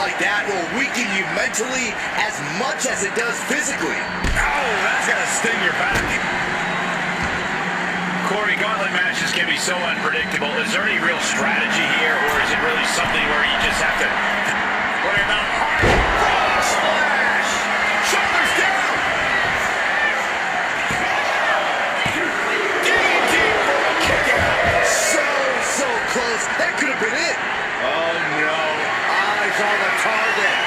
like that will weaken you mentally as much as it does physically. Oh, that's gonna sting your back. Corey, gauntlet matches can be so unpredictable. Is there any real strategy here, or is it really something where you just have to put him out hard? Frog splash! Shoulders down! DDT for a kick out! So close. That could have been it. Oh, no. Eyes on the target.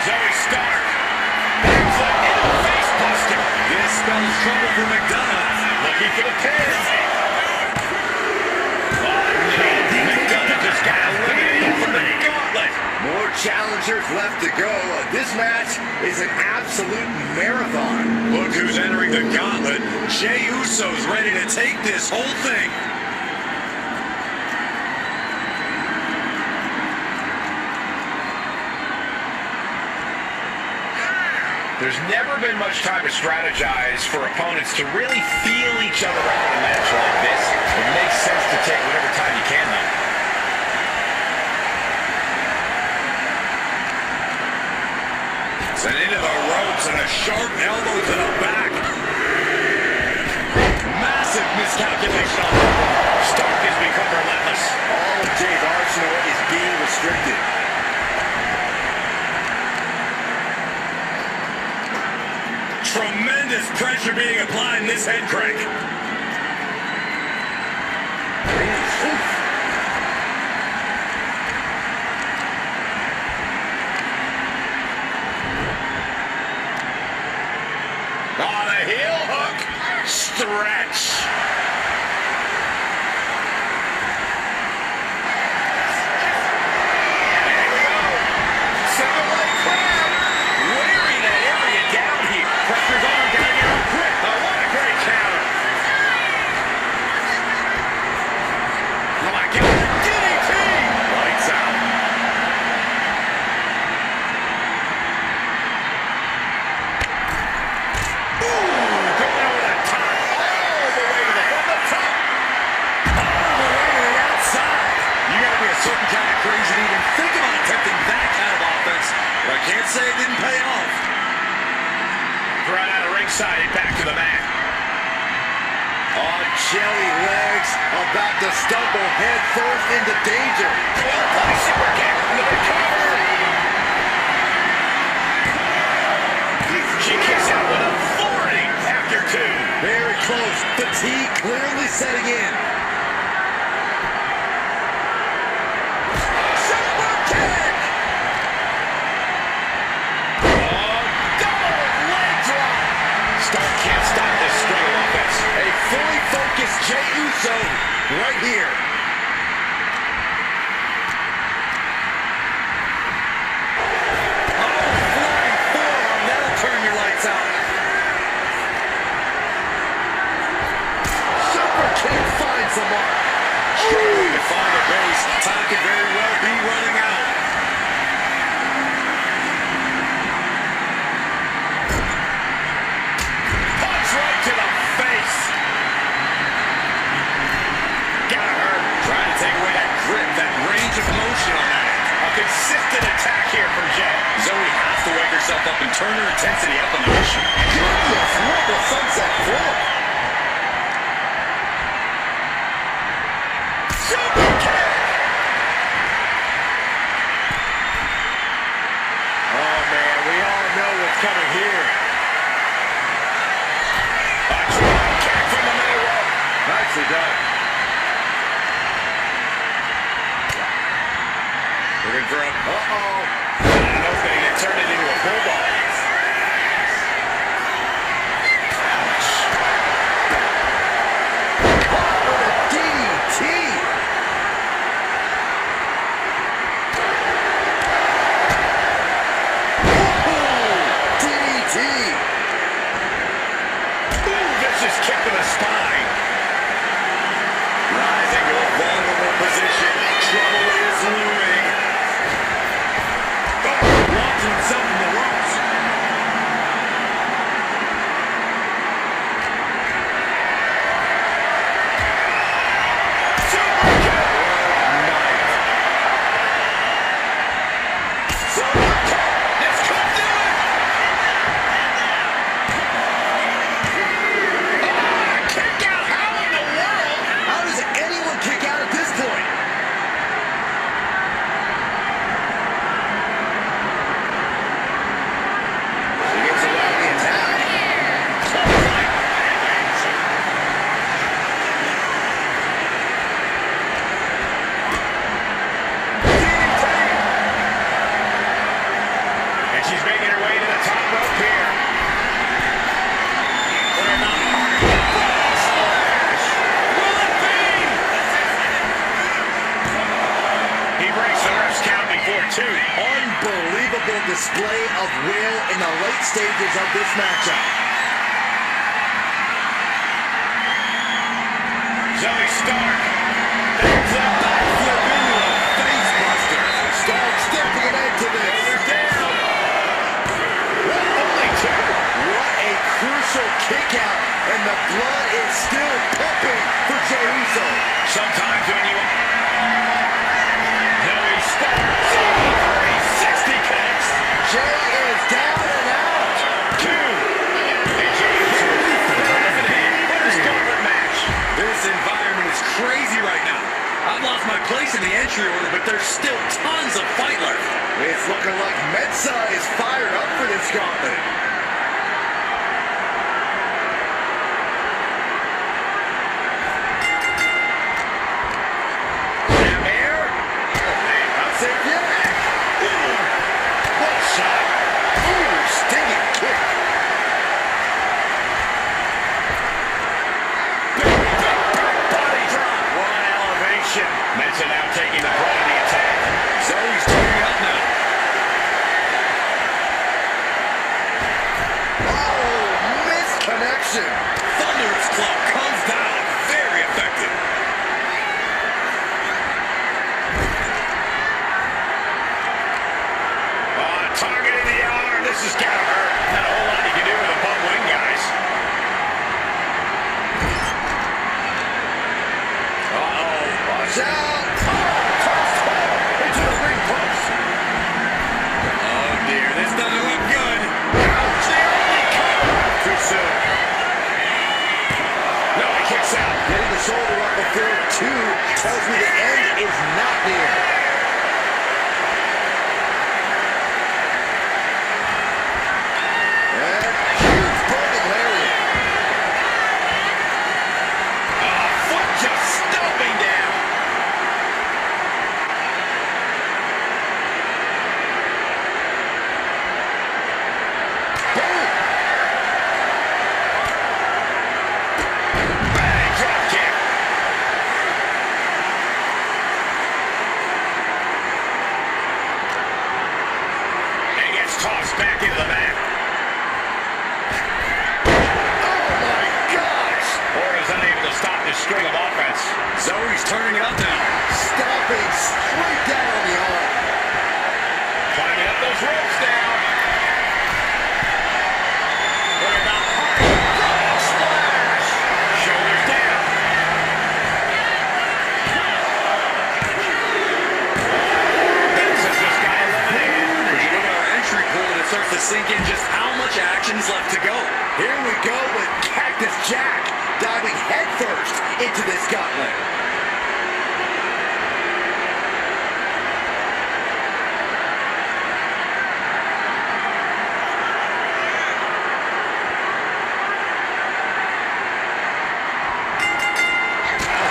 Zoe Stark. Backflip into the face buster. This spells trouble for McDonough. Looking for the pin. Oh, no. McDonough just got eliminated from the gauntlet. More challengers left to go. This match is an absolute marathon. Look who's entering the gauntlet. Jey Uso's ready to take this whole thing. There's never been much time to strategize for opponents to really feel each other out in a match like this. It makes sense to take whatever time you can, though. Sent into the ropes and a sharp elbow to the back. Massive miscalculation on that one. Stark has become relentless. All of Jay's arsenal is being restricted. Tremendous pressure being applied in this head crank. On a heel hook. Stretch. There we go. Seven-leg crab. Wearing that area down here. Pressure's on. Gotta get him quick. Oh, what a great counter. Oh, my God. DDT. Lights out. Certain kind of crazy to even think about attempting that kind of offense, but I can't say it didn't pay off. Right out of ringside and back to the mat. Oh, jelly legs about to stumble head first into danger. Well-placed super kick into the cover. She kicks out with authority after two. Very close. Fatigue clearly setting in. Fully focused Jey Uso right here. Oh, flying forearm. That'll turn your lights out. Super kick finds the mark. Struggling to find a base. Time could very well be running out. Punch right to the face. Trying to take away that grip, that range of motion on that. A consistent attack here from Jey. Zoe has to wake herself up and turn her intensity up on the mission. Goodness, what the sunset flip. Super kick. Oh, man, we all know what's coming here. A drop kick from the middle rope. Nicely done. Looking for a... Uh-oh. That was going to get turned into a bulldog. Ouch. Caught with a DDT. Ooh, DDT. Ooh, vicious kick to the spine. Rising to a vulnerable position. Trouble is looming. Launching himself in the ropes. Super kick. 2. Unbelievable display of will in the late stages of this matchup. Zoe Stark. There's a backflip into a face buster. Stark stepping into this. Shoulders down. Only 2. What a crucial kick out, and the blood is still pumping for Jey Uso. Sometimes when you... Zoe Stark. 360 kicks. Jey is down and out. 2. And Jey Uso is eliminated for this gauntlet match. This environment is crazy right now. I've lost my place in the entry order, but there's still tons of fight left. It's looking like Mensa is fired up for this gauntlet. Mensa now taking the brunt of the attack. Zoe's turning up now. Oh, misconnection. Thunderous club comes down. Very effective. Targeting the arm. This is gotta hurt. Not a whole lot you can do with a bum wing, guys. Watch out! Into the ring post. Oh dear, this doesn't look good. Ouch, the only cover. Too soon. No, he kicks out. Getting the shoulder up before 2 tells me the end is not near. And huge burning lariat. Foot just stomping down. Bang, drop kick. And gets tossed back into the mat. Oh my gosh! Orton's unable to stop this string of offense. Zoe's turning up now. Stomping straight down on the arm. Climbing up those ropes now. What about frog splash? Shoulders down. Mensa's just got eliminated. As you look at our entry pool, and it starts to sink in just how much action is left to go. Here we go with Cactus Jack diving headfirst into this gauntlet.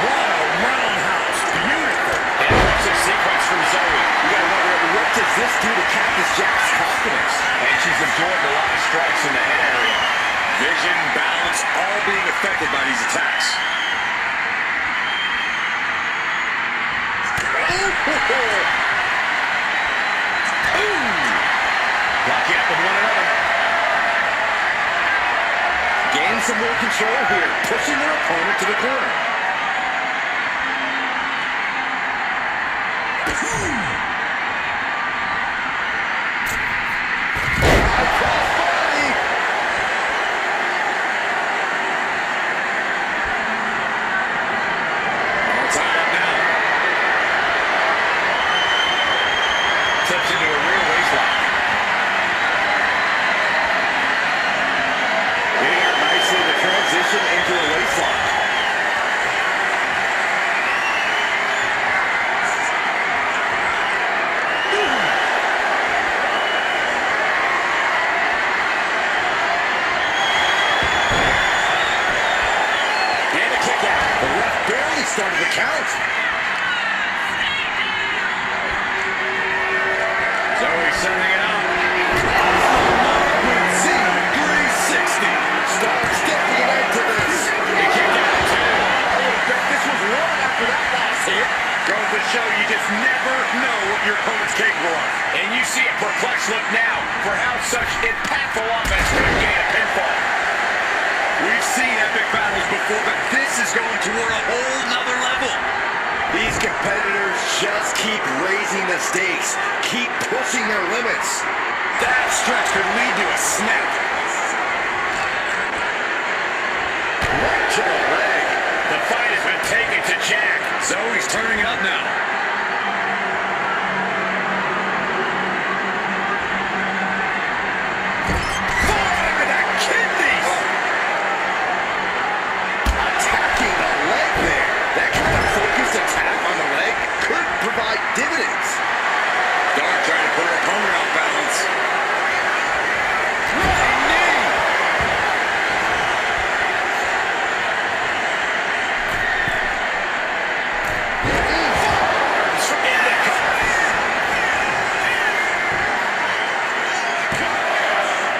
What a roundhouse. Beautiful. Impressive sequence from Zoe. You gotta wonder, what does this do to Cactus Jack's confidence? And she's absorbed a lot of strikes in the head area. Vision, balance, all being affected by these attacks. Locking up with one another. Gain some more control here, pushing their opponent to the corner. Crossbody. All tied up now. Slips into a rear waistlock. Getting out nicely to transition into a waistlock. Goes to show you just never know what your opponent's capable of. And you see a perplexed look now for how such impactful offense could gain a pinfall. We've seen epic battles before, but this is going toward a whole nother level. These competitors just keep raising the stakes, keep pushing their limits. That stretch could lead to a snap. Right to the leg. The fight has been taken to Jack. Zoe's turning it up now. Forearm to the kidneys. Attacking the leg there. That kind of focused attack on the leg could provide dividends. Dark trying to put her opponent off balance. Running knee. Forearms in the cover.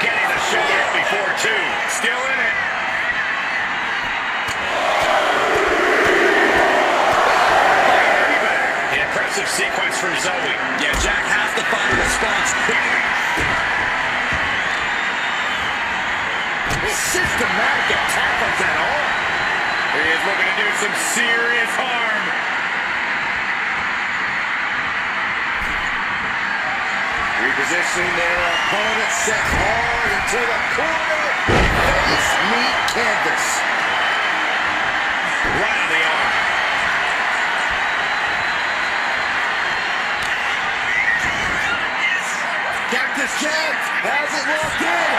Getting the shoulder up before two. Still in it. An impressive sequence from Zoe. Yeah, Jack has to find a response quickly. Systematic attack on that arm. He is looking to do some serious harm. Repositioning their opponent, set hard into the corner. Face meet canvas. Right on the arm. Cactus Jack has it locked in.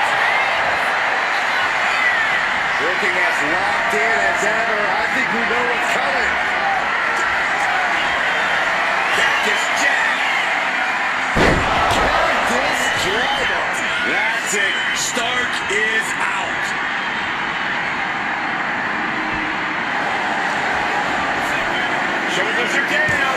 Looking as locked in as ever. I think we know what's coming. Cactus Jack. Cactus driver. That's it. Stark is out. Shoulders are down.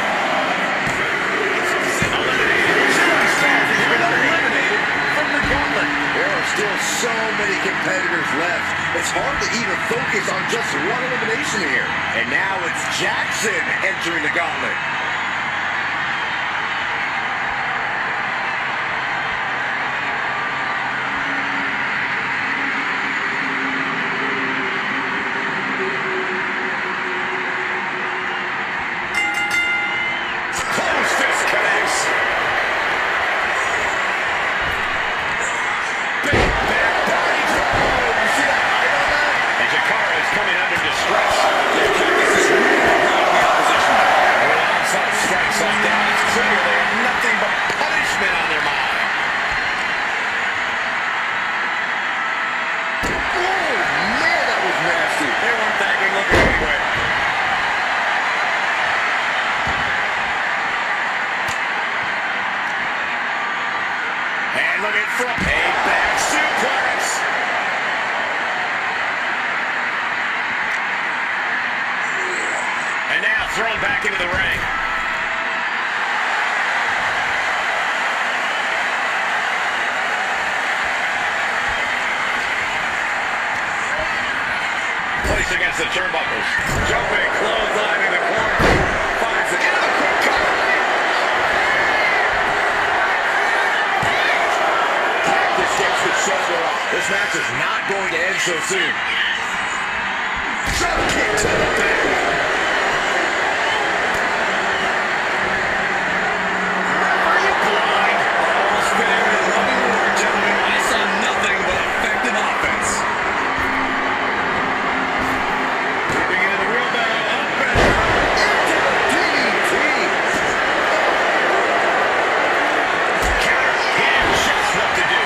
Eliminated. He's been eliminated from the gauntlet. There are still so many competitors left. It's hard to even focus on just one elimination here. And now it's Jackson entering the gauntlet. Close fist connects. Big back body drop. You see that height on that? And Jakara is coming under distress. Yeah, Cactus is really running the opposition. With onside strikes like that, it's clear they have nothing but punishment on their mind. Oh, man, that was nasty. They weren't that good looking anyway. And looking for a back suplex. And now thrown back into the ring. Placed against the turnbuckles. Jumping clothesline in the corner. Finds it. Into the quick cover. Cactus gets the shoulder up. This match is not going to end so soon. Drop kick to the back. Referee blind. Almost fitting with a loving word, gentlemen. I saw nothing but effective offense. Moving into the wheelbarrow. Up and Into the DDT. counter. He knew just what to do.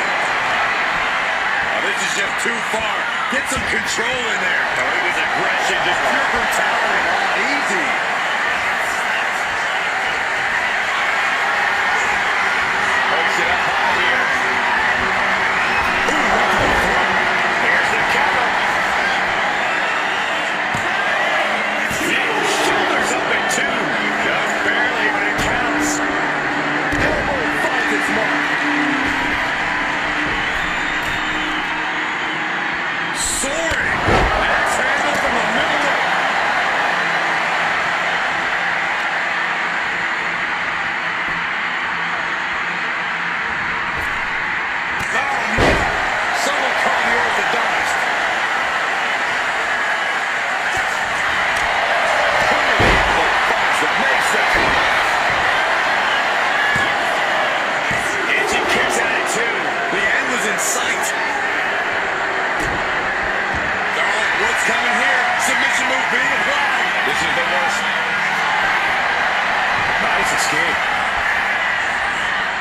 Oh, this is just too far. Get some control in there. Oh, it was aggression, just pure brutality. Easy. Hooks it up high here. Here's the cover. Shoulders up at two. Just barely, but it counts. Elbow finds its mark. Soaring. Axe handle from the middle rope. kick.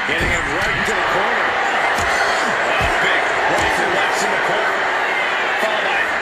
Getting him right into the corner. Big right to left in the corner. Followed by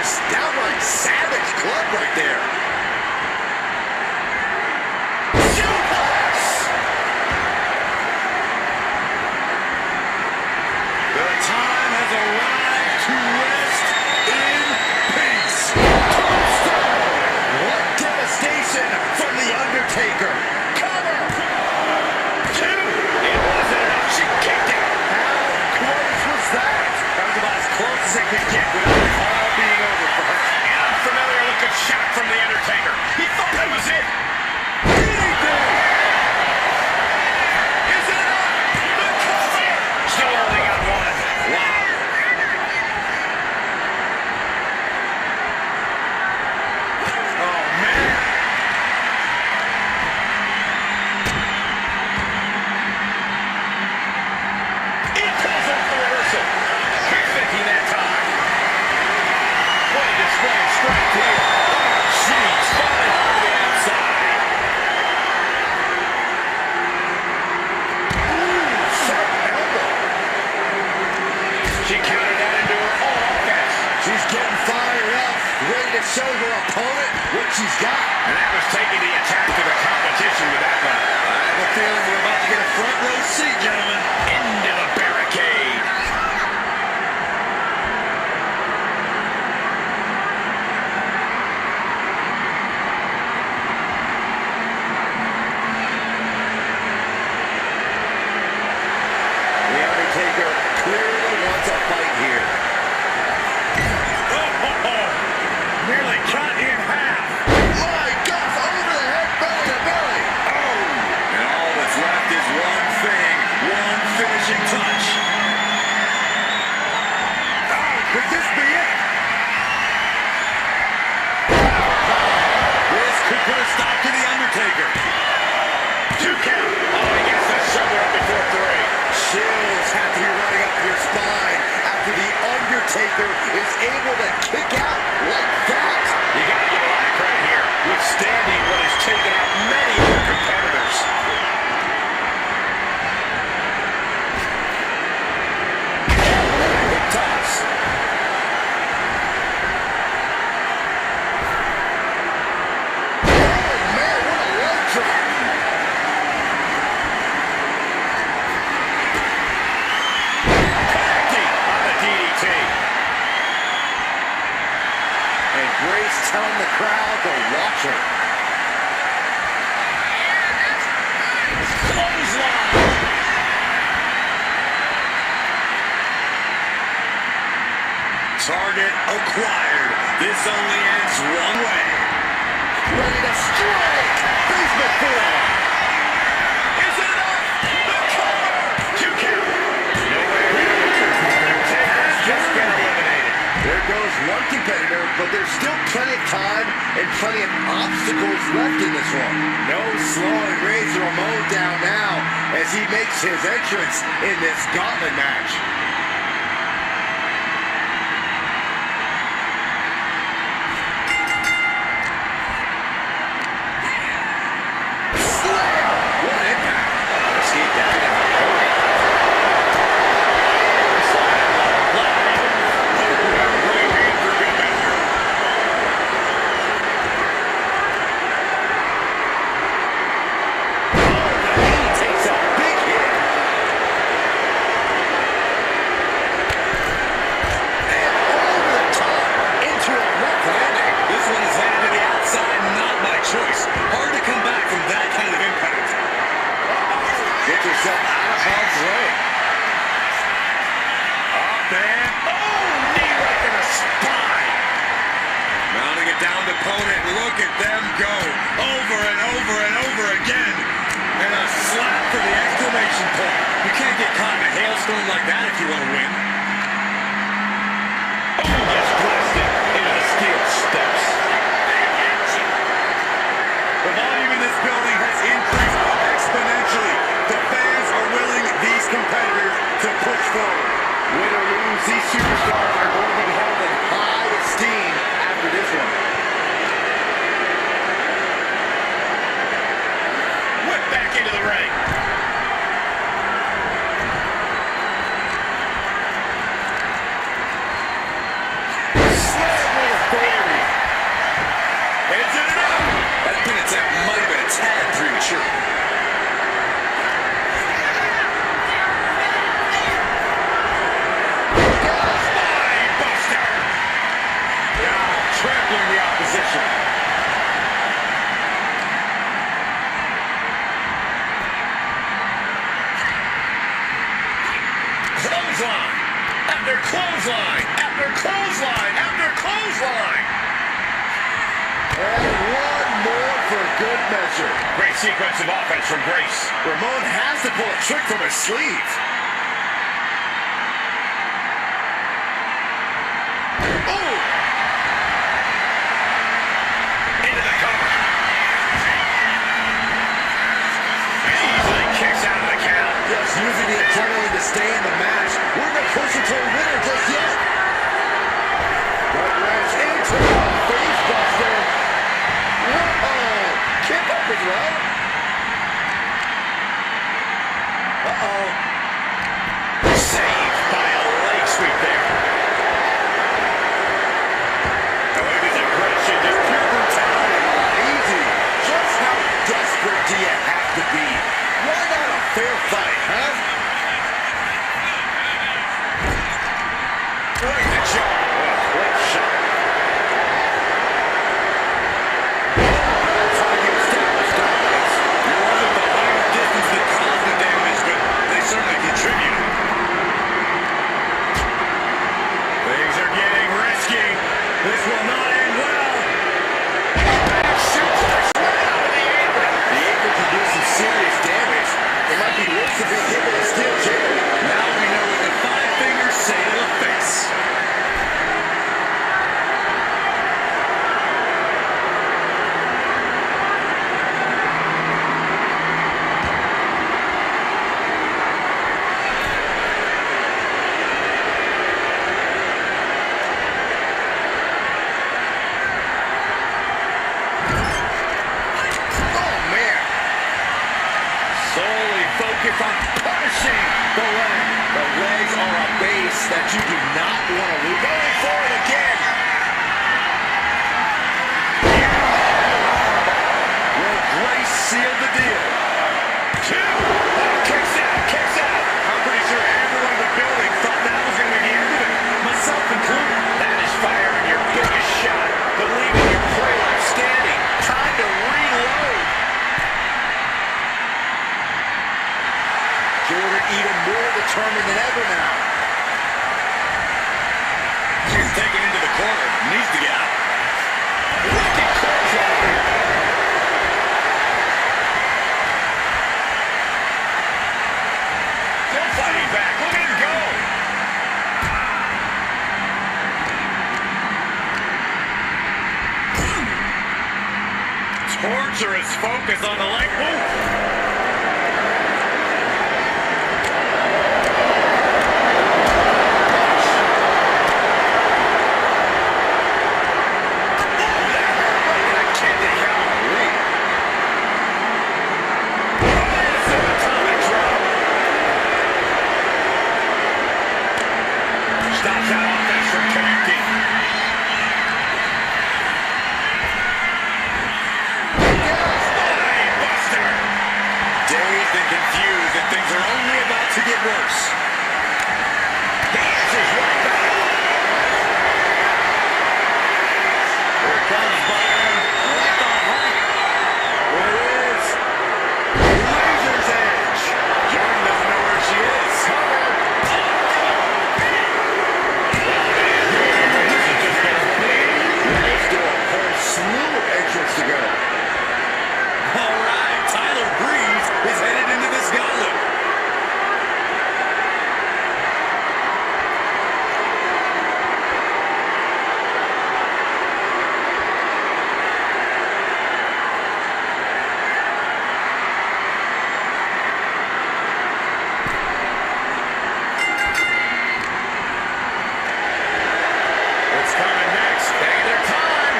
vicious, downright savage club right there. Suplex! The time has arrived to rest in peace. What devastation from The Undertaker. Cover! 2. It wasn't enough. She kicked it. How close was that? That was about as close as it could get without it all being over for her. An unfamiliar looking shot from The Undertaker. He thought that was it. Is it enough? The cover! Still only got one. Wow. Oh, man. It pulls off the reversal. He's thinking that time. What a display of strength here. She's falling hard to the outside. Sharp elbow. She countered that into her own offense. She's getting fired up, ready to show her opponent what she's got. And that was taking the attack to the competition with that one. I have a feeling we're about to get a front row seat, gentlemen. Into the barricade. The Undertaker clearly wants a fight here. Nearly cut in half. My gosh, over the head, belly to belly. And all that's left is one thing, one finishing touch. Could this be it? This could put a stop to The Undertaker. 2 count. Oh, he gets that shoulder up before 3. Chills have to be running up your spine after The Undertaker is able to kick out like that. You got to give a lot of credit here, withstanding what has taken out many of their competitors. Big toss. Oh man, what a leg drop. Connecting on the DDT. And Grace telling the crowd to watch her. Clothesline. Target acquired. This only ends one way. Ready to strike. Basement forearm. Is it enough? The cover! 2 count. No way around it. Undertaker's just been eliminated. There goes one competitor, but there's still plenty of time and plenty of obstacles left in this one. No slowing Razor Ramon down now as he makes his entrance in this gauntlet match. Slam! What impact! Escape down in a hurry. Takes a big hit. And over the top into a rough landing. This one is headed to the outside, not by choice. Hard to come back from that kind of impact. Get yourself out of harm's way. Up and knee right in the spine. Mounting a downed opponent. Look at them go. Over and over and over again. And a slap for the exclamation point. You can't get caught in a hailstorm like that if you want to win. Gets blasted into the steel steps. The volume in this building has increased exponentially. The fans are willing these competitors to push forward. Win or lose, these superstars are going to be held in high esteem after this one. Whip back into the ring. clothesline. And one more for good measure. Great sequence of offense from Grace. Ramon has to pull a trick from his sleeve. Oh! Into the cover. And easily kicks out of the count. Just using the adrenaline to stay in the match. We're not closer to a winner just yet. Right wrench into the face buster. Uh-oh. Kick up as well. Uh-oh. Saved by a leg sweep there. Oh, look at his aggression, just pure brutality. Easy. Just how desperate do you have to be? Why not a fair fight, huh? Right in the jaw. What a shot. That's how you establish dominance. It wasn't the long distance that caused the damage, but they certainly contributed. Things are getting risky. This will not end well. Suplex right out of the apron. The apron can do some serious damage. It might be worse if they give it a steel chair. Now we know what the five fingers say to the face. Oh, man. Solely focus on punishing the leg. The legs are a base that you do not want to lose. Going for it again. Will Grace seal the deal? Two. Oh, kicks out, kicks out. I'm pretty sure everyone in the building thought that was going to be the end of it, myself included. That is firing your biggest shot, but leaving your prey left standing. Time to reload. Jordan even more determined than ever now. She's taken into the corner. Needs to get out. Wicked clothesline. Still fighting back. Look at him go. Torturous focus on the leg. Ooh. Stops that offense from connecting. Spine buster. Dazed and confused, and things are only about to get worse. He answers right back. Here it comes, Byron. Right on, right. There it is. Razor's edge. Jordan doesn't know where she is. There's still a whole slew of entrants to go. All right, Tyler Breeze is headed into this gauntlet. What's coming next? Taking their time.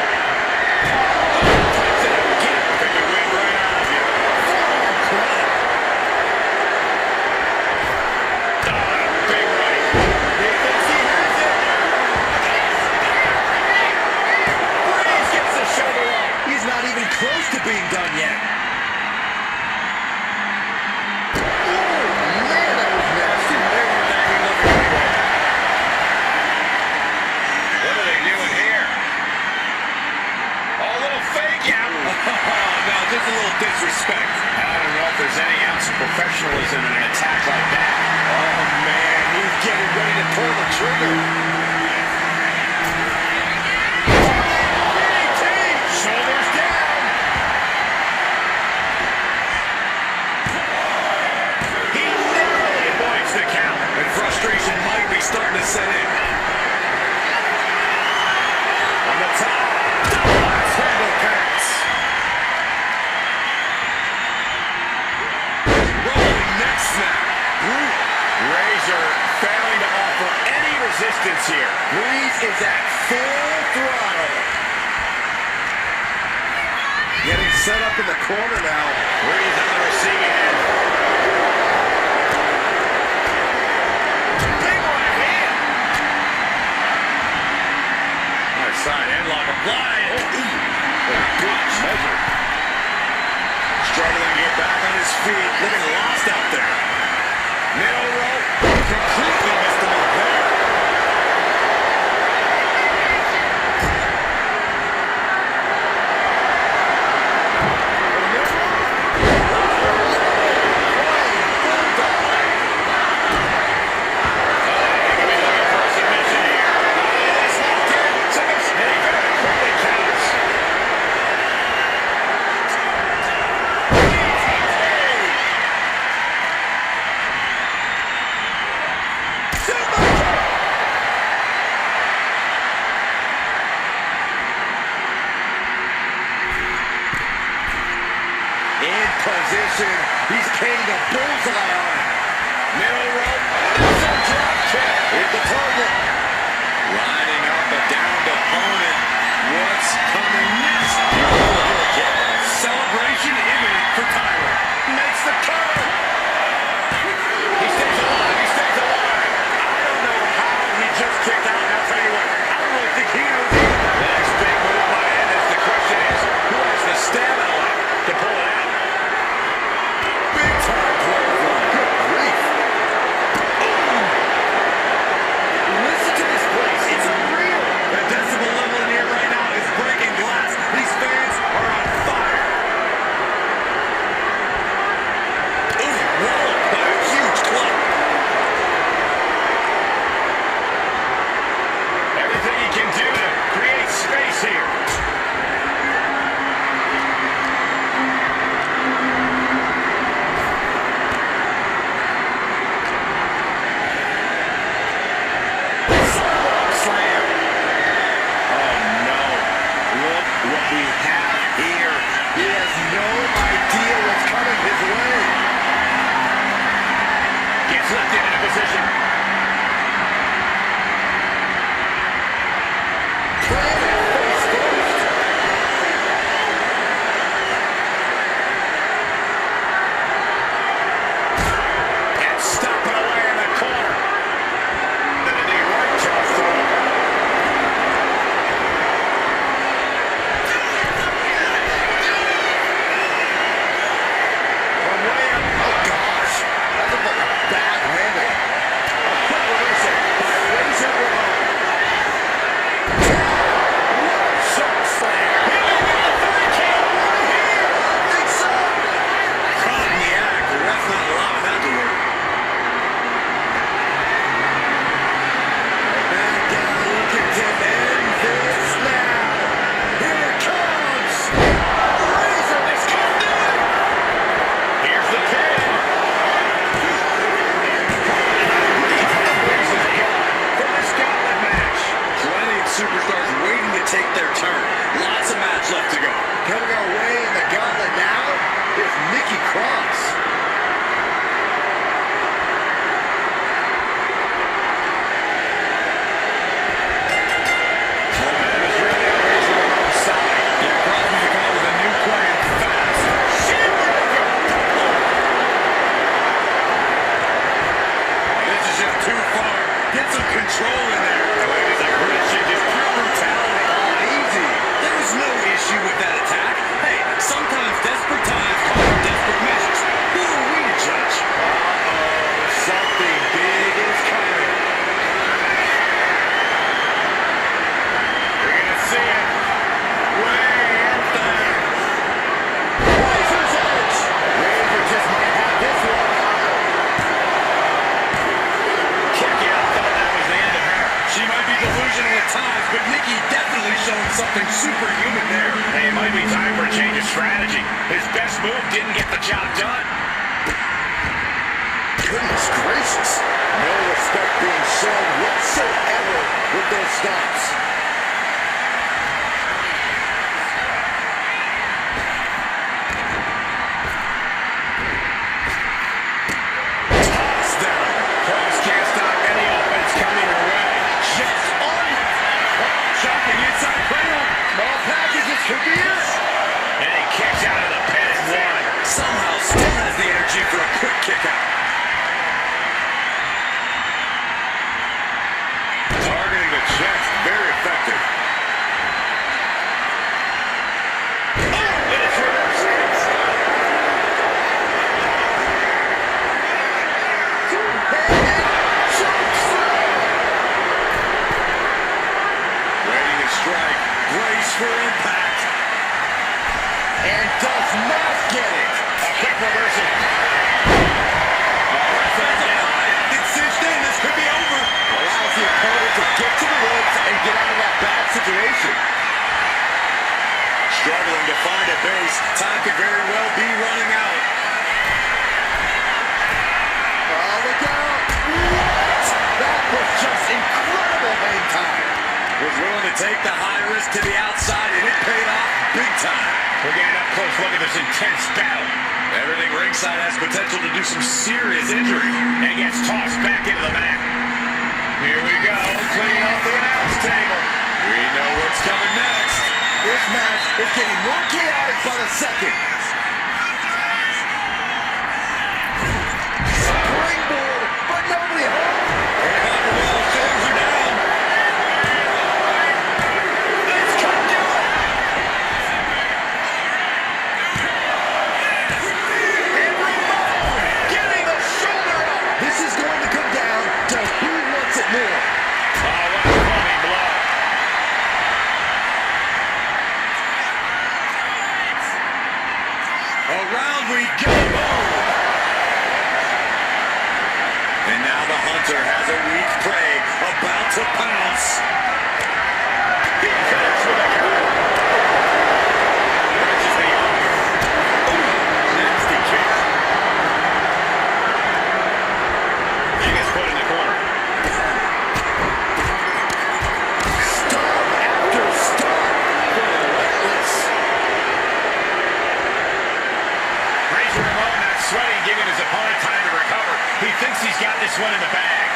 Puts it again. Take the wind right out of you. Big right. He thinks he has it. Breeze gets the shoulder up. He's not even close to being done yet. Oh, man, that was nasty. They weren't that good looking anyway. What are they doing here? Oh, a little fake out. No, just a little disrespect. I don't know if there's any ounce of professionalism in an attack like that. Oh, man, he's getting ready to pull the trigger. set up in the corner now. Breeze on the receiving end. Big right hand. Nice side headlock applied. Good measure. Struggling to get back on his feet. Looking lost out there. Middle rope. Completely missed the mark there. Position. He's painting a bullseye on it. Middle rope. Missile drop kick. Hit the target. Lining up a downed opponent. What's coming next? Celebration imminent for Tyler. Makes the cover. He stays alive. He stays alive. I don't know how he just kicked out. I'll tell you what. I don't really think he knows either. The next big move by Ennis. The question is, who has the stamina left to pull it out? something superhuman there. Hey, it might be time for a change of strategy. His best move didn't get the job done. Goodness gracious. No respect being shown whatsoever with those stops. Toss down. Cross can't stop any offense coming your way. Just on. Shocking inside cradle. Small packages could be it. And he kicks out for impact. And does not get it. A quick reversal. It's cinched in. This could be over. Allows the opponent to get to the ropes and get out of that bad situation. Struggling to find a base. Time could very well be running out. Oh, look out. What? That was just incredible hang time. Was willing to take the high risk to the outside, and it paid off big time. We're getting up close. Look at this intense battle. Everything ringside has potential to do some serious injury. And gets tossed back into the mat. Here we go. Cleaning off the announce table. We know what's coming next. This match is getting more chaotic by the second. Springboard, but nobody home. Things are down. This could do it. And Ramon getting the shoulder up. This is going to come down to who wants it more. Oh, what a funny blow. Around we go. And now the hunter has a weak prey about to pounce. He connects with a cover. Reaches the arm. Nasty kick. He gets put in the corner. Stomp after stomp. Relentless. Razor Ramon not sweating, giving his opponent time to recover. He thinks he's got this one in the bag.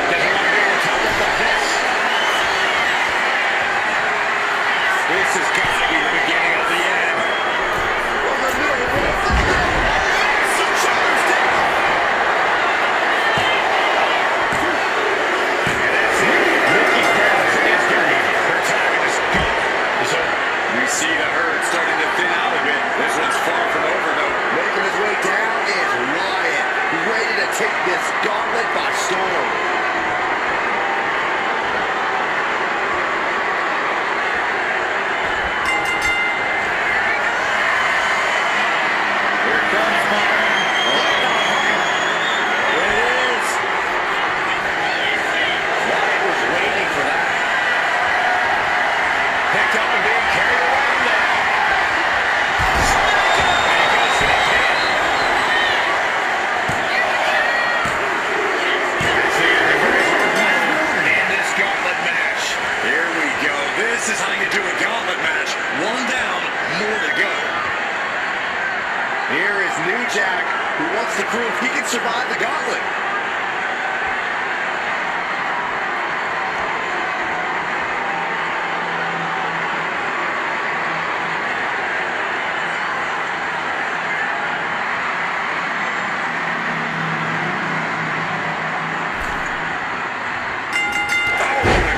Doesn't want to be able to look like this. This has got to be the beginning of the end. From the middle rope. Some shoulders down. And that's it. Mickey's presence is dirty. Her time in this gun is over. We see the herd starting to thin out a bit. This one's far from over, though. Making his way down is Wyatt, ready to take this gauntlet by storm. Here comes Martin. There it is. Wyatt was waiting for that. Picked up and being carried around now. And he goes to the pin. That's the end of Razor Ramon in this gauntlet match. Here we go. This is how you do a gauntlet match. One down, more to go. Here is New Jack, who wants to prove he can survive the gauntlet.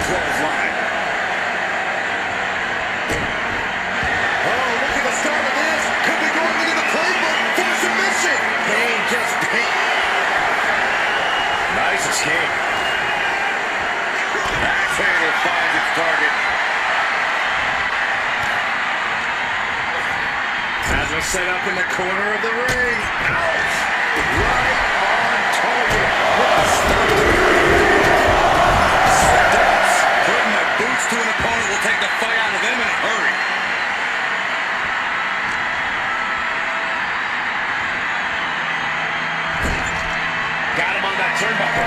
Clothesline. Oh, look at the start of this. Could be going into the playbook for submission. Pain, just pain. Nice escape. Backhander finds its target. Has him set up in the corner of the ring. Ouch! Right on target. What a Steps. Putting the boots to an opponent will take the fight out of them in a hurry. Got him on that turnbuckle.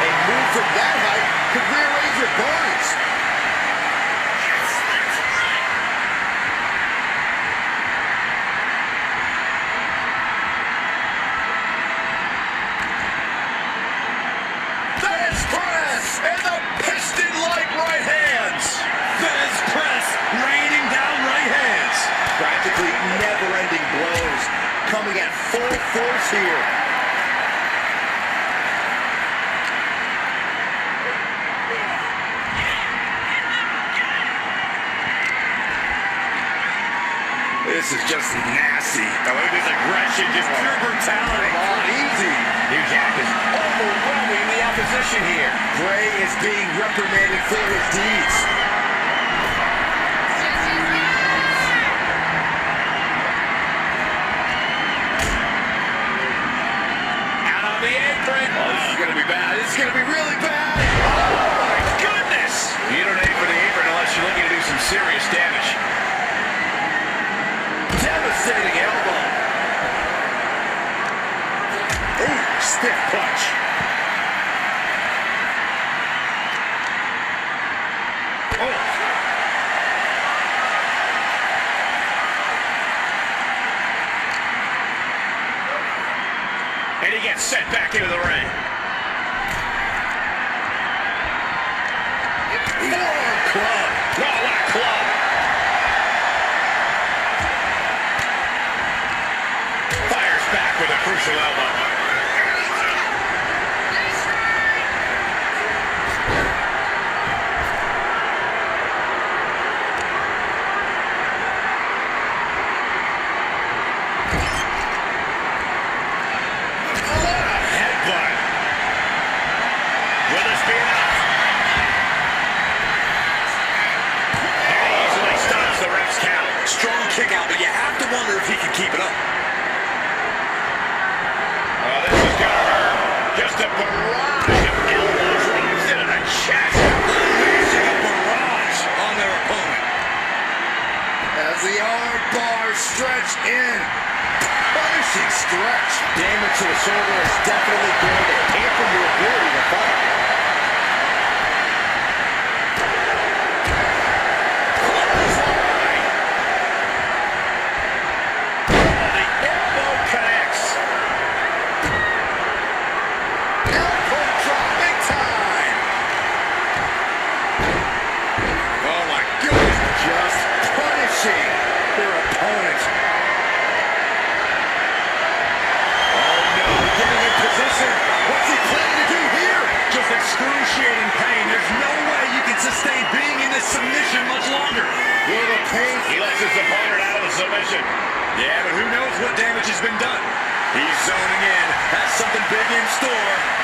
A move from that height could rearrange your bones. Fez press and the piston-like right hands. Fez press raining down right hands. Practically never-ending blows coming at full force here. This is just nasty. Now look at this aggression, just pure brutality. Come on, easy. elimination here. Bray is being reprimanded for his deeds. Out on the apron. Oh, this is going to be bad. This is going to be really bad. Oh, my goodness. You don't aim for the apron unless you're looking to do some serious damage. Devastating elbow. Ooh, stiff punch. Oh. And he gets sent back into the ring. Forearm club. Oh, what a club. Fires back with a crucial elbow. Kick out, but you have to wonder if he can keep it up. Oh, this is gonna hurt. Just a barrage of elbow drops into the chest. Unleashing a barrage on their opponent. As the arm bars stretch in. Punishing stretch. Damage to the shoulder is definitely going to hamper your ability to fight. Their opponent. Oh no, getting in position. What's he planning to do here? Just excruciating pain. There's no way you can sustain being in this submission much longer. Will the pain? He lets his opponent out of the submission. Yeah, but who knows what damage has been done. He's zoning in. Has something big in store.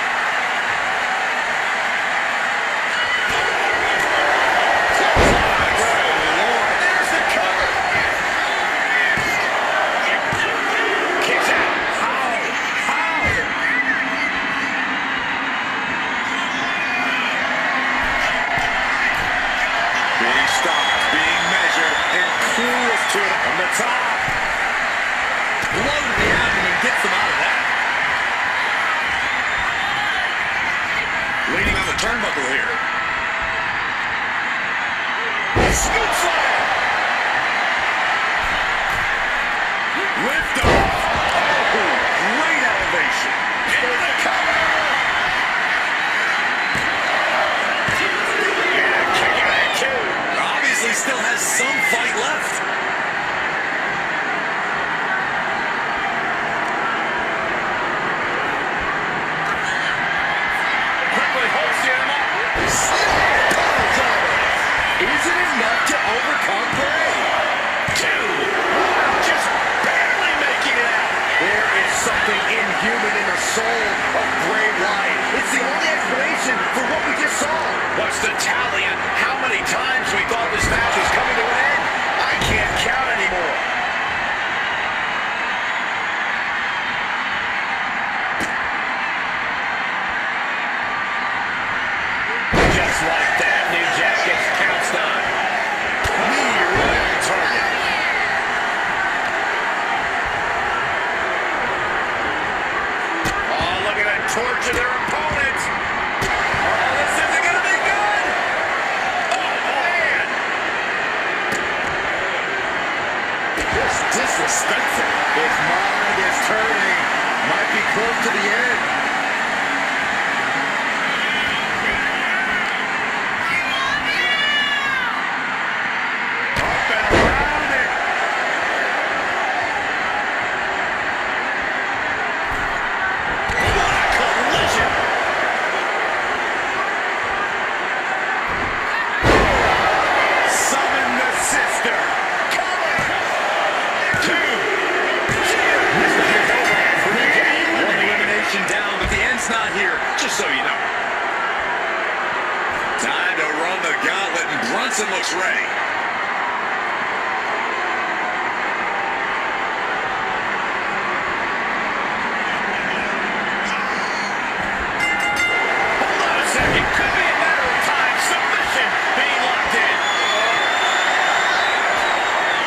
From the top. Blow to the abdomen gets them out of that. Leaning on the turnbuckle here. Scoop slam. Lift off. Oh, great elevation. Into the cover. Yeah, kick out at two. Obviously still has some fight left. Is it enough to overcome Bray? Two. Just barely making it out. There is something inhuman in the soul of Bray Wyatt. It's the only explanation for what we just saw. What's the tally on how many times we thought this match was coming to an end? I can't count anymore. Just like that, New Jack gets pounced on. Knee right on target. Oh, look at that torture their opponent. Oh, this isn't going to be good. Oh, man. Just disrespectful. His mind is turning. Might be close to the end. Down, but the end's not here, just so you know. gauntlet, and Brunson looks ready. Hold on a second. Could be a matter of time. Submission being locked in.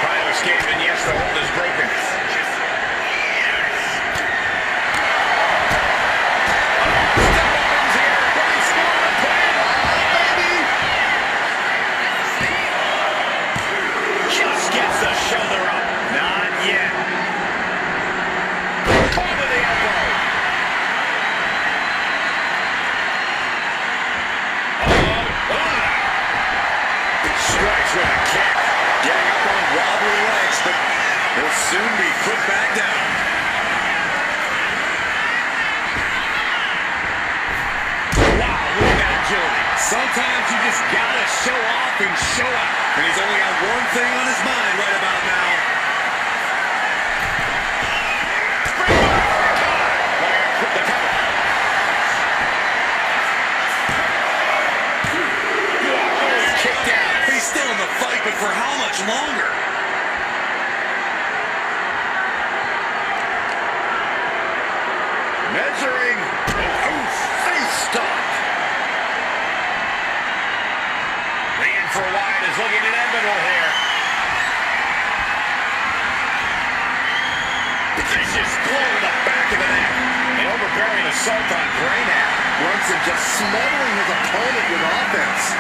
Trying to escape, and yes, the hold is broken. Shoulder up. Not yet. Call to the elbow. Strikes with a kick. Getting up on wobbly legs, but will soon be put back down. Wow, look at that agility. Sometimes you just gotta show off and show out. And he's only got one thing on his mind right about now. Kicked out. He's still in the fight, but for how much longer? Measuring. Face stop. Lean for Wyatt is looking inevitable here. Vicious blow to the back of the neck. An overbearing assault on Brainerd. Brunson just smothering his opponent with offense.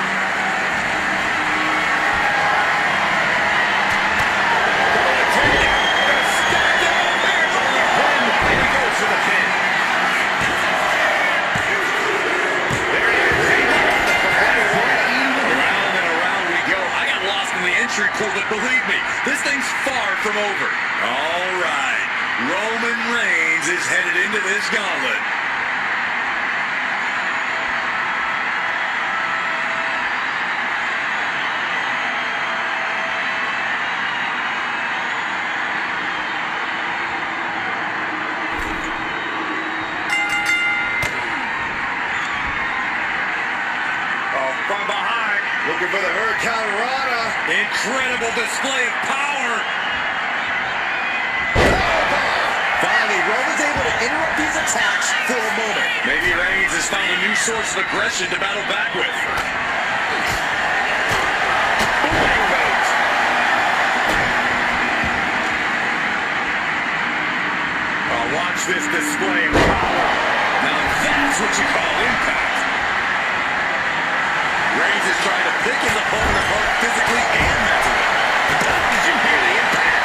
And he goes for the pin. There it is. Around and around we go. I got lost in the entry pool, but believe me, this thing's far from over. All right, Roman Reigns is headed into this gauntlet. From behind. Looking for the Hurricane Rana. Incredible display of power. Finally, Roman's able to interrupt these attacks for a moment. Maybe Reigns has found a new source of aggression to battle back with. Oh, watch this display of power. Now that's what you call impact. Reigns is trying to pick his opponent apart physically and mentally. Did you hear the impact?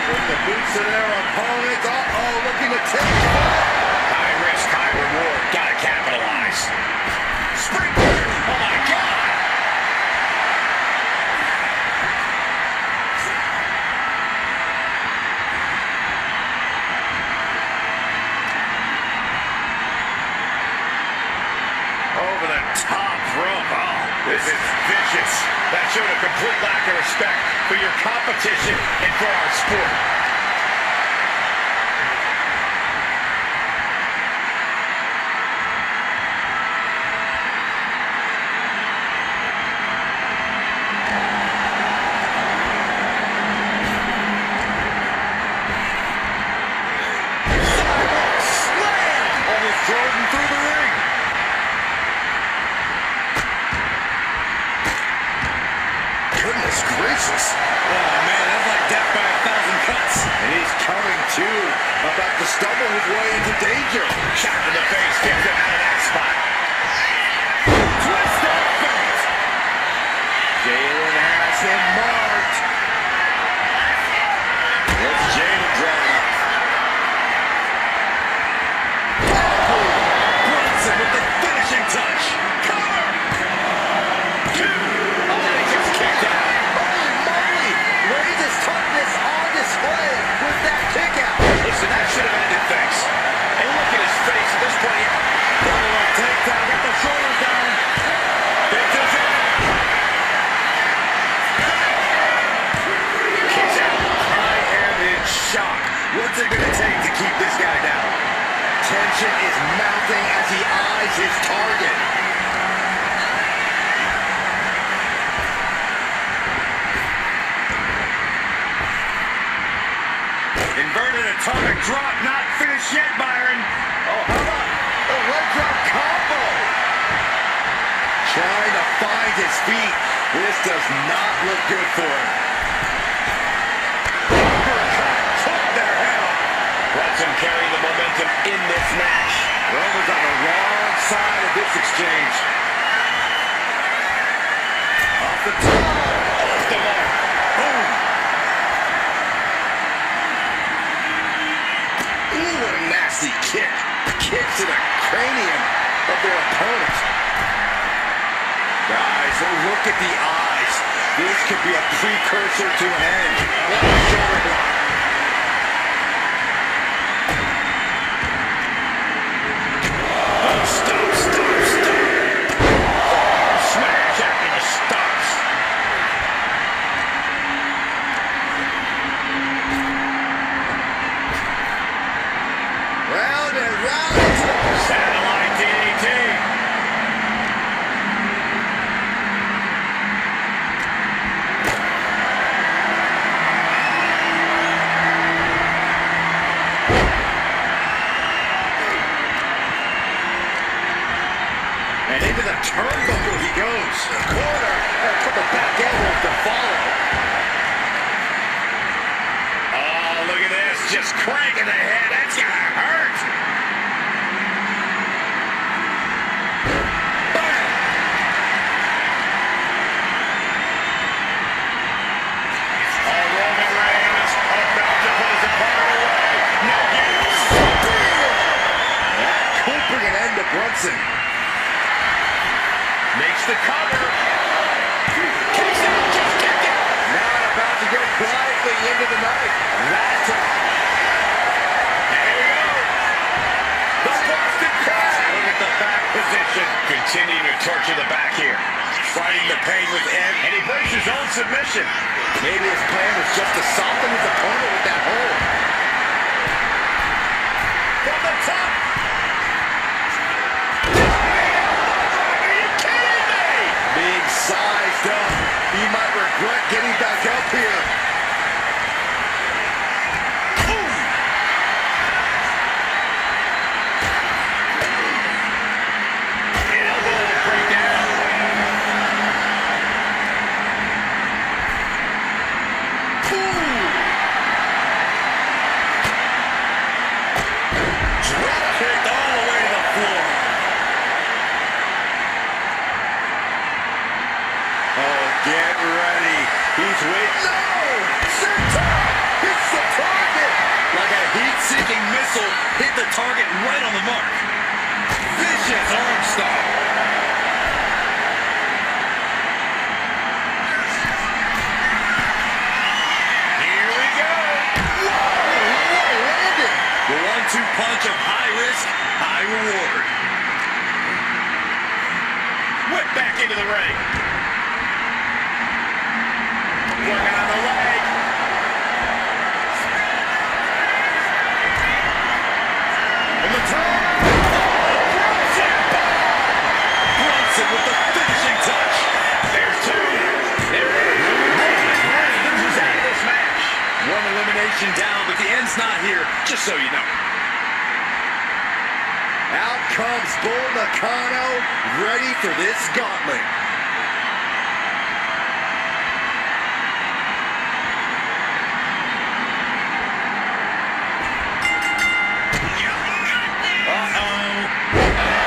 Putting the boots to their opponent. Uh-oh, looking to take. High risk, high reward. Gotta capitalize. Springboard. Oh, my God. Over the top rope. Oh, this is vicious. That showed a complete lack of respect for your competition and for our sport. Sidewalk slam. Almost Jordan through the ring. Goodness gracious. Oh, man, that's like death by 1,000 cuts. And he's coming to. About to stumble his way into danger. Shot in the face gets him out of that spot. Twist up feet. Jalen has him marked. What's Jalen drawing up? Brunson with the finishing touch. Cover! Two. Oh, he just kicked out. Holy moly! Reigns' toughness on display with that kick out. Listen, that should have ended things. And look at his face at this point. Take feet. This does not look good for him. Took their head off. Brunson carrying the momentum in this match. Roman's on the wrong side of this exchange. Off the top. Off the mark. Boom. Ooh, what a nasty kick. Kick to the cranium of their opponent. Guys, look at the eyes. This could be a precursor to an end. What a shoulder block. Stop. Smash after the stops. Round and round. Satellite DDT. And into the turnbuckle he goes. Corner, and a couple back elbows to follow. Oh, look at this. Just cranking the head. That's gonna hurt. Bam! Oh, Roman Reigns about to pull his opponent away. No use. That could bring an end to Brunson. Makes the cover. Kicks out. Just kicked out. Now about to go quietly into the night. That's it. There you go. The Boston Crab. Look at the back position. Continuing to torture the back here. Fighting the pain with Ed. And he breaks his own submission. Maybe his plan was just to soften his opponent with that hold. From the top. Are you kidding me? Being sized up. He might regret getting back up here. Boom. Elbow breakdown. Drop kicked all the way to the floor. Oh, get ready. He's waiting. No! Center! Hits the target! Like a heat-seeking missile, hit the target right on the mark. Vicious arm stomp. Here we go. Whoa! What a landing! The 1-2 punch of high risk, high reward. Whip back into the ring. Working on the leg. In the top! Brunson with the finishing touch. There's two. There it is. Reigns is out of this match. One elimination down, but the end's not here, just so you know. Out comes Bull Nakano, ready for this gauntlet.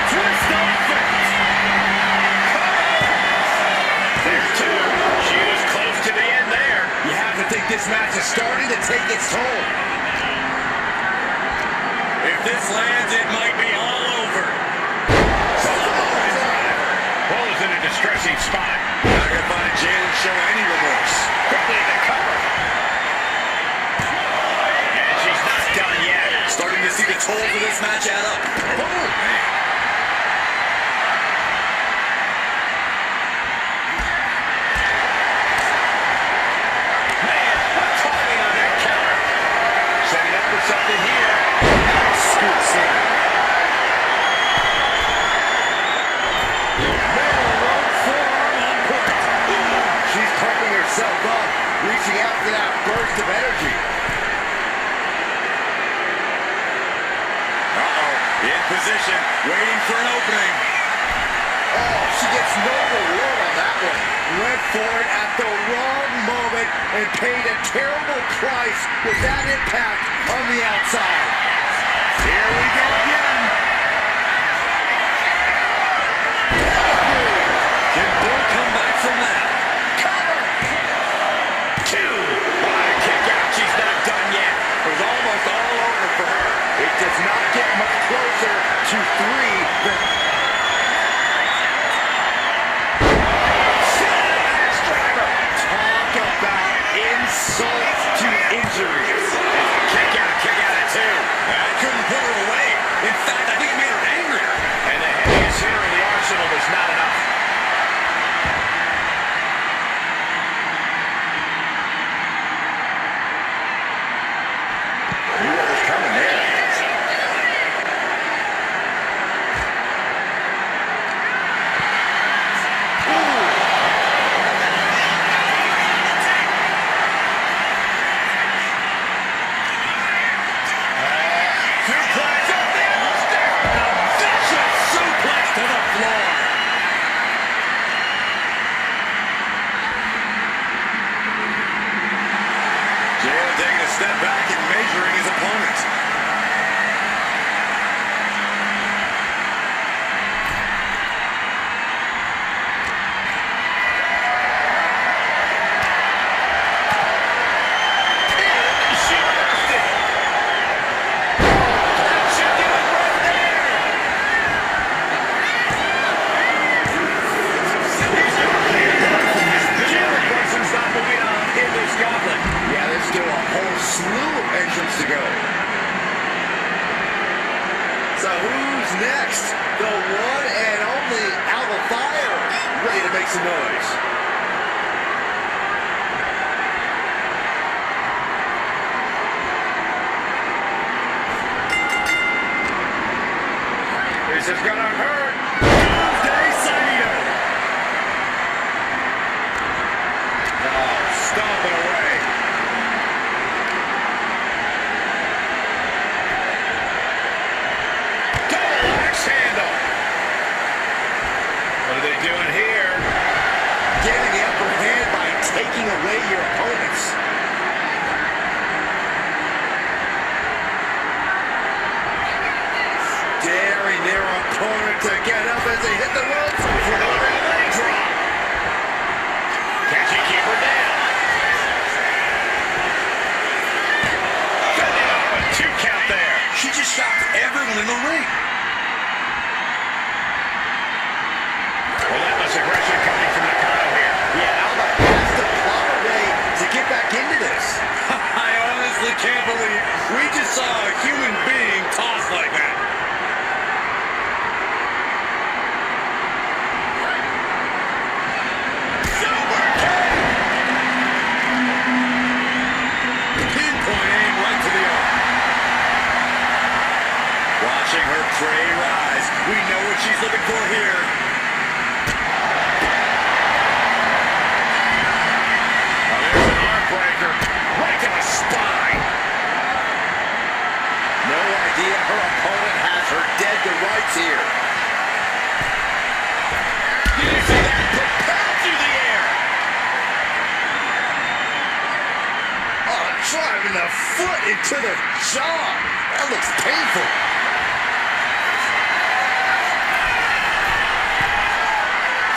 Twist of fate. There's two. She was close to the end there. You have to think this match is starting to take its toll. If this lands, it might be all over. Bull's in a distressing spot. Not gonna find Jalen show any remorse. Quickly to cover. And she's not done yet. Starting to see the tolls of this match add up. Boom. Man, what timing on that counter. Setting up for something here. Scoot slam. Right forearm on point. She's pumping herself up, reaching out for that burst of energy. In position, waiting for an opening. Oh, she gets no reward on that one. for it at the wrong moment and paid a terrible price with that impact on the outside. Here we go again. Can Bill come back from that? Cover! 2. What a kick out. She's not done yet. It was almost all over for her. It does not get much closer to 3 than... Talk about insult to injury. Kick out at 2. I couldn't put her away. In fact, I think it made her angrier. And the heaviest hitter in the arsenal is not enough. Knew what was coming there. Suplex on the upstairs. A vicious suplex to the floor. Jalen taking a step back and measuring his opponent. She missed it. That should do it right there. He's got the Jalen Brunson's not moving on in this gauntlet. Yeah, there's still a whole slew of entrants to go. So who's next? The one and only Alba Fire, ready to make some noise. This is gonna hurt. Doomsday Saito. Oh, stomping away. Double axe handle. What are they doing here? Getting the upper hand by taking away your opponents. Daring their opponent to get up as they hit the ropes. For the real leg drop. Can she keep her down? Fending off a 2 count there. She just shocked everyone in the ring. Relentless aggression coming from Nakano here. Yeah, Alba has to plot a way to get back into this. I honestly can't believe we just saw a human being tossed like that. Pinpoint aim right to the arm. Watching her prey rise. We know what she's looking for here. Oh, there's an arm breaker. Right to the spine. No idea her opponent has her dead to rights here. Did you see that? Propelled through the air. Oh, driving the foot into the jaw. That looks painful.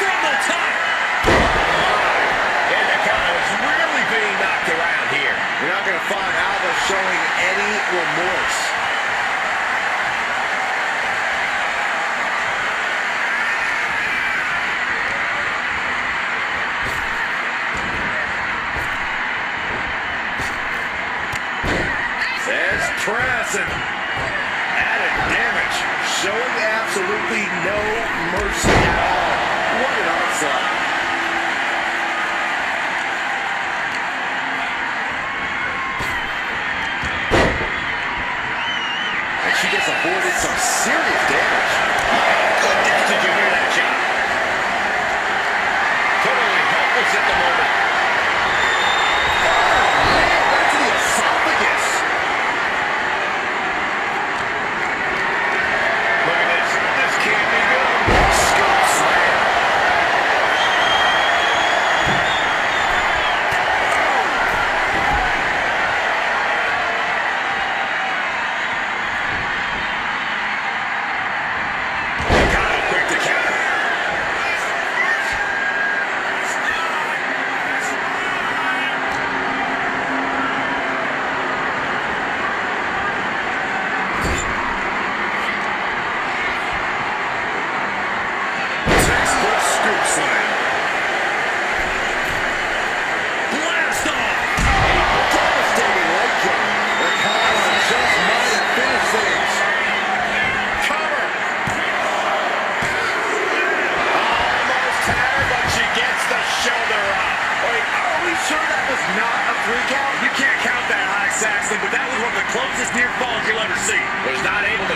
From the top. And Nakano is really being knocked around here. You're not going to find Alba showing any remorse. Says pressing. Added damage. Showing absolutely no mercy at all. What an onslaught. And she just avoided some serious damage. Goodness, did you hear that, John? Totally helpless at the moment. Man, right to the esophagus. Look at this. This can't be good. Scoop slam.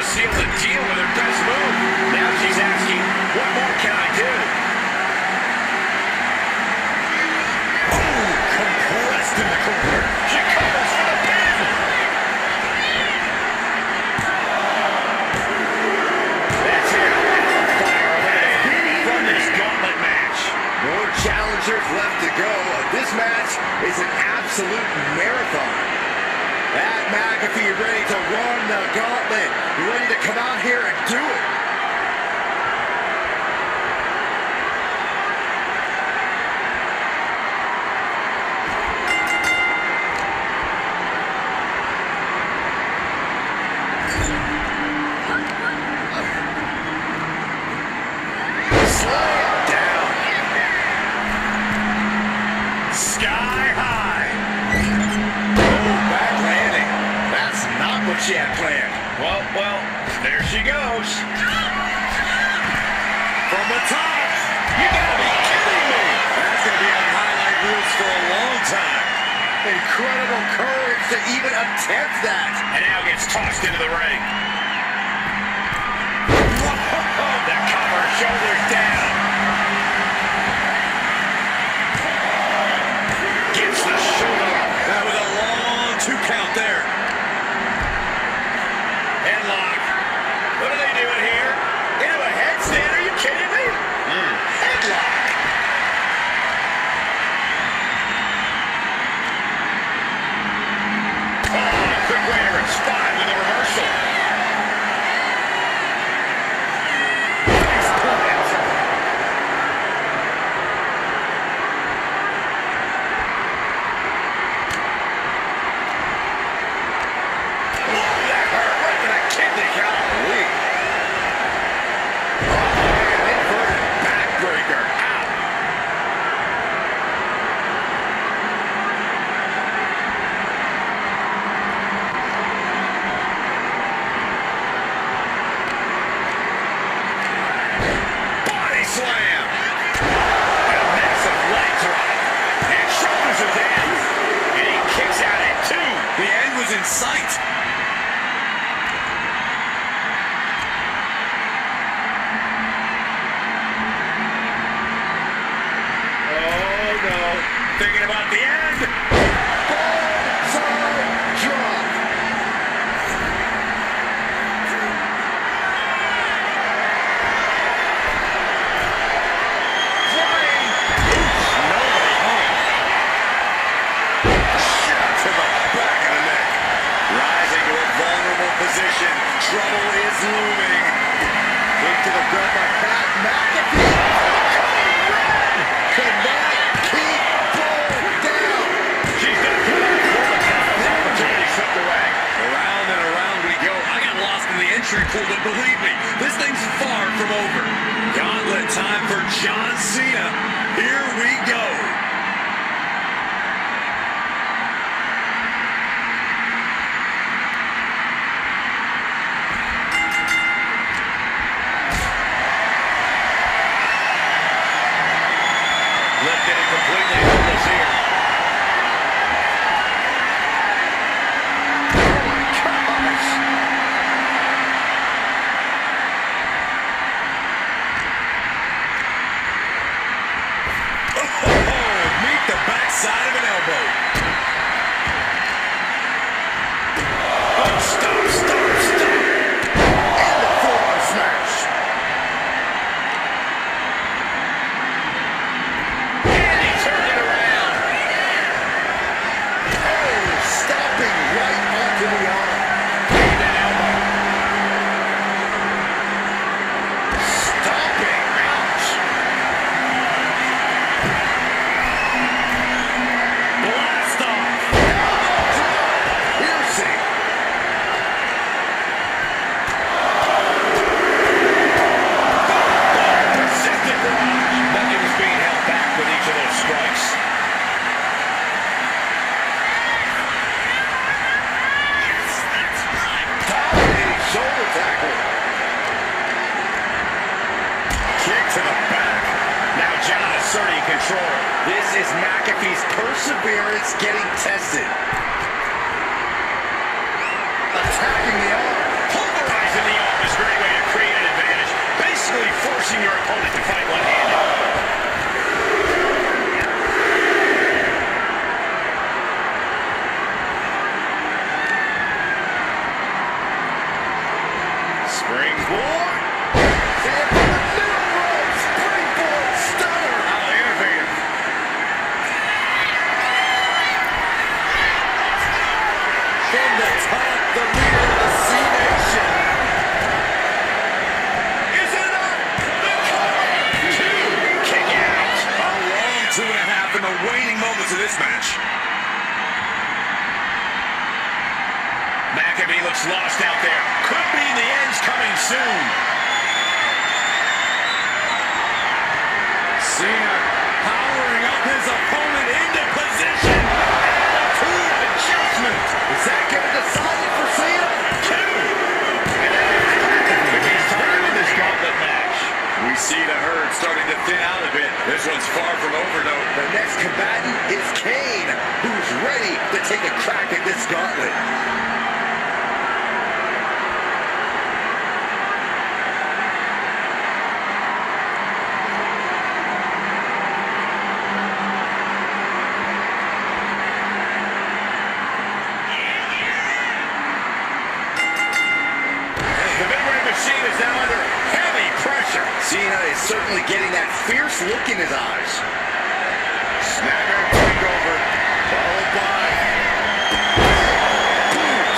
seal the deal with her best move. Now she's asking, what more can I do? Oh, compressed in the corner. She covers for the pin. That's it. Fire eliminated from this gauntlet match. More challengers left to go. This match is an absolute marathon. Pat McAfee ready to run the gauntlet. Ready to come out here and do it. Slam down. Sky high. Back landing. That's not what she had planned. Well, there she goes. From the top. You gotta be kidding me. That's going to be on highlight reels for a long time. Incredible courage to even attempt that. And now gets tossed into the ring. Whoa, that cover, shoulders down. Gets the shoulder up. That was a long 2 count there. Headlock. What are they doing here? Into a headstand? Are you kidding me? Headlock. Oh, quick way to respond with a reversal. Nice plant. Oh, that hurt. Right to the kidney. Golly. Oh, inverted backbreaker. Ow. Body slam. A massive leg drop. And shoulders are down. And he kicks out at 2. The end was in sight. Oh, no. Thinking about the end. Bullseye drop. Flying. Nobody home. Shot to the back of the neck. Rising to a vulnerable position. Trouble is looming. Kick to the gut by Pat McAfee. Cannot keep Bull down. She's done good. The opportunity slipped away. Around and around we go. I got lost in the entry pool, but believe me, this thing's far from over. Gauntlet time for John Cena. Here we go. Lifted and completely helpless here. Oh my gosh. Oh, meet the backside of an elbow. Oh, stop. And the forearm smash. And he turned it around. Oh, stomping right onto the arm. And an elbow. Stomping. Ouch. Blast off. Piercing. Persistent barrage. Nothing was being held back with each of those strikes. Dominating shoulder tackle. Kick to the back. Now John asserting control. This is McAfee's perseverance getting tested. Attacking the arm. Pulverizing the opponent to fight one-handed. Springboard. And from the middle rope, springboard stunner. How innovative. From the top, the leader of the C Nation. Is it enough? The cover. Two. Kick out. A long 2.5 in the waning moments of this match. McAfee looks lost out there. Could be the end's coming soon. Cena powering up his opponent into position. Attitude adjustment. Is that going to decide it for Cena? Two. And there's McAfee. He's turning this gauntlet match. We see the herd starting to thin out a bit. This one's far from over, though. The next combatant is Kane, who's ready to take a crack at this gauntlet. The big-ring machine is now under heavy pressure. Cena is certainly getting that fierce look in his eyes. Snapper takeover, followed by boot.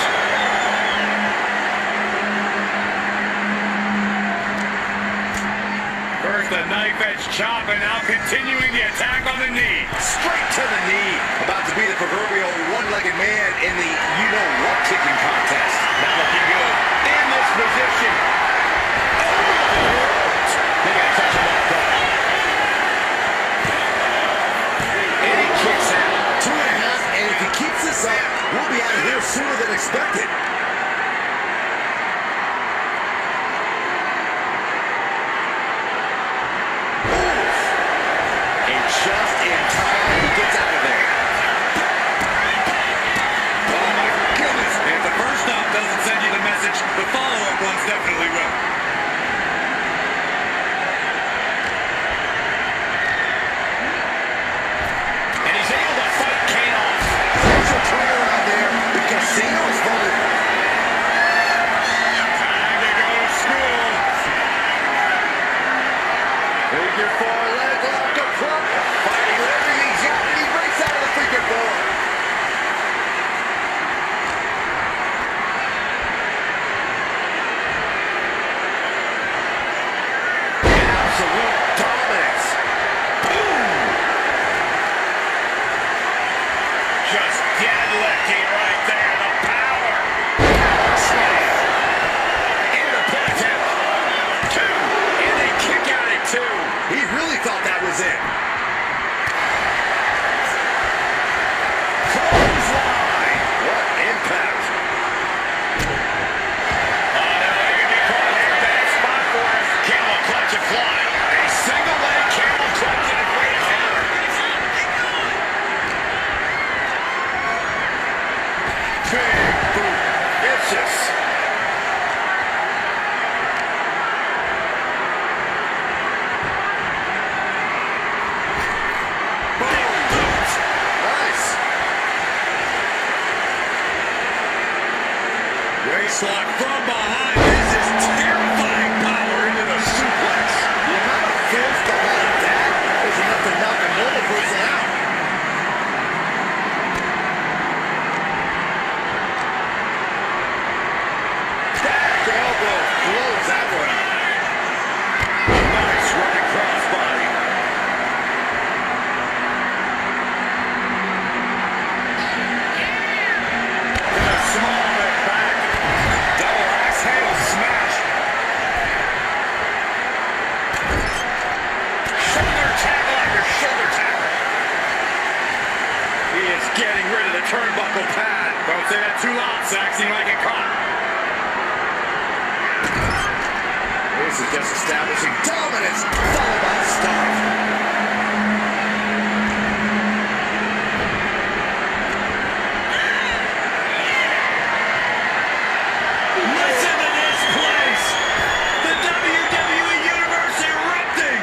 First a knife edge chop, and now continuing the attack on the knee. Straight to the knee. About to be the proverbial one-legged man in the you-know-what kicking contest. Not looking good. In this position. Oh, they gotta touch him off guard. And he kicks out. 2.5, and if he keeps this up, we'll be out of here sooner than expected. And just in time, he gets out of there. Oh, my goodness. If the first stop doesn't send you the message, the follow-up ones definitely will. And he's able to fight Kane off. There's a turnaround there because Cena was vulnerable. Time to go to school. Figure 4 leg lock apart. Fighting with everything got, and he breaks out of the figure 4. Absolute dominance. Just deadlifting right there. The power. Slam. And a pin attempt. Two. And they kick out at two. He really thought that was it. Clothesline. What impact. Oh, no, they can be caught here. Bad spot for him. Camel clutch and fly. A single leg camel clutch and a great hammer. Big boot. Vicious. Boom. Nice. Waistlock from behind. This is terrifying power into the suplex. The amount of force behind that is enough to knock a normal person out. Back elbow blows that one out. Nice running crossbody. And a small bit back. Double axe handle smash. Shoulder tackle after shoulder tackle. He is getting rid of the turnbuckle pad. Don't say that too loud, Saxon. You might get caught. This is just establishing dominance, followed by stop. Listen to this place. The WWE Universe erupting.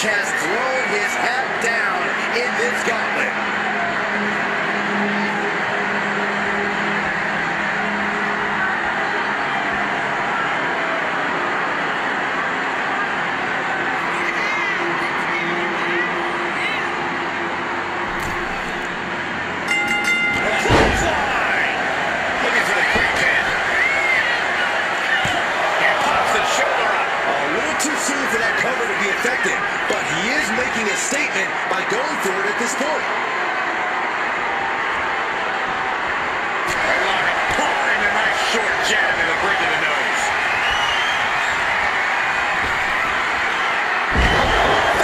has thrown his hat down in this gauntlet. Effective, but he is making a statement by going for it at this point. Pouring a nice short jab in the bridge of the nose.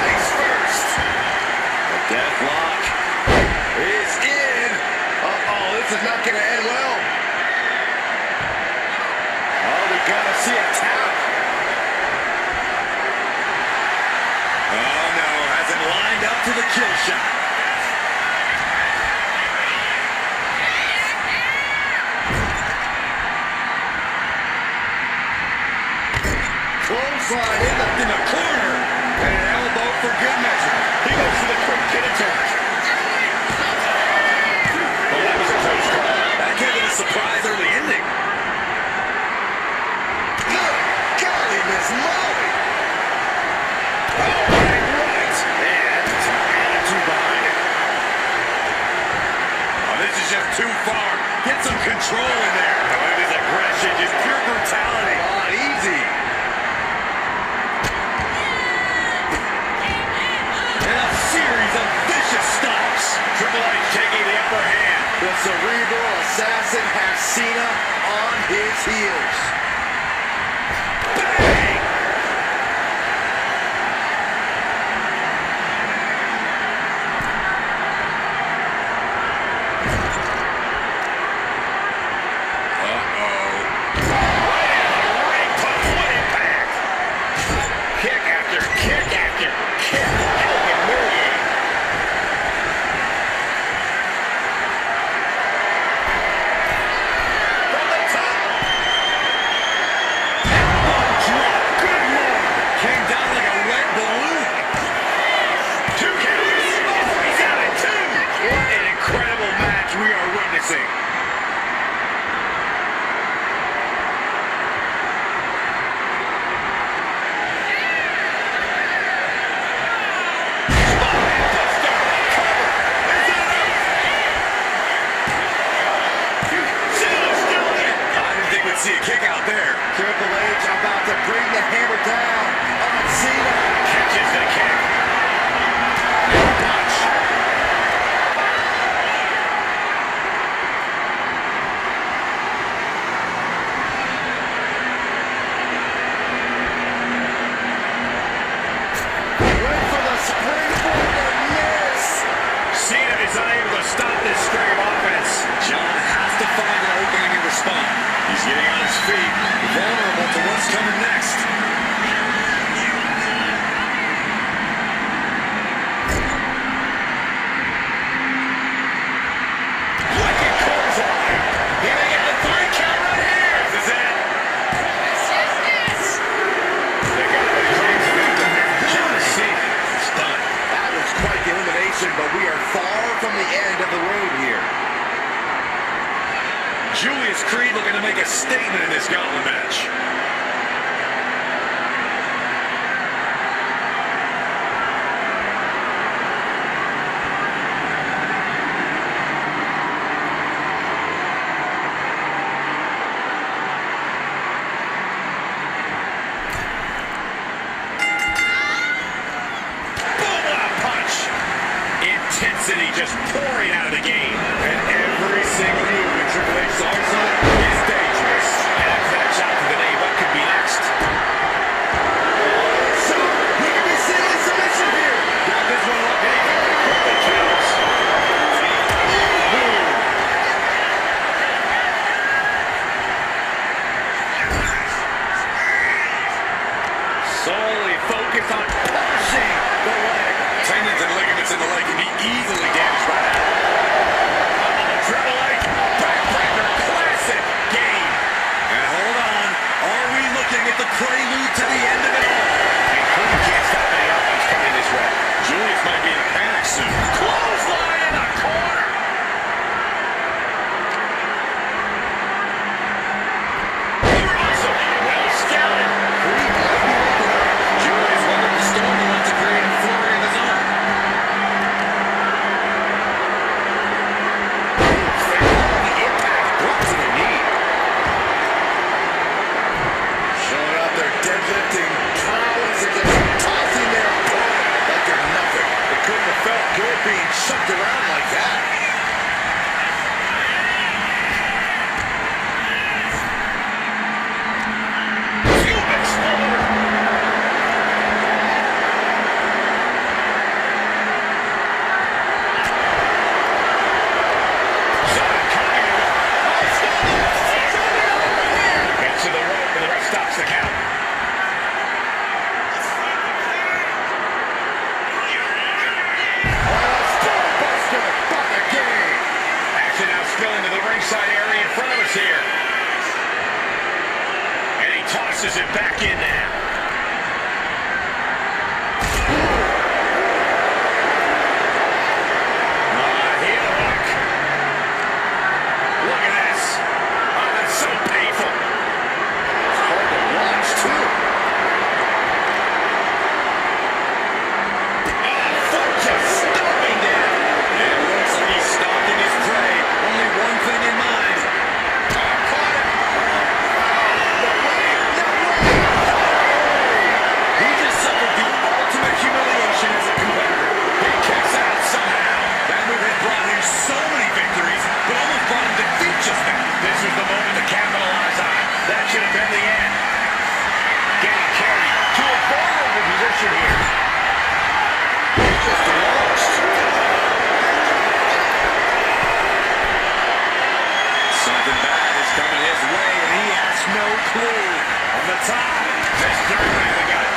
Face first. The death lock is in. Uh-oh, this is not going to end well. Oh, we got to see a tap. Lined up to the kill shot. Clothesline in the corner. And an elbow for good measure. He goes to the quick pin attempt. Oh, that was a close call. That could have been a surprise early ending. Good golly, Miss Molly. Oh, this is just too far. Get some control in there. Oh, it is aggression, just pure brutality. Easy. And a series of vicious stops. Triple H taking the upper hand. The cerebral assassin has Cena on his heels. Bang! See a kick out there. Triple H about to bring the hammer down on Cena. Catches the kick. Punch. Wait for the springboard and miss. Cena is unable to stop this string of offense. John has to find an opening and respond. He's getting on his feet, vulnerable to what's coming next. Wicked clothesline. He may get the 3 count right here. This is it. They got the James victim. John Cena. Stunned. That was quite the elimination, but we are far from the end of the road here. Julius Creed looking to make a statement in this gauntlet match. Boom, what a punch. Intensity just pouring out of the game. And every single move in Triple H's arsenal is dangerous. And a clutch out to the knee. What could be next? So, we can be seeing a submission here. Got this one up. And he quickly counts. Solely focused on punishing the leg. Tendons and ligaments in the leg can be easily damaged by that. being chucked around like that. Area in front of us here. And he tosses it back in now. Heel hook. Look at this. Oh, that's so painful. It's hard to watch, too. Oh, foot just stomping down. It looks like he's stalking his prey. Only one thing in mind. So many victories, but almost brought him defeat just now. This was the moment to capitalize on. That should have been the end. Getting carried to a vulnerable position here. Just launched. Something bad is coming his way, and he has no clue. On the top, this directly in the gut.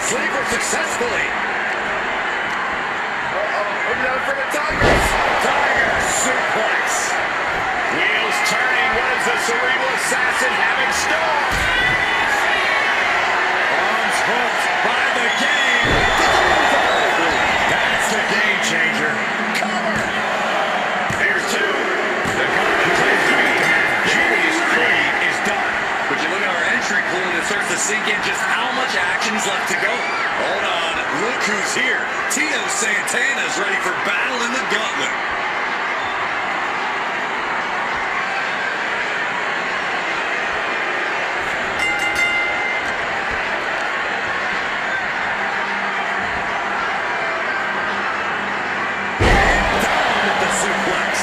Sleeper successfully. Looking out for the Tigers. Tiger suplex. Wheels turning. What does the cerebral assassin have in store? arms hooked by the game. That's the game changer. Cover. Here's two. The Julius Creed is done. But you look at our entry pool and it starts to sink in just how much action is left to go. Hold on, look who's here. Tito Santana's ready for battle in the gauntlet. And down with the suplex.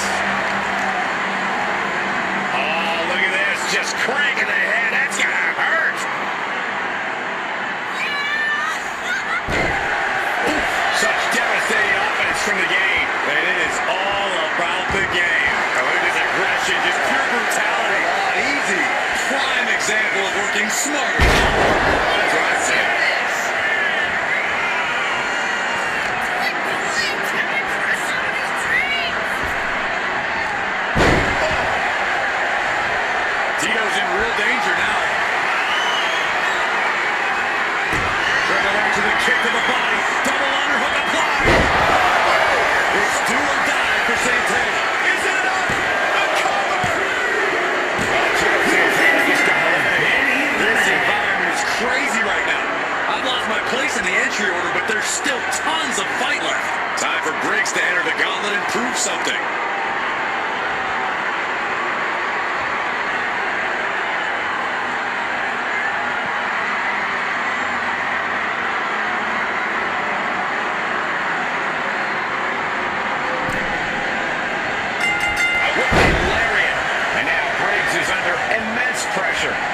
Oh, look at this. Just cranking the head. That's gonna hurt. Such devastating offense from the game. And it is all about the game. Oh, look at this aggression, just pure brutality. Easy. Prime example of working smart. That's what I say. Tito's in real danger now. Triple right to the kick to the body. Double underhook applied. It's do or die for Santana. Is it enough? The cover! Santana just got eliminated. This environment is crazy right now. I've lost my place in the entry order, but there's still tons of fight left. Time for Briggs to enter the gauntlet and prove something.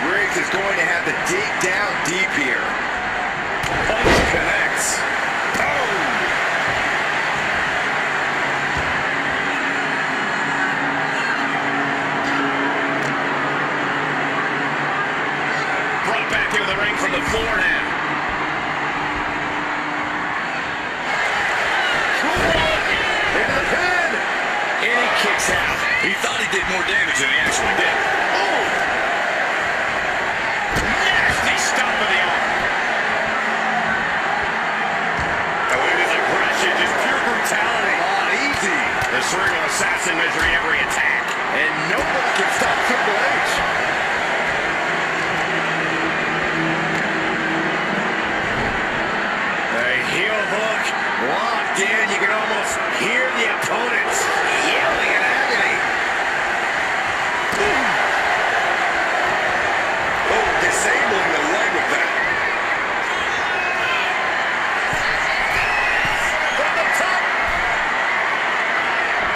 Briggs is going to have to dig down deep here. Punch connects. Oh! serial assassin measuring every attack. And nobody can stop Triple H. The heel hook locked in. You can almost hear the opponents yelling in agony. Oh, disabling the leg with that. From the top.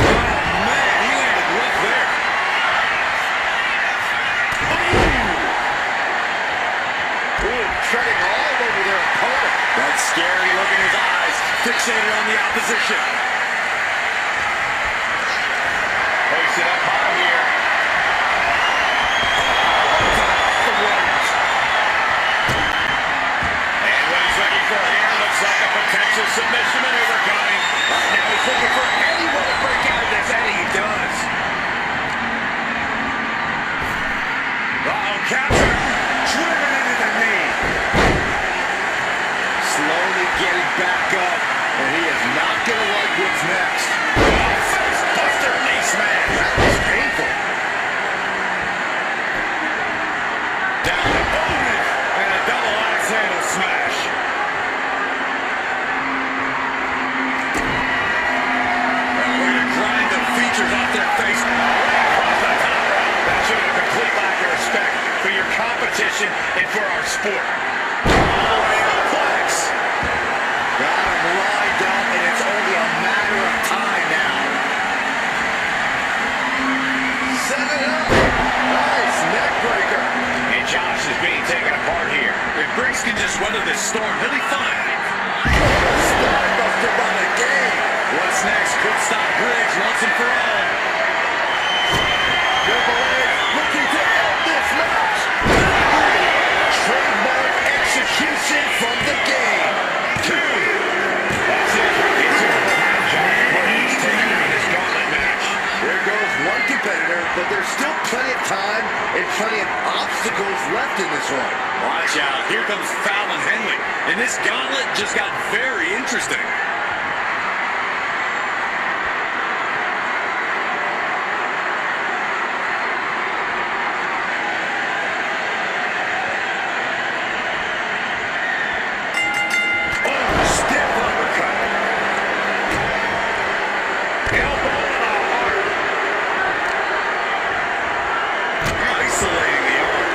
Oh, man, he landed rough there. Ooh, treading all over their opponent. That scary look in his eyes, fixated on the opposition. Hoist it up high here. The ropes. And what he's looking for here looks like a potential submission maneuver coming. Now he's looking for anyone to break out of this, and he does. Uh-oh, capture. Driven into the knee. Slowly getting back up, and he is not going to like what's next. Face buster knee smash. That was painful. Down the opponent, and a double axe handle smash. We're going to grind the features off their face. Right across the top rope. That showed a complete lack of respect for your competition and for our sport. All the way to the plex. Got him lined up, and it's only a matter of time now. Set it up. Nice neck breaker. And Josh is being taken apart here. If Briggs can just weather this storm, he'll be fine. Spinebuster by the game. What's next could stop Briggs once and for all. Triple H looking to end this match. Trademark execution from the game. That's it. It's over. Josh Briggs taking on this gauntlet match. There goes one competitor, but there's still plenty of time and plenty of obstacles left in this one. Watch out. Here comes Fallon Henley. And this gauntlet just got very interesting. Oh, stiff uppercut. Elbow to the heart. Isolating the arm.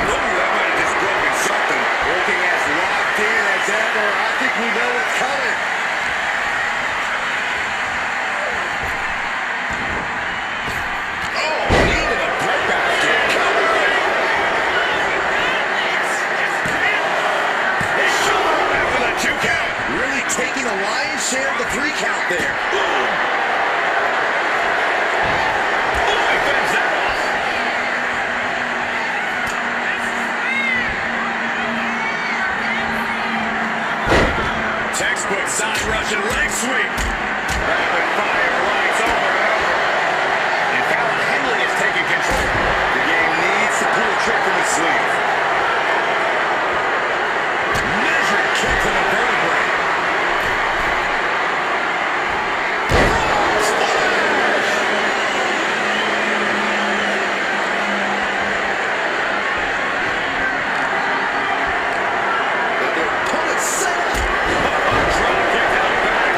Ooh, that might have just broken something. Looking as locked in as ever. I think we know what's coming. Oh, knee to the breadbasket. His shoulder back with a 2 count. Really taking a lion's share of the 3 count there. Ooh, he fends that off. Textbook side Russian leg sweep. Rapid fire lights over and over. And Fallon Henley is taking control. The game needs to pull a trick from his sleeve. Measured kick to the vertebrae. But their opponent's set up. Drop kick to the back.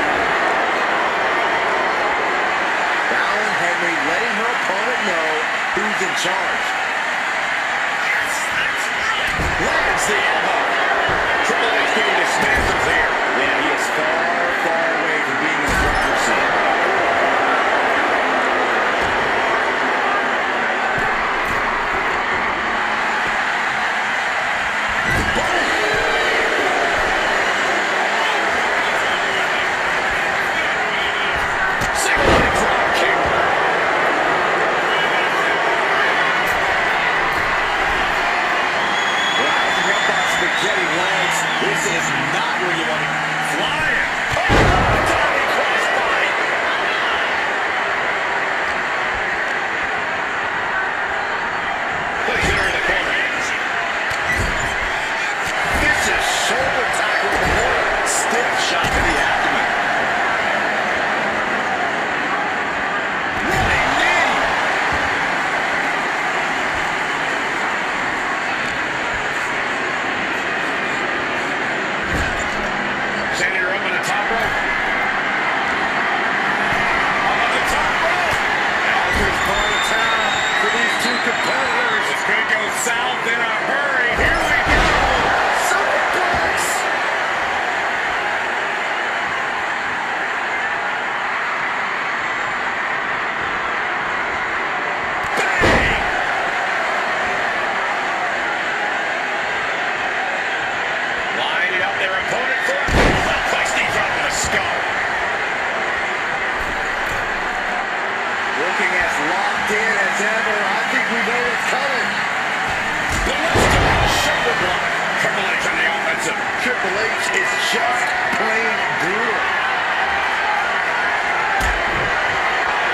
just plain brutal.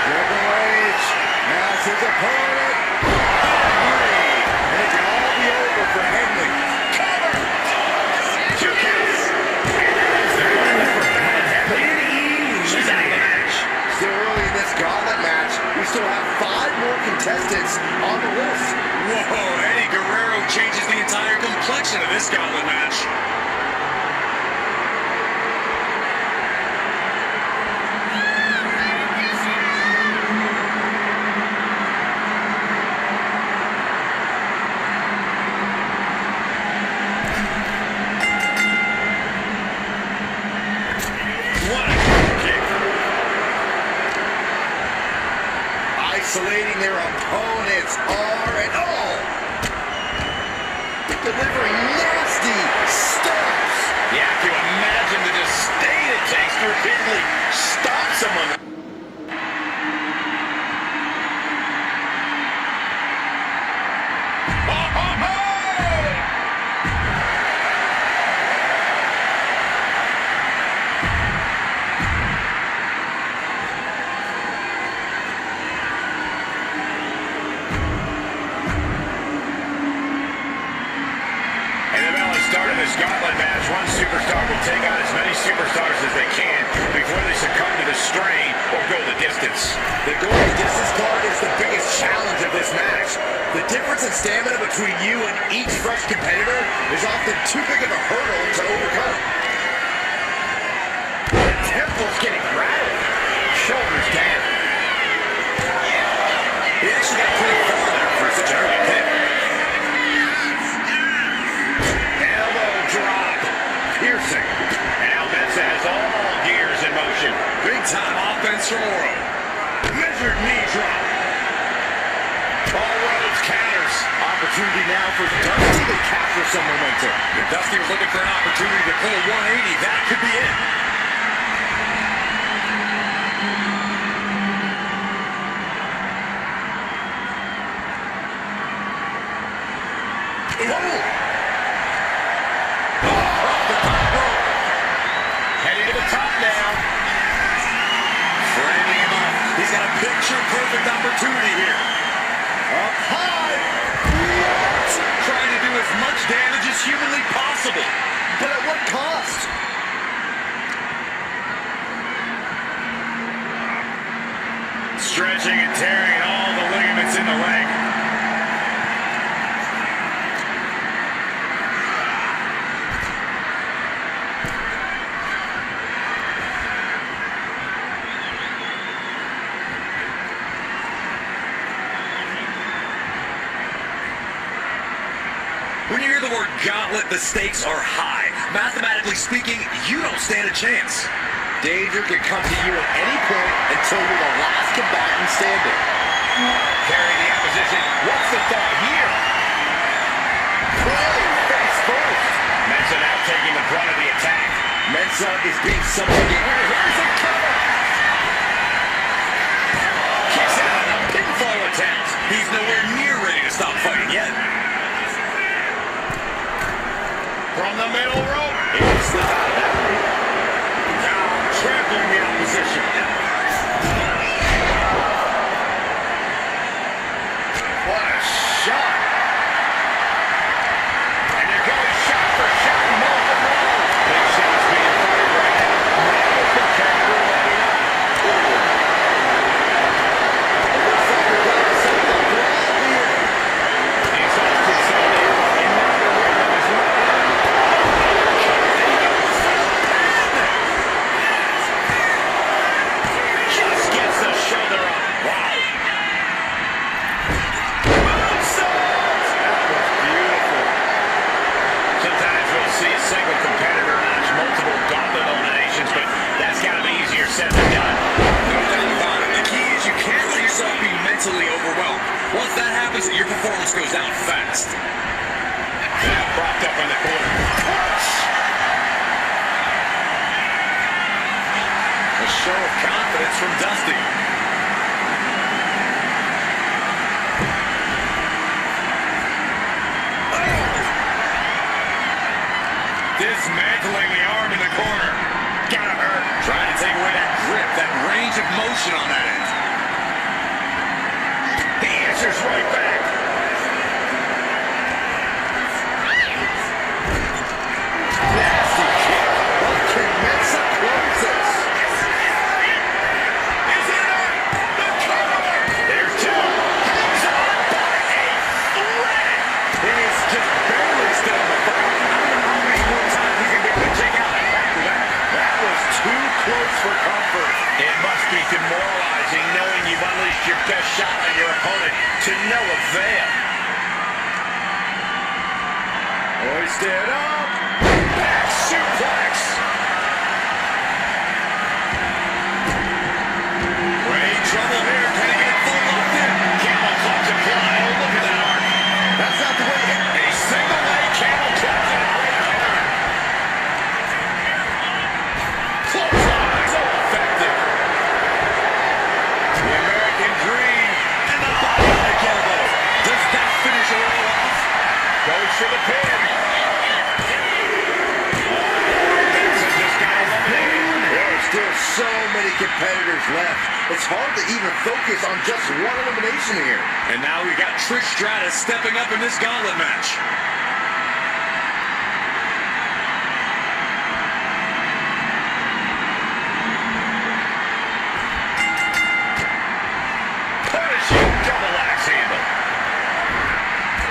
Triple H has his opponent. And it can all be over for Henley. Cover! 2 counts. And that is the one for Henley. She's out of the match. Still early in this gauntlet match, we still have 5 more contestants on the list. Whoa, Eddie Guerrero changes the entire complexion of this gauntlet match. Isolating their opponents, R&O. Delivering nasty stomps. Yeah, can you imagine the disdain it takes to repeatedly stop someone? Start of this gauntlet match, one superstar will take on as many superstars as they can before they succumb to the strain or go the distance. The going distance card is the biggest challenge of this match. The difference in stamina between you and each fresh competitor is often too big of a hurdle to overcome. The temple's getting rattled. Shoulders down. He actually got pretty far there for such an early pick. Piercing. And now Mensa has all gears in motion. Big time offense from Oro. Measured knee drop. All roads counters. Opportunity now for Dusty to capture some momentum. If Dusty was looking for an opportunity to pull a 180, that could be it. Picture-perfect opportunity here. Up high. What? Trying to do as much damage as humanly possible. But at what cost? Stretching and tearing all the ligaments in the leg. When you hear the word gauntlet, the stakes are high. Mathematically speaking, you don't stand a chance. Danger can come to you at any point until you're the last combatant standing. Carrying the opposition. What's the thought here? Play face first. Mensa now taking the brunt of the attack. Mensa is being subjugated. Here's a cover. Kicks out on a pinfall attempt. He's nowhere near ready to stop fighting yet. From the middle rope. He can slip out of that. Now trampling the opposition. What a shot. And they're going shot for shot. Multiple. Big shots being fired right now. Now the competitor lighting up. Looks like we're going to set the brawl here. He's off to the side. And now the rhythm is running. Just gets the shoulder up. Wow. That was beautiful. Sometimes we'll see a single competitor notch multiple gauntlet eliminations, but that's got to be easier said than done. No doubt about it. The key is you can't let yourself be mentally overwhelmed. Once that happens, your performance goes down fast. Now propped up in the corner. A show of confidence from Dusty. Dismantling the arm in the corner. Gotta hurt. Trying to take away that grip, that range of motion on that end. He answers right back. Nasty kick. What can Mensah close this? Is it up? The cover. There's two. Hangs on by a thread. He's just barely still in the fight. I don't know how many more times he can be able to take out after that. That was too close for comfort. It must be demoralizing knowing you've unleashed your best shot on your opponent to no avail. Hoisted up. Back suplex. We're in trouble here. Can he get it full locked in? Camel clutch apply. Oh, look at that arm. That's not the way. A single leg camel clutch and a right arm. Clothesline. So effective. The American Dream and the bionic elbow. Does that finish it all off? Goes for the pin. There are still so many competitors left. It's hard to even focus on just one elimination here. And now we got Trish Stratus stepping up in this gauntlet match. Punishing double axe handle.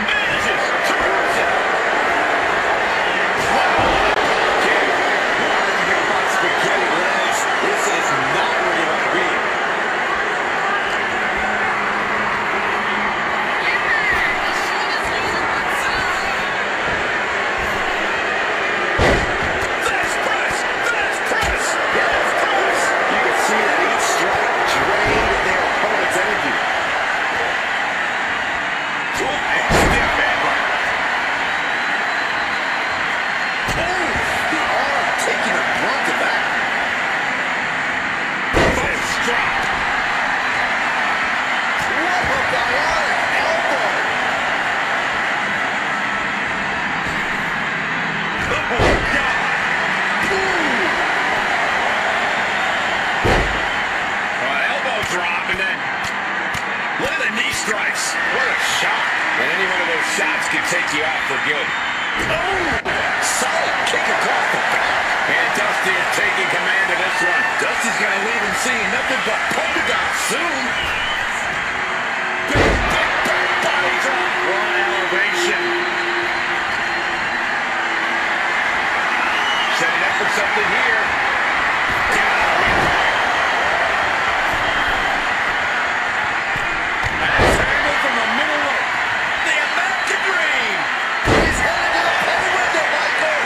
Manages to reverse it. Wow. Okay. Warning about spaghetti legs. This is not where you want to be. Fast press. Fast press. Yes, press. You can see that each strike drained their opponent's energy. And stiff headbutt. Oh, the arm taking a brunt of that. Fist drop. What a bionic elbow. Oh, God. Elbow drop, and then look at the knee strikes. What a shot. And any one of those shots could take you out for good. Oh, solid kick across the back. And Dusty is taking command of this one. Dusty's going to leave him seeing nothing but polka dots soon. Big back body drop. One elevation. Setting up for something here. And it's handled from the middle rope. The American Dream. He's headed to the pay window, Michael.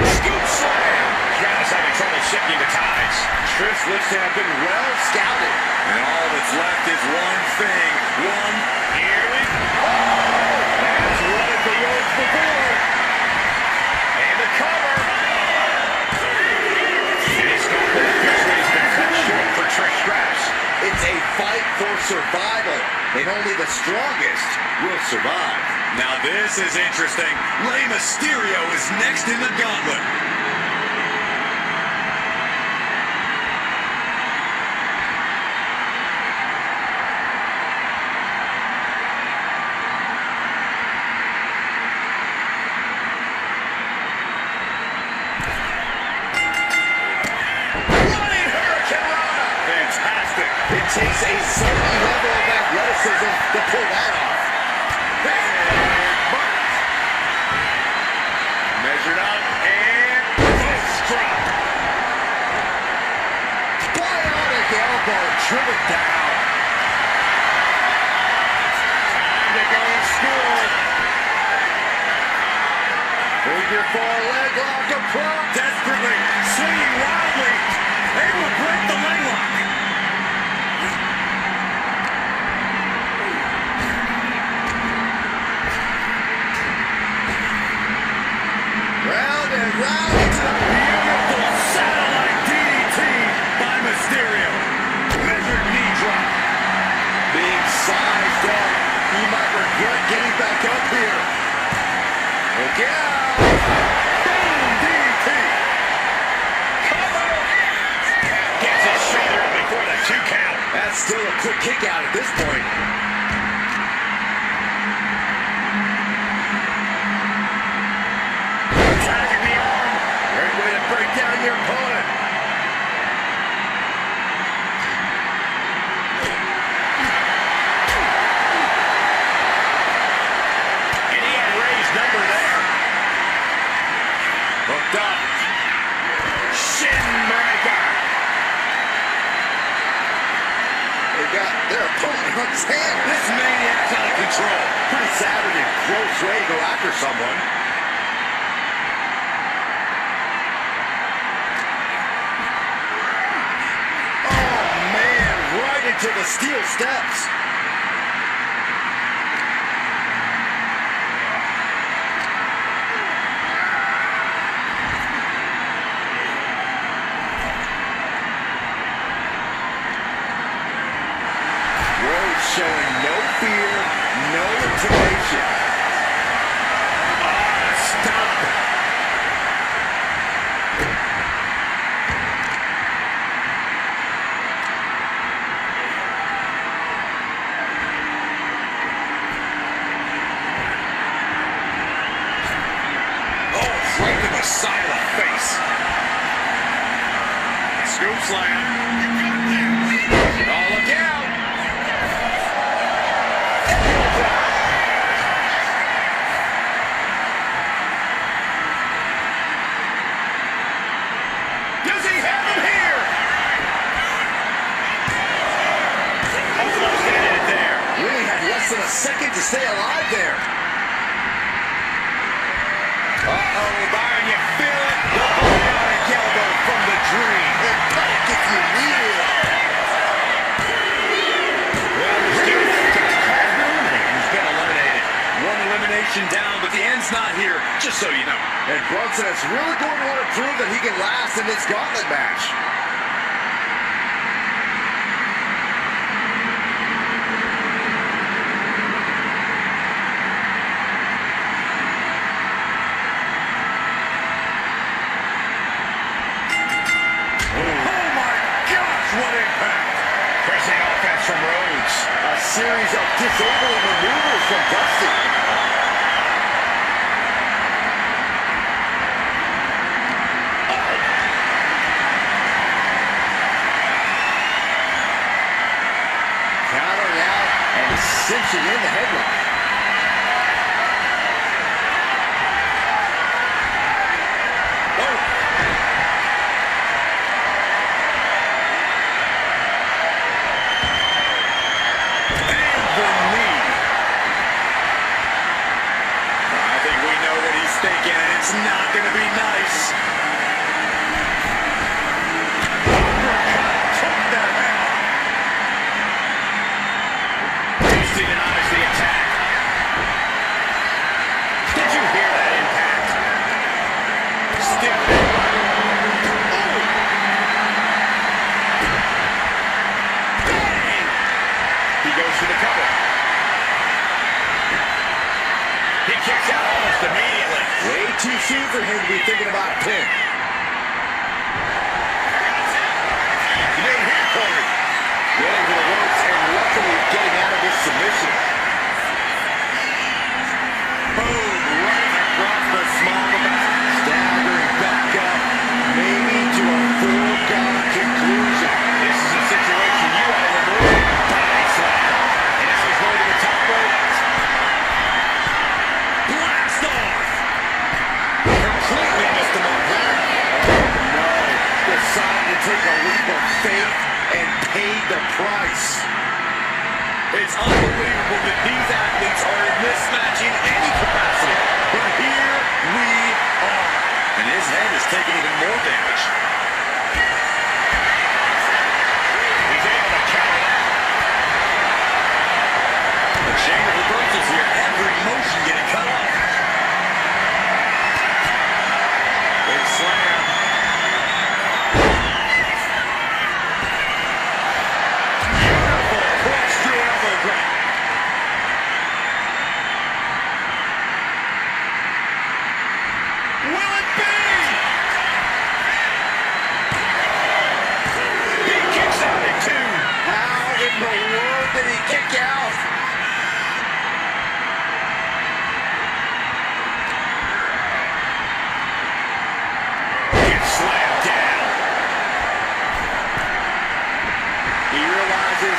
Scoop slam. Travis having trouble shifting the ties. Trish looks to have been well scouted. And all that's left is one thing. Here we go. Has wanted the ropes before. And the cover. And his cover officially has been cut short for Trish Stratus. It's a fight for survival, and only the strongest will survive. Now this is interesting. Rey Mysterio is next in the gauntlet. Running Hurricanrana. Fantastic. It takes a certain level of athleticism to pull that off. Measured up and fist drop. Bionic elbow driven down. Time to go to school. Figure four leg lock approach. Desperately swinging wildly. Able to break the leg lock. Round and round. Beautiful still a quick kick out at this point. Attacking the arm. Great way to break down your opponent. And he had Ray's number there. Hooked up. Shin breaker. They got their opponent on his hand. This maniac's out of control. Pretty savage and gross way to go after someone. Oh, man, right into the steel steps. Showing no fear, no intimidation. Stop. Oh, right to the side of the face. Scoop slam. Oh, look out. Does he have him here? Almost ended it there. Really had less than a second to stay alive there. Uh-oh, Byron, you feel it? The bionic elbow from the dream. And panic if you will. Well, this dude has been eliminated. He's been eliminated. One elimination down, but the end's not here, just so you know. And Brunson is really going to want to prove that he can last in this gauntlet match. Oh, my gosh, what impact. Pressing offense from Rhodes. A series of disabling maneuvers from Dusty. Countering out and cinching in the headlock. Thinking it's not going to be nice. Took that out. Dusty denies the attack. Did you hear that impact? Stiff. Bang! He goes for the cover. He kicks out almost immediately. Way too soon for him to be thinking about a pin. You didn't hear Corey. Getting to the ropes and luckily getting out of this submission. Boom, right across the small of the back. Staggering back up, maybe to a foregone conclusion. This is a situation you want to avoid. Body slam. And as he's going to the top rope. Blast off. Completely missed the mark there. No, decided to take a leap of faith and paid the price. It's unbelievable that these athletes are in this match in any capacity. But here we are. And his head is taking even more damage. He's able to count it out. The chain of reversals here. Every motion getting cut off. Big slam. Beautiful corkscrew elbow drop. Will it be?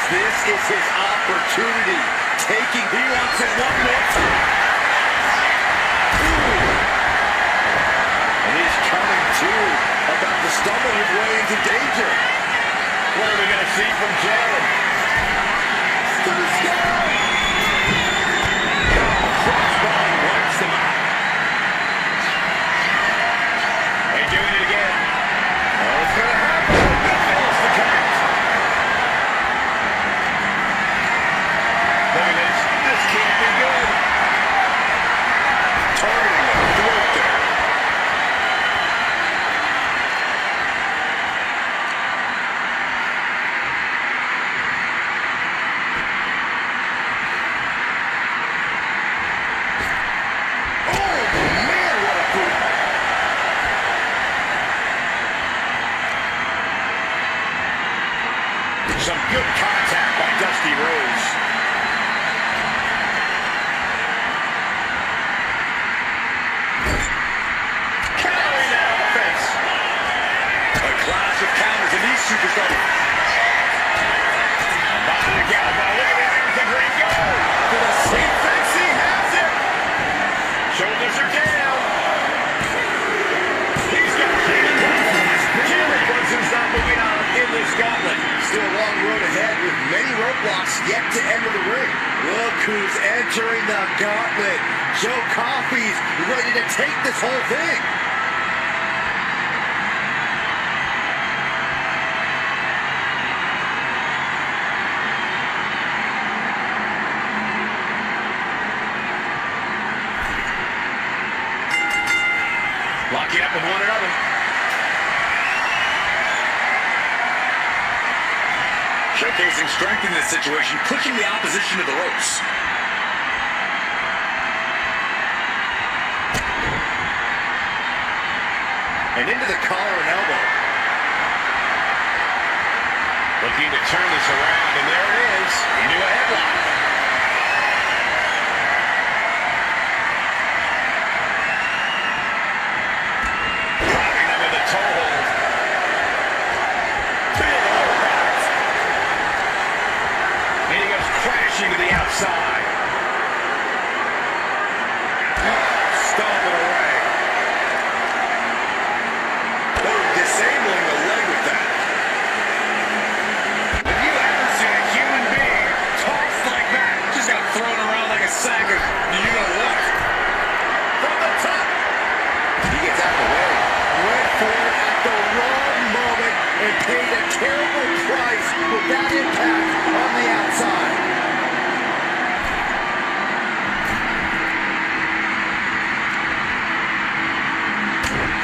This is his opportunity. He wants it one more time. And he's coming to, about to stumble his way into danger. What are we going to see from Jay? Crossbody wipes them out. They're doing it again. Oh, it's going to happen. Finish the count. Look at this. This can't be good. Targeting the throat there. Some good contact by Dusty Rhodes. Countering that offense. A clash of counters in these superstars. My God, now look at American Dream go. To the same fence, he has it. Shoulders are down. He's got it. Jimmy Brunson's not moving on in this gauntlet. Still a long road ahead with many roadblocks yet to enter the ring. Look who's entering the gauntlet. Joe Coffey's ready to take this whole thing. Locking up with one another. Showcasing strength in this situation, pushing the opposition to the ropes. And into the collar and elbow. Looking to turn this around, and there it is. Into a headlock. Dropping them with a toe hold. Big overpass. And he goes crashing to the outside. Stomping away. Oh, disabling the leg with that. If you haven't seen a human being tossed like that, Just got thrown around like a sack of you know what. from the top. He gets out of the way. Went for it at the wrong moment and paid a terrible price with that impact on the outside.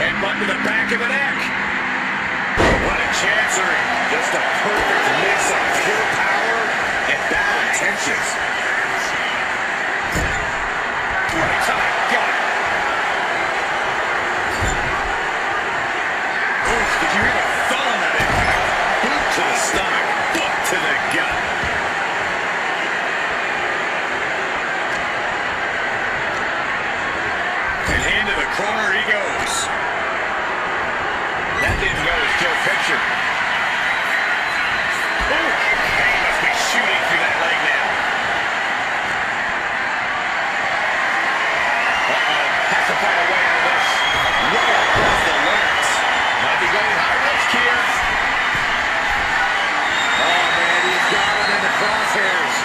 Headbutt to the back of the neck. What a chancery. Just a perfect mix of pure power and bad intentions. Right to the gut. Oof, did you hear the thud on that impact? Boot to the stomach, foot to the gut. And into the corner he goes. That didn't go as Joe pictured. Ooh, and he must be shooting through that leg now. Uh-oh, has to find a way out of this. Right across the legs. Might be going high risk here. Oh, man, he's got him in the crosshairs.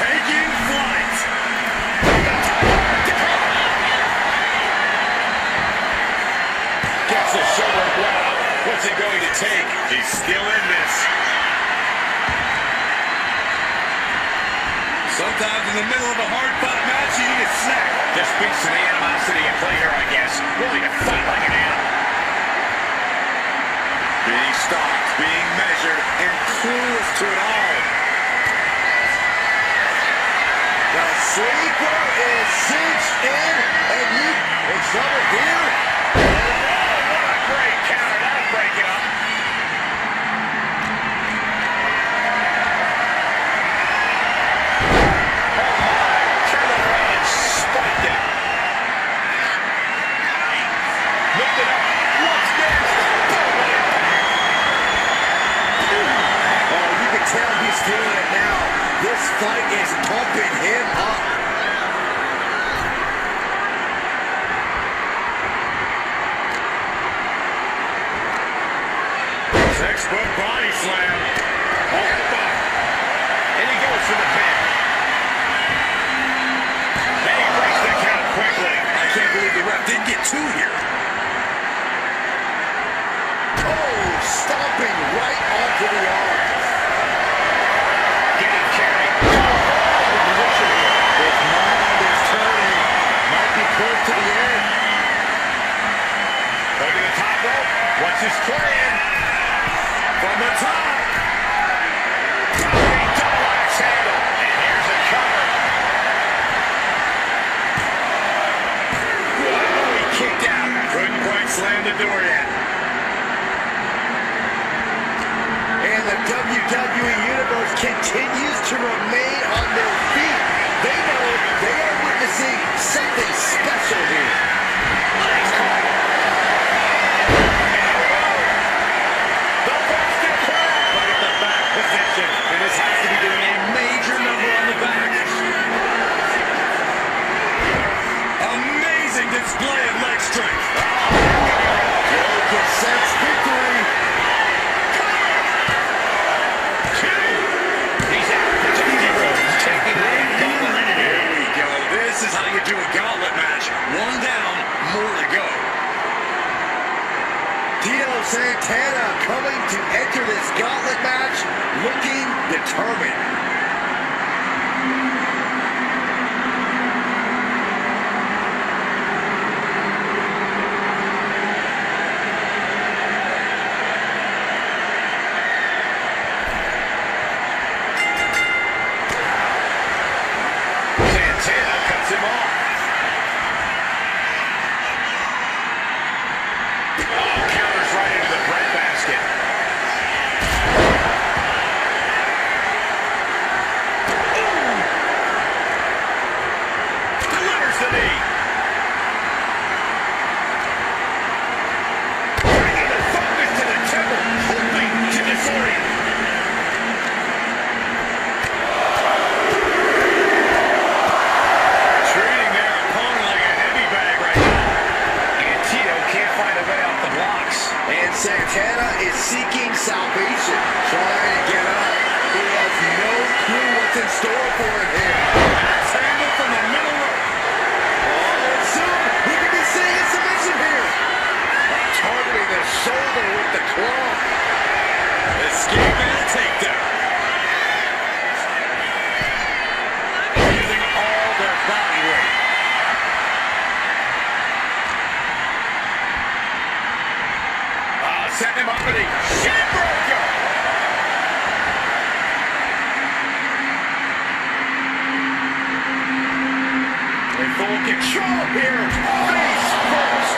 Taking flight. Gets the shoulder blow. What's it going to take? He's still in this. Sometimes in the middle of a hard-fought match, you need a snack. Just speaks to the animosity at play here, I guess. Willing to fight like an animal. Being stalked, being measured, and clueless to it all. The sleeper is cinched in, and you in trouble here. Oh, what a great counter. That'll break it up. Oh, my. Turned around and spiked it. Lifted up. What's next? Boom, what impact. fight is pumping him up. Textbook body slam. Oh, and he goes for the pin. And he breaks the count quickly. I can't believe the ref didn't get two here. Oh, stomping right onto the arms. Getting carried. Position here. His mind is turning. Might be close to the end. Going to the top rope. What's his plan? From the top. Double axe handle. And here's a cover. Whoa, he kicked out. Couldn't quite slam the door yet. And the WWE Universe continues to remain on their feet. They know they are witnessing something special here. Nice call. Position, and this has to be doing a major number on the back. Amazing display of leg strength. Joe presents victory. Two. He's out. He's taking it. Here we go. This is how you do a gauntlet match. One down, more to go. Tito Santana coming to enter this gauntlet match looking determined. Santana cuts him off. Oh, counters right into the breadbasket. Delivers the knee. Bringing the focus to the temple, hoping to disorient. Treating their opponent like a heavy bag right now. And Tito can't find a way off the blocks. And Santana is seeking salvation, trying to get up. He has no clue what's in store for him here. Axe handle from the middle rope. Oh, soon we could be seeing a submission here. Targeting the shoulder with the claw. Escaping a takedown. Using all their body weight. Setting him up with a shin breaker. In full control here. Face first.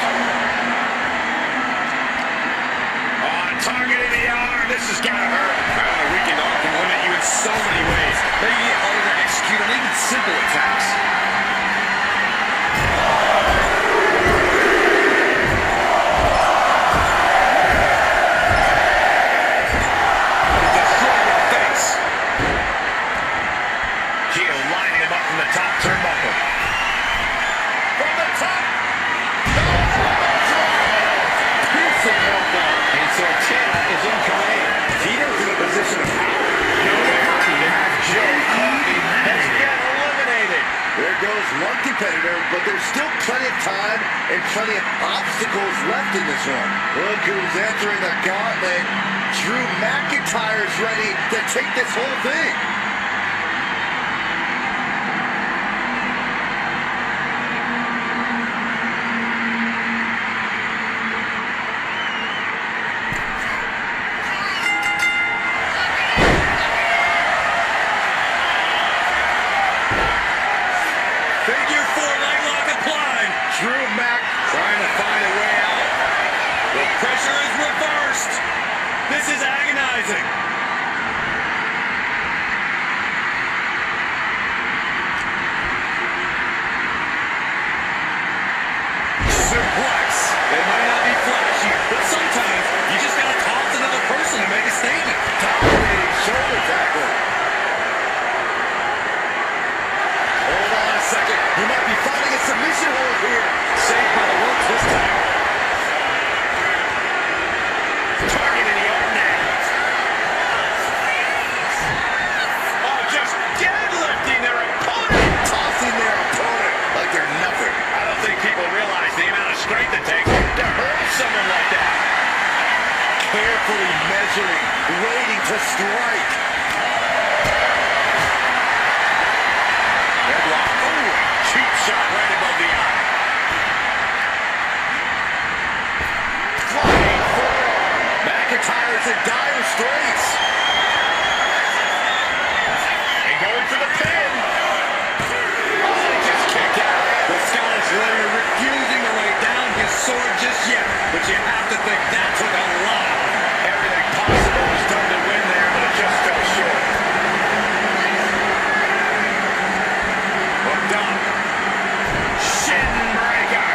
Targeting the arm. This is gonna hurt. A weakened arm can limit you in so many ways. Making it harder to execute on even simple attacks. Destroying the face. Tito lining him up from the top turnbuckle. From the top. Piercing elbow. And Santana is in command. Tito's in a position of power. No mercy to have Joe has been eliminated. There goes one competitor, but there's still plenty of time and plenty of obstacles left in this one. Look who's entering the gauntlet. Drew McIntyre's ready to take this whole thing. Figure four leg lock applied. Drew Mac Trying to find a way out. The pressure is reversed. This is agonizing. Suplex. It might not be flashy, but sometimes you just gotta toss another person to make a statement. dominating shoulder tackle. carefully measuring, waiting to strike. Headlock. Oh, cheap shot right above the eye. Flying forearm. McIntyre's in dire straits. And going for the pin. Oh, he just kicked out. The Scottish warrior refusing to lay down his sword just yet, but you have to think that took a lot. Everything possible was done to win there, but it just fell short. Hooked up. Shin breaker.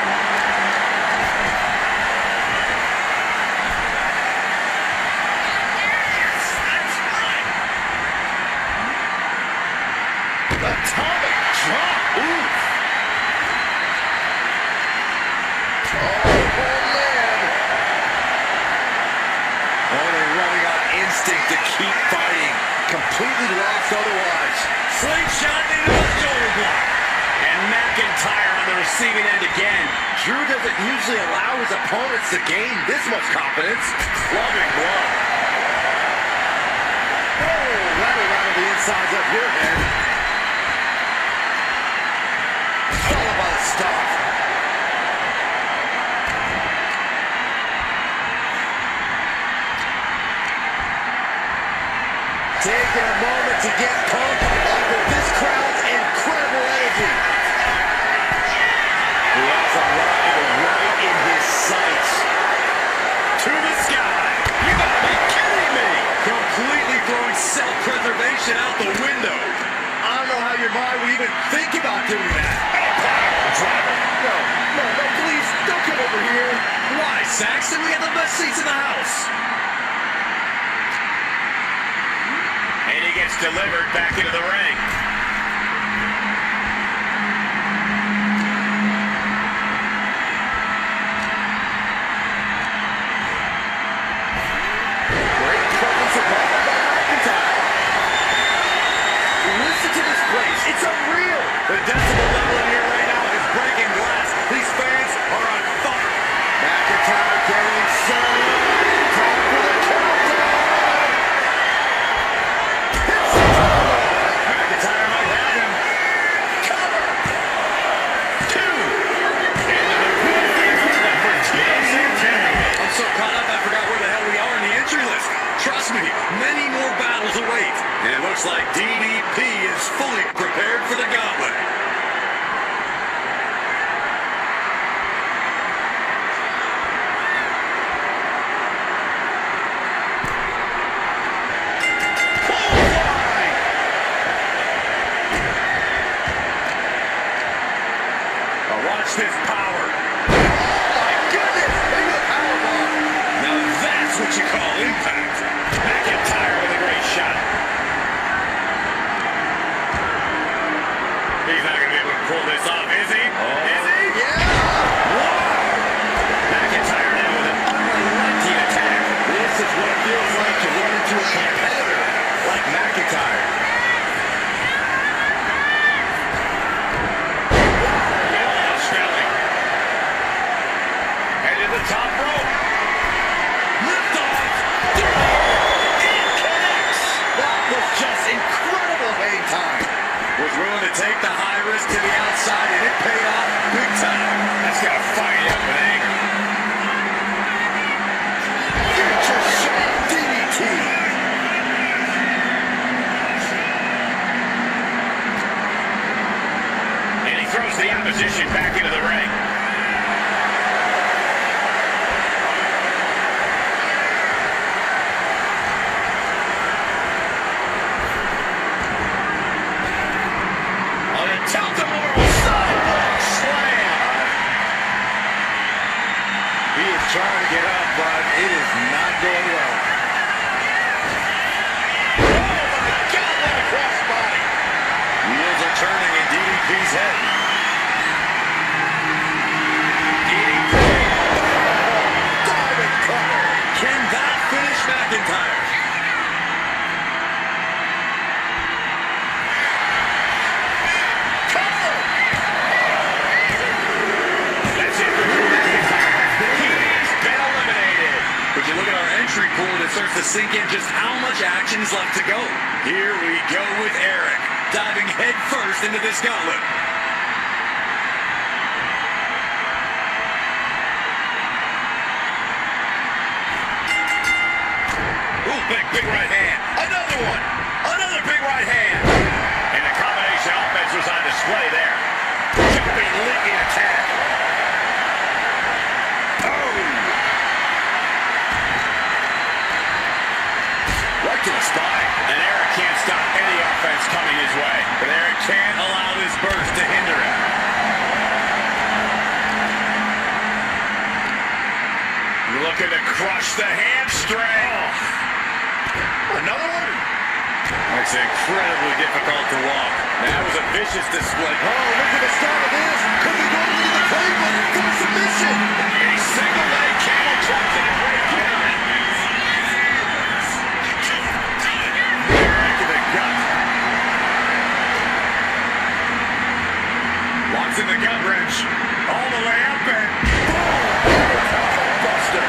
Atomic drop. Ooh. Oh, man. Oh, they're running on instinct to keep fighting. Completely lost otherwise. Slingshot into the shoulder block. And McIntyre on the receiving end again. Drew doesn't usually allow his opponents to gain this much confidence. Loving blow. Oh, that'll rattle the insides of your head. Followed by the stop. Taking a moment to get pumped under this crowd's incredible energy. He has a rival right in his sights. To the sky. You gotta be kidding me. Completely throwing self-preservation out the window. I don't know how your mind would even think about doing that. No, please, don't come over here. Why, Saxton? We got the best seats in the house. And he gets delivered back into the ring. Great presence of mind by McIntyre. Listen to this place. It's unreal. The decibel level in here right now is breaking glass. These fans are on fire. McIntyre getting set up. Time for the countdown. Hits the cover. McIntyre might have him. Cover. 2. Into the ring for TNT. I'm so caught up, I forgot where the hell we are in the entry list. Trust me, many more battles await. And it looks like DDP is fully prepared for the gauntlet. Oh, watch this power. My goodness. Look at the powerbomb. Now that's what you call impact. McIntyre with a great shot. He's not going to be able to pull this off, is he? Is he? Yeah. McIntyre now with an unrelenting attack. This is what it feels like to run into a competitor like McIntyre. Spelling. And to the top rope. Lift off. It connects. That was just incredible hang time. Was willing to take the high risk to the outside, and it paid off big time. That's going to fire you up with anger. Future shot DDT. entry pool, and it starts to sink in just how much action is left to go. Here we go with Eric, diving head first into this gauntlet. Ooh, big right hand. Another one. Another big right hand. And the combination offense was on display there. Jumping, leaping attack. Right to the spine. And Eric can't stop any offense coming his way. But Eric can't allow this burst to hinder him. Looking to crush the hamstring. Another one? That's incredibly difficult to walk. That was a vicious display. Oh, look at the start of this. Could he go into the table for a submission? A single leg camel clutch and a great kick. Back to the gut. Locks in the gut wrench. All the way up and buster.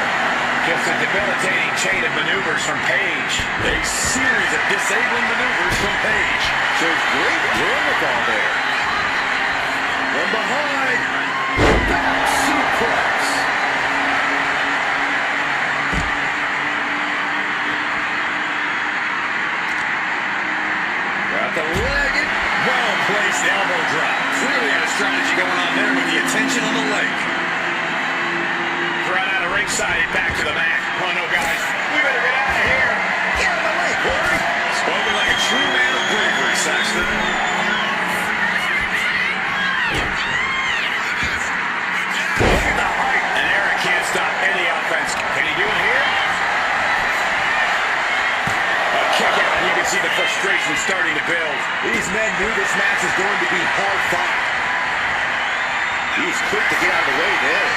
Just a debilitating chain of maneuvers from Page. A series of disabling maneuvers from Page. Shows great wherewithal there. From behind. Back suplex. Got the leg. Well-placed elbow drop. Clearly had a strategy going on there with the attention on the leg. Thrown out of ringside and back to the mat. Oh no, guys. We better get out of here. Get out of the way, Corey. Spoken like a true man of bravery, Saxton. Look at the height. And Eric can't stop any offense. Can he do it here? A kick out, and you can see the frustration starting to build. These men knew this match was going to be hard fought. He's quick to get out of the way there.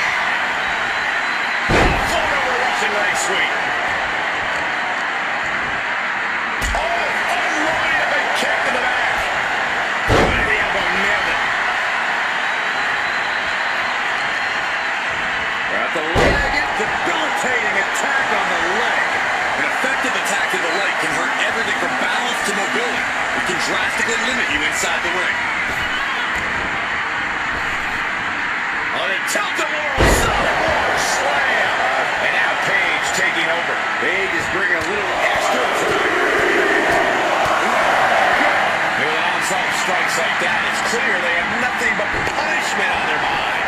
Float over Russian leg sweep. Oh, unloading a big kick to the back. And the elbow nailed it. Got the leg. Debilitating attack on the leg. An effective attack to the leg can hurt everything from balance to mobility. It can drastically limit you inside the ring. On a tilt-a-whirl Samoa slam. And now Page taking over. Page is bringing a little extra tonight. With onslaught strikes like that, it's clear they have nothing but punishment on their mind.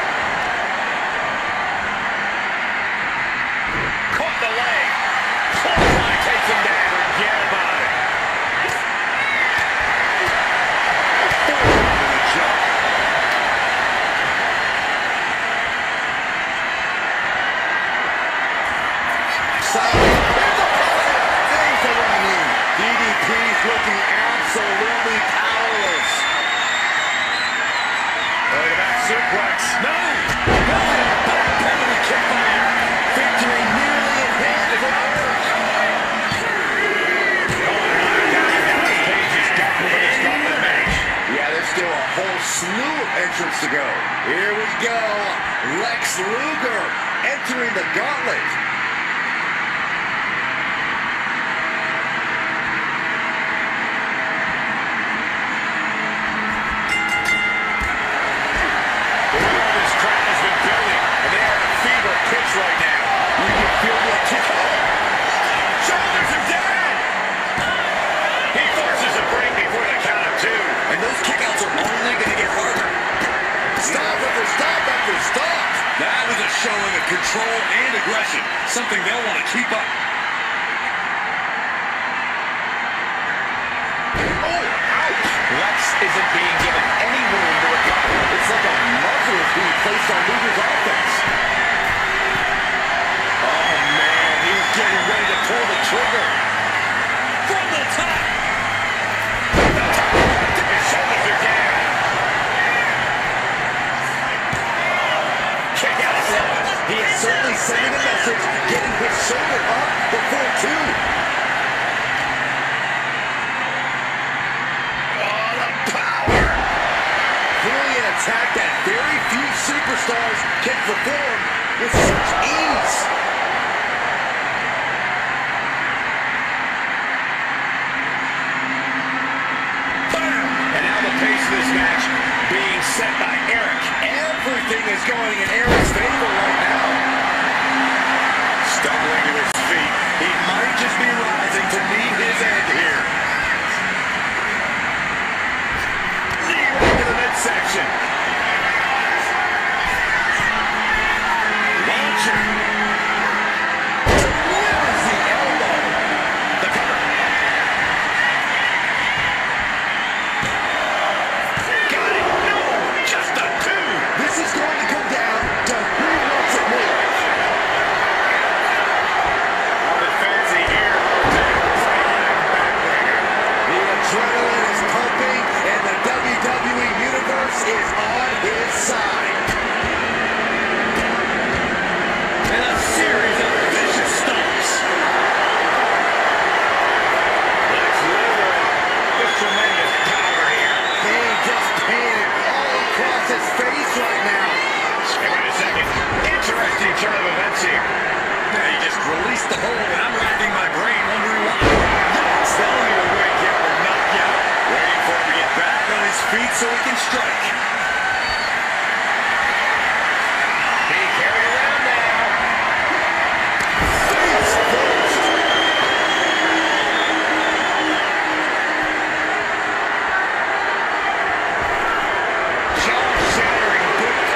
Caught the leg. Clothesline takes him down. Forget about it. Things are running. DDP's looking absolutely powerless. Look at that suplex. No! No! Backpedaling kick by Eric. Victory nearly at hand for Eric. Page is done for this gauntlet match. Yeah, there's still a whole slew of entrants to go. Here we go. Lex Luger entering the gauntlet. This crowd has been building, and they are at a fever pitch right now. You can feel the kick. Shoulders are down. He forces a break before the count of two. And those kickouts are only going to get harder. Stop after stop after stop. That was a showing of control and aggression, something they'll want to keep up. Oh, ouch. Lex isn't being given any room to recover. It's like a muzzle is being placed on Luger's offense. Oh, man, he's getting ready to pull the trigger. From the top. His shoulders are down. Kick out of love. He is certainly sending a message, getting his shoulder up before two. Oh, the power. Clearly an attack that very few superstars can perform. pointing in Aaron's favor right now. Stumbling to his feet. He might just be rising to meet his end here. Knee right to the midsection. Launcher. Delivers the elbow. The cover. Got it. No, just a two. This is going to come down to who wants it more. Fancy here. The adrenaline is pumping, and the WWE Universe is on his side. And a series of vicious stomps. Lex Luger with tremendous power here. Pain just painted all across his face right now. Hey, wait a second. Interesting turn of events here. Now he just released the hold, and I'm racking my brain wondering why. Selling your way here will knock you out. Waiting for him to get back on his feet so he can strike. He carried around now. Face first. Jaw-shattering boot.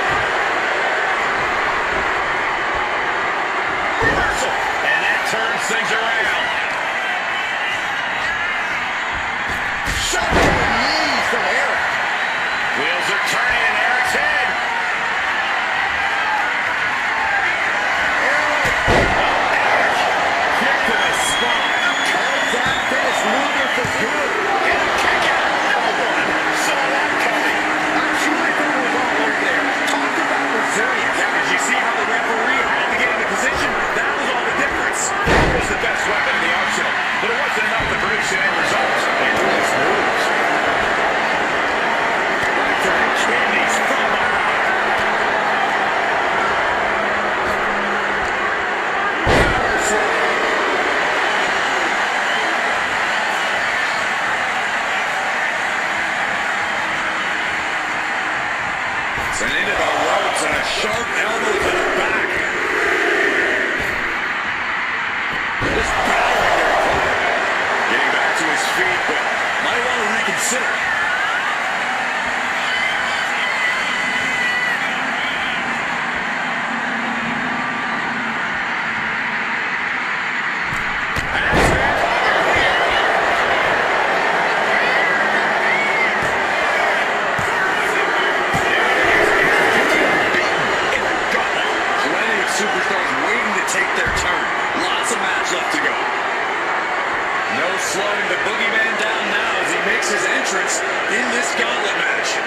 Reversal. And that turns things around. Shot to the knees from Eric. Wheels are turning in Eric's head. Eric. Kick to the spine. Calls that finish Luger for good. And a kick out. No one saw that coming. I'm sure everyone was all over there. Talk about resilience. Yeah, did you see how the referee had to get into position? That was all the difference. That was the best weapon in the arsenal. But it wasn't enough to produce an end result. And nice moves. Right to the kidneys from behind. Power slam. Sent into the ropes and a sharp elbow to the back. Just powering their opponent. Getting back to his feet, but might want to reconsider. Plenty of superstars waiting to take their turn. Lots of match left to go. No slowing the boogeyman down now as he makes his entrance in this gauntlet match.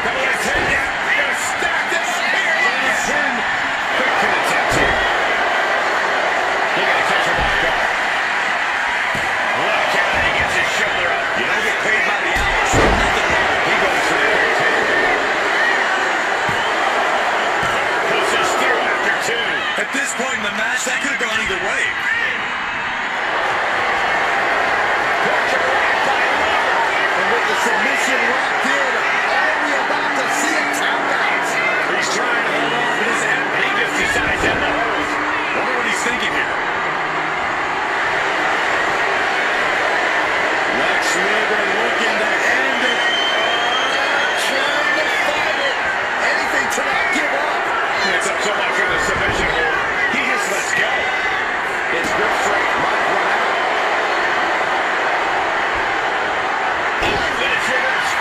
Double attack. They're gonna stack this. Here he is. Quick pin attempt here. He gotta catch him off guard. Look out, he gets his shoulder up. You don't get paid by the hour, so nothing wrong. He goes for the quick pin. Pushes through after two. At this point in the match, that could have gone either way. Pressure right by Luger. And with the submission locked in, are we about to see a tap out? He's trying to hold off his end. He just decides to end the hose. Wonder what he's thinking here. Lex Luger looking to end it. Trying to fight it. Anything to not give up. It's up so much in the submission hold. He just lets go. His grip strength might run out. Finish reverse.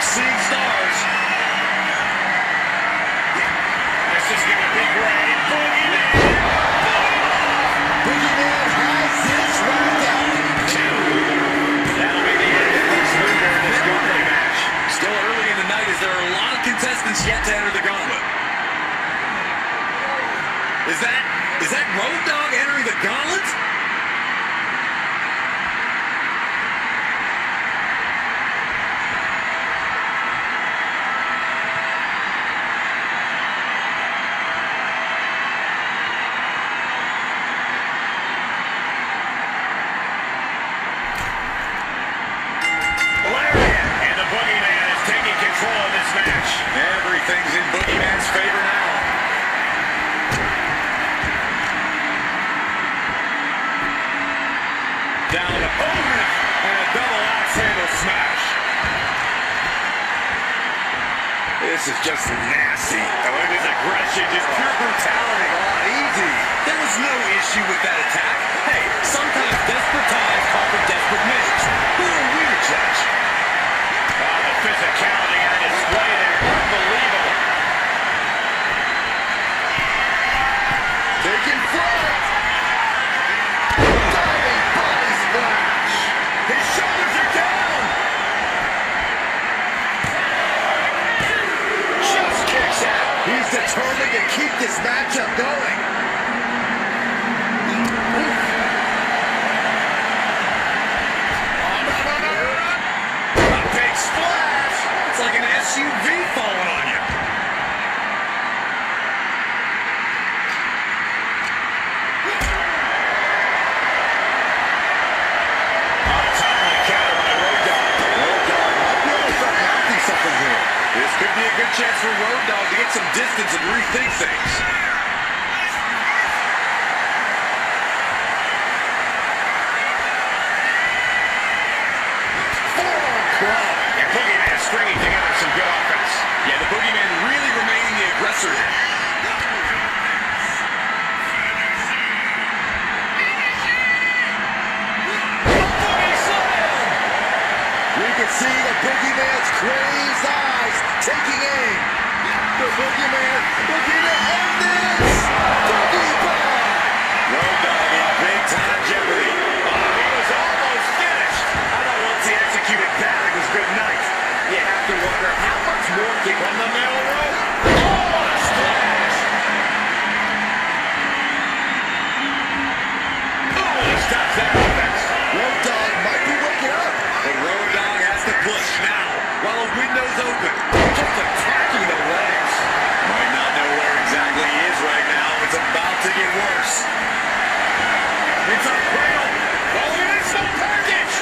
seeing stars. This is going to be great. Boogeyman! Boogeyman has this wrapped up. That'll be the end of this movement in this gauntlet match. Still early in the night as there are a lot of contestants yet to enter the gauntlet. Is that Road Dogg entering the gauntlet? Everything's in Boogeyman's favor now. Down to Omen and a double axe handle smash. This is just nasty. Oh, look at his aggression, just pure brutality. Easy. There was no issue with that attack. Hey, sometimes desperate times call for desperate measures. Who are we to judge? Oh, the physicality on display there. Unbelievable. Taking flight. Diving body splash. His shoulders are down. Just kicks out. He's determined to keep this matchup going. A big splash. It's like an SUV falling on you. This could be a good chance for Road Dogg to get some distance and rethink things. Forearm club. And Boogeyman stringing together some good offense. Yeah, the Boogeyman really remaining the aggressor here. You can see the Boogeyman's crazed eyes taking aim. The Boogeyman looking to end this. Boogie bomb. Road Dogg in big time jeopardy. Oh, he was almost finished. I thought once he executed that, it was good night. You have to wonder how much more can on the middle rope. Oh, what a splash! Oh, he stops that offense. Road Dogg might be waking up. The Road Dogg has to push now while the window's open. Just attacking the legs. Might not know where exactly he is right now. It's about to get worse. It's a cradle. Oh, look at this little package.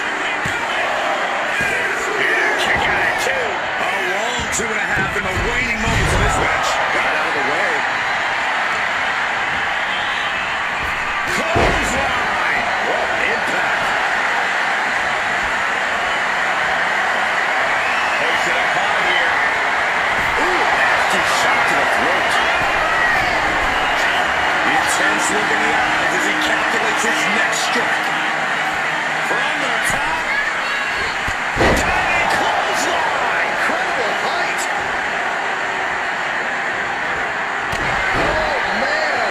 Yeah, kick out at two. A long 2.5 in the waning moments of this match. Got out of the way. Clothesline. What impact. Takes it up high here. Ooh, nasty shot to the throat. Intense look in the eyes as he calculates his next strike. From the top. Diving clothesline. Incredible height. Oh, man.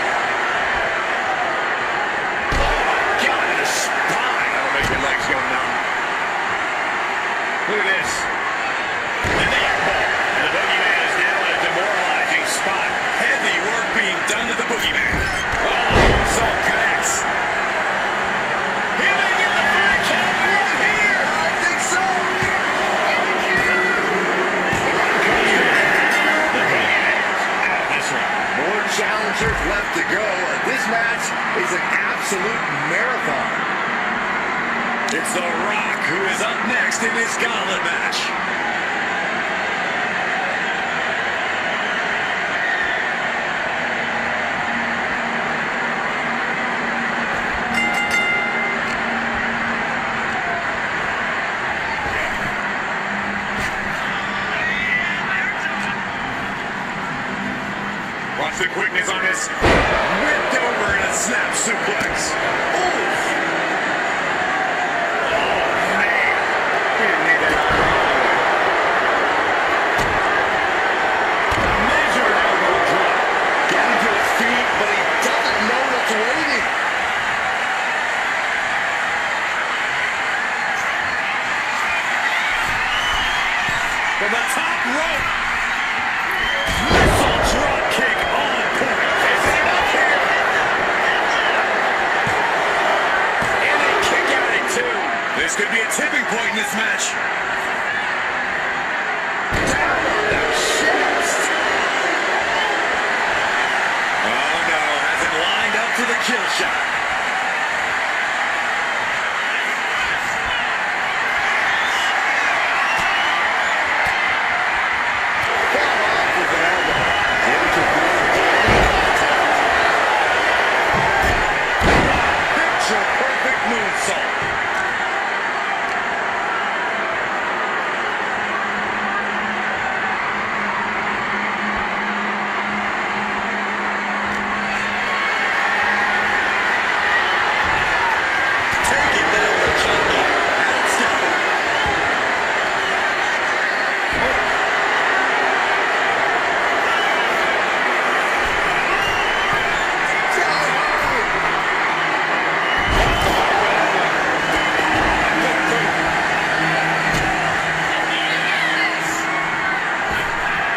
God, in the spine. That'll make your legs go numb. Look at this. And the elbow. And the Boogeyman is now in a demoralizing spot. Heavy work being done to the Boogeyman. Oh, moonsault connects. He may get the 3 count right here. I think so. The Boogeyman's out of this one. More challengers left to go. This match is an absolute marathon. It's The Rock who is up next in this gauntlet match. Watch the quickness on this. Whipped over in a snap suplex. Oof. Oh, man. We didn't need that. This could be a tipping point in this match. Down on the chest. Oh no, has it lined up for the kill shot. Perfect moonsault. Taking down the junkie. That's down.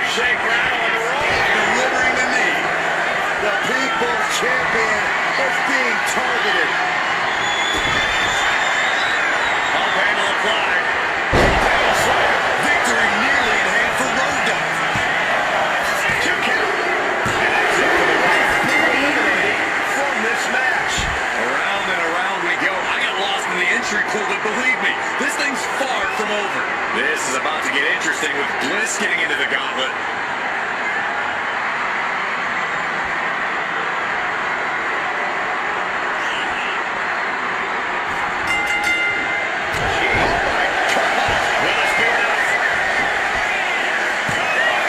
Shake, rattle, and roll. Delivering the knee. The People's Champion is being targeted. Pump handle applied. Tail slam. Victory nearly in hand for Road Dogg. 2 count. And that's it for the win. Eliminated from this match. Around and around we go. I got lost in the entry pool, but believe me, this thing's far from over. This is about to get interesting with Bliss getting into the gauntlet.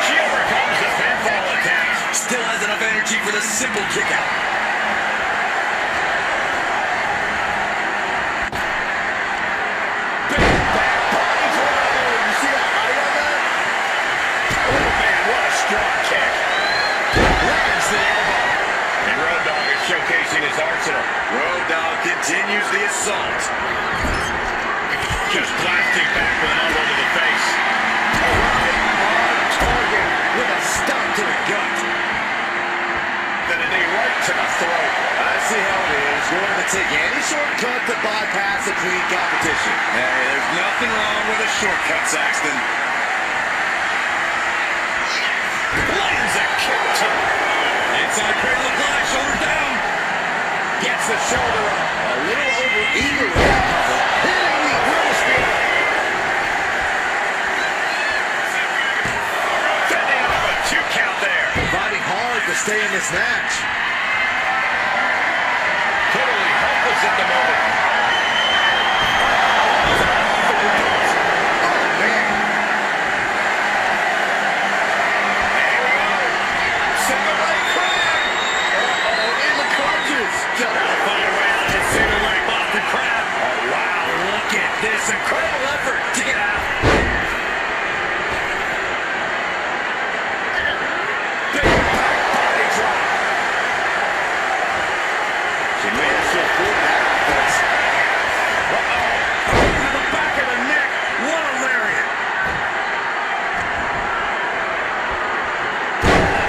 She overcomes the pinfall attempt. Still has enough energy for the simple kick out. Big back body drop. You see that height on that? Oh man, what a strong kick. Lands the elbow. And Road Dogg is showcasing his arsenal. Road Dogg continues the assault. Just blasting back with an elbow to the face. Right on target with a stop to the gut. Then a knee right to the throat. I see how it is. Going to take any shortcut to bypass a clean competition. Hey, there's nothing wrong with a shortcut, Saxton. Lands a kick to inside cradle applied, shoulder down. Gets the shoulder up. A little over eager with that cover. Hitting the grill spear. Fending off a 2 count there. Fighting hard to stay in this match. Totally helpless at the moment. Oh, man. There we go. Single leg crab. Uh-oh, in the clutches. Gotta find a way out of this single leg Boston Crab. Oh, wow, look at this incredible effort to get out. Big back body drop. She made us feel good in that offense. Uh-oh. To the back of the neck. What a lariat.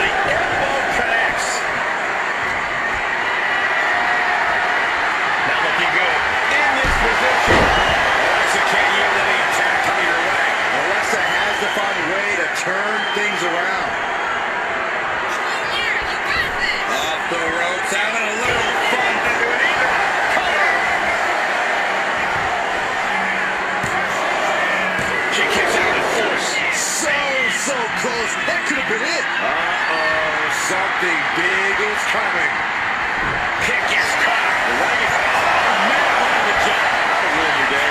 The elbow connects. Not looking good. In this position. Alexa can't yield any attack coming her way. Alexa has to find a way to turn things around. Off the ropes, having a little fun into it either. Cover. She kicks out in force. So close. That could have been it. Uh-oh, something big is coming. Kick is caught. The leg is man on the jump. That'll ruin your day.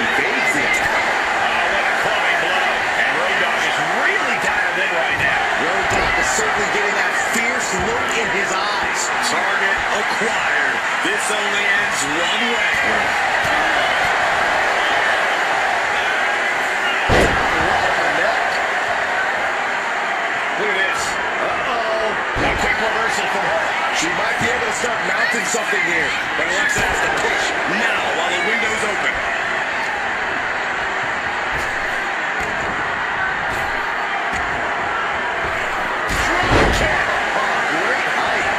Evades the attack. Oh, what a clubbing blow. And Road Dogg is really dialed in right now. Road Dogg is certainly getting that fierce look in his eyes. Target acquired. This only ends one way. Right on the neck. Look at this. Uh-oh. A quick reversal from her. She might be able to start mounting something here. But Alexa has to push now while the window's open. Oh, great height.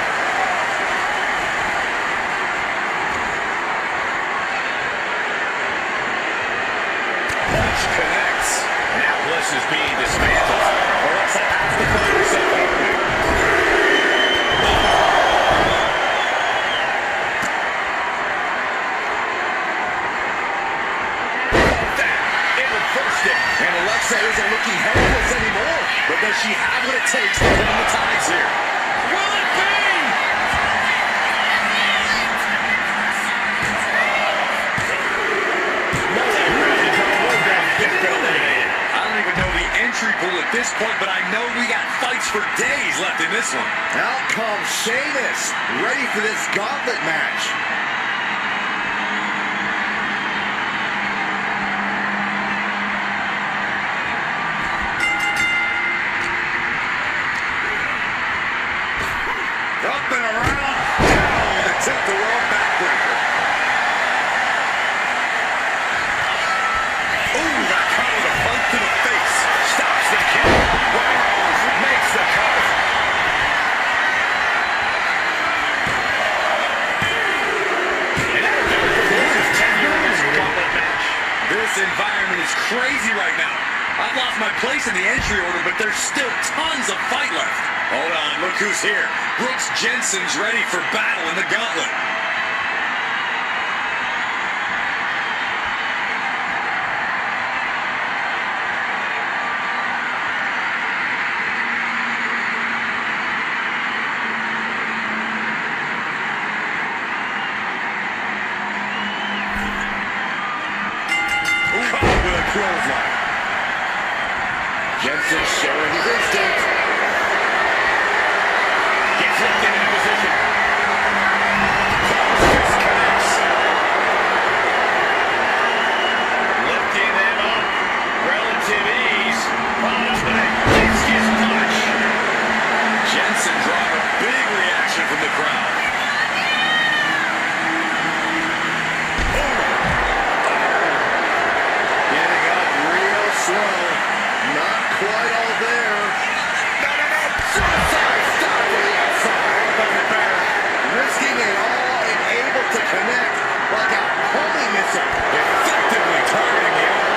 point, but I know we got fights for days left in this one. Out comes Sheamus, ready for this gauntlet match. Up and around, down to tip the world backbreaker. Ooh, that cover with a punch to the face. Stops the kick. Wow, makes the cover. And that is 10 years in this gauntlet match. This environment is crazy right now. I've lost my place in the entry order, but there's still tons of fight left. Hold on, look who's here. Brooks Jensen's ready for battle in the gauntlet. Caught with a clothesline. Jensen showing his instinct. Gets locked into position. Just connects. Lifting them up. Relative ease. Followed up with a discus punch. Jensen drawing a big reaction from the crowd. Getting up real slow. Not quite all there. No. Suicide stop to the outside. Look at that. Risking it all and able to connect like a homing missile. Effectively targeting the arm.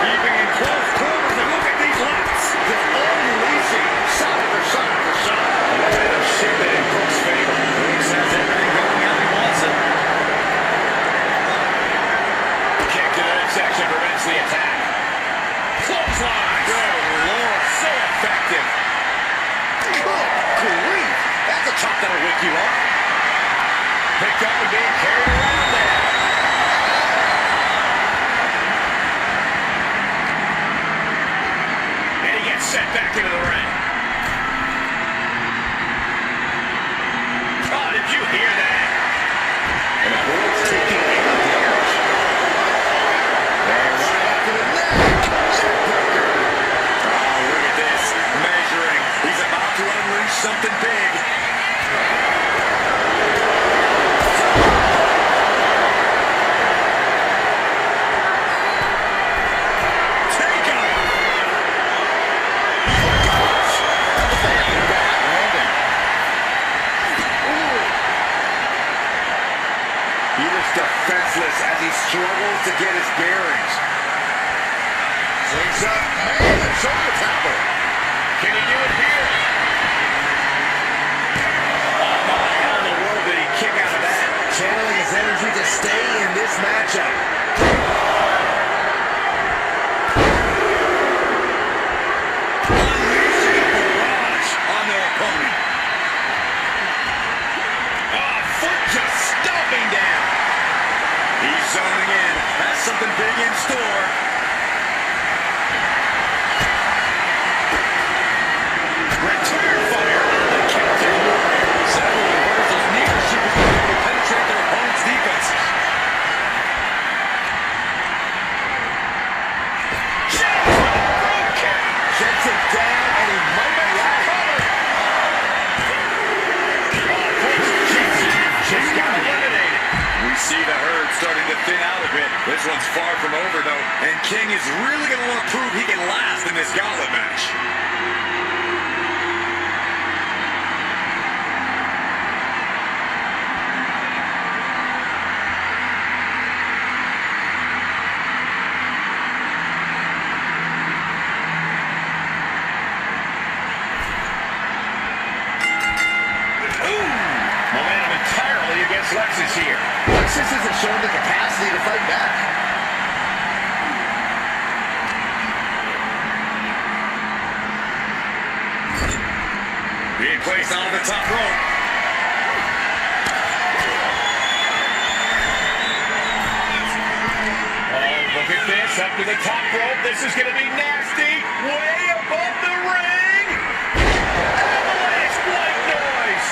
Keeping in close quarters, and look at these lefts. Just unleashing shot after shot after shot. Momentum shifted in Brooks' favor. Brooks has everything going how he wants it. Kick to the midsection prevents the attack. Clothesline. Good Lord, so effective. Good grief. That's a chop that'll wake you up. Picked up and being carried around there. And he gets set back into the ring. Oh, did you hear that? And the board's taking any damage. And right up to the neck. Neckbreaker. Oh, look at this. Measuring. He's about to unleash something big. Take him. He looks defenseless as he struggles to get his bearings. Swings up, man, and shoulder tackle. Can he do it here? Oh, my, how in the world did he kick out of that? Channeling his energy to stay in this matchup. Unleashing a barrage on their opponent. Oh, foot just stomping down. He's zoning in. Has something big in store. Return fire on the Celtic Warrior. Several reversals near she was able to penetrate their opponent's defense. Jensen down, and he might be out. Just got eliminated. We see the herd starting to thin out a bit. This one's far from over, though, and King is really going to want to prove he can last in this gauntlet match. Momentum entirely against Lexus here. Lexus isn't showing the capacity to fight back. Being placed onto the top rope. Oh, look at this. Up to the top rope. This is going to be nasty. Way up of the ring. Avalanche white noise.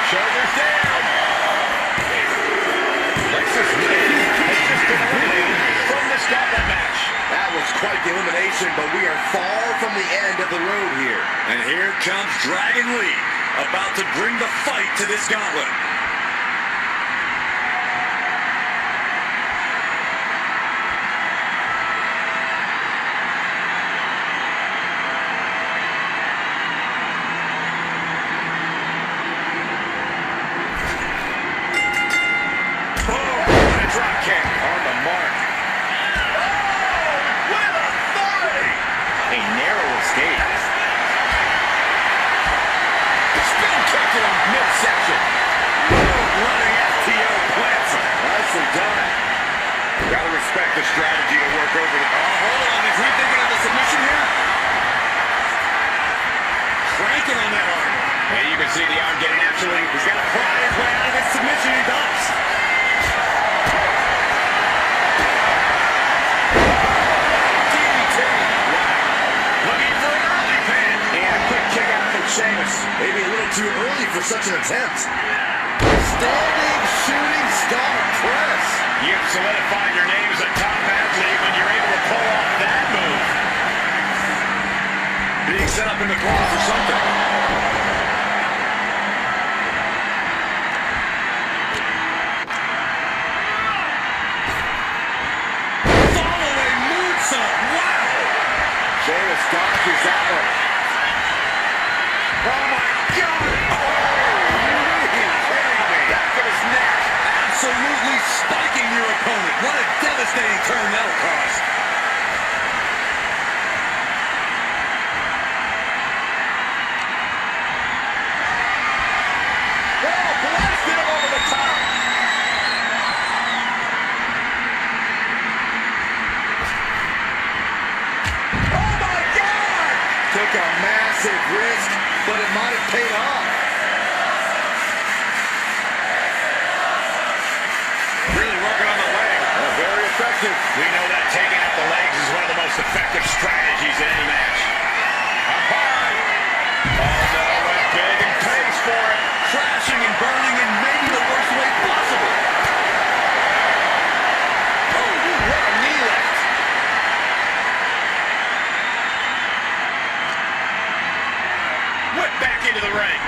Shoulders down. Lexus Lee has just been eliminated from this gauntlet match. That was quite the elimination, but we are far from the end of the road here. And here comes Dragon Lee, about to bring the fight to this gauntlet. Drop kick on the mark. Oh, with authority. A narrow escape. Spin kick to the midsection. Running FTO plants him. Nicely done. Gotta respect the strategy to work over the... Oh, hold on. Is he thinking of the submission here? Cranking on that arm. And you can see the arm getting absolutely... He's got to pry his way out of this submission. He does. Maybe a little too early for such an attempt. Standing shooting star press. You've solidified your name as a top athlete when you're able to pull off that move. Being set up in the corner for something. Following moonsault. Wow. Sheamus dodges that one. Oh, my God! Oh, you're kidding me. Back of his neck. Absolutely spiking your opponent. What a devastating turn that'll cause. Oh, blasted him over the top. Oh, my God! Took a massive risk, but it might have paid off. Really working on the leg. Very effective. We know that taking out the legs is one of the most effective strategies in any match. Apart. Oh, no, went big and pays for it. Crashing and burning in maybe the worst way possible. Oh, what a knee lift. Whip back into the ring.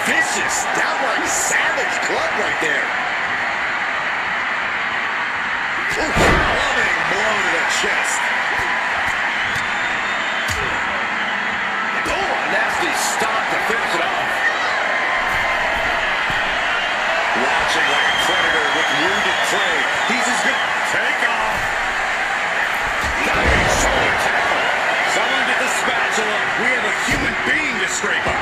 Vicious, downright savage club right there. Loving blow to the chest. Oh, a nasty stop to finish it off. Watching like a predator with wounded prey. He's as good. Take off. Diving shoulder tackle. Someone get the spatula. We have a human being to scrape up.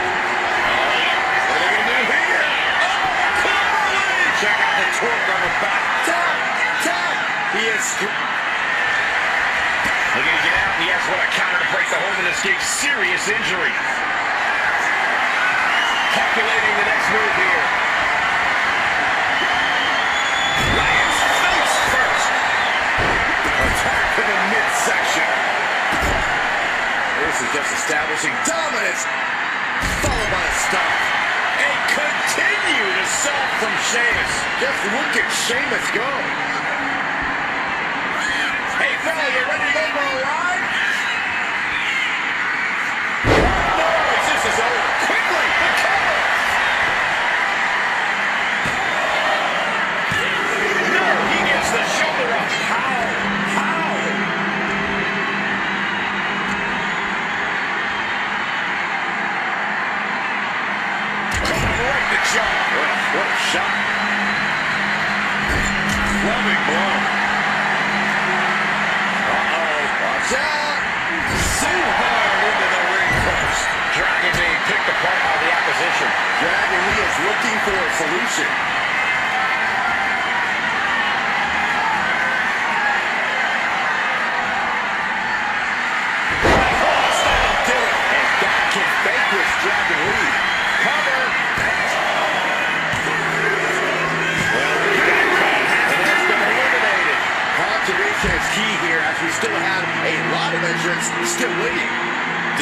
What are they going to do here? Oh, Carly! Check out the torque on the back. Tap, tap. He is... Looking to get out, and he has what a counter to break the hold and escape serious injury. Calculating the next move here. Lands face first. Attack to the midsection. This is just establishing dominance, followed by a stop. And continued assault from Sheamus. Just look at Sheamus go. Hey, fella, you ready to go for a ride? No, this is over. Quickly, the cover. No, he gets the shoulder up. How? Right to jaw. What a shot. Loving blow. Watch out. So hard into the ring post. Dragon being picked apart by the opposition. Dragon Lee is looking for a solution.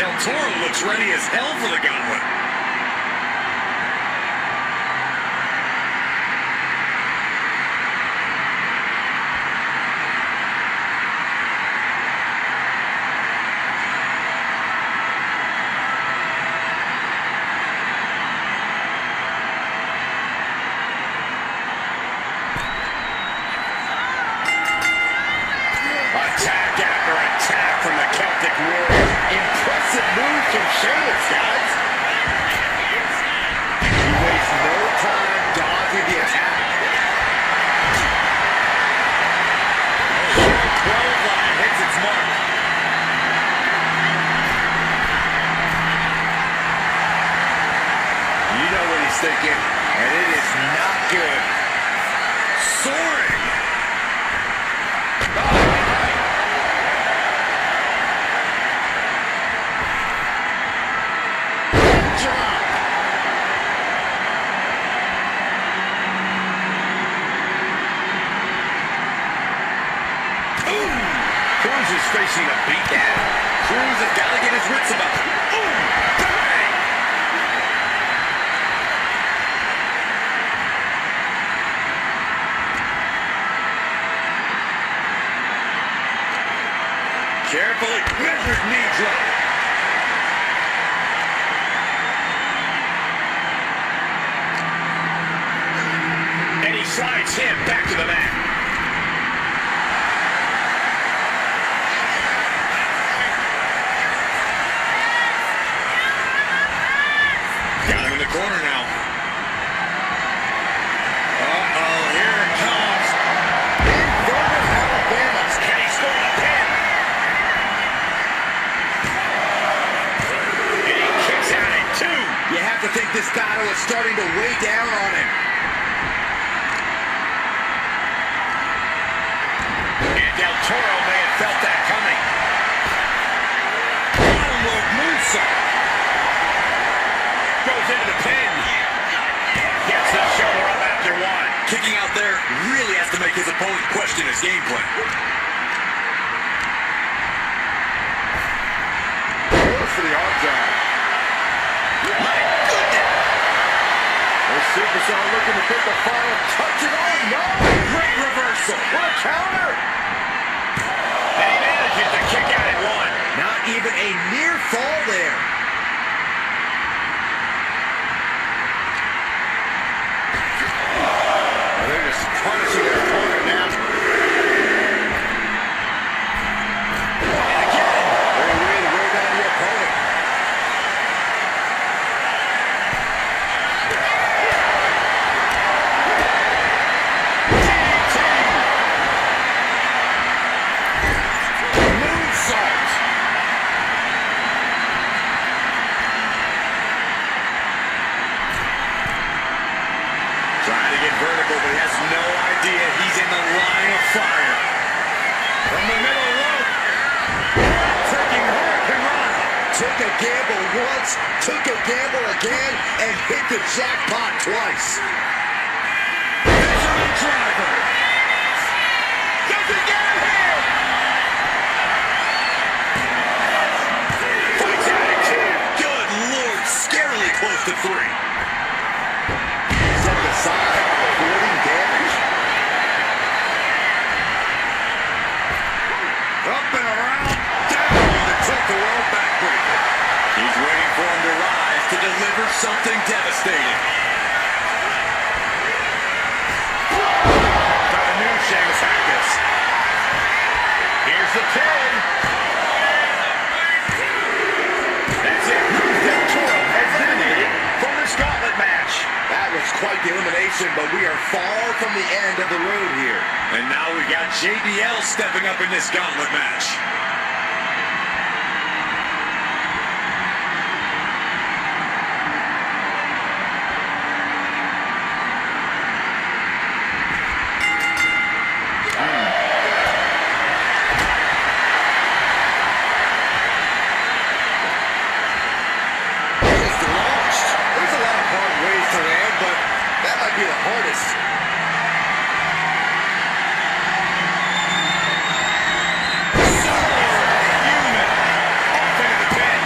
Del Toro looks ready as hell for the gauntlet. Attack after attack from the Celtic Warrior. Impressive move from Sheamus, guys. He wastes no time dodging the attack. The 12 line hits its mark. You know what he's thinking, and it is not good. Soaring. Cruz is facing a beatdown. Cruz has got to get his wits about him. Bang! Carefully measured knee drop. And he slides him back to the mat. Got him in the corner now. Uh-oh, here it comes. Inverted Alabama. Can he score the pin? And he kicks out at 2. You have to think this battle is starting to weigh down on him. And Del Toro may have felt that coming. Bottom rope moonsault. Goes into the pin. Gets the shoulder up after 1. Kicking out there really has to make his opponent question his game plan. Goes for the arm drag. My goodness! The superstar looking to put the final touch it on. No! Great reversal. What a counter! And he manages to kick out at 1. Not even a near fall there. They're just punishing their opponent now. And again. Great way to wear down your opponent. Moonsault. Trying to get vertical, but he has no idea he's in the line of fire. From the middle rope. Taking Hurricanrana. Took a gamble once, took a gamble again, and hit the jackpot twice. Misery driver. Does he get it here? Fights out at 2. Good Lord, scarily close to 3. Step aside, avoiding damage. Up and around, down to tilt the world backbreaker. He's waiting for him to rise to deliver something devastating. Got a new Sheamus had this. Here's the pin. That's it. Del Toro has eliminated from this gauntlet match. That was quite the elimination, but we are far from the end of the road here. And now we got JBL stepping up in this gauntlet match. Just launched. There's a lot of hard ways to land, but that might be the hardest. Human. Off into the pin.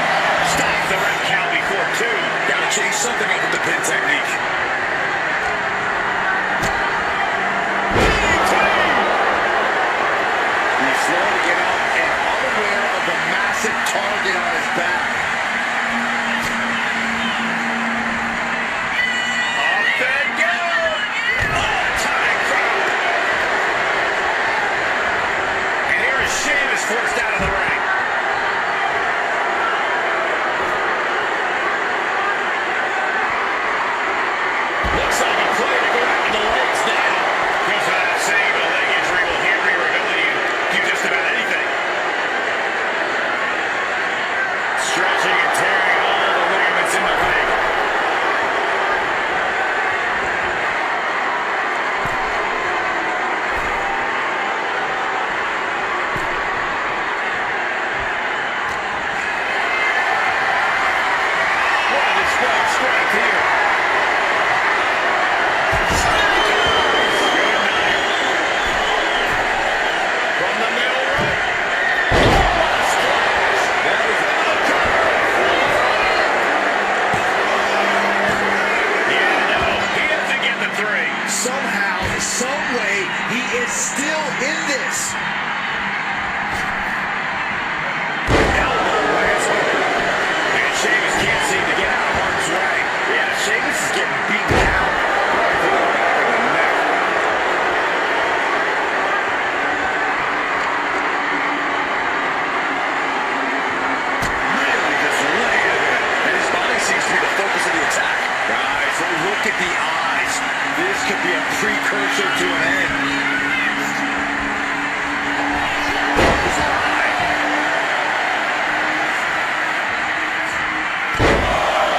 at the eyes. This could be a precursor to an end.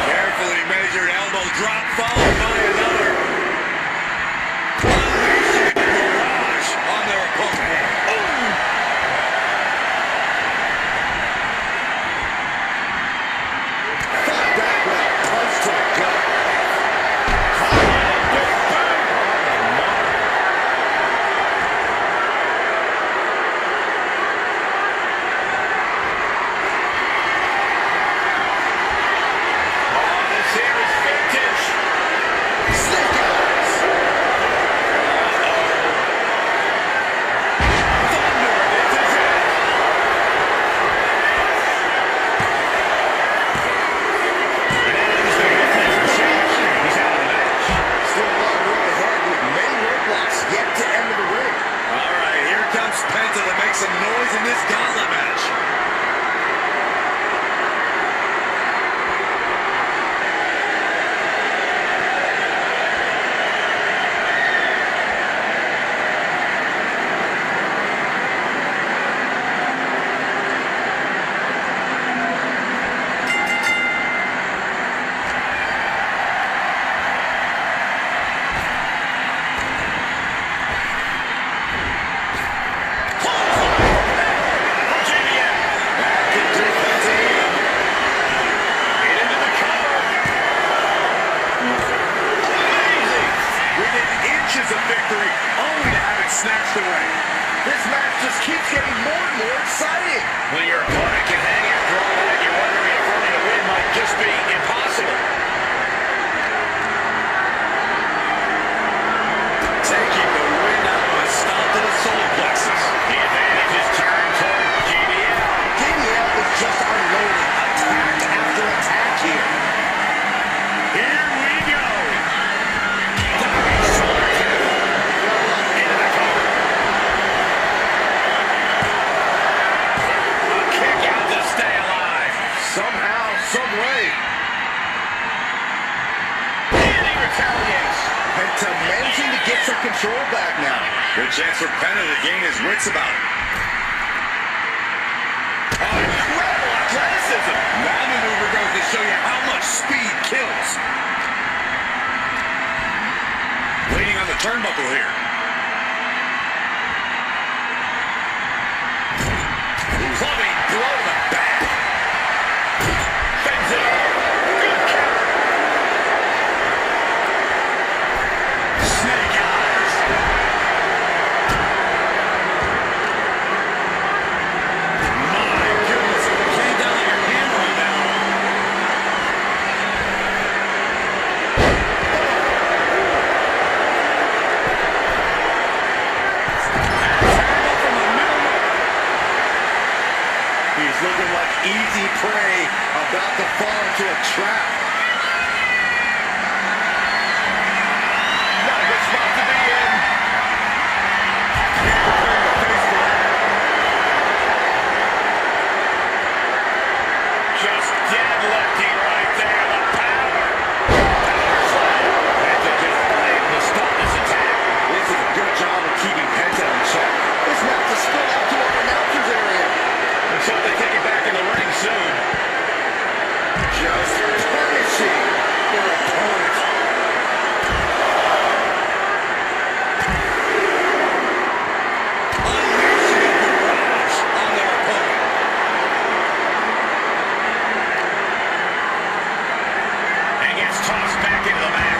Carefully measured elbow drop followed by another. Unleashing the barrage on their opponent. Fought back with a punch to the gut. Some noise in this gauntlet match. Of victory, only to have it snatched away. This match just keeps getting more and more exciting. When your opponent can hang after all that, you're wondering if running a win might just be impossible. Taking the wind out of a stomp to the solar plexus. The advantage is turned toward JBL. JBL is just unloading attack after attack here. Here we go. Diving shoulder kick. Into the cover. A kick out to stay alive. Somehow, some way. And he retaliates. Penta managing to get some control back now. Good chance for Penta to gain his wits about it. Incredible athleticism. That maneuver goes to show you how much speed kills. Waiting on the turnbuckle here. Clubbing blow to the back. Fends it off. Good counter. Snake eyes. My goodness. Came down like your hammer on that one. Terrible from the middle. He's looking like easy prey, about to fall into a trap. Not a good spot to be in. Preparing to face the ladder. Just deadlifting right there. The power. Power slam. Penta just blamed to stop this attack. This is a good job of keeping Penta in check. This match is still out to our announcer's area. Let's hope they take it back in the ring soon. Just punishing their opponent. Unleashing a barrage on their opponent. And gets tossed back into the mat.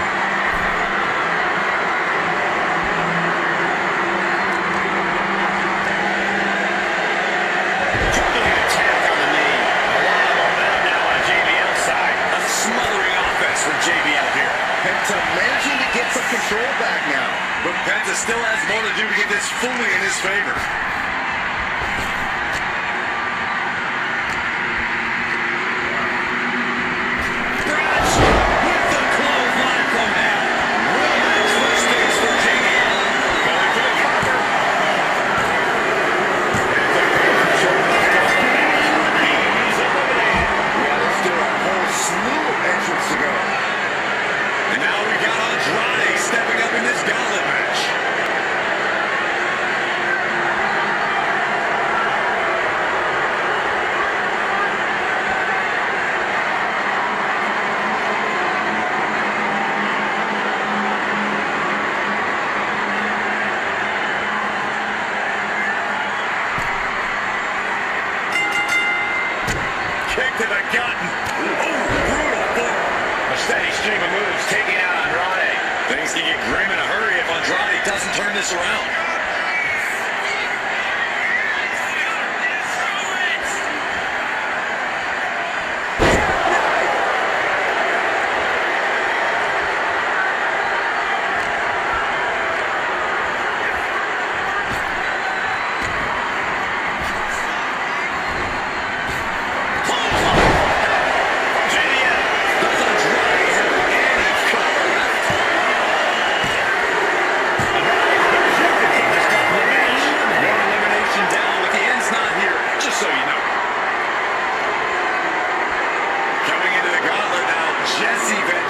Juggling attack on the knee. A lot of momentum now on JBL's side. A smothering offense from JBL here. Penta managing to get some control back now. But Penta still has more to do to get this fully in his favor. Brunch with the clothesline from hell. Real nice first stage for JBL. Going for the cover. He's eliminated. Yeah, there's still a whole slew of entrants to go. And now we got this around.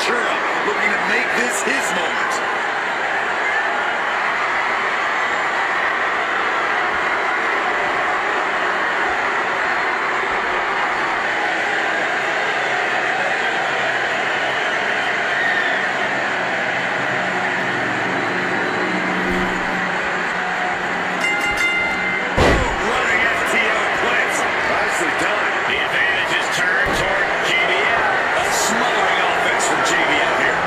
Looking to make this his moment. Running FTO blitz. Nicely done. The advantage is turned toward JBL. A smothering offense from JBL here.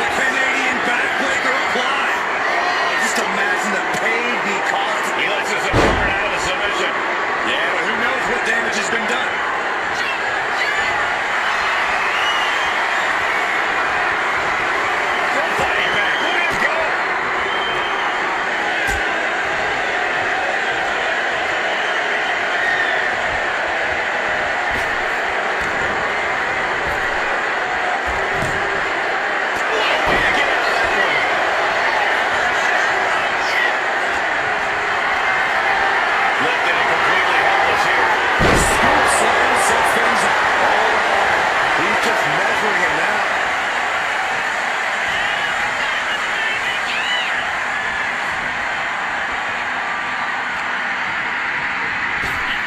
The Canadian backbreaker applied. Just imagine the pain he caused. He lets his opponent out of the submission. Yeah, but who knows what damage has been done. Fighting back. Look at him go. Lifted and completely helpless here. Scoop slam sets things up. He's just measuring him now.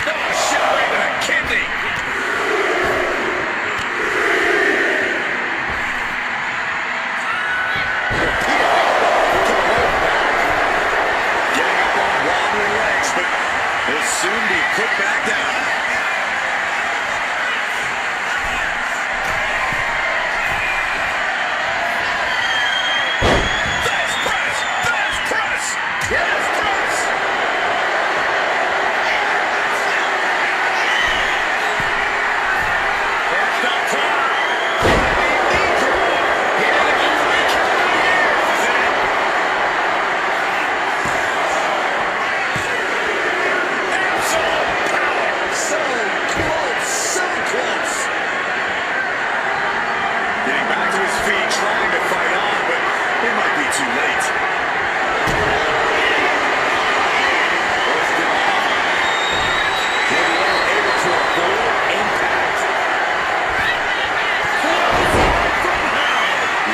Oh, shot right to the kidney. Getting up on wobbly legs, but will soon be put back down. Fast press. Fast press. Yes, press. First up top. Knee drop. Here to get the recovery here. This is it. Absolute power. So close, so close. Getting back to his feet, trying to fight on, but it might be too late. JBL able to avoid impact.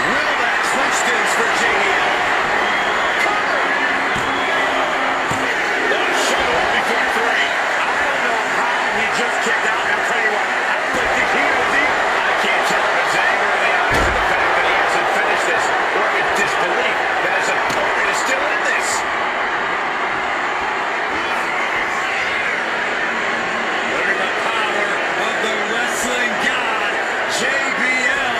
Will that clinch things for JBL? Shut up before three. I don't know how he just kicked out. I'll tell you what, I don't think he knows either. I can't tell if it's anger in the eyes or the fact that he hasn't finished this, or if it's disbelief that his opponent is still in this. Look at the power of the wrestling god, JBL.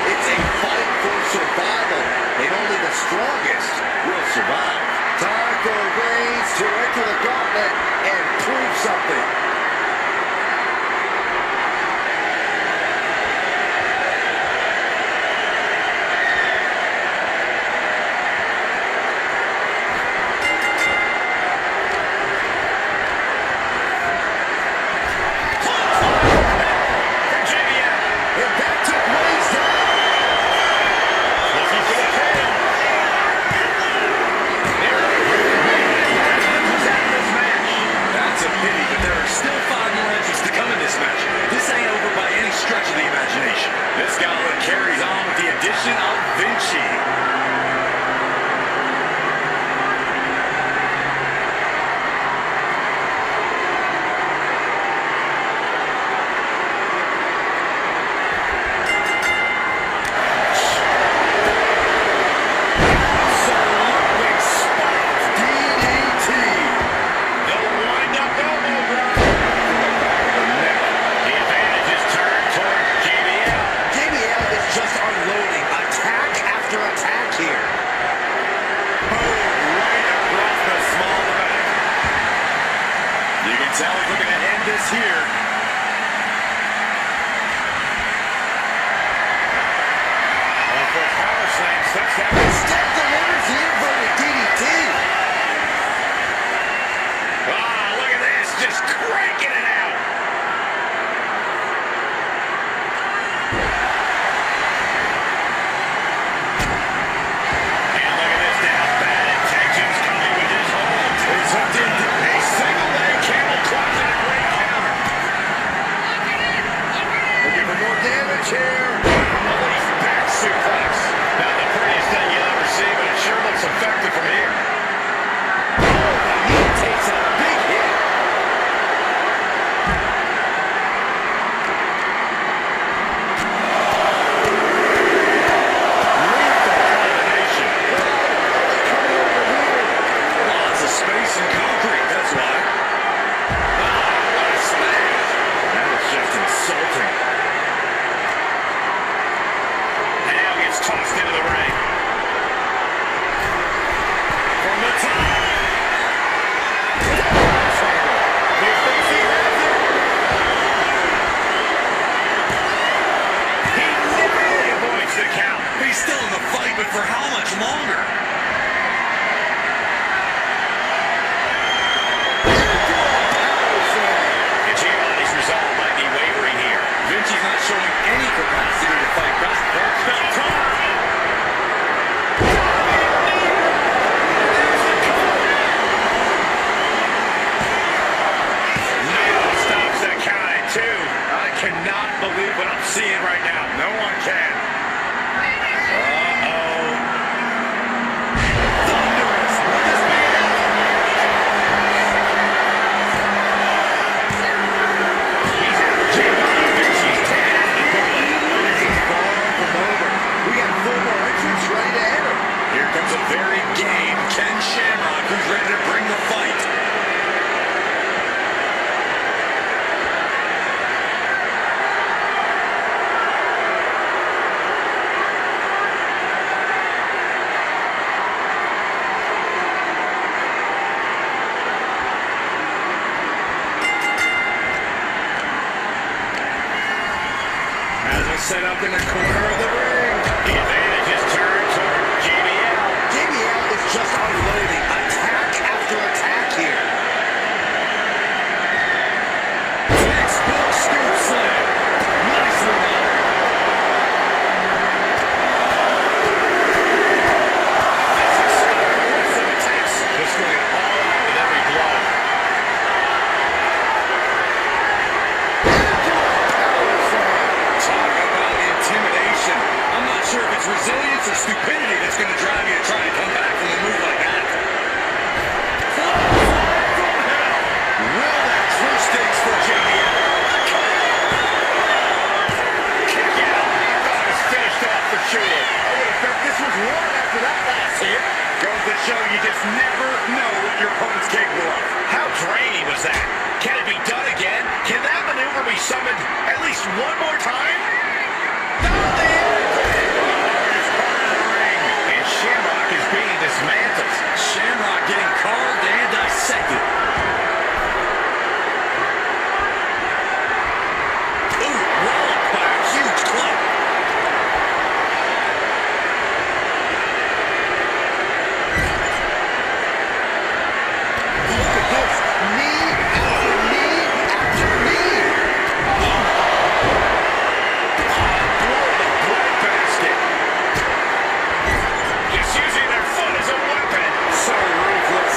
It's a fight for survival, and only the strongest will survive. Time for Reigns to enter the gauntlet and prove something. From JBL. And that took Reigns down. Looking for the pin. He's out of this match. That's a pity, but there are still 5 more entrants to come in this match. This ain't over by any stretch of the imagination. This gauntlet carries on with the addition of Vinci. Absolutely spiked DDT. No wind-up elbow drop. The advantage is turned toward JBL. JBL is just unloading attack after attack here. Boom, right across the small of the back. You can tell he's looking to end this here. And for a power slam, steps down. Instead delivers the inverted DDT. Ah, look at this, just cranking it out. And look at this now, bad intentions coming with his hold. He's hooked into A single leg camel clutch and a great counter. up in the corner of the ring. The advantage is turned toward JBL. JBL is just unloading attack after attack here. Textbook scoop slam. Nicely done. Just going all out with every blow. Talk about intimidation. I'm not sure if it's resilience or stupidity that's going to drive you to try and come back from a move like that. Will that true stakes for JBL? Kick out. That was finished off for sure. I would have felt this was one after that last hit. Goes to show you just never know what your opponent's capable of. How draining was that? Can it be done again? Can that maneuver be summoned at least one more time? And Shamrock is being dismantled. Shamrock getting carved and dissected. Ooh, walloped by a huge club. Look at this. Knee after knee after knee. Blow the breadbasket. Just using their foot as a weapon. So ruthless.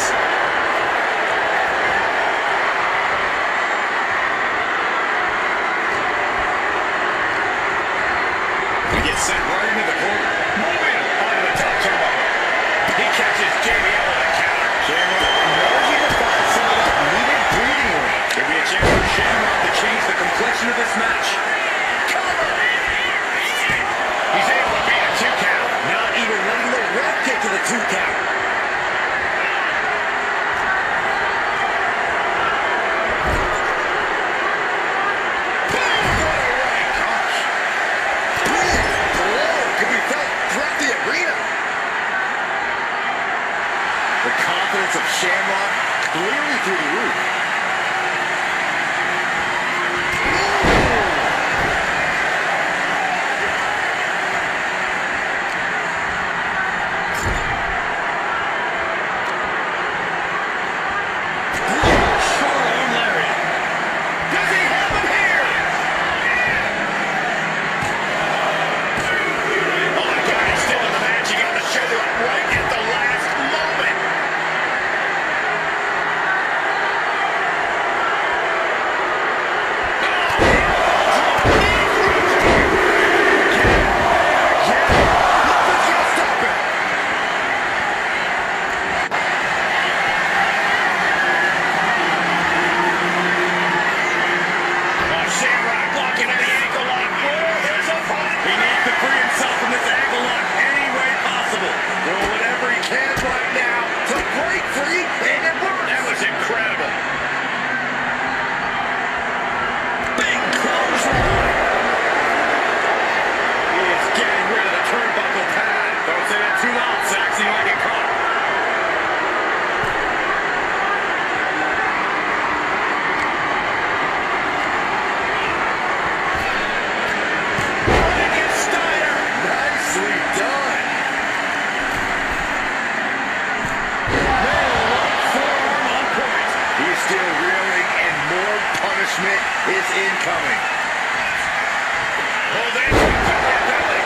He gets sent right into the corner. Moving onto the top turnbuckle. He catches JBL on the counter. Shamrock knows he can find some of that needed breathing room. Could be a chance for Shamrock to change the complexion of this match. He's able to beat a 2 count. Not even letting the ref get to the 2 count. Brilliant blow could be felt throughout the arena. The confidence of Shamrock clearly through the roof. Short-arm lariat. Does he have him here? Oh my God, he's still in the match. He got the shoulder up right at the last moment. Nothing's gonna stop him. Shamrock locking in the ankle lock. Oh, here's a fight. He needs to free himself from this ankle lock any way possible. Doing whatever he can right now to break free, and it works. That was incredible. Big clothesline. He is getting rid of the turnbuckle pad. Don't say that too loud, Sax. He might get caught. Nicely done. Forearm on point. He's still reeling, and more punishment is incoming. Hold in. Belly to belly.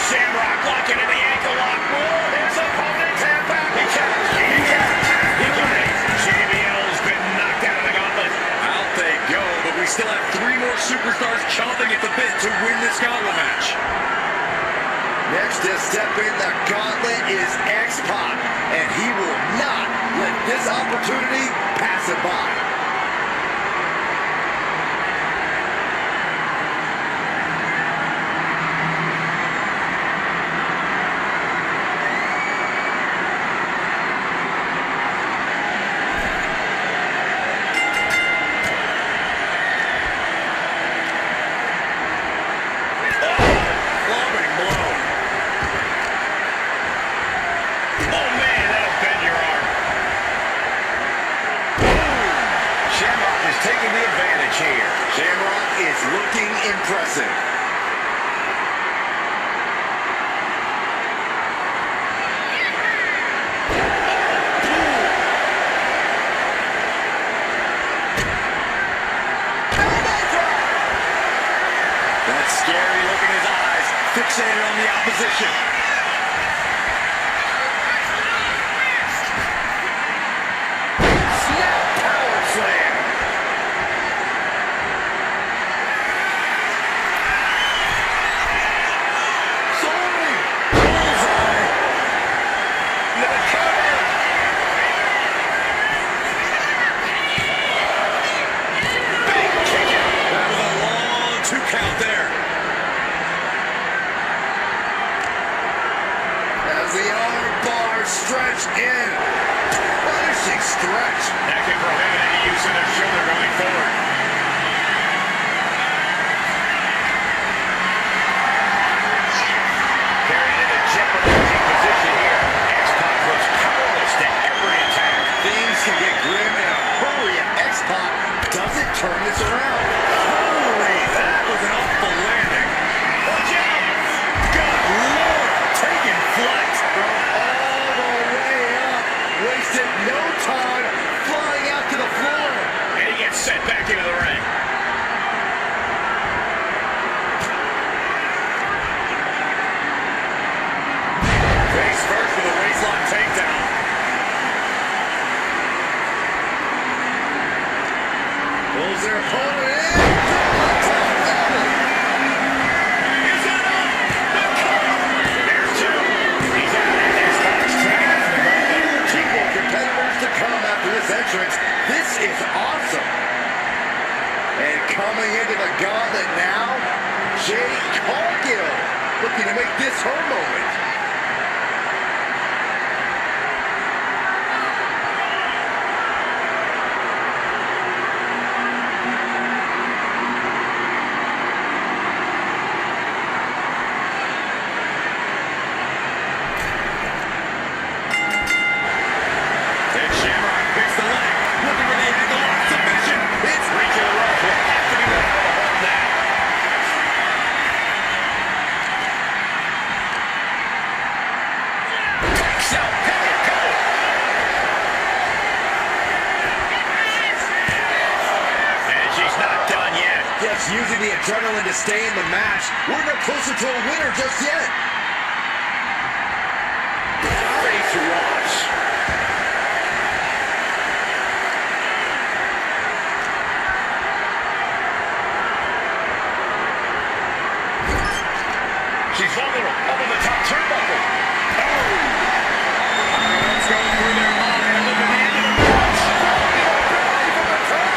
Shamrock locking in the ankle lock. Oh, his opponent's hand back. He counts. He counts. He counts. JBL's been knocked out of the gauntlet. Out they go, but we still have 3 more superstars chomping at the bit to win this gauntlet match. Next to step in the gauntlet is X-Pac, and he will not let this opportunity pass him by. Oh, man, that'll bend your arm. impressive. That's scary. Look in his eyes. Fixated on the opposition. Snap power slam. Sorry. Bullseye. The cover. Big kick out. That was a long 2 count there. As the arm bar stretch in. Punishing stretch. That can prohibit any use of their shoulder going forward. Carried into jeopardizing position here. X-Pac looks powerless to every attack. Things can get grim in a hurry if X-Pac doesn't turn this around. Holy, that was an awful landing. Watch out! Good Lord, taking flight. From all the way up. Wasted no time flying out to the floor. And he gets sent back into the ring. Face first with a waistlock takedown. Pulls their opponent in. Is that up? The cover. There's 2. He's out of his box track. Two more competitors to come after this entrance. This is awesome. And coming into the gauntlet now, Jade Cargill looking to make this her moment. And Shamrock picks the leg. Looking for the ankle lock submission. It's reaching the rope. Will have to be the hold on that. Takes out Pepper Cole. And she's not done yet. Just using the adrenaline to stay in the match. We're no closer to a winner just yet. Face wash. She's vulnerable over the top turnbuckle. Oh! What's going through their mind? Look at the end of the match. From the top.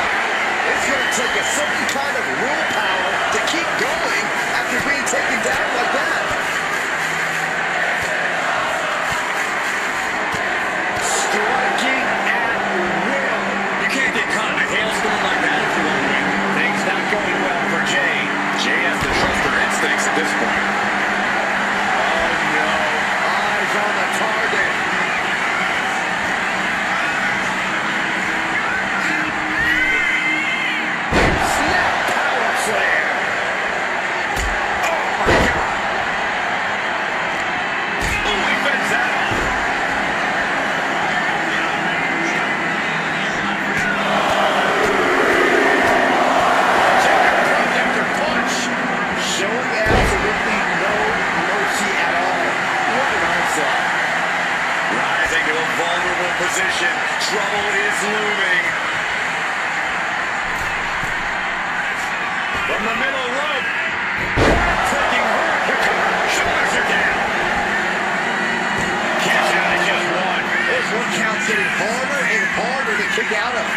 It's going to take a certain kind of willpower to keep going after being taken down like that. Striking at will. You can't get caught in a hailstorm like that if you want to win. Things not going well for Jay. Jay has to trust her instincts at this point. Oh no. Eyes on the target. Snap power slam. Oh my God. Oh, he fends that off. Punch after punch. Showing absolutely no mercy at all. What an onslaught. Rising to a vulnerable position. Trouble is looming. From the middle rope. Taking her. The cover. Shoulders are down. Cash out at just 1. This one count's getting harder and harder to kick out of.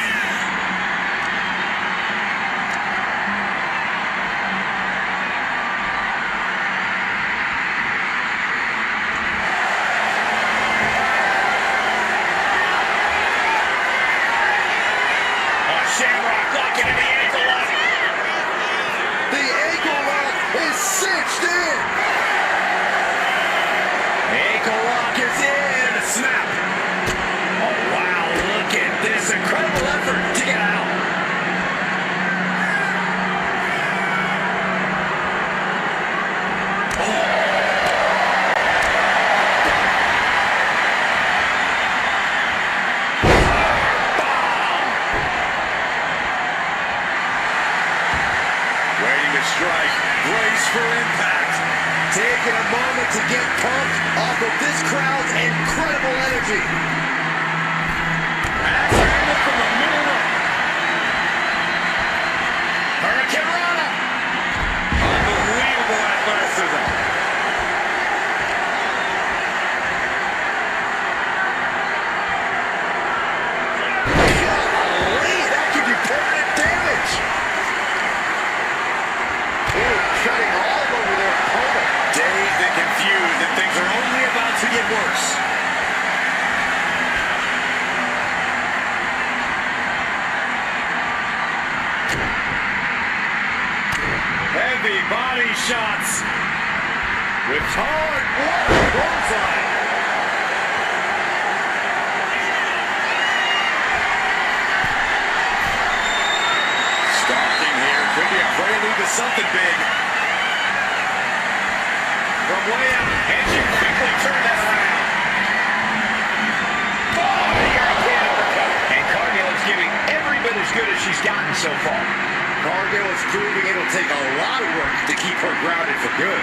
Shamrock locking in the ankle lock. The ankle lock is cinched in. Ankle lock is in. Snap. Oh, wow. Look at this incredible effort to get out. strike. Brace for impact. Taking a moment to get pumped off of this crowd's incredible energy. Axe handle from the middle rope. Hurricane Rana. Unbelievable athleticism. Golly, that could do permanent damage. Ooh, cutting all over their opponent. Dazed and confused, and things are only about to get worse. Heavy body shots with hard work. Bullseye. Stalking here could be a prelude to something big. From way out, And she quickly turned that around. Oh, European uppercut. And Cargill is giving every bit as good as she's gotten so far. Cargill is proving it'll take a lot of work to keep her grounded for good.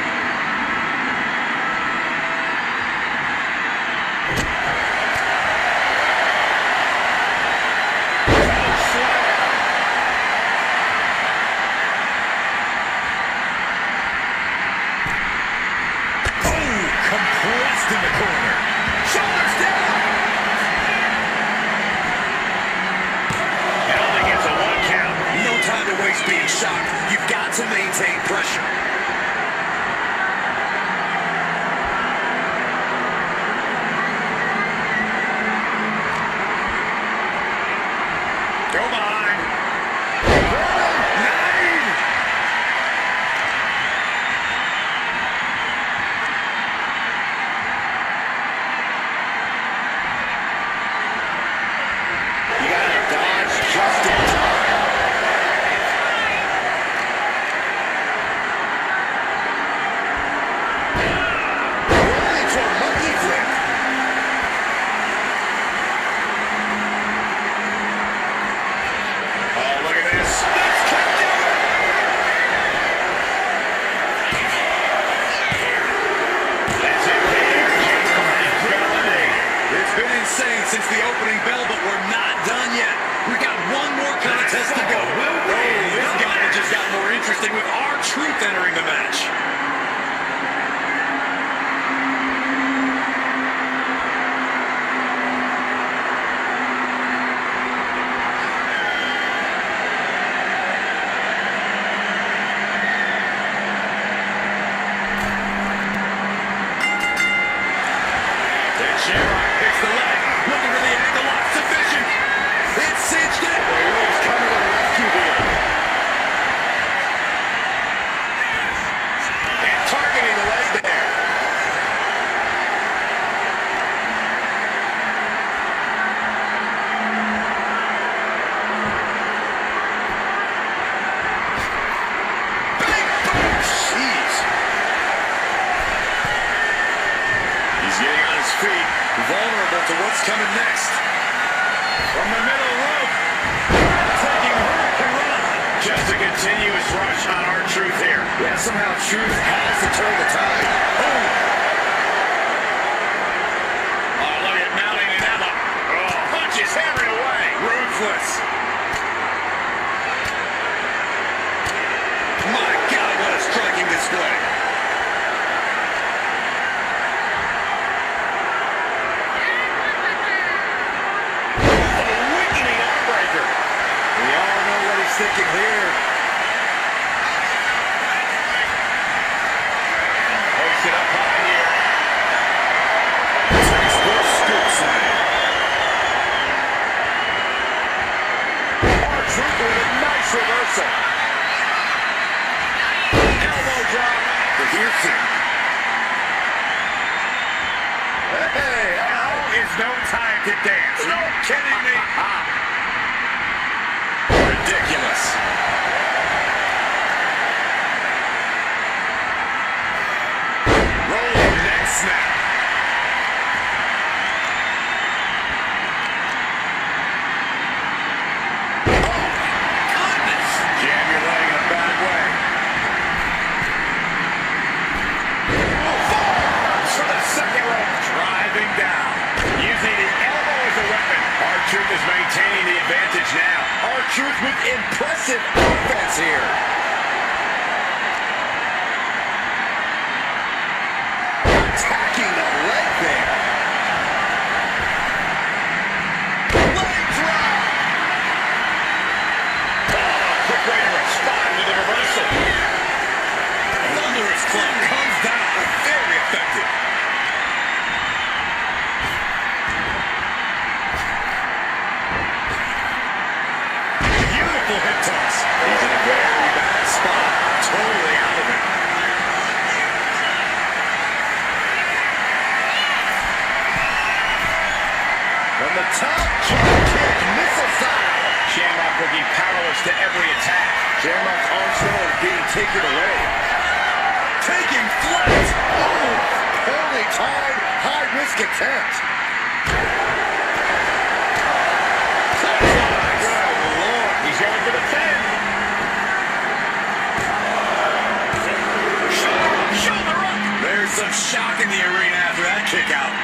compressed in the corner. Shoulders down. And only gets a 1 count. No time to waste being shocked. You've got to maintain pressure. Go behind. Nine. You gotta dodge just in time. Rolling into a monkey flip. Oh, look at this. This could do it. That's it. Eliminated. It's been insane since the opening bell, but we're not done yet. We got one more contest to go. Oh, this gauntlet just got more interesting with R-Truth entering the match. Then Shamrock picks the leg, looking for the ankle lock. Sufficient. It's cinched in. He's coming to the rescue here. And targeting the leg there. Big boom. Jeez. He's getting on his feet, vulnerable to what's coming next. From the middle rope. Taking Hurricane Run. Just a continuous rush on R-Truth here. Yeah, somehow Truth has to turn the tide. Oh, look at mounting another. Oh, punches hammered away. Ruthless. My God, what a striking display. Awakening armbreaker. We all know what he's thinking here. Takes it up high here. Textbook scoop slam. R-Truth with a nice reversal. Elbow drop. The here soon. Hey, Now is no time to dance. No kidding me. Ridiculous. Rolling neck snap. Goodness. Jam your leg in a bad way. is maintaining the advantage now. R-Truth with impressive offense here. Attacking the leg there. Leg drop. Oh, quick way to respond with a reversal. Thunderous club comes down. Very effective. Beautiful hip toss. He's in a very bad spot. Totally out of it. From the top, drop kick, missile style. Shamrock looking powerless to every attack. Shamrock's arsenal is being taken away. Taking flight. Oh, poorly timed, high-risk attempt. Good Lord. He's going for the pin. Shoulder up. There's some shock in the arena after that kick out.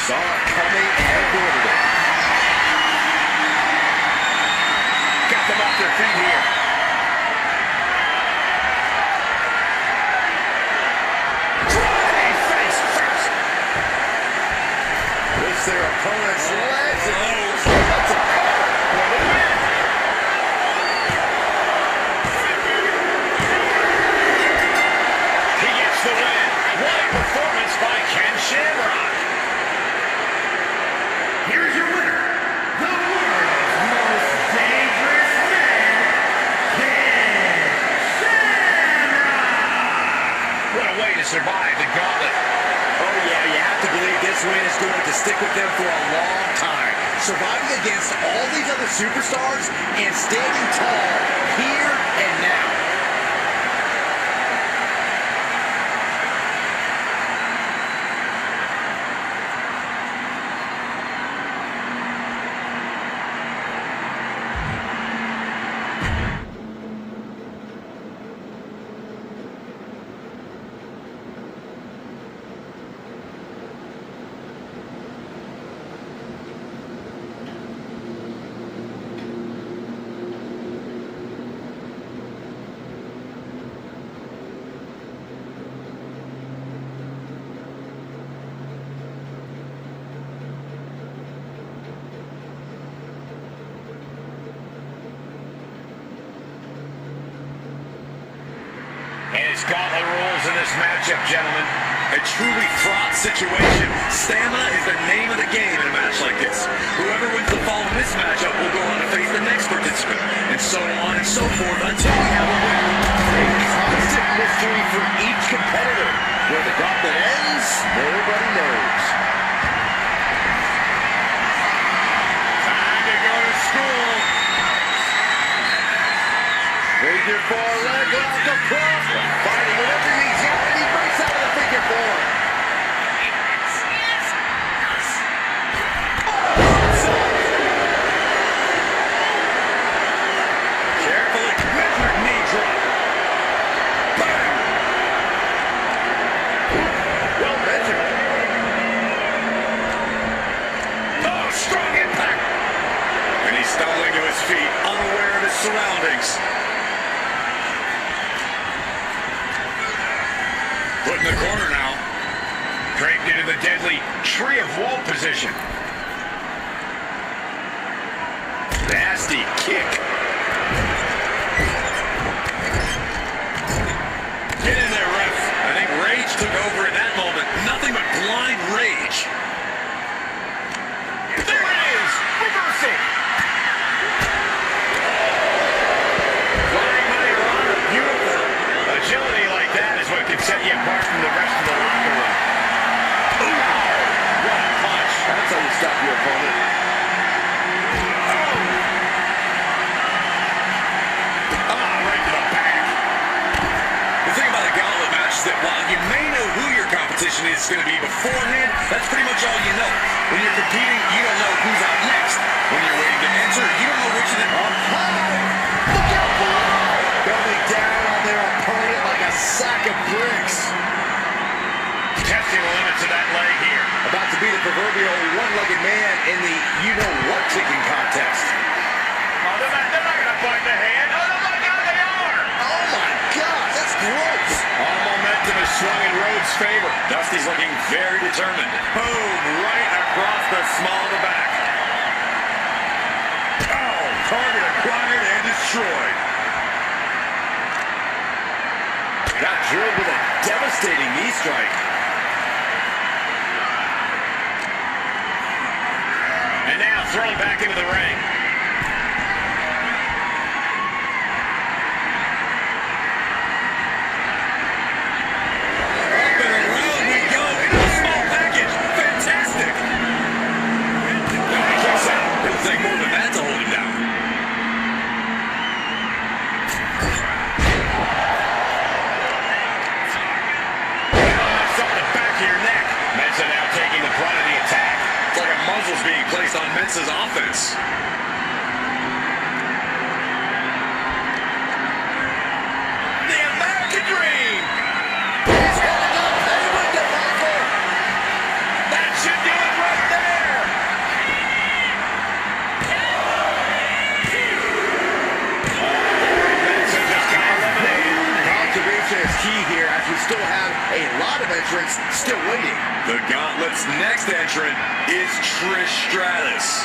Saw it coming and avoided it. Got them off their feet here. Driving face first. Lifts their opponent's legs and cuts it out for the win. He gets the win. What a performance by Ken Shamrock. Here's your winner, the world's most dangerous man, Ken Shamrock! What a way to survive the gauntlet. Oh yeah, you have to believe this win is going to stick with them for a long time. Surviving against all these other superstars and standing tall here and now. And it's gauntlet rules in this matchup, gentlemen. A truly fraught situation. Stamina is the name of the game in a match like this. Whoever wins the fall in this matchup will go on to face the next participant, and so on and so forth until we have a winner. A constant mystery for each competitor. Where the gauntlet ends, nobody knows. Time to go to school. Raise your far leg off the front. Fighting whatever he's got, and he breaks out of the figure four. Carefully measured knee drop. Bam! Well measured. Oh, strong impact. And he's stumbling to his feet, unaware of his surroundings. Put in the corner now. Draped into the deadly tree of woe position. Nasty kick. Get in there, ref. I think rage took over at that moment. Nothing but blind rage. There it is. Agility like that is what can set you apart from the rest of the locker room. Ooh, what a punch. That's how you stop your opponent. Right to the back. The thing about a gauntlet match is that while you may know who your competition is going to be beforehand, that's pretty much all you know. When you're competing, you don't know who's out next. When you're waiting to enter, you don't know which of the... Up high! Look out below! Going down on their opponent like a sack of bricks. Testing the limits of that leg here. About to be the proverbial one-legged man in the you-know-what kicking contest. Oh, they're not going to bite the hand. Oh, my God, they are! Oh my God, that's gross! All momentum is swung in Rhodes' favor. Dusty's looking very determined. Boom, right across the small of the back. Oh, target acquired and destroyed. Got drilled with a devastating knee strike. And now thrown back into the ring. Up and around we go in a small package. Fantastic. No, he kicks out. It'll take more than that to hold him down. That's up the back of your neck. Mensa now taking the brunt of the attack. It's like a muzzle's being placed on Mensa's offense. The American Dream. He's holding up Penguin debacle. That should do it right there. Mensa just got eliminated. Conservation is key here as we still have a lot of entrants still waiting. The Gauntlet's next entrant is Trish Stratus.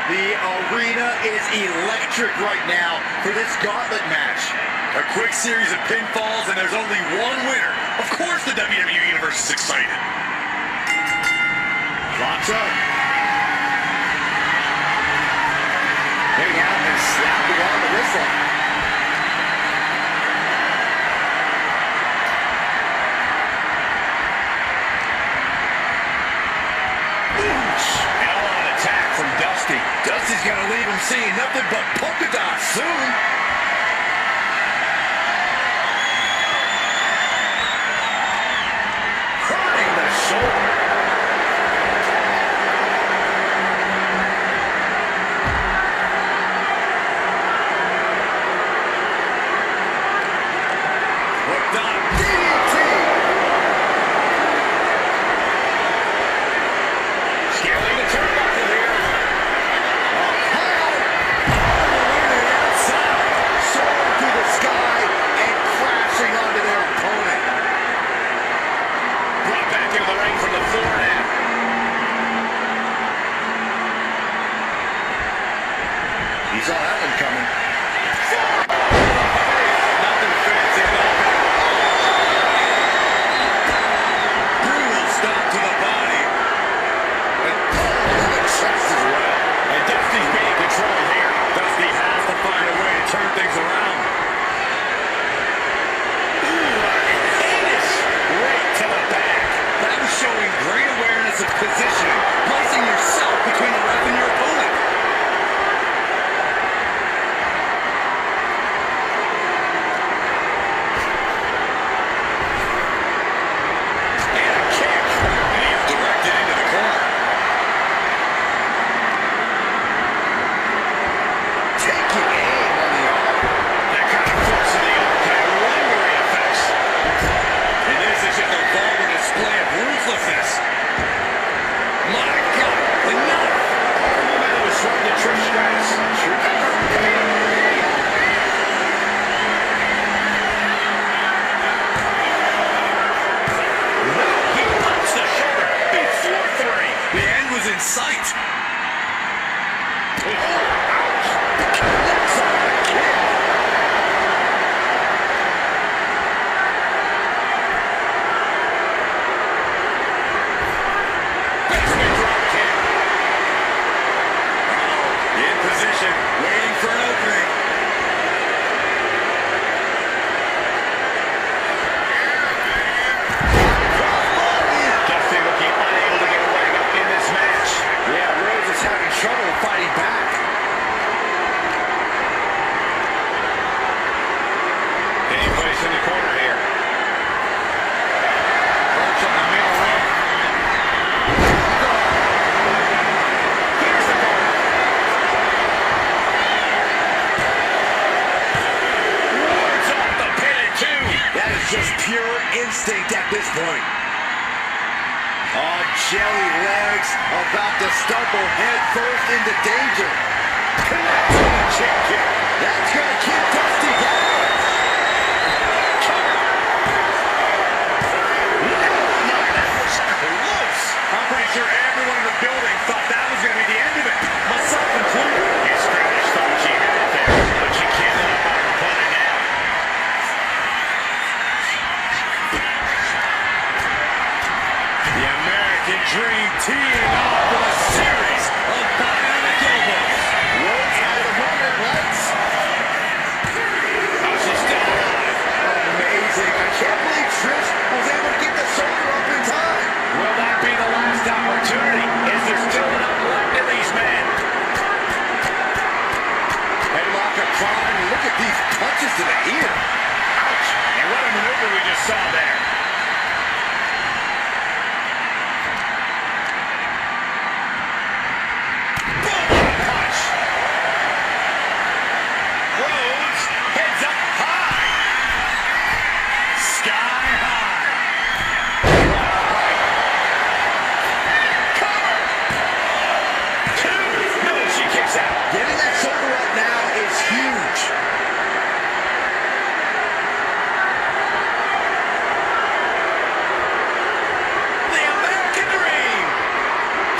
The arena is electric right now for this gauntlet match. A quick series of pinfalls, and there's only one winner. Of course the WWE Universe is excited. Locks up. Hang out and slapping on the wrist lock. Hell on an attack from Dusty. Dusty's gonna leave him seeing nothing but polka dots soon. Hurting the shoulder. Hooked on. DDT. Scaling the turnbuckle here. Soaring through the sky and crashing onto their opponent. Brought back into the ring from the floor now. He saw that one coming. Nothing fancy about that. Brutal stop to the body. To the chest as well. And Dusty's being controlled here. Dusty has to find a way to turn things around. Heinous right to the back. That was showing great awareness of positioning, placing yourself between the ref and your opponent. And a kick. And he's directed into the corner. Taking aim on the arm. That kind of force in the arm can have lingering effects. And this is just a vulgar display of ruthlessness. My God, enough! Momentum is swung to Trish Stratus. He punched the shoulder before three. The end was in sight. Basement drop kick. fighting back. Any place in the corner here. Perch on the middle rope. Here's the ball. Wards off the pin at 2. That is just pure instinct at this point. Oh, jelly legs about to stumble head first into danger. Connects with a chick kick. That's going to keep Dusty down. Close. I'm pretty sure everyone in the building thought that was going to be the end of it, myself included. His Spanish thought she had it there, but she can't let up on her opponent now. The American Dream teaming up with a series of bionic elbows. Rhodes had a moment, legs. Oh, she's still alive. Amazing. I can't believe Trish was able to get the shoulder up in time. Will that be the last opportunity? Is there still enough left in these men? Headlock applied. Look at these punches to the ear. Ouch! And what a maneuver we just saw there. Boom! Punch! Rhodes heads up high. Sky high. Cover! 2. No, she kicks out. Getting that shoulder up now is huge. The American Dream.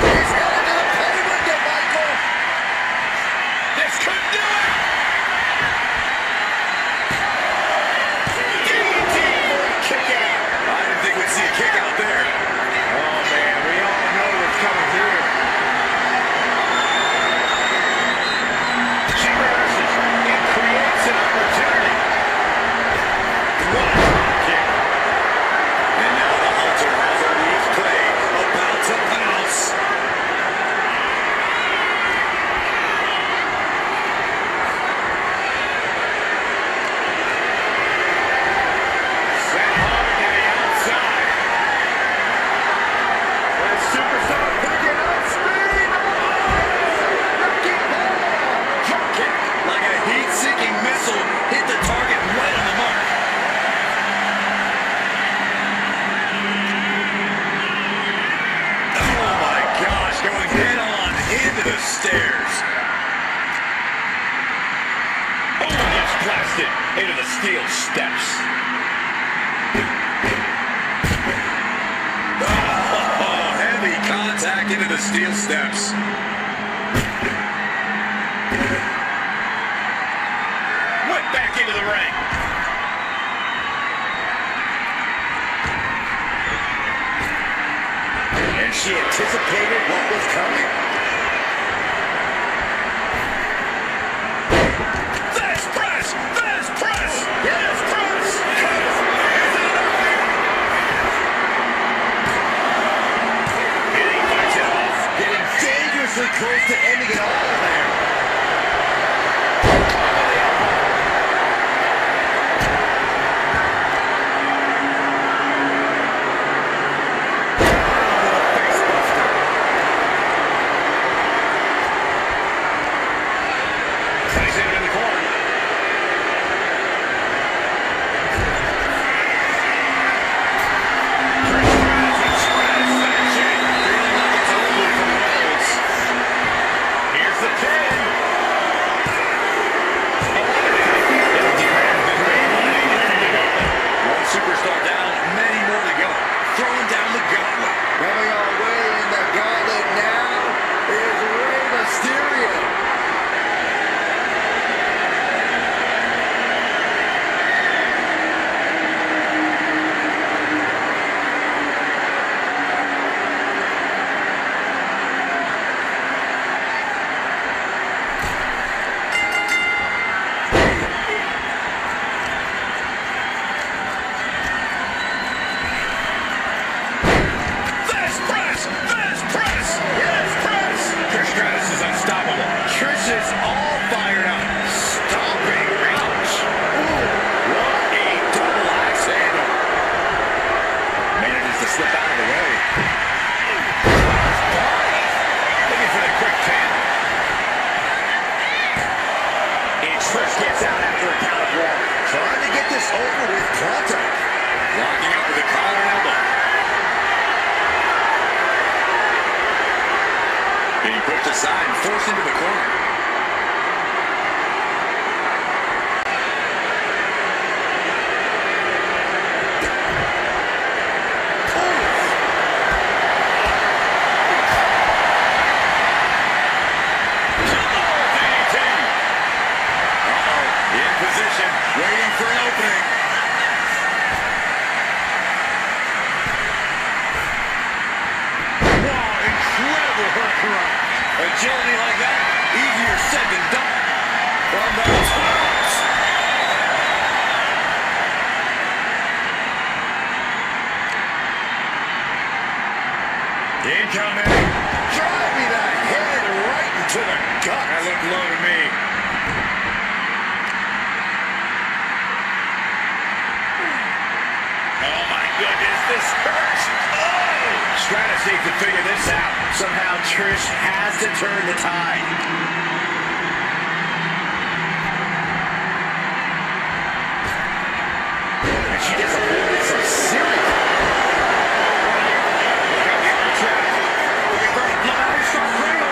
He's headed to the pay window, Michael. This could do it. DDT for a kick out. I didn't think we'd see a kick out there. Oh man, we all know what's coming here. She reverses. It creates an opportunity. What a drop kick. And now the Hunter has a weak play, about to pounce. Sent hard to the outside. That superstar picking up speed. Wrecking ball. Drop kick. Like a heat-seeking missile, hit the target right on the mark. Oh my gosh, going head on into the stairs. Oh, gets blasted into the steel steps. Oh, heavy contact into the steel steps. Went back into the ring. And she anticipated what was coming. Fast press! Fast press! Yes. Fast press! And he fights it off. Getting dangerously close to ending it all there. Placing it in the corner. Trish Stratus in Stratus fashion. Feeling like it's over for Rhodes. Being pushed aside and forced into the corner. Waiting for an opening. Wow, incredible hurricane. Agility like that, easier said than done. From the top. Incoming. Driving that head right into the gut. That looked low to me. Oh my goodness, this hurts. Oh! Stratus needs to figure this out. Somehow Trish has to turn the tide. And she just avoided some serious. Look out the upper track. Looking for a blood shot cradle.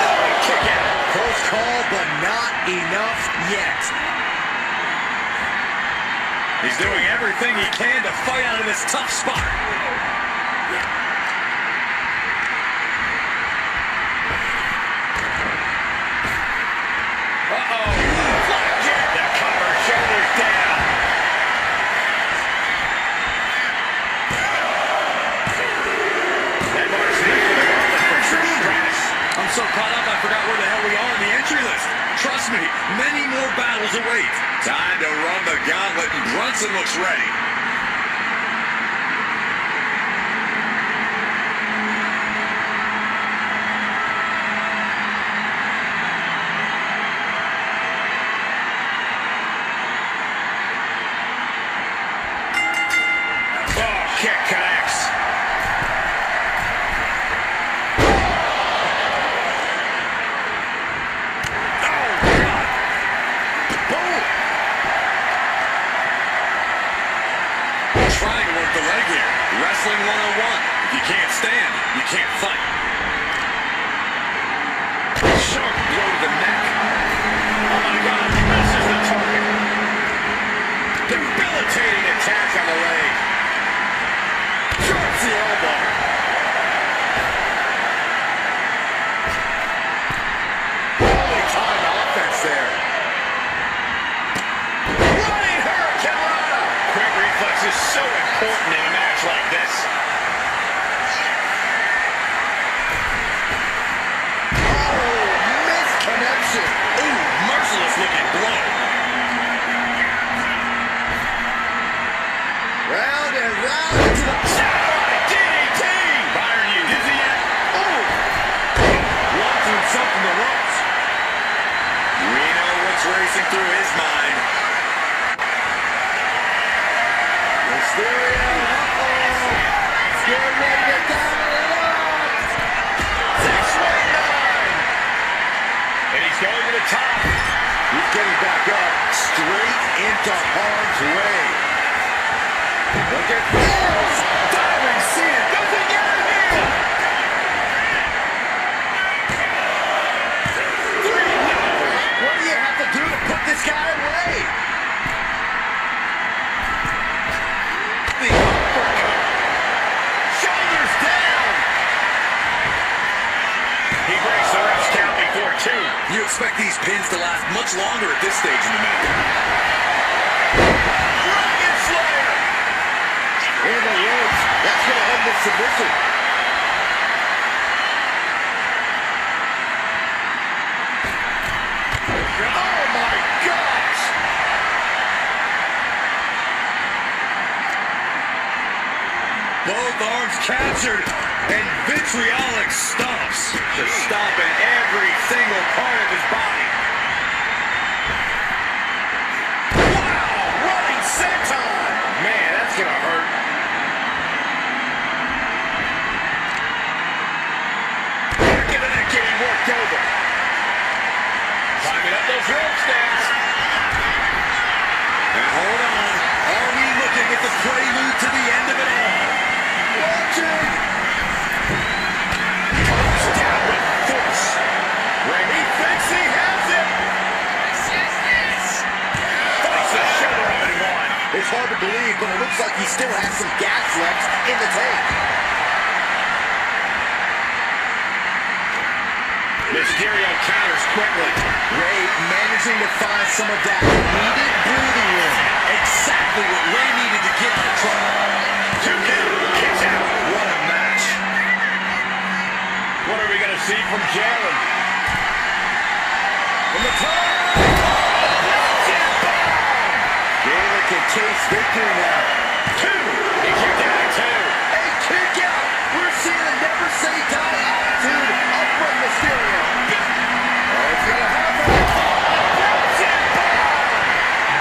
Oh, kick out. Close call, but not enough yet. He's doing everything he can to fight out of this tough spot. Uh-oh. Flapjack. The cover, shoulders down. That marks the end of the moment for Stratus. I'm so caught up, I forgot where the hell we are in the entry list. Trust me, many more battles await. Time to run the gauntlet, and Brunson looks ready. Oh, kick connects. Trying to work the leg here. Wrestling 101. If you can't stand, you can't fight. Sharp blow to the neck. Oh my God, he misses the target. Debilitating attack on the leg. Drops the elbow. Holy time offense there. Running hurricane. Quick reflex is so important in a match like this. Oh, misconnection. Ooh, merciless looking blow. Round and round into the... Satellite DDT. Byron, you dizzy yet? Ooh. Watching something the ropes. We know what's racing through his mind. Mysterio, get ready to dominate it. 619. And he's going to the top. He's getting back up, straight into harm's way. Look at this. Diving Cena. Does he get it here? 3-0. What do you have to do to put this guy away? The uppercut. Shoulders down. He breaks the ref's count before 2. You expect these pins to last much longer at this stage in the match. Dragon Slayer. In the ropes. That's going to end the submission. Oh my gosh. Both arms captured and vitriolic stomps. Just stomping every single part of his body. Wow, running senton. Man, that's gonna hurt. Back of the neck getting worked over. Climbing up those ropes now. And hold on. Are we looking at the prelude to the end of it all? Watching. Comes down with still has some gas left in the tank. Mysterio counters quickly. Ray managing to find some of that needed breathing room. Exactly what Ray needed to get out of trouble. 2 count, kicks out. What a match. What are we going to see from Jalen? From the top. Jalen can chase victory now. 2. He kicked out at 2. A kick out. We're seeing a never say die attitude up from Mysterio. Oh, it's gonna happen.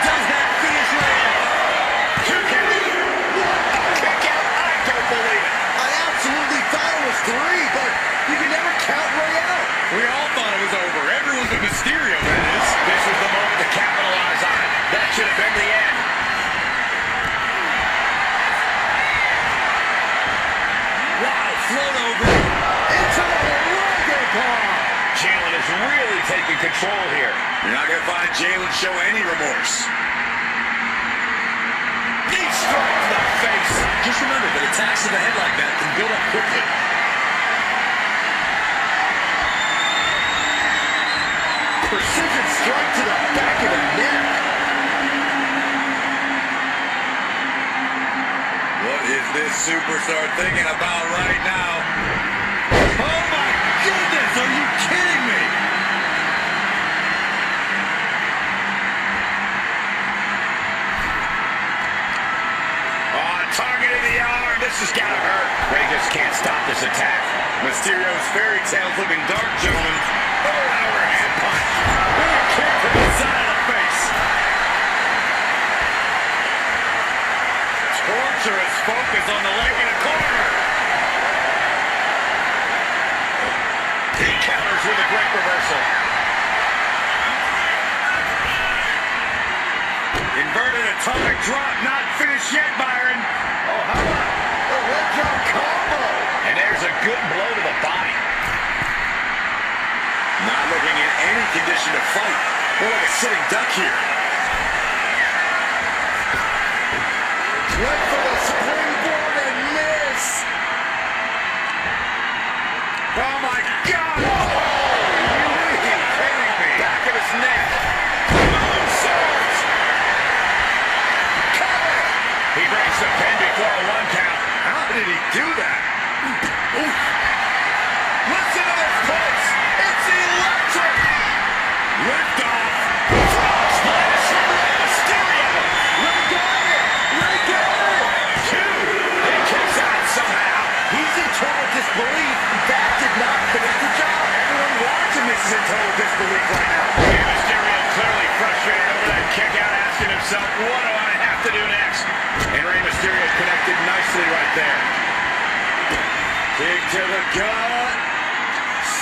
Does that finish Ray off? 2 count. What a kick out. I don't believe it. I absolutely thought it was 3, but you can never count Ray out. We all thought it was over. Everyone but Mysterio, that is. This was the moment to capitalize on it. That should have been the end. Wow, float over. Into the Rager Bomb. Jalen is really taking control here. You're not going to find Jalen show any remorse. Knee strike to the face. Just remember that attacks to the head like that can build up quickly. Precision strike to the back of the neck. What is this superstar thinking about right now? Oh my goodness, are you kidding me? Targeted the arm. This has got to hurt. Ray just can't stop this attack. Mysterio's fairy tales looking dark, gentlemen. Overhand punch. What a kick to the side of the face. Torturous focus on the leg in the corner. He counters with a great reversal. Inverted atomic drop, not finished yet, Byron. Oh, how about a leg drop combo? And there's a good blow to the body. Not looking in any condition to fight. More like a sitting duck here. Went for the springboard and miss. Oh my God! Oh, you kidding me? Back of his neck. Moonsault. Cover. He breaks the pin before a 1 count. How did he do that? Oof. Listen to this pulse. It's electric. Lift off. Frog splash from Rey Mysterio. Ray got it. Ray got it. 2. He kicks out somehow. He's in total disbelief. That did not finish the job. Everyone watching this is in total disbelief right now. Rey Mysterio clearly frustrated over that kick out, asking himself, what do I have to do next? And Rey Mysterio connected nicely right there. Kick to the gut.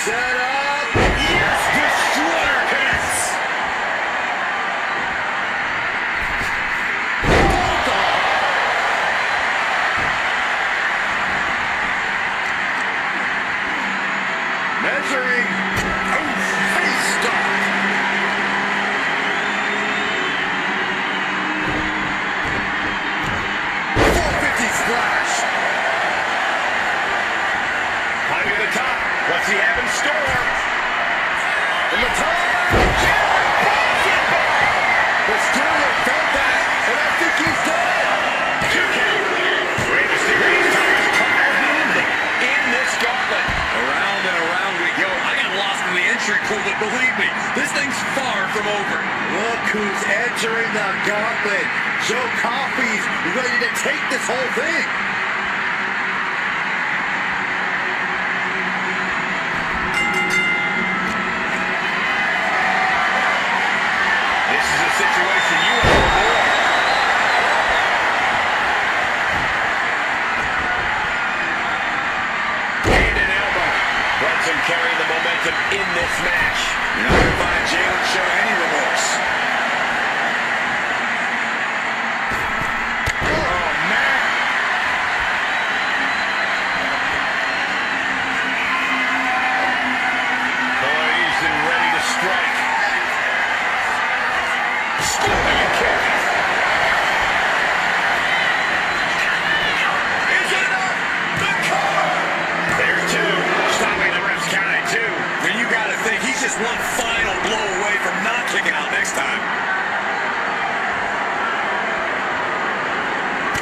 Set up. Yes, Destroyer connects. Measuring. Face stop. Splash. Climbing to the top. What's he have in store? From the top. Mysterio felt that, and I think he's done. 2 count. Rey Mysterio's time to come out in this gauntlet. Around and around we go. I got lost in the entry pool, but believe me, this thing's far from over. Look who's entering the gauntlet. Joe Coffey's ready to take this whole thing. This is a situation you want to avoid. Hand and elbow. Brunson carrying the momentum in this match. You're not going to find Jalen show any remorse. Oh, man. Poised and ready to strike. Scooping kick. just one final blow away from not kicking out next time.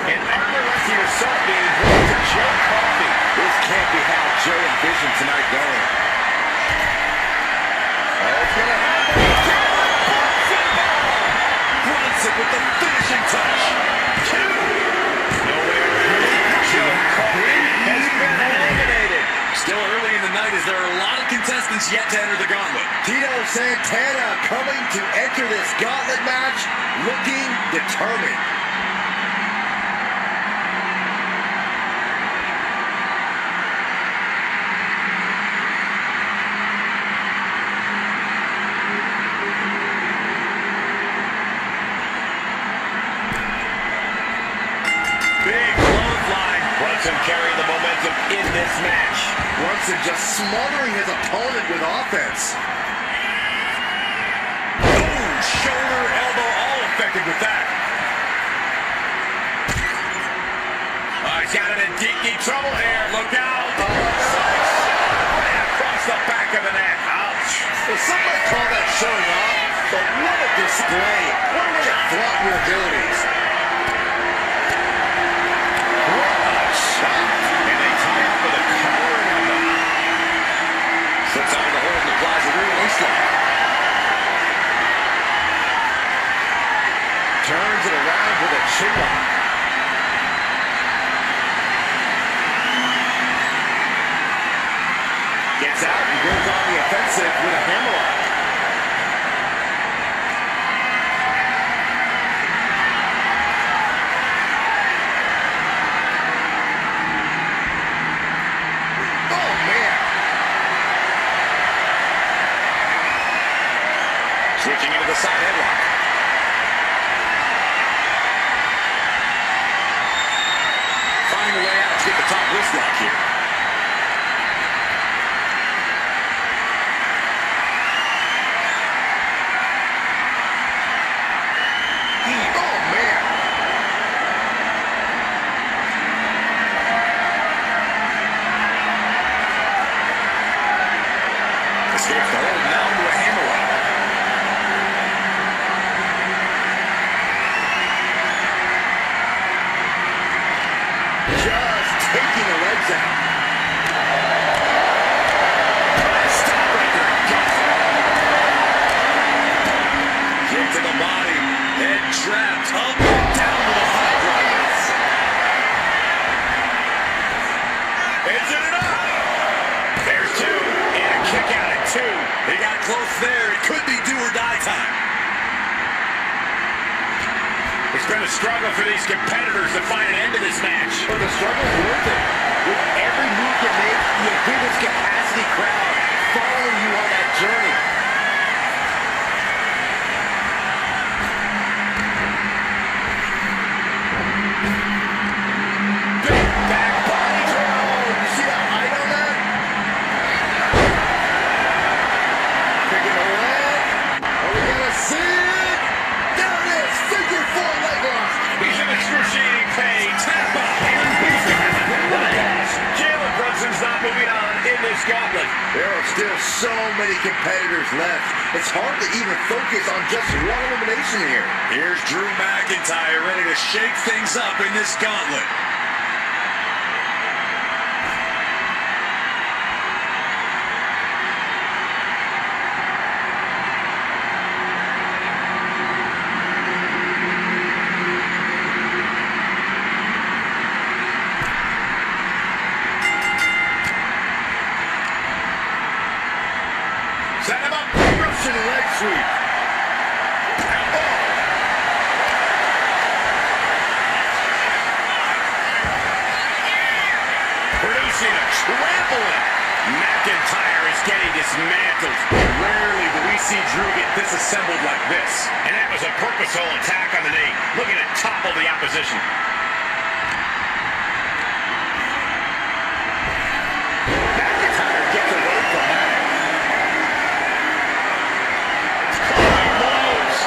And unrelenting yourself being brought to Joe Coffey. This can't be how Joe envisioned tonight going. Oh, it's going to happen. Brunson with the finishing touch. 2. Nowhere. Joe Coffey has been eliminated. Still early in the night as there are a lot of contestants yet to enter the gauntlet. Tito Santana coming to enter this gauntlet match looking determined. Big clothesline. Brunson carrying the momentum in this match. Brunson just smothering his opponent with offense. Oh, shoulder, elbow, all effective with that. He's got him in deep, deep trouble here. Look out. Right across the back of the neck. Ouch. Well, somebody call that showing off, but what a display. What a way to flaunt your abilities. And they tie up with a cover and elbow. Slips out of the hold and applies a rear waistlock. Turns it around with a chin lock. Gets out and goes on the offensive with a hammerlock. Oh, man. Switching into the side headlock. Finding a way out to get the top wrist lock here. Oh, man. Escapes the hold now into a hammerlock. Just taking the legs out. Stop right there. Kick to the body. Head trapped. Up and down with a high drive. Is it enough? There's 2. And a kick out at 2. He got close there. It could be do or die time. It's been a struggle for these competitors to find an end to this match. But the struggle's worth it. With every move you make, you hear this capacity crowd following you on that journey. Big back body drop. Oh, you see that height on that? Picking the leg. Are we gonna see it? There it is. Figure 4 leg lock. He's in excruciating pain. Tap out. Jalen Brunson's not moving on in this gauntlet. There are still so many competitors left. It's hard to even focus on just one elimination here. Here's Drew McIntyre ready to shake things up in this gauntlet. Set him up. Russian leg sweep. Producing a trampling. McIntyre is getting dismantled. Rarely do we see Drew get disassembled like this. And that was a purposeful attack on the knee, looking to topple the opposition. McIntyre gets away from that. Climbing blows.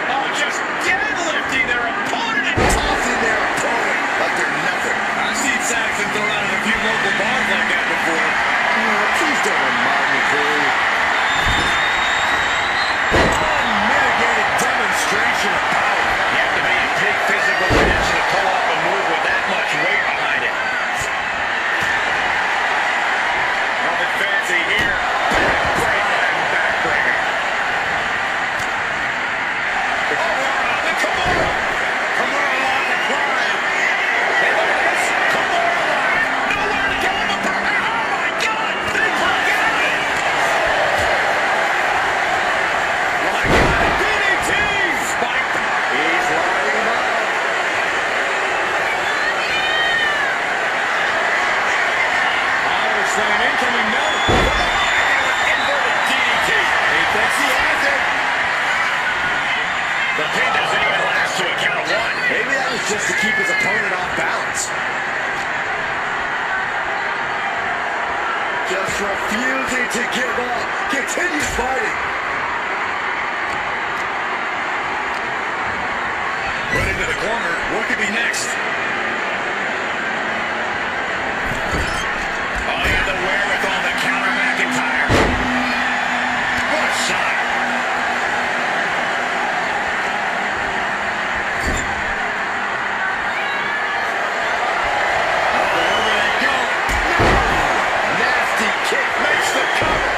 Oh, just deadlifting their opponent and Tossing their opponent like they're nothing. I've seen Saxon thrown out of a few local bars like that before. Oh, please don't becoming known. Inverted DDT. He thinks he has it. The pin doesn't even last to a count of one. Maybe that was just to keep his opponent off balance. Just refusing to give up. Continues fighting. Put into the corner. What could be next? Oh, he had the wherewithal to counter McIntyre. What a shot. Wherever they go. Nasty kick makes the cover.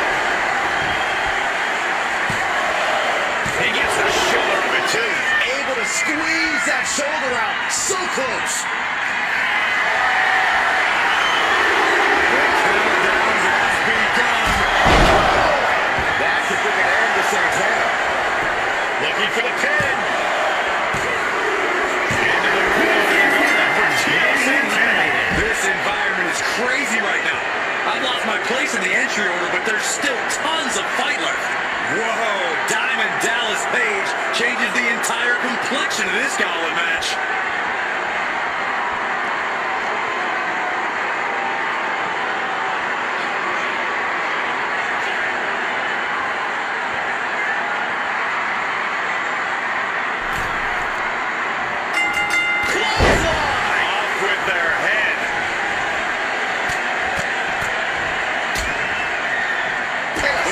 He gets the shoulder of it, too. Able to squeeze that shoulder out. So close. The countdown has begun. That could bring an end to Santana. Looking for the pin. Into the ring. This environment is crazy right now. I've lost my place in the entry order, but there's still tons of fight left. Whoa, Diamond Dallas Page changes the entire complexion of this gauntlet match. Off with their head.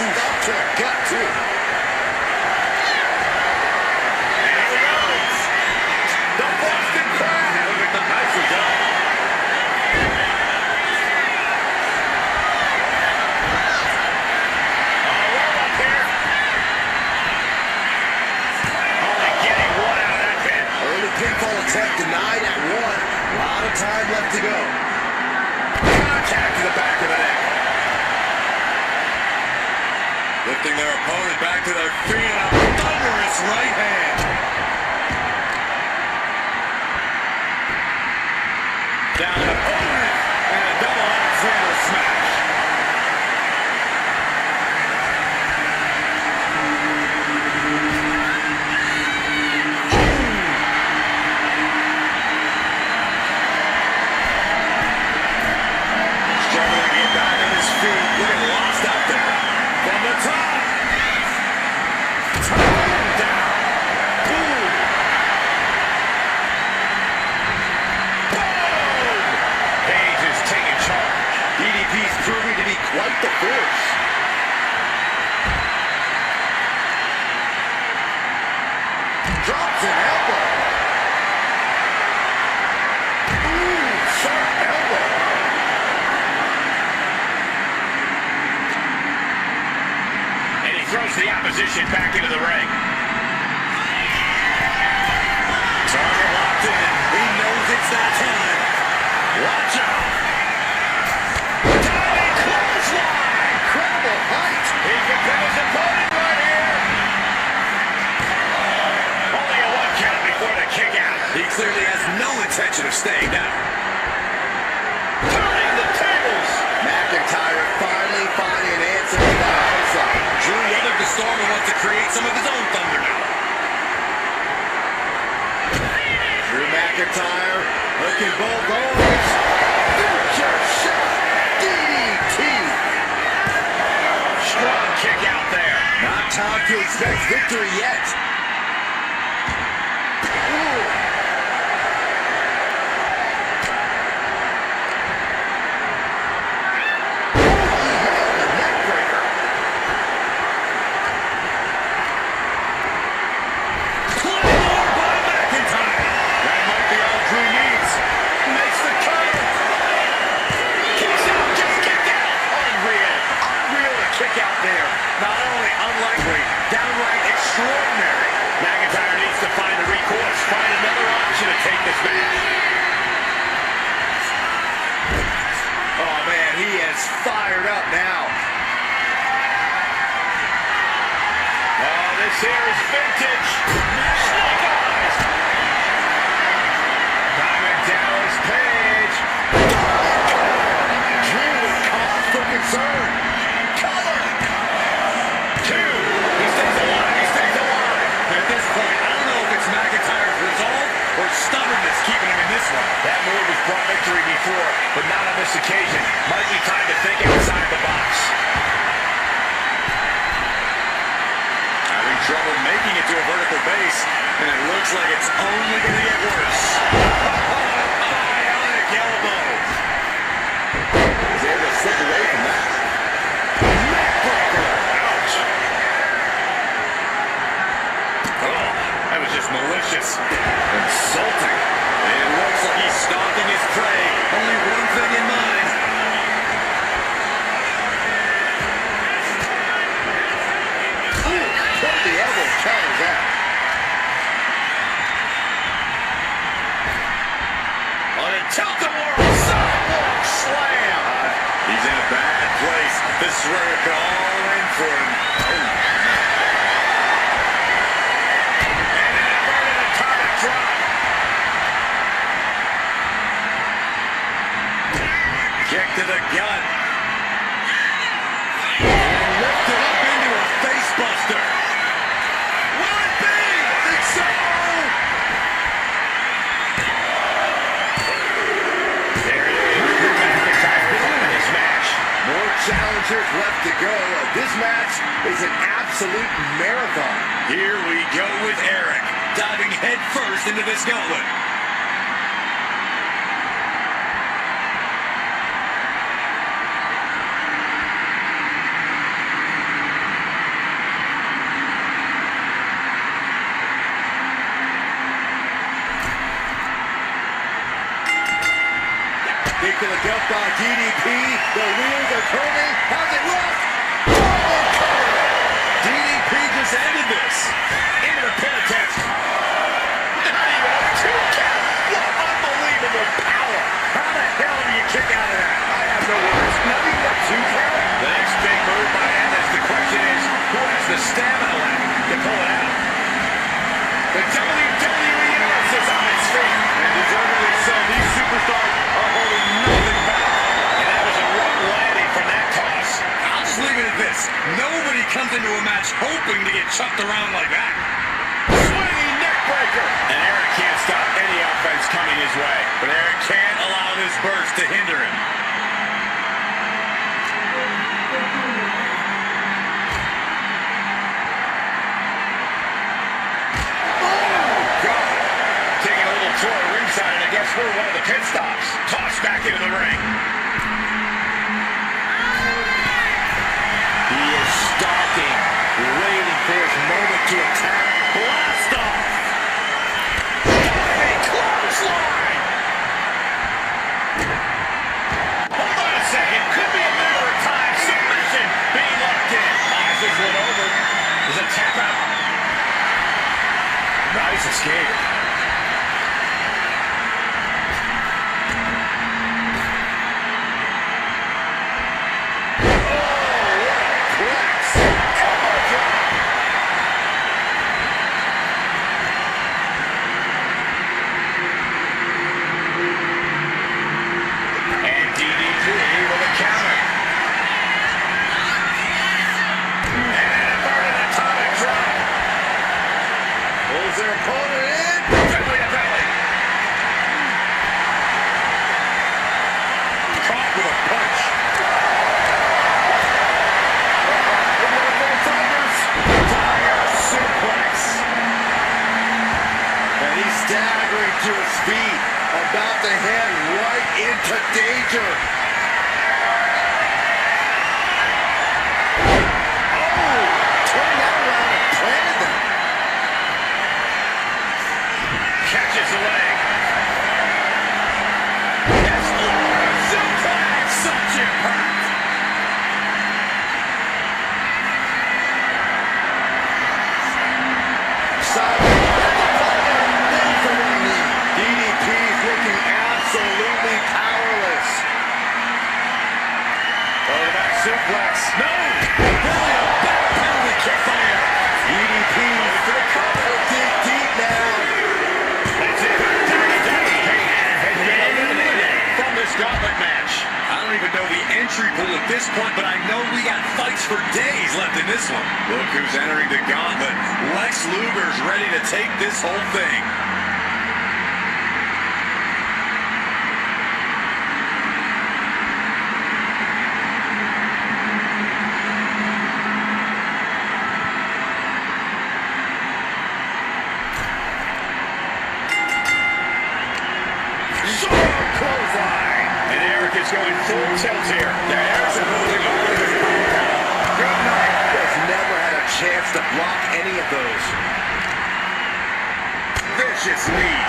Stop to the gut, too. And here he goes. The Boston Crab. Look at the nicely done. Roll up here. Only getting one out of that pin. Early pinfall attempt denied at one. A lot of time left to go. Contact to the back of the neck. Lifting their opponent back to their feet and a thunderous right hand. Down the opponent and a double Alexander smash. Struggling to get back on his feet, looking lost out there. From the top. Turn down. Boom. Boom. Page is taking charge. DDP's proving to be quite the force. Drops an elbow. Ooh, sharp elbow. And he throws the opposition back into the ring. Target locked in. He knows it's that time. Watch out. Diving clothesline. Incredible height. He can pin his opponent right here. Only a one count before the kick out. He clearly has no intention of staying down. Turning the tables. McIntyre finally finding an answer to that outside. Drew weathered the storm and wants to create some of his own thunder now. Drew McIntyre looking both arms. Future shot. DDT. Strong kick out there. Not time to expect victory yet. Ooh. Neckbreaker. Claymore by McIntyre. That might be all Drew needs. Makes the cover. Kicks out. Just kicked out. Unreal. Unreal to kick out there. Not only unlikely, downright extraordinary. concern. Cover. 2. He stays alive. He stays alive. At this point, I don't know if it's McIntyre's resolve or stubbornness keeping him in this one. That move has brought victory before, but not on this occasion. Might be time to think outside the box. Having trouble making it to a vertical base, and it looks like it's only going to get worse. Bionic elbow. He's able to slip away from that. Neckbreaker. Ouch. Oh, that was just malicious. Insulting. It looks like he's stalking his prey. Only one thing in mind. What the elbow counters that? On a tilt-a-whirl sidewalk slam. He's in a bad place. This is where it could all end for him. And an inverted atomic drop. Kick to the gut. And lifted up into a face buster. Will it be? I think so. There it is. McIntyre's been winning this match. More challengers left to go. This match is an absolute marathon. Here we go with Eric, diving headfirst into this gauntlet. Kick to the gut by DDP. The wheels are turning. How's it look? Oh, cover. DDP just ended this. Into the pin attempt. Not even a 2 count. What unbelievable power. How the hell do you kick out of that? I have no words. Not even a 2 count. The next big move by Ennis. The question is, who has the stamina left to pull it out? The WWE Universe is on its feet. And deservedly so. These superstars are holding nothing back. And that was a rough landing from that toss. I'll just leave it at this. Nobody comes into a match hoping to get chucked around like that. Swinging neckbreaker. And Eric can't stop any offense coming his way. But Eric can't allow this burst to hinder him. Tour ringside, and I guess we're one of the pit stops. Tossed back into the ring. He is stalking, waiting for his moment to attack. Blast off! Diving clothesline! Hold on a second. Could be a matter of time. Submission being locked in. Eyes is lit over. There's a tap out. Nice escape. Their opponent in. Belly to belly. Caught with a punch. Tiger suplex. And he's staggering to his feet, about to head right into danger. Oh, turned that around and planted them. Catches the leg. Yes, Lord, suplex, such impact. DDP's looking absolutely powerless. Oh, that suplex. No! Really a back penalty kick by him. DDP for the cover. Dig deep now. That's it. DDP has been eliminated from this gauntlet match. I don't even know the entrance victory pool at this point, but I know we got fights for days left in this one. Look who's entering the gauntlet. Lex Luger's ready to take this whole thing. Going full tilt here. There's a moving over to his compound. Good night. Has never had a chance to block any of those. Vicious knee.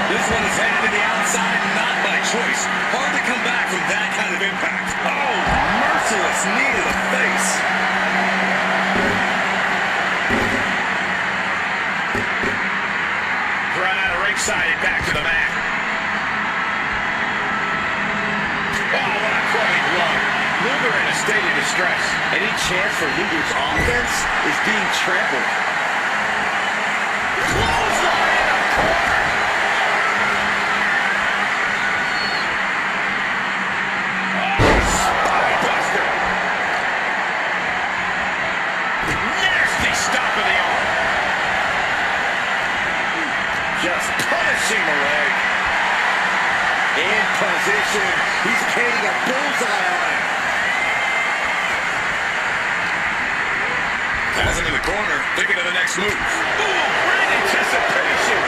This one is headed to the outside, not by choice. Hard to come back from that kind of impact. Oh, merciless knee to the face. Ringside back to the mat. Oh, what a crummy blow. Luger in a state of distress. Any chance for Luger's offense is being trampled. Clothesline in the corner. Oh, spine buster. Nasty stop of the arm. Just punishing the leg. In position. He's painting a bullseye on him. Has him in the corner, thinking of the next move. Ooh, great anticipation.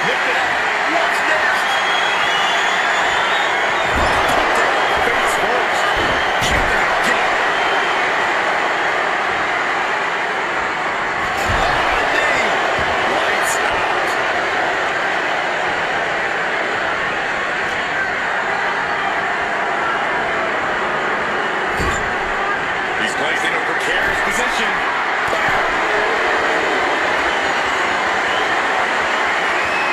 Lift it up. What's next? Face first. Kick out deep. Lights out. He's placed in a precarious position.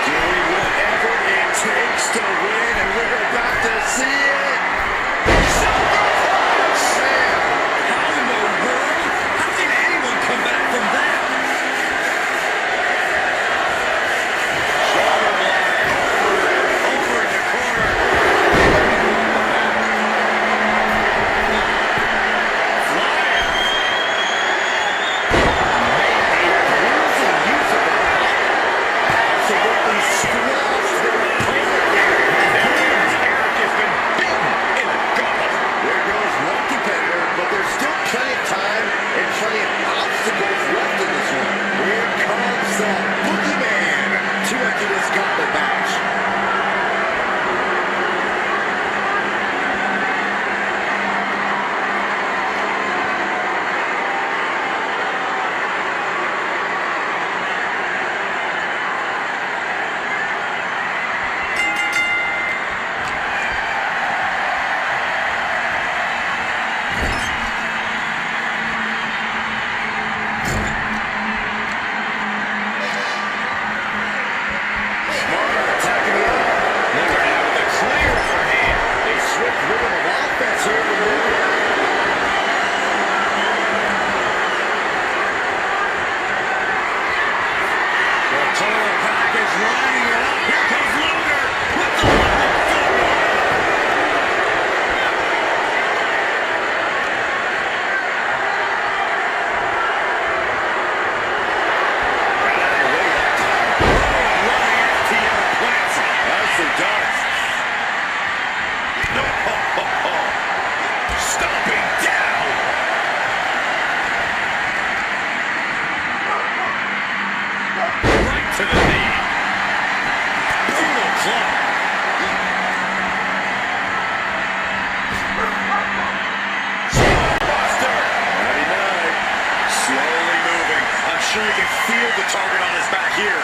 Doing whatever it takes to win, and we're about to see it. Sam. How in the world? How can anyone come back from that? Shoulder block. Over in the corner. Flying. Losing use of the body. Absolutely squashed their opponent there. Eric has been beaten in the gauntlet. There goes one competitor, but there's still plenty of time and plenty of obstacles left in this one. Here comes the Boogeyman to enter this gauntlet match. Smart attacking the arm. Luger now with a clear upper hand. A swift rhythm of offense here from Luger. The total package lining it up. Here comes Luger with the running forward. Got out of the way that time. Running FTO plants it. Nicely done. No, stomping down. Right to the knee. Brutal club. Buster. Nighty-night. Slowly moving. I'm sure you can feel the target on his back here.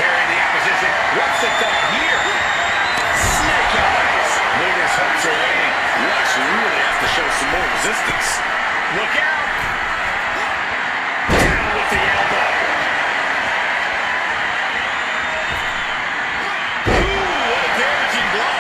Carrying the opposition. What's it done here? Snake eyes. Luger's hopes are waning. Lex really has to show some more resistance. Look out. Down with the elbow. Ooh, what a damaging blow.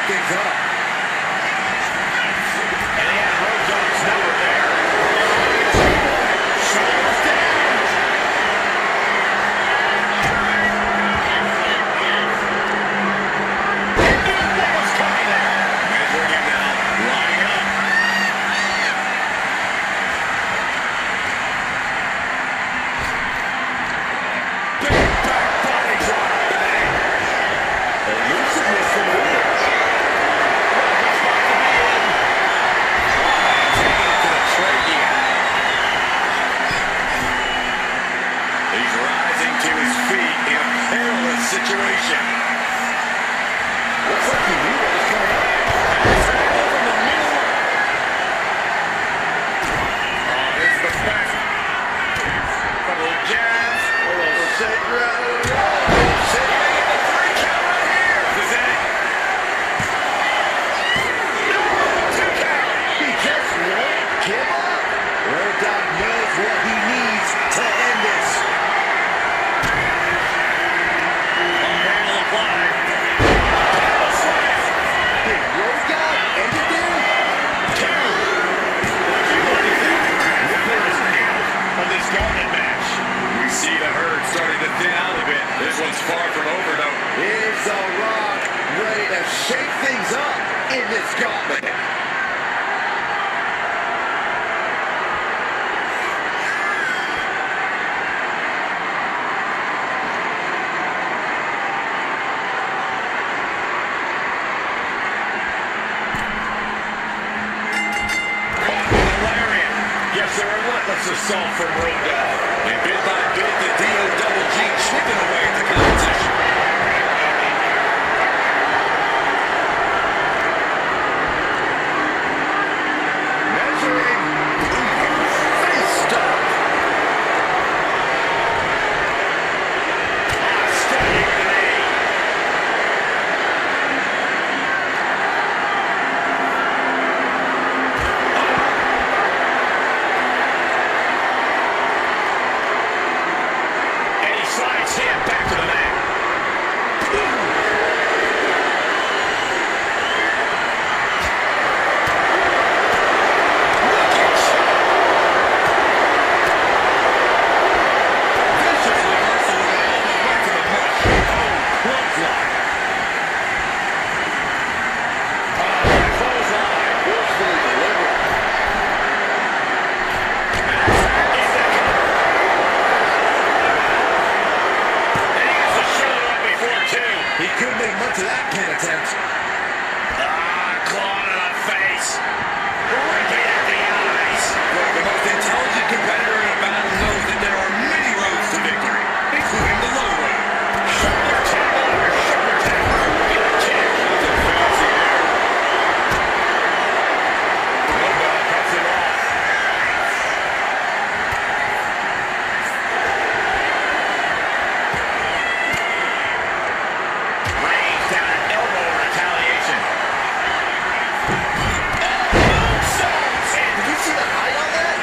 things up. And he had Road Dogg's number there. Shoulders down. And knew what was coming there. Measuring him now, lining up. Big back body drop. Bang. Elusiveness from Wheeler. Taking it to the trachea. He's rising to his feet in a perilous situation. Looks like he knew what was coming up. Triangle from the middle. Oh, this is the best. Couple of jabs. A little shake rattle and roll. Shake it in the 3 count right here. This is it. No, 2 count. He just won't give up. Road Dogg knows what he needs to end this. Handle applied. Power slam. Did Road Dogg end it there? 2. What do you think? The first half of this gauntlet match. We see the herd starting to thin out a bit. This one's far from over, though. Is The Rock ready to shake things up in this gauntlet? Caught with a lariat. Yes, a relentless assault from Road Dogg. And bit by bit, the D-O-double-G chipping away at the competition. Measuring. Face stop. Standing grenade. And he slides him back to the mat. Vicious reversal with an elbow right to the butt. Clothesline. Clothesline. Forcefully delivered. Is that cover? And he has to shoulder up before 2. He couldn't make much of that pin attempt. Claw to the face. Ripping at the eyes. Look, the most intelligent competitor in a battle knows that there are many roads to victory, including the low road. Shoulder tap over shoulder tap. Good kick. Nothing fancy there. Road Dogg cuts him off. Rains down an elbow in retaliation. Moonsaults in. Did you see the height on that?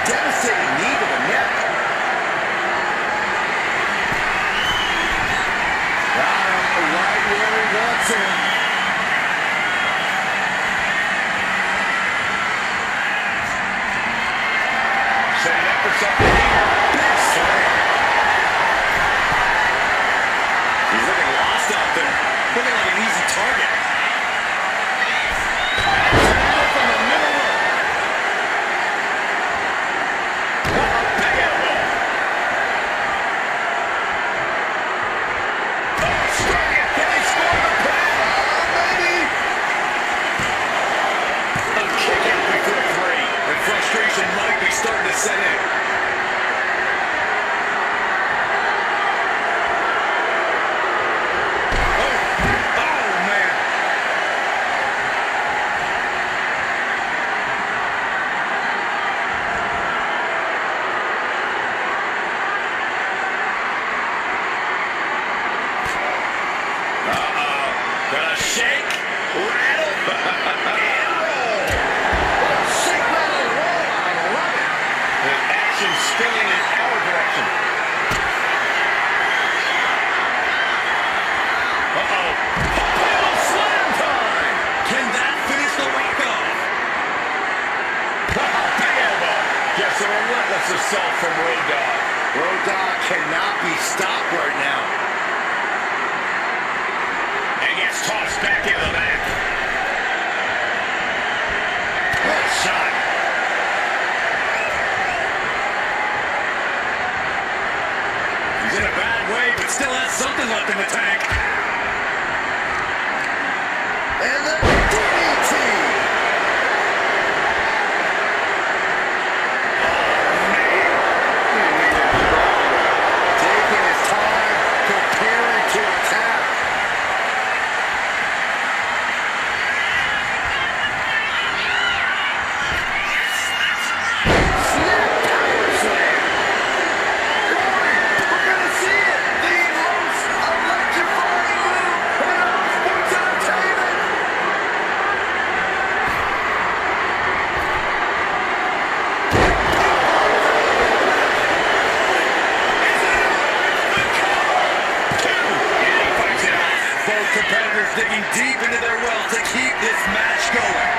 Devastating knee to the neck. Got him right where he wants him. Setting up for something here. Big slam. He's looking lost out there. Looking like an easy target. Triangle from the middle rope. Big elbow. Oh, struck it. Can they score the pin? Maybe. A kick out before 3. And frustration might be starting to set in. assault from Road Dogg. Road Dogg cannot be stopped right now. And gets tossed back into the mat. What a shot. He's in a bad way, but still has something left in the tank. And the DDT! Taking his time, preparing to attack. Snap power slam. Corey, we're gonna see it. The most electrifying move in all sports entertainment. And he fights it off. Both competitors digging deep into their well to keep this match going.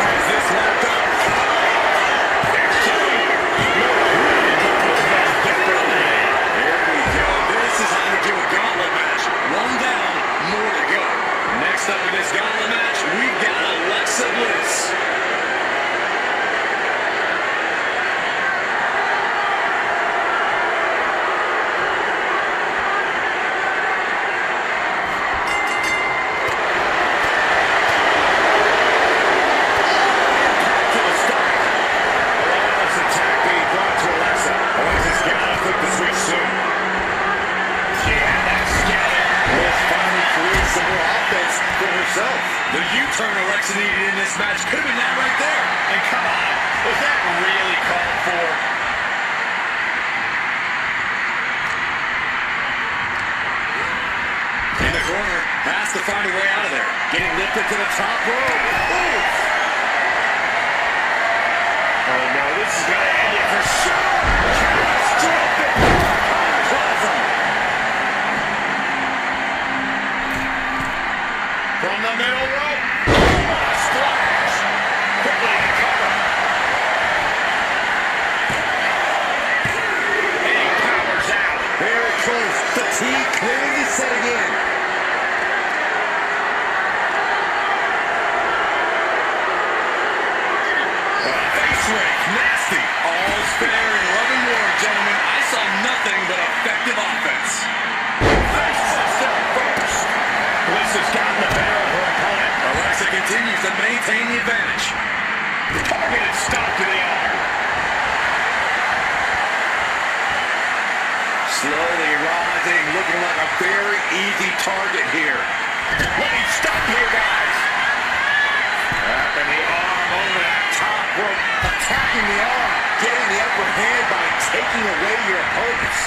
Has this locked up? Here we go. This is how you do a gauntlet match. One down, more to go. Next up in this gauntlet match, we've got Alexa Bliss. To the stomach. Alexa's attack being brought to Alexa. Alexa's gotta flip the switch soon. Yeah, that's scattered. Bliss finally creates some more offense for herself. The U-turn Alexa needed in this match could have been that right there. And come on, was that really called for? In the corner, has to find a way out of there. Getting lifted to the top rope. Ooh. Oh no, this is gonna end it for sure. Catastrophic. Cosm. From the middle rope. Oh, a splash. Quickly to cover. And he powers out. Very close. Fatigue clearly setting in. Face rake, nasty. All's fair in love and war, gentlemen. I saw nothing but effective offense. Face system first. Bliss has gotten the better of her opponent. Alexa continues to maintain the advantage. Targeted stop to the arm. Slowly rising, looking like a very easy target here. Let me stop here, guys. Wrapping the arm over that top rope. Attacking the arm, getting the upper hand by taking away your opponents.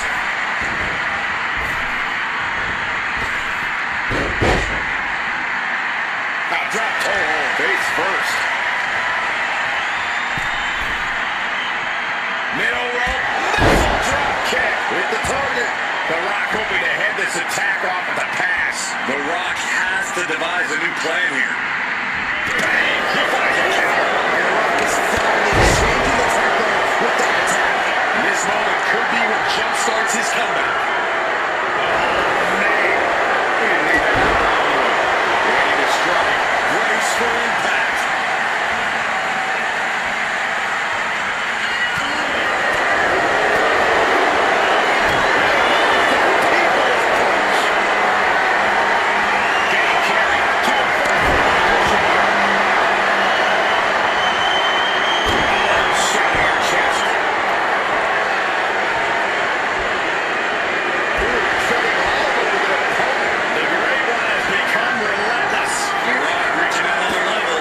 Now drop toe hold. Face first. Middle rope. Missile drop kick. With the target. The Rock hoping to head this attack off with a pass. The Rock has to devise a new plan here. Bang. He finds a counter. And Rock is finally changing the tempo with that attack. This moment could be what jumpstarts his comeback. Ready to strike. Graceful impact. Getting carried to a position. Shot in her chest. Treading all over their opponent. The Great One has become relentless. The Rock reaching another level.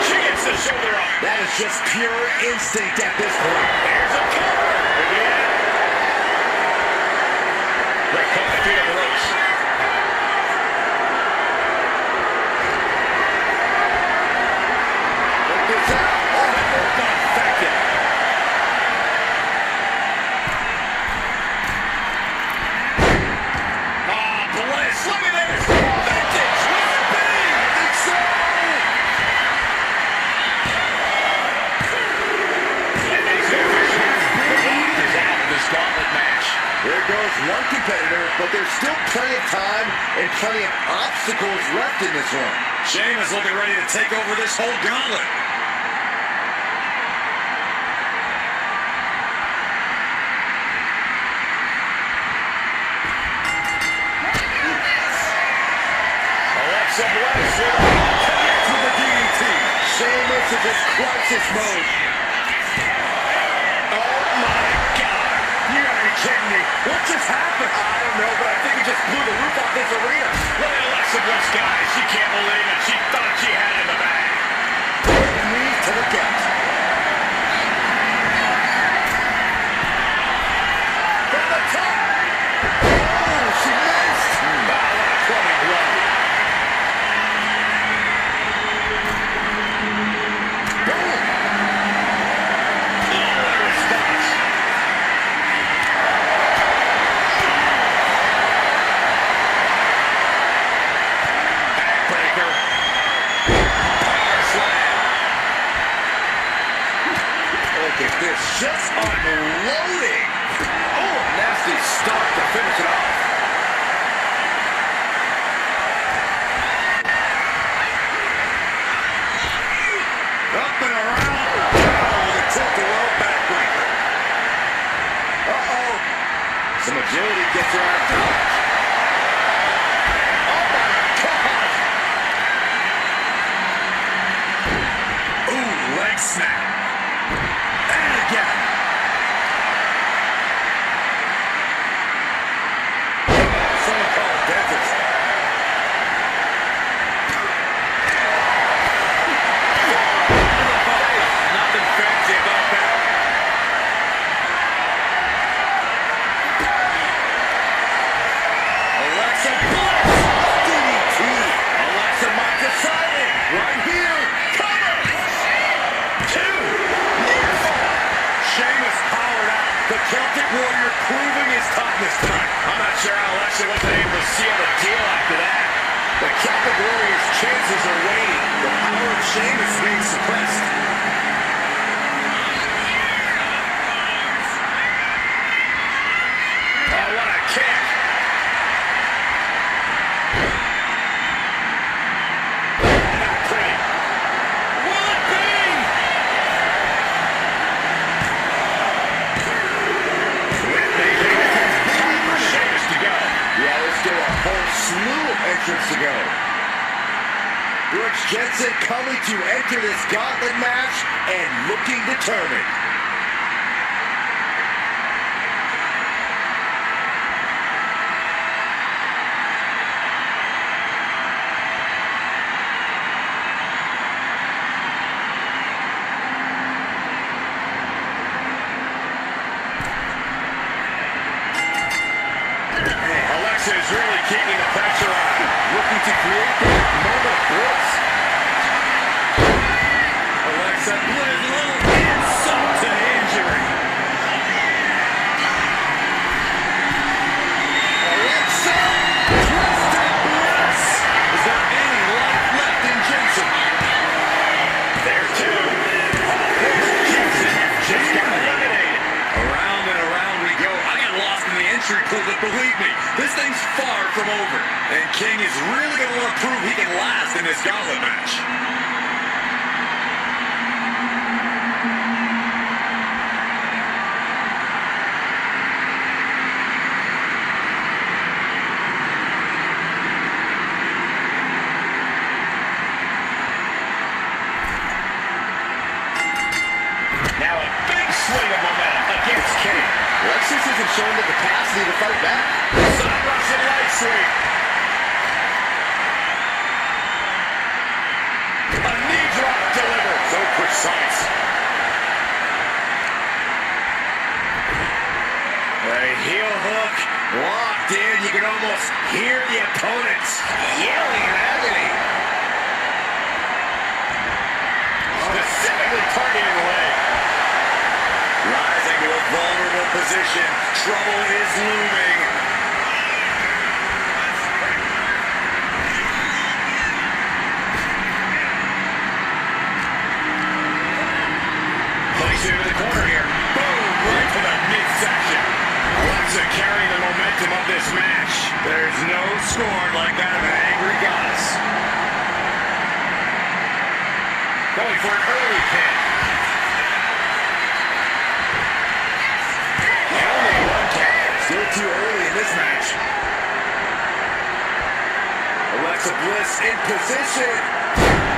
She gets the shoulder up. That is just pure instinct at this point. There's a cover. Again. Right, caught the feet on the ropes. of time and plenty of obstacles left in this one. Sheamus looking ready to take over this whole gauntlet. Alexa Bliss connects with the DDT. Sheamus is in crisis mode. Oh my God! You gotta be kidding me! What just happened? I don't know, but I think he just blew the roof off this arena. Look at Alexa Bliss, guys. She can't believe it. She thought she had it in the bag. Knee to the gut. From the top. Oh, she missed. Wow, what a clubbing blow. Boom. Oh, what a response. Backbreaker. Power slam. Look at this, just unloading. Oh, nasty start to finish it off. Up and around. Oh, the tilt-a-whirl backbreaker. Uh-oh. Some agility gets her out of dodge. Oh, my God. Ooh, leg snap. And again. Someone call a dentist. Nothing fancy about that. Alexa Bliss. DDT. Alexa might decide it. Right here. Cover. Two. Sheamus powered out. The Celtic Warrior proving his toughness tonight. I'm not sure how Alexa wasn't able to seal the deal after that. The Celtic Warrior's chances are waning. The power of Sheamus being suppressed. Oh, what a kick. Not pretty. Will it be? With the time for Sheamus to go. Yeah, there's still a whole slew of entrants to go. Brooks Jensen coming to enter this gauntlet match and looking determined. Alexa is really keeping the pressure on. Looking to create that moment of bliss. Alexa Bliss, a little insult to injury. Alexa, Twisted Bliss. Is there any life left in Jensen? There's two. Jensen just got eliminated. Around and around we go. I got lost in the entry pool, but believe me, this thing's far from over. And King is really going to want to prove he can last in this gauntlet match. Now a big swing of momentum against King. Lexus isn't showing the capacity to fight back. Side Russian leg sweep. A knee drop delivered. So precise. A heel hook locked in. You can almost hear the opponents yelling in agony. Specifically targeting the leg. Rising to a vulnerable position. Trouble is looming. Place it into the corner here. Boom! Right to the midsection. Alexa carrying the momentum of this match. There's no scorn like that of an angry goddess. Going for an early pin. And only one count. Still too early in this match. Alexa Bliss in position.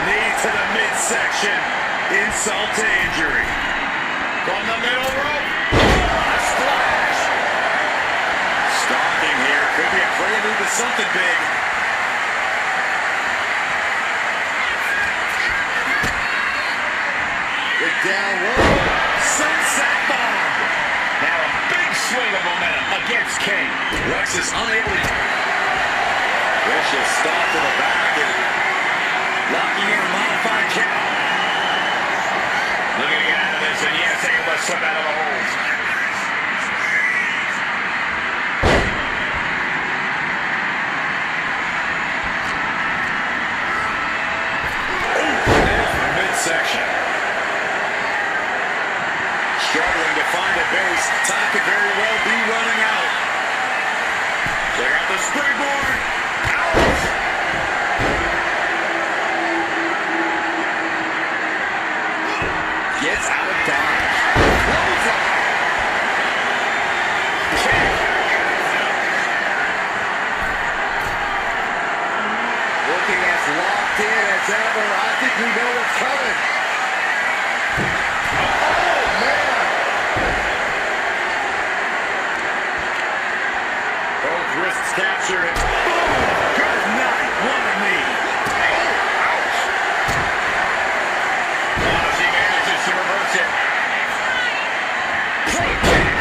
Knee to the midsection. Insult to injury. From the middle rope. Splash. Stalking here. Could be a prelude to something big. Down low. Sunset bomb. Now a big swing of momentum against King. Rex is unable to... Vicious stop to the back and locking in a modified count. Looking to get out of this, and yes, able to slip out of the hold. There's the midsection. Struggling to find a base. Time could very well be running out. Check out the springboard. Out. Gets out of dodge. Clothesline. Looking as locked in as ever. I think we know what's coming. Wrists captured. Good night. What a knee. Ouch. Oh, she manages to reverse it. Drop kick.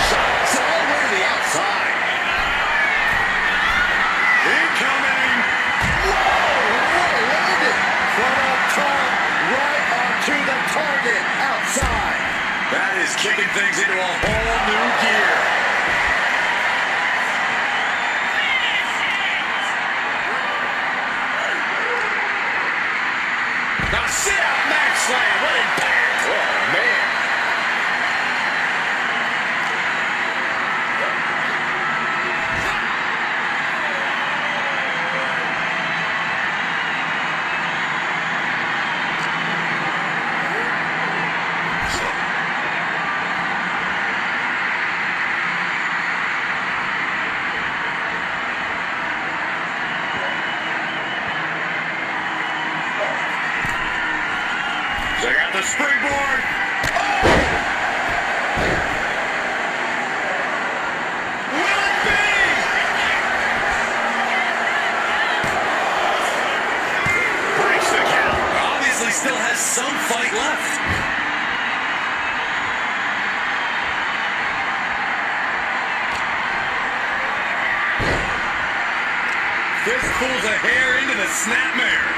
Shots all the way to the outside. Incoming. Whoa, what a landing. From up top, right onto the target outside. That is kicking things into a whole new gear. Now sit out Max Slam. What impact. Oh, man. Check out the springboard. Will it be? Breaks the count. Obviously still has some fight left. Fistfuls of hair into the snapmare.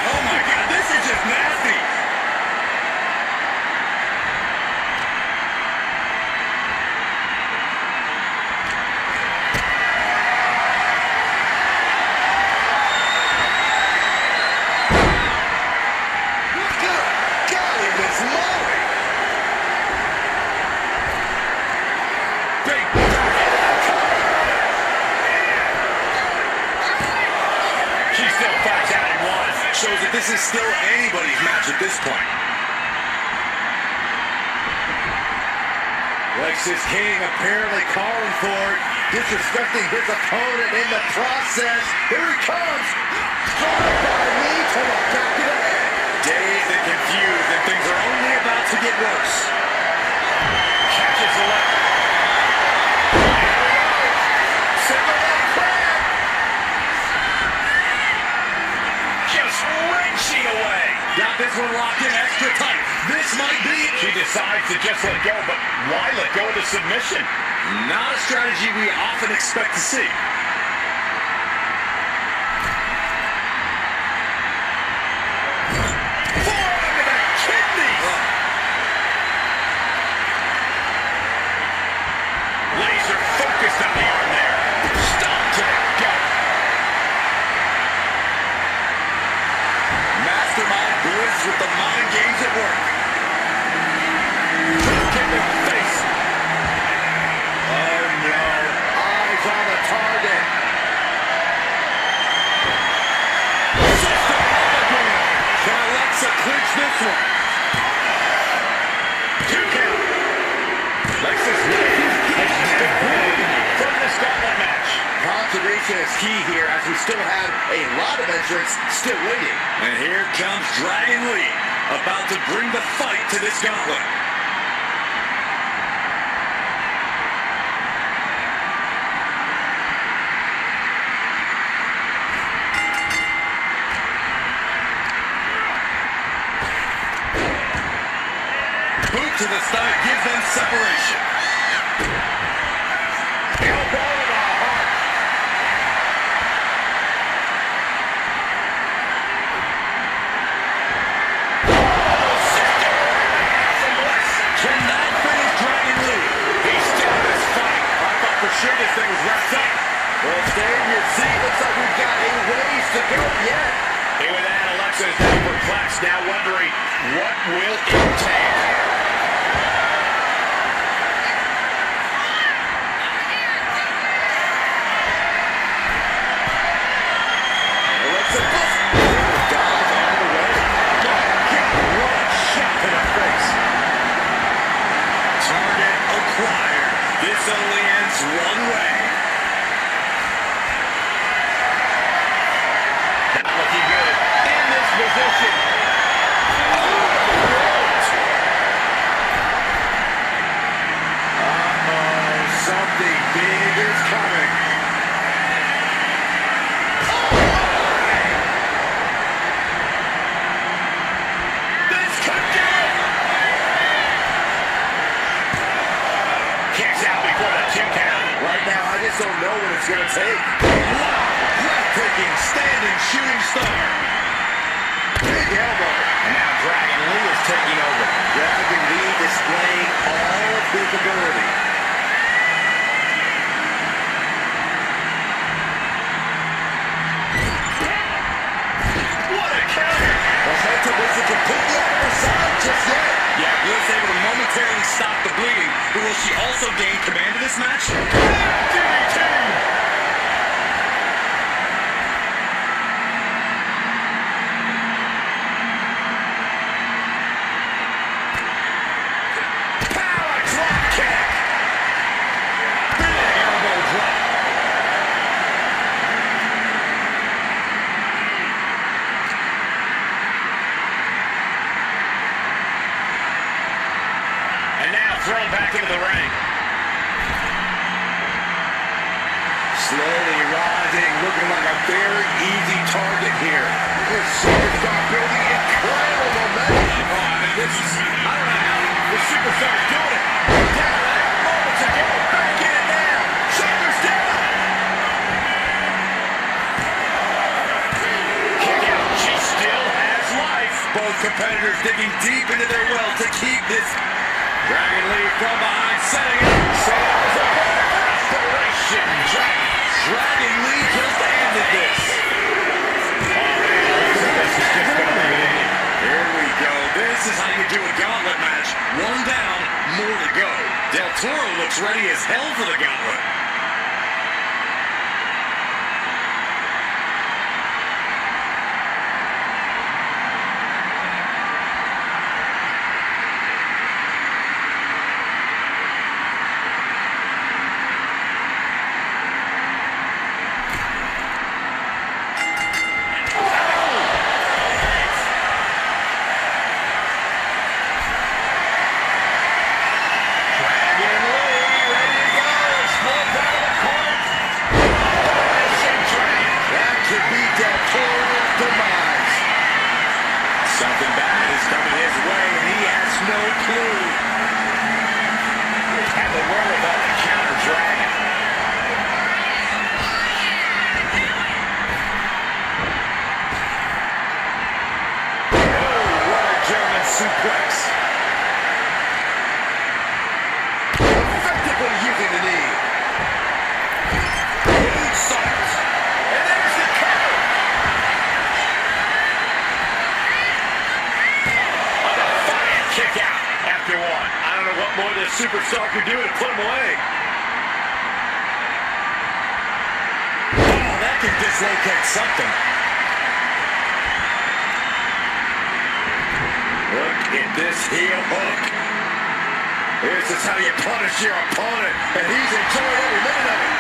Oh my God, this is just nasty. Good golly, Miss Molly. Big She still fights out and one. shows that this is still anybody's match at this point. Lexis King apparently calling for it, disrespecting his opponent in the process. Here he comes. Drive by knee to the back of the head. Dazed and confused, and things are only about to get worse. Catches the left. Superman crab. Just wrenching away. Got this one locked in extra tight. This might be it. She decides to just let go, but why let go of the submission? Not a strategy we often expect to see. Forearm to the kidneys. Laser focused on the arm there. Stomp to the gut. games at work. Kick in the face. Oh no, eyes on the target. Can Alexa clinch this one? 2 count. Alexa's leg has just been broken from this gauntlet match. Conservation is key here as we still have a lot of entrants still waiting. And here comes Dragon Lee, about to bring the fight to this gauntlet. Boot to the stomach gives them separation. Elbow to the heart. Can that finish Dragon Lee? He's still in this fight. I thought for sure this thing was wrapped up. Well, stay in your seat. Looks like we've got a ways to go yet. And with that, Alexa is now perplexed, now wondering what will it take. Alexa, dodge out of the way. What a shot to the face. Target acquired. This only ends one way. Not looking good in this position. Something big is coming. This could do it. Kicks out before the 2 count. Right now, I just don't know what it's going to take. Wow! Breathtaking standing shooting star. Big elbow. And now Dragon Lee is taking over. Dragon Lee displaying all of his ability. What a counter. Momentum isn't completely out of her side just yet. Yeah, Lee's able to momentarily stop the bleeding, but will she also gain command of this match? DDT. Power drop kick. Big elbow drop. And now thrown back into the ring. Slowly rising, looking like a very easy target here. This superstar building incredible momentum. Oh, I mean, this is, I don't know how the superstar's doing it. Down there, moments ago, back in it now. Shoulders down. Kick out. She still has life. Both competitors digging deep into their well to keep this. Dragon Lee from behind, setting up. So that was a moment for inspiration. Dragon Lee just ended this. Oh, man, this is just going to be it. Here we go. This is how you do a gauntlet match. One down, more to go. Del Toro looks ready as hell for the gauntlet. Something bad is coming his way, and he has no clue. Had the wherewithal to counter Dragon. Oh, what a German suplex. Effectively using the knee. Huge salt. And there's the cover. don't know what more this superstar could do to put him away. Oh, that can dislocate something. Look at this heel hook. This is how you punish your opponent, and he's enjoying every minute of it.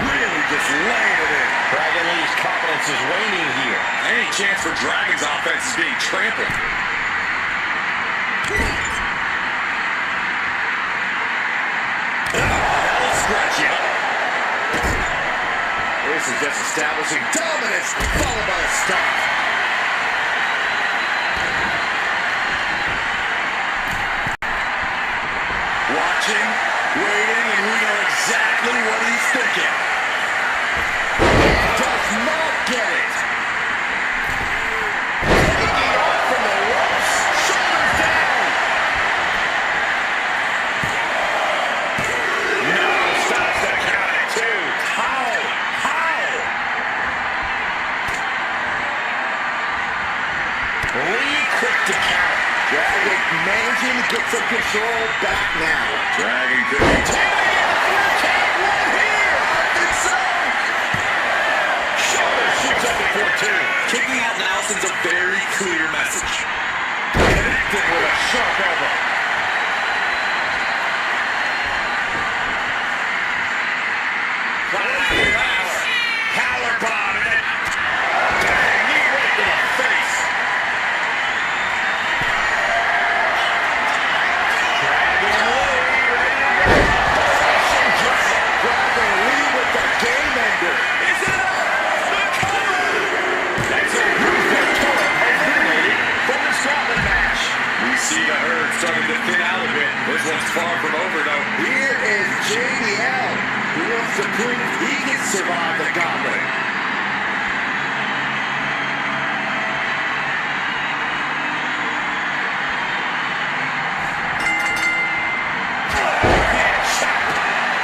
Really just laying it in. Dragon Lee's confidence is waning here. Any chance for Dragon's offense is being trampled. That'll scratch you up. This is just establishing dominance, followed by a stop. Watching, waiting, and we know exactly what he's thinking. Does not get it. Taking off from the ropes, shoulders down. No, stops the count at 2. How? Lee quick to count. Dragon managing to get some control back now. Dragon could be Shoots up before 2. kicking out now sends a very clear message. Connected with a sharp elbow. Power bomb in it. Dang, knee right to the face. Dragon Lee with the game ender. Is it up? The cover! That's it. Who's victorious? Eliminated from the Scotland match. We see the herd starting to thin out a bit. This one's far from over, though. Here is JBL, who wants to prove he can survive the gauntlet.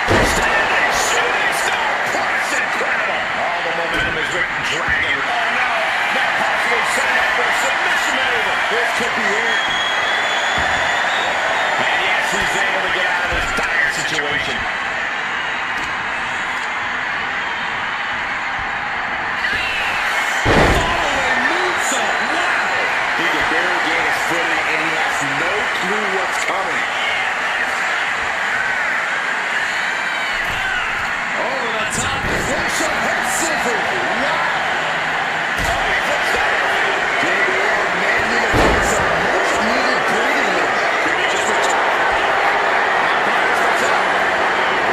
Standing shooting star. That's incredible. All the momentum is with Dragon. Oh no. Now possibly setting up for a submission maneuver. This could be it. And yes, he's able to get out of this dire situation. Following moonsault. Wow! He can barely gain his footing, and he has no clue what's coming. Over the top. Slingshot head scissors. Wow. JBL managing to find some much-needed breathing room. Could be just a top. Fires the top.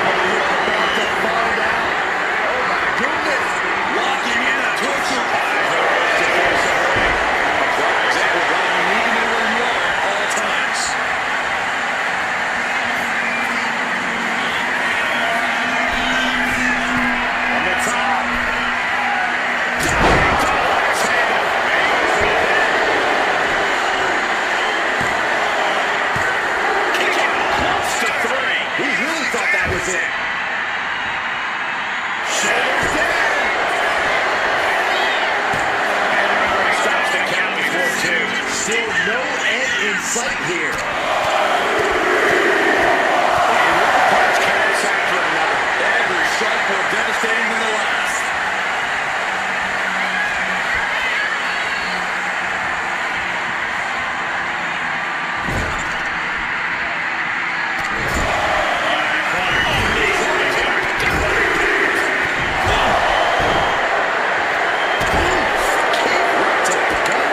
We are about to find out. Oh my goodness. Locking in a torture. Example of why you need to know where you are at all times. On the top. Diving to the last handle. Kick out close to 3. He really thought that was it. Shoulders down. And the referee stops the count before 2. Still no end in sight here. Punch carries after another. Every strike more devastating than the last. Right to the gut.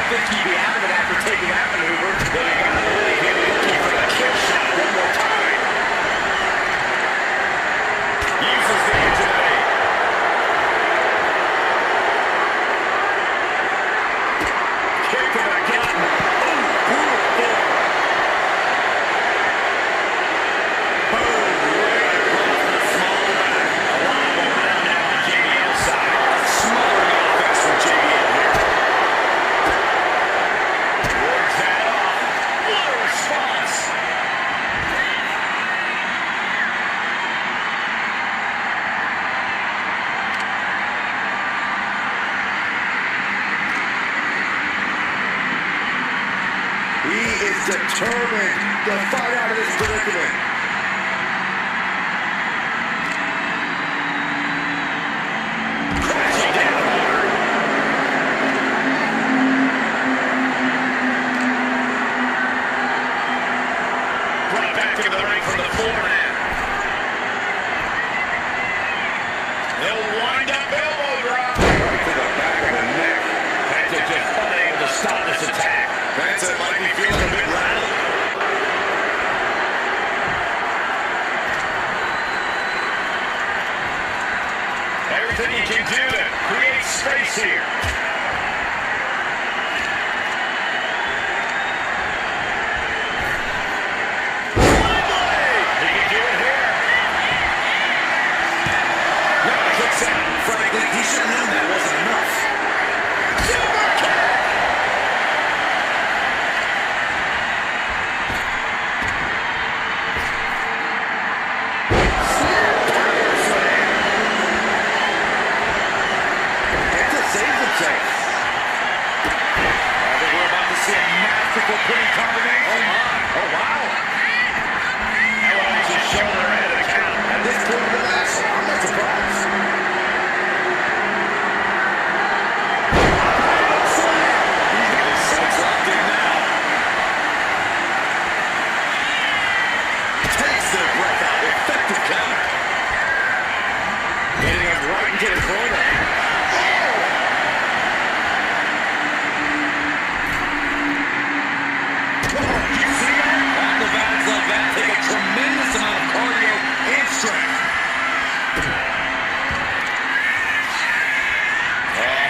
think he'd be out of it after taking that maneuver. Then he got away here looking for the kick shot one more time. Uses the agility. Kick to the gut. Oh, brutal form. Boom, right across the small back. A lot of momentum now on JBL's side. A smothering offense from JBL here. Wards that off. What a response. He is determined to fight out of this predicament. Crashing down hard. Brought back to the ring from the foreman. He'll wind up elbow drop. Right to the back of the neck. Penta just unable to stop this attack. Penta might be feeling a bit rattled. Everything he can do to create space here. He can do it here. Now he kicks out. Frankly, he should have known that wasn't enough. Super kick. Penta saves himself. I think we're about to see a masterful pinning combination. Oh, my. Oh, wow. Elbows his shoulder ahead of the count. At this point in the match, I'm not surprised. His sights locked in now. Takes their breath out. Effective counter. Getting him right into the corner. You see that? Acrobatics like that take a tremendous amount of cardio and strength.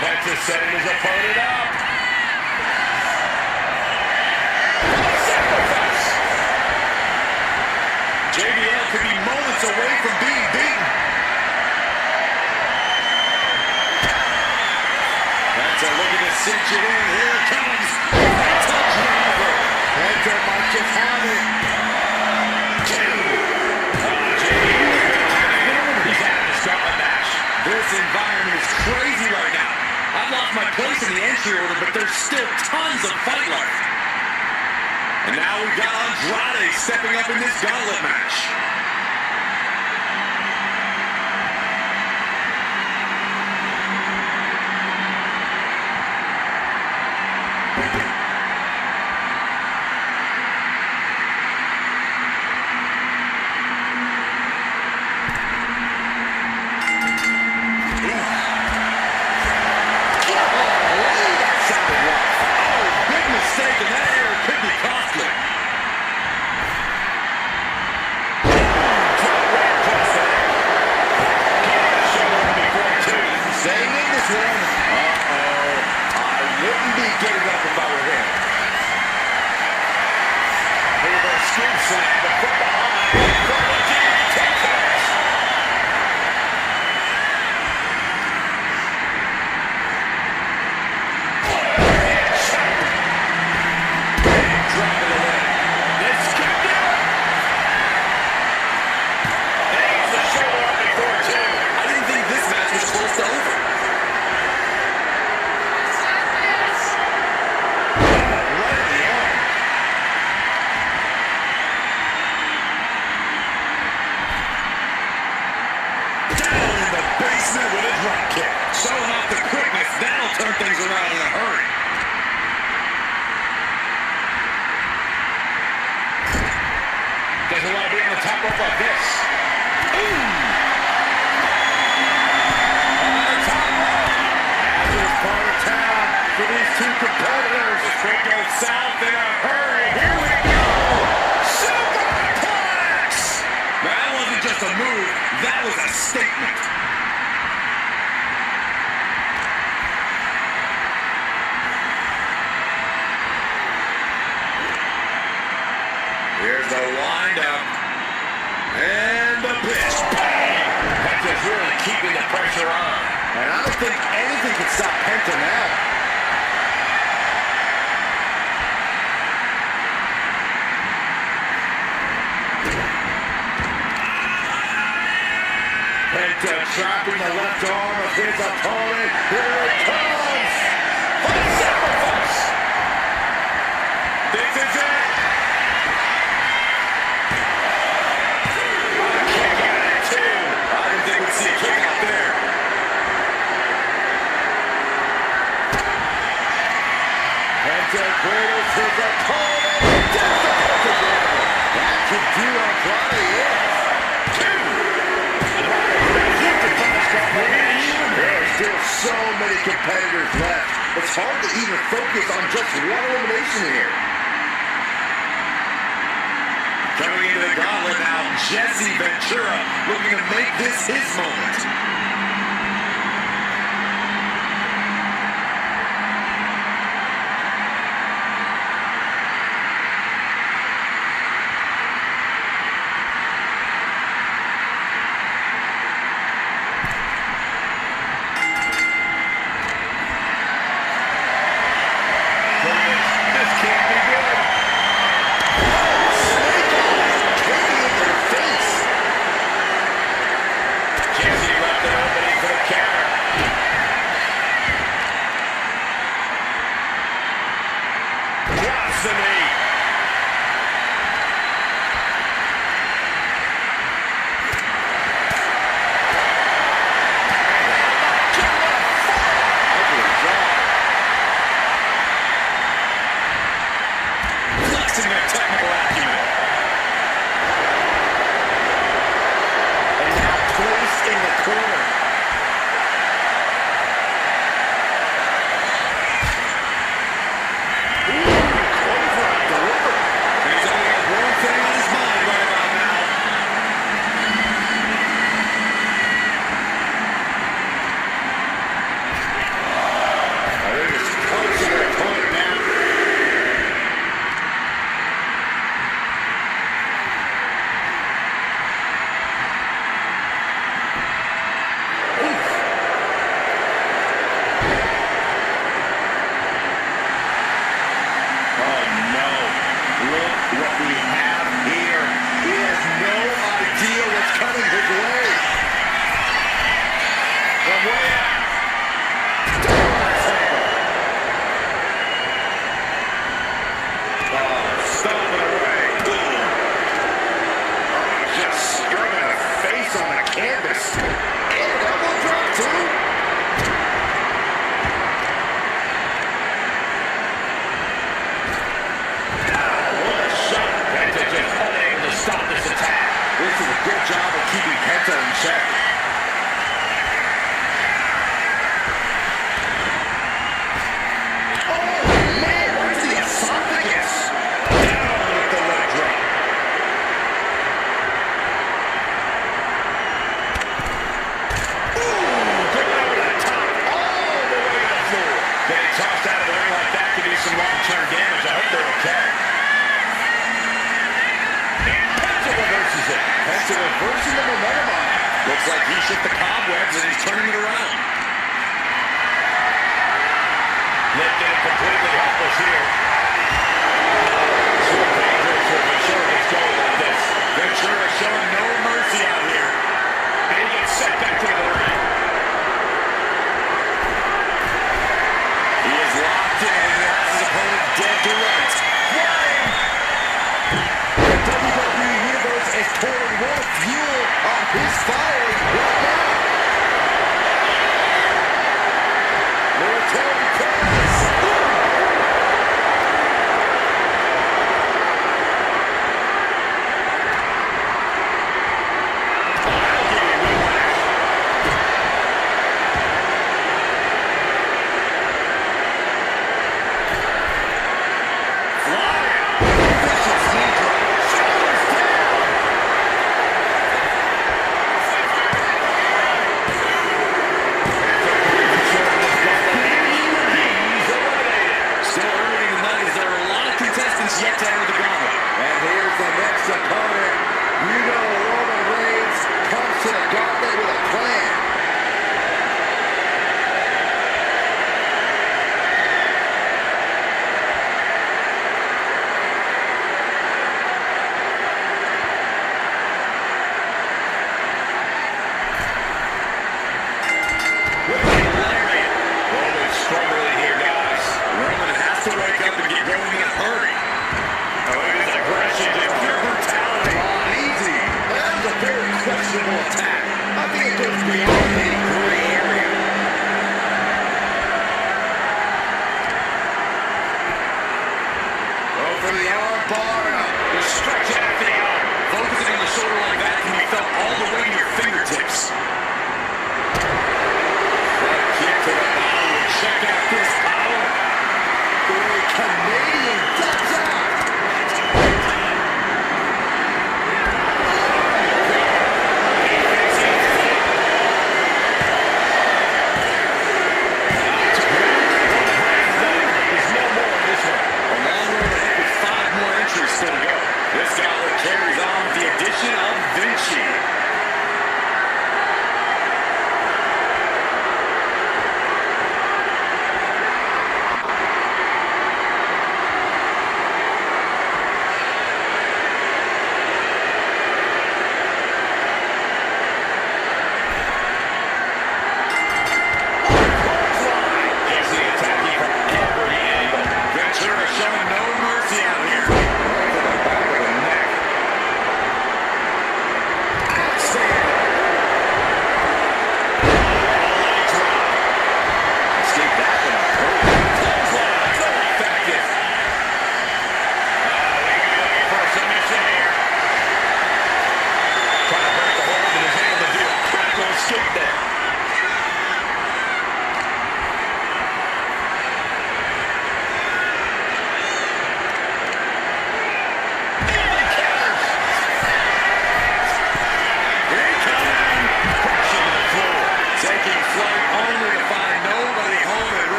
Penta setting his opponent up. Sacrifice. JBL could be moments away from being beaten. Penta looking to cinch it in. Here it comes. Touchdown. Penta might just have it. He's having a Scotland match. This environment is crazy right now. I've lost my place in the entry order, but there's still tons of fight left. And now we've got Andrade stepping up in this gauntlet match. Big mistake, and that error could be costly. himself in a hurry. Here we go. Superplex! That wasn't just a move, that was a statement. Here's the windup. And the pitch. Bang! That's just really keeping the pressure on. And I don't think anything can stop Penta now. Penta trapping the left arm of his opponent. Here it comes. For the sacrifice. This is it. A kick out at 2. I didn't think we'd see a kick out there. Penta cradles his opponent. Does the Penta grab. That could do Andrade in. 2. There are still so many competitors left. It's hard to even focus on just one elimination here. Coming into the gauntlet now, Jesse Ventura looking to make this his moment. This can't be good. Snake eyes kicking in their face. Jesse left it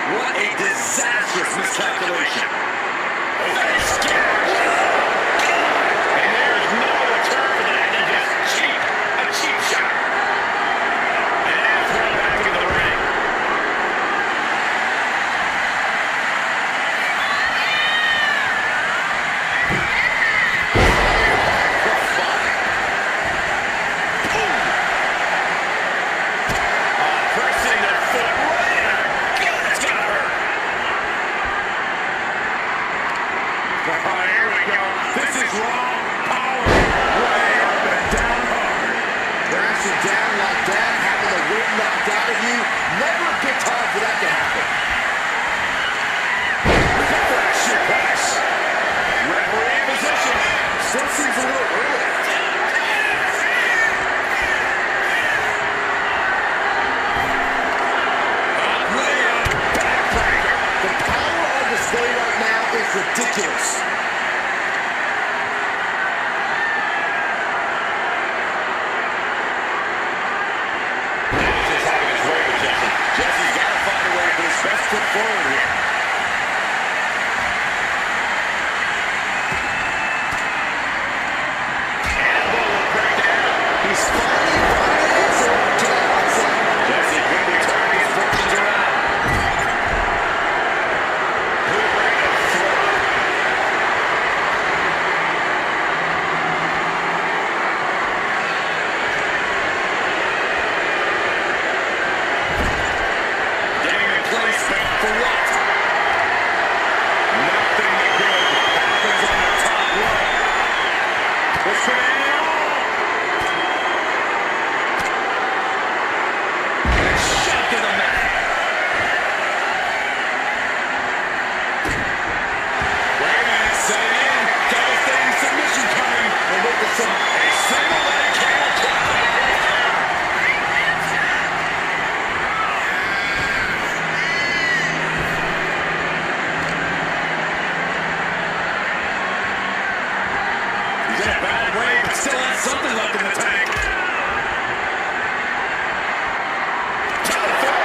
What a disastrous miscalculation. Face gash. And there's no return for that. He just cheap. A cheap shot. And throw back into the ring. Pressing their foot right in. God, that's gonna hurt. Here we go. This is raw power. Way up and down hard. Crashing down like that, having the wind knocked out of you, never a good time for that to happen. Flash your pass. Referee in position. Still seems a little early. Way up. Backbreaker. The power on display right now is ridiculous. Just having his way with Jesse. Jesse's got to find a way to put his best foot forward here. Elbow will break down. He's finally found an answer to that onset. Jesse could be turning his fortunes around. Delivering a throw. Getting in place, but for what? Nothing good happens on the top rope. This could end it all. And shot to the mat. Wait a minute, set it in. Devastating submission coming. And look at some. A single leg camel clutch. He's in a bad way, but still has something left in the tank. Telephone.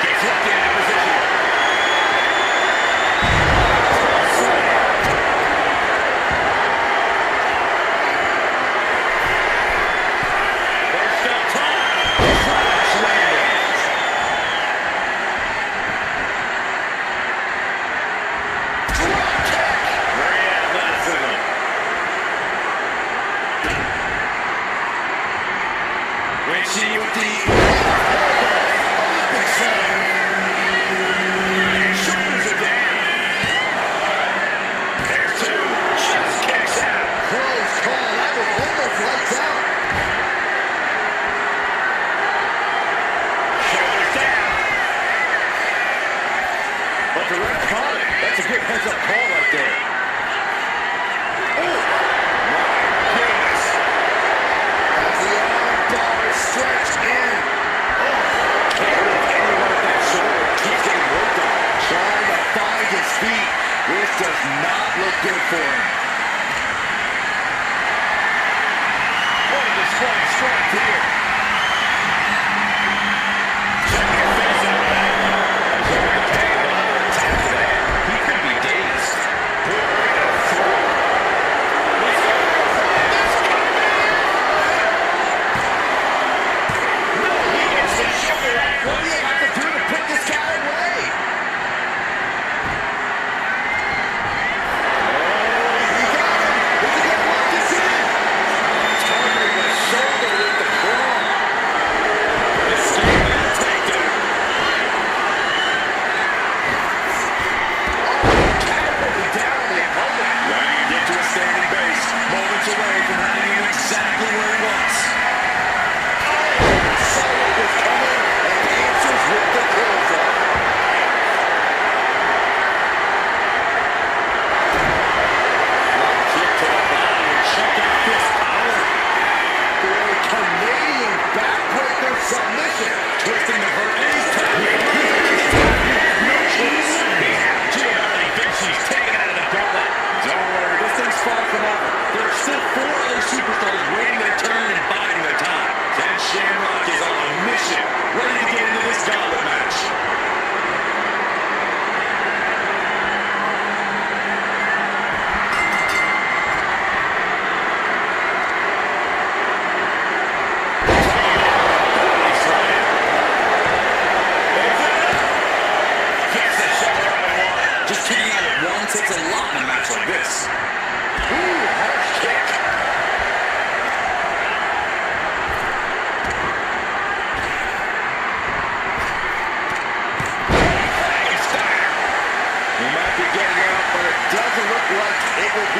Gets locked into position. First up top. Crash landings. Drop kick. Great athleticism. Richie with the Olympic slam. Shoulders are down. There's two. Chest kicks out. Close call. That was almost lights out. Shoulders down. But the ref caught it. That's a good heads-up call right there. Goodness. As the arm bar is stretched in. Oh,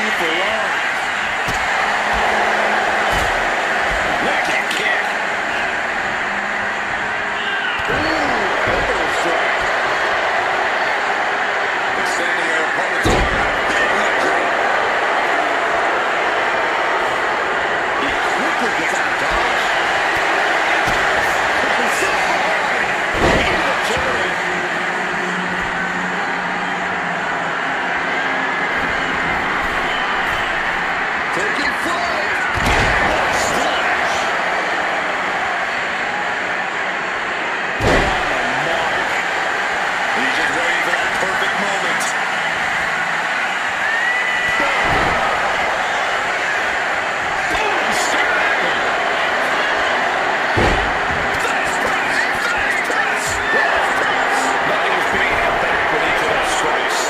be for long. Wicked kick. Ooh, elbow strike. Extending their opponent's arm out. Big leg drop. He quickly gets out of dodge. So hard. Into the jury. Taking flight. Splash. On the mark. He's just waiting for that perfect moment. Boom, style. Fast press. Fast press. Fast press. Nothing was being held back with each of those strikes.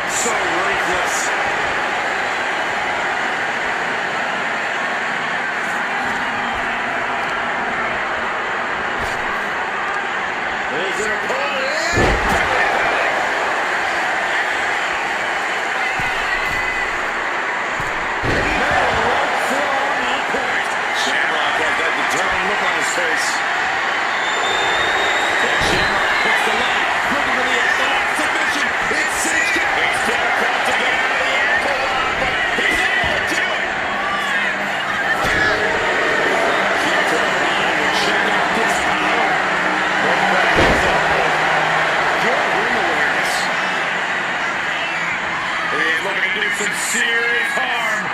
So ruthless. There's an opponent. Shamrock has that determined look on his face. And Shamrock puts the lock, looking for the ankle lock submission. It's cinched in. He's difficult to get out of the ankle lock, but he's able to do it. Keep to the body and check out this power. Good ring awareness. He's looking to do some serious harm.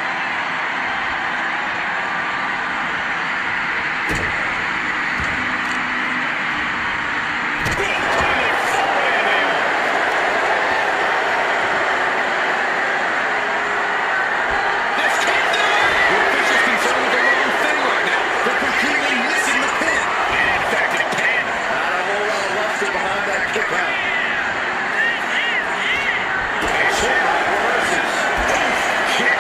Kick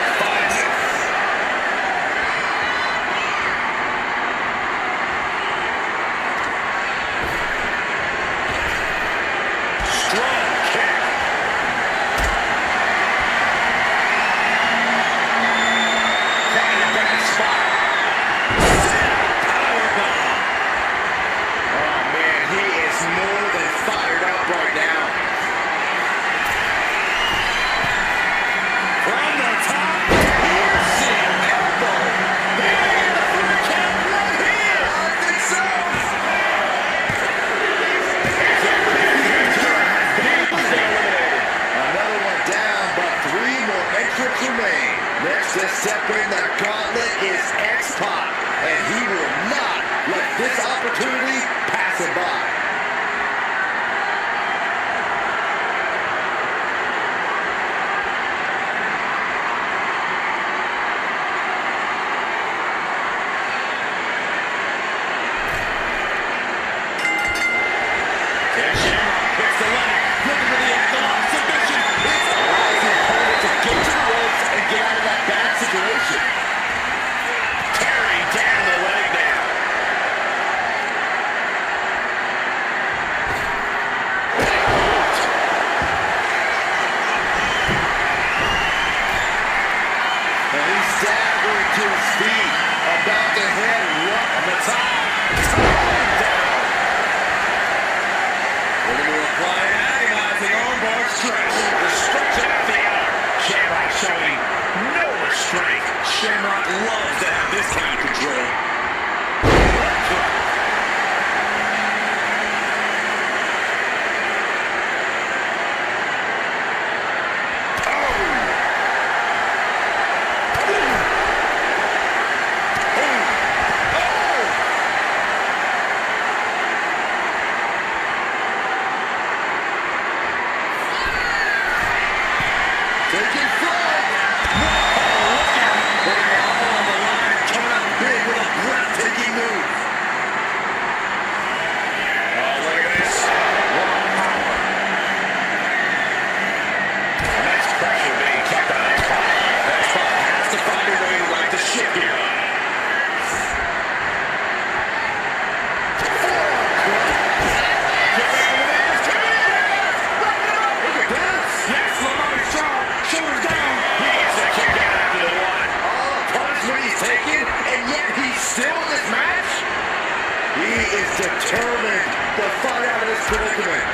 predicament.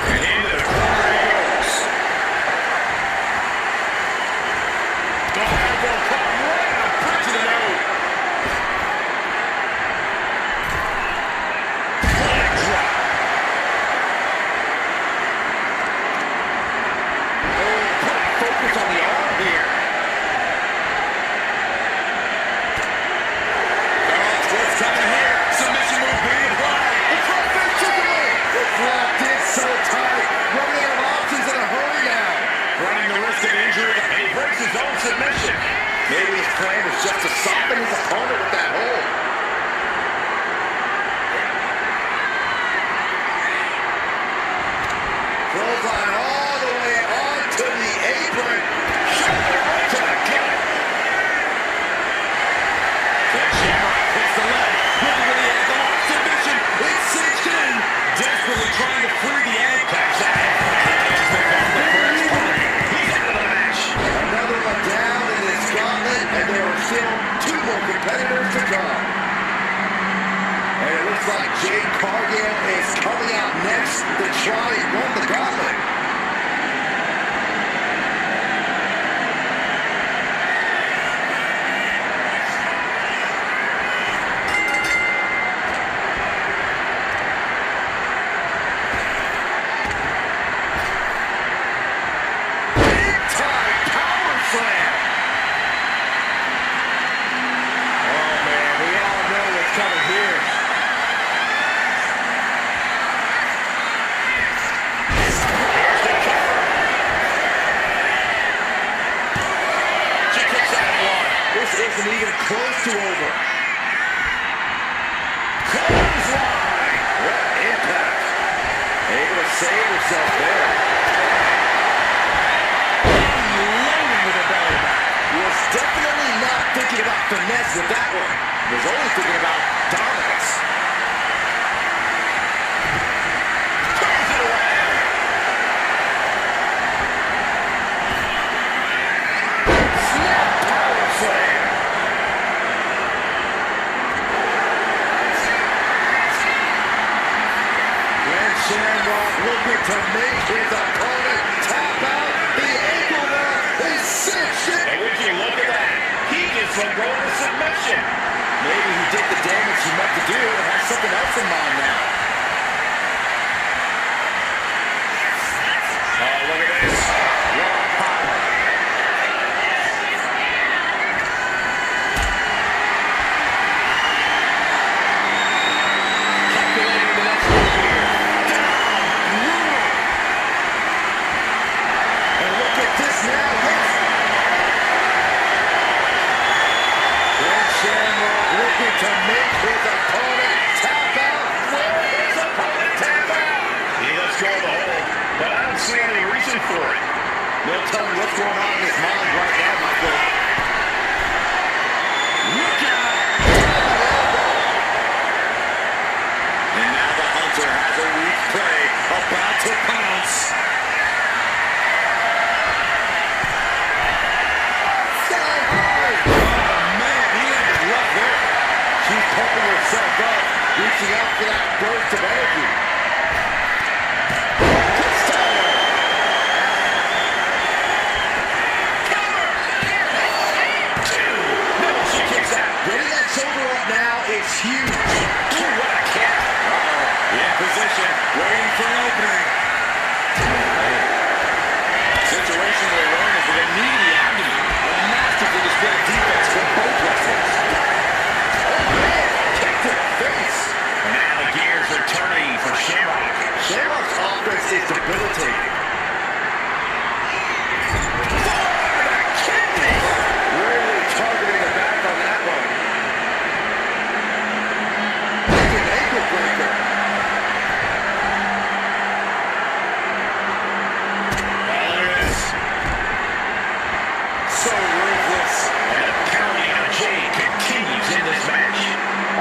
And into the corner he goes. The elbow caught right in the bridge of the nose. Leg drop. Focus on the arm here. What's coming here? Submission move being applied. The front face took away. It's locked in so tight. Running out of options in a hurry now. Running the risk of injury, and he breaks his own submission. Maybe his plan was just to soften his opponent with that hold. Clothesline all the way onto the apron. Shoulder right to the gut. Then Shamrock hits the leg. Looking for the ankle lock submission. It's cinched in. Desperately trying to free the ankle. Taps out. He's the gauntlet for his opponent. He's out of the match. Another one down in this gauntlet, and there are still two more competitors to come. And it looks like Jade Cargill is coming out next to try and run the gauntlet. Big-time power slam. Oh, man, we all know what's coming here. Here's the cover. She kicks out at one. This isn't even close to over. Clothesline. What impact. Able to save herself there. Unloading with a belly back. Was definitely not thinking about finesse with that one. Was only thinking about dominance. Turns it around. Snap power slam. When Shamrock looking to make his opponent tap out, the ankle lock is cinched in. And would you look at that? He gets let go of the submission. Maybe he did the damage he meant to do and has something else in mind now. Oh, look at this. Raw power. Calculating the next move here. Down. Brutal. And look at this now. Yes. When Shamrock looking to make his opponent tap out. Will his opponent tap out? He lets go of the hold, but I don't see any reason for it. They'll tell me what's going on in his mind right now, Michael. Look out. And now the Hunter has a weak prey about to pounce. Sky high. Oh, man, he landed rough there. She's pumping herself up, reaching out for that burst of energy. No, she kicks out. Getting that shoulder up now is huge. Ooh, what a kick. In position, waiting for an opening. Situation they learn is that they need the agony. A masterful display of defense from both wrestlers. Oh, man. Kick to the face. Now the gears are turning for Shamrock. Shamrock's offense is debilitating. Really targeting the back on that one. Like an ankle breaker. So ruthless. And the pounding of Jade continues in this match.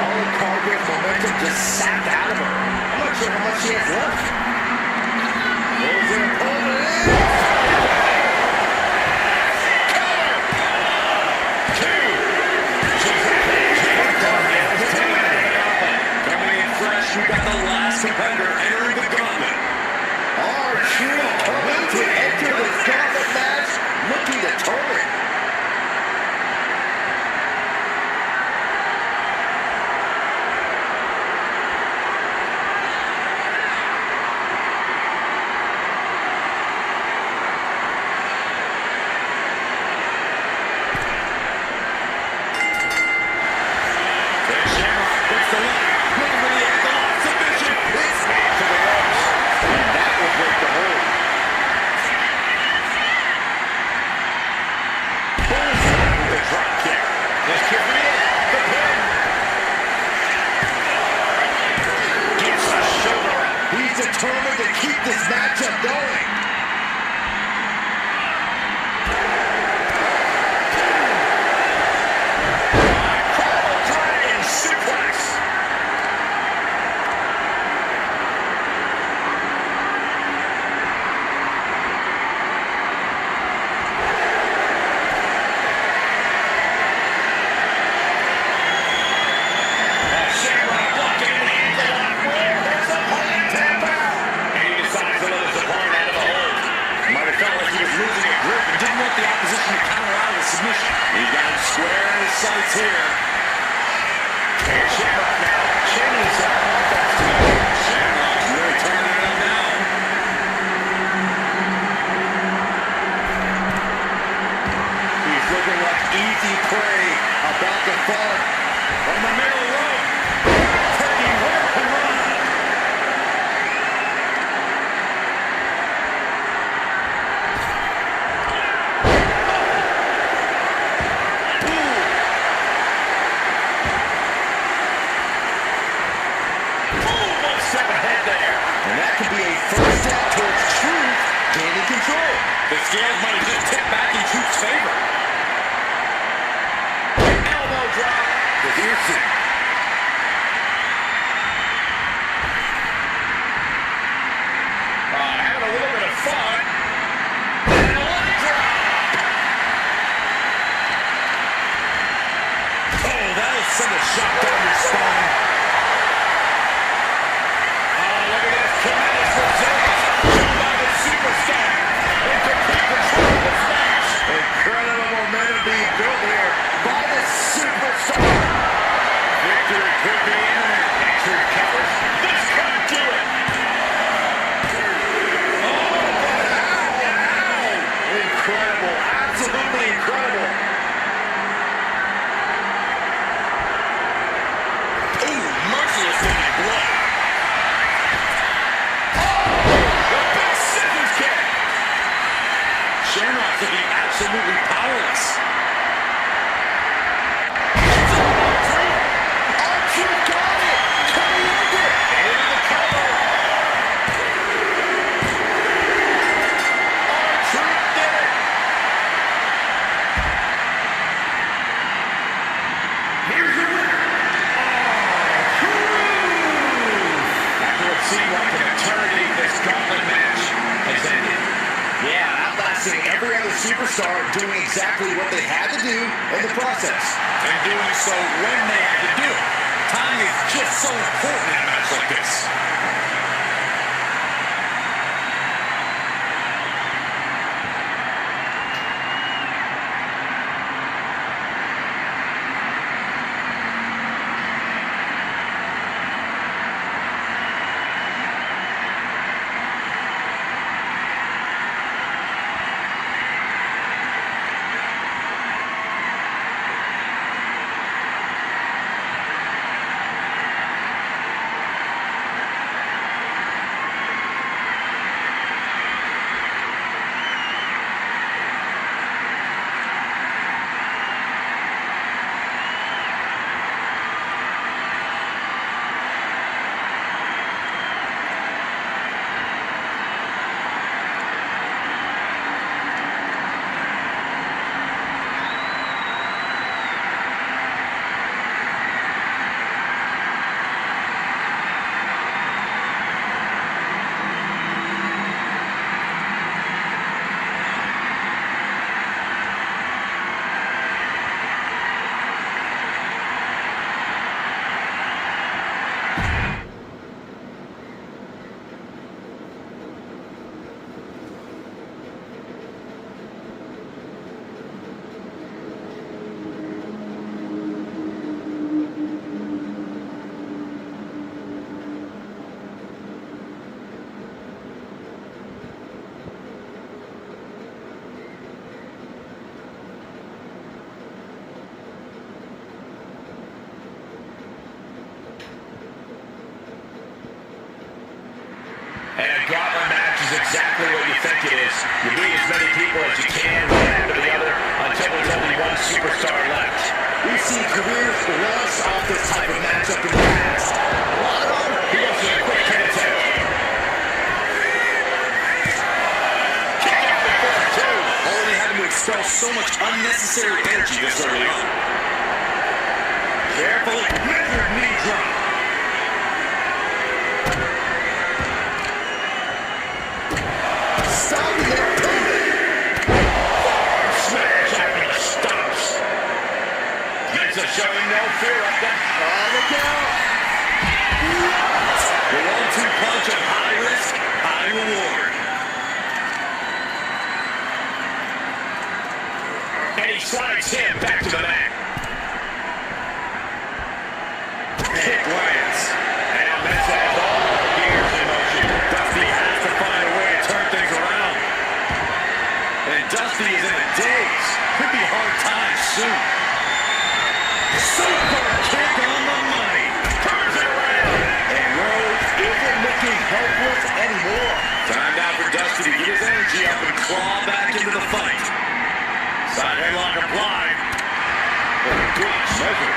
All of Cargill's momentum just sapped out of her. I'm not sure how much she has left. Pulls her opponent in. Two. She's out. Jade Cargill is 10 minutes. competitor entering the gauntlet. R-Truth coming to enter this gauntlet match, looking determined. Determined to keep this matchup going. Cradle Dragon suplex. Shamrock blocking the ankle lock. Where there's a point tap out. And he decides to let his opponent out of the hold. Might have felt like he was losing a grip and didn't want the opposition to counter out of the submission. He's got him square in his sights here. And Shamrock now chaining himself on offense tonight. Shamrock's really turning it up now. He's looking like easy prey about to fall. From the middle rope. Taking work and run. One step ahead there. And that could be a first step towards Truth gaining control. The scales might have just tipped back in Truth's favor. Elbow drop. To Houston. Having a little bit of fun. And a leg drop. Oh, that'll send a shot down your spine. Oh, look at this tremendous resilience shown by the superstar. In complete control of this match. Incredible momentum being built here by the superstar. Victory could be imminent. And Truth covers. This could do it. Incredible, absolutely incredible. Ooh, merciless looking blow. Oh, the big scissors kick. Shamrock's looking absolutely powerless. R-Truth got it. Connected it. Into the cover. R-Truth did it. Here's your winner, After what seemed like an eternity, this gauntlet match has ended. Yeah, outlasting every other superstar, doing exactly what they had to do in the process. And doing so when they had to do it. Timing is just so important in a match like this. And a gauntlet match is exactly what you think it is. You beat as many people as you can, one after the other, until there's only one superstar left. We've seen careers lost off this type of matchup in the past. A lot of them. He goes for a quick pin attempt. Kick out before two. Only having to expel so much unnecessary energy this early on. Carefully measured knee drop. Stopping their opponent. Smash after the stomps. Mensa showing no fear up there. Oh, look out. The 1-2 punch of high risk, high reward. And he slides him back to the mat. Kick lands. And now Mensa has all gears in motion. Dusty has to find a way to turn things around. And Dusty is in a daze. Could be hard times soon. Super kick on the money. Turns it around. And Rhodes isn't looking helpless anymore. Time now for Dusty to get his energy up and claw back into the fight. Side headlock applied. And a good measure.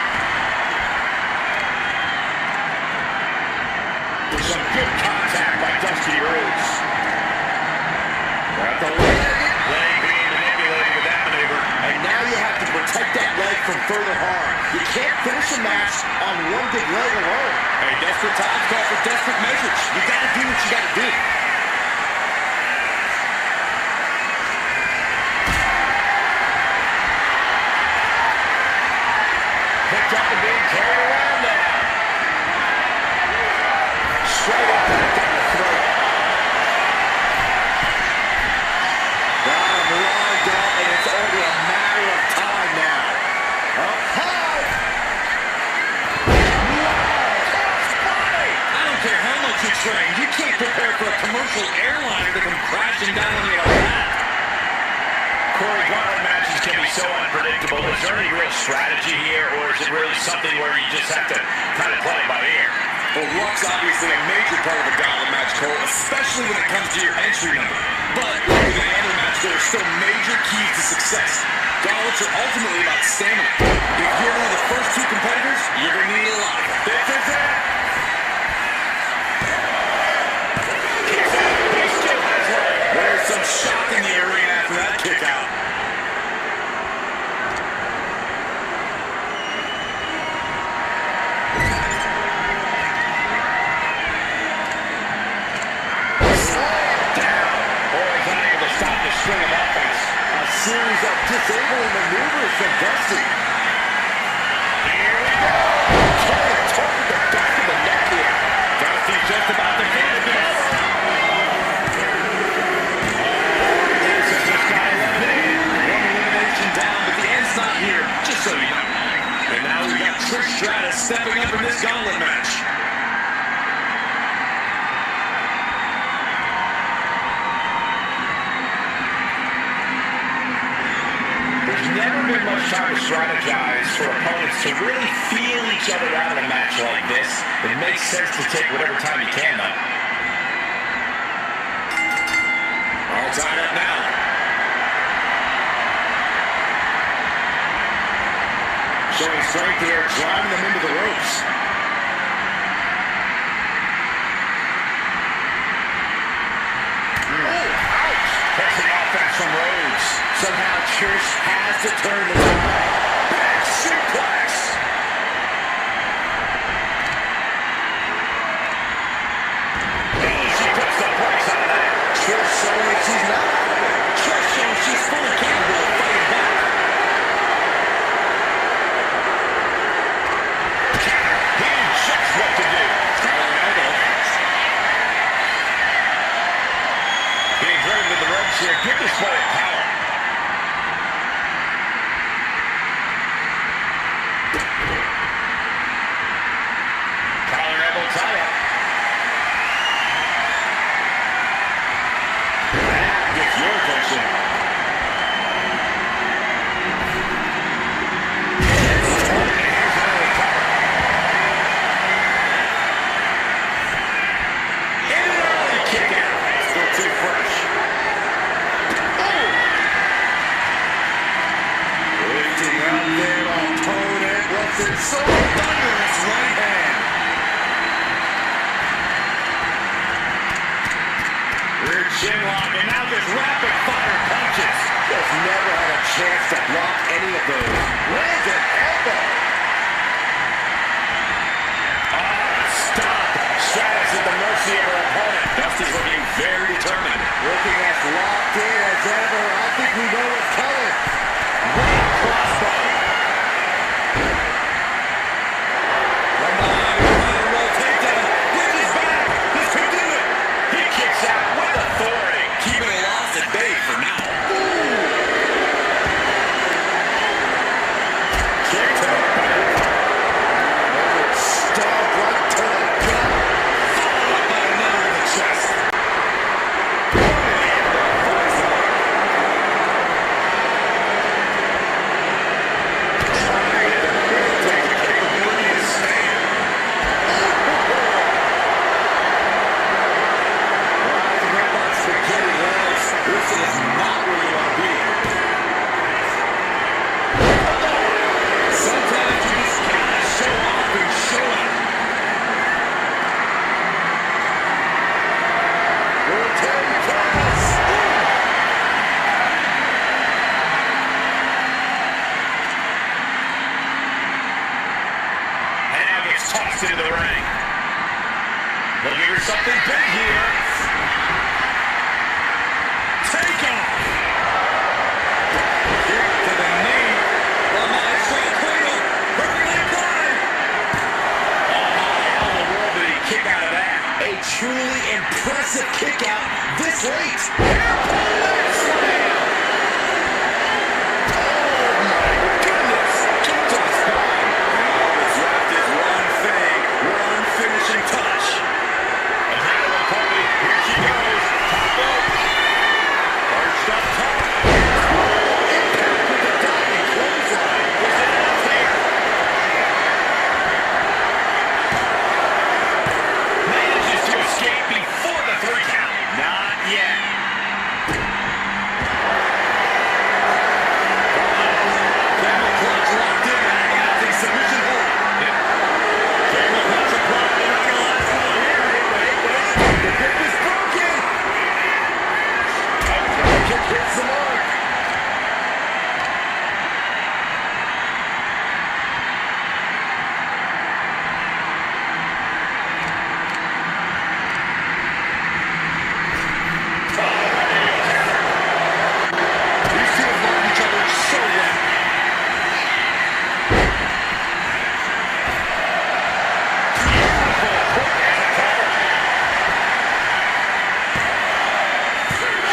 With some good contact by Dusty Rhodes. At the leg. Leg being manipulated with that maneuver. And now you have to protect that leg from further harm. You can't finish a match on one big leg alone. Hey, desperate times call for desperate measures. You gotta do what you gotta do. Picked up and being carried around now. Straight up down the throat. Got him logged up, and it's only a matter of time now. Up high. I don't care how much you train. You can't prepare for a commercial airliner to come crashing down on you like that. Corey, gauntlet matches can be so unpredictable. Is there any real strategy here, or is it really something where you just have to kind of play it by ear? Well, luck's obviously a major part of a gauntlet match, Cole, especially when it comes to your entry number. But like with any other match, there are still major keys to success. Gauntlets are ultimately about stamina. If you're one of the first two competitors, you're going to need a lot of it. This is it. Kicks out. He still has leg. There's some shock in the arena after that kick out. String of offense. A series of disabling maneuvers from Dusty. Here we go. Trying to target the back of the neck here. Dusty's just about to finish this. This is just got eliminated. One elimination down, but the end's not here, just so you know. And now we've got Trish Stratus stepping up in this gauntlet match. Never been much time to strategize for opponents to really feel each other out in a match like this. It makes sense to take whatever time you can, though. All tied up now. Showing strength here, driving them into the ropes. Pressing offense from Rhodes. Somehow Trish has to turn the tide. Back suplex. She puts the brakes on that. Trish showing she's not out of it. Trish showing she's fully capable of fighting back. Counter. He knew just what to do. Getting driven to the ropes here. Good display of power. Kick so thunderous right hand. Rear chin lock, and now just rapid fire punches. Just never had a chance to block any of those. Lands an elbow. Stop. Stratus at the mercy of her opponent. Dusty's looking very determined. Looking as locked in as ever. I think we know what's coming. Right crossbody. From behind, a roll takedown. Bridges back. This could do it. He kicks out with authority. Keeping a loss at bay for now. Kick to the back. Stomp right to the gut. Followed up by another in the chest. Rising up on spaghetti legs. This is not where you want to be. Sometimes you just gotta show off and show up. Military press. And now gets tossed into the ring. Looking for something big here. Take off. Kick to the knee. The maestro cradle. Perfectly applied. How in the world did he kick out of that? A truly impressive kick out this late. Leg slam. Oh my goodness. Kick to the spine. All that's left is one thing. One finishing touch. And now the opponent. Here she goes. Top rope. Perched up top. Impact with the diving clothesline. Was it enough here? Manages to escape before the 3 count. Not yet. Camel clutch locked in. Agonizing submission hold. Camel clutch applied. They're not gonna last long here. Wait. The grip is broken. Kick hits the mark. These two have known each other so well.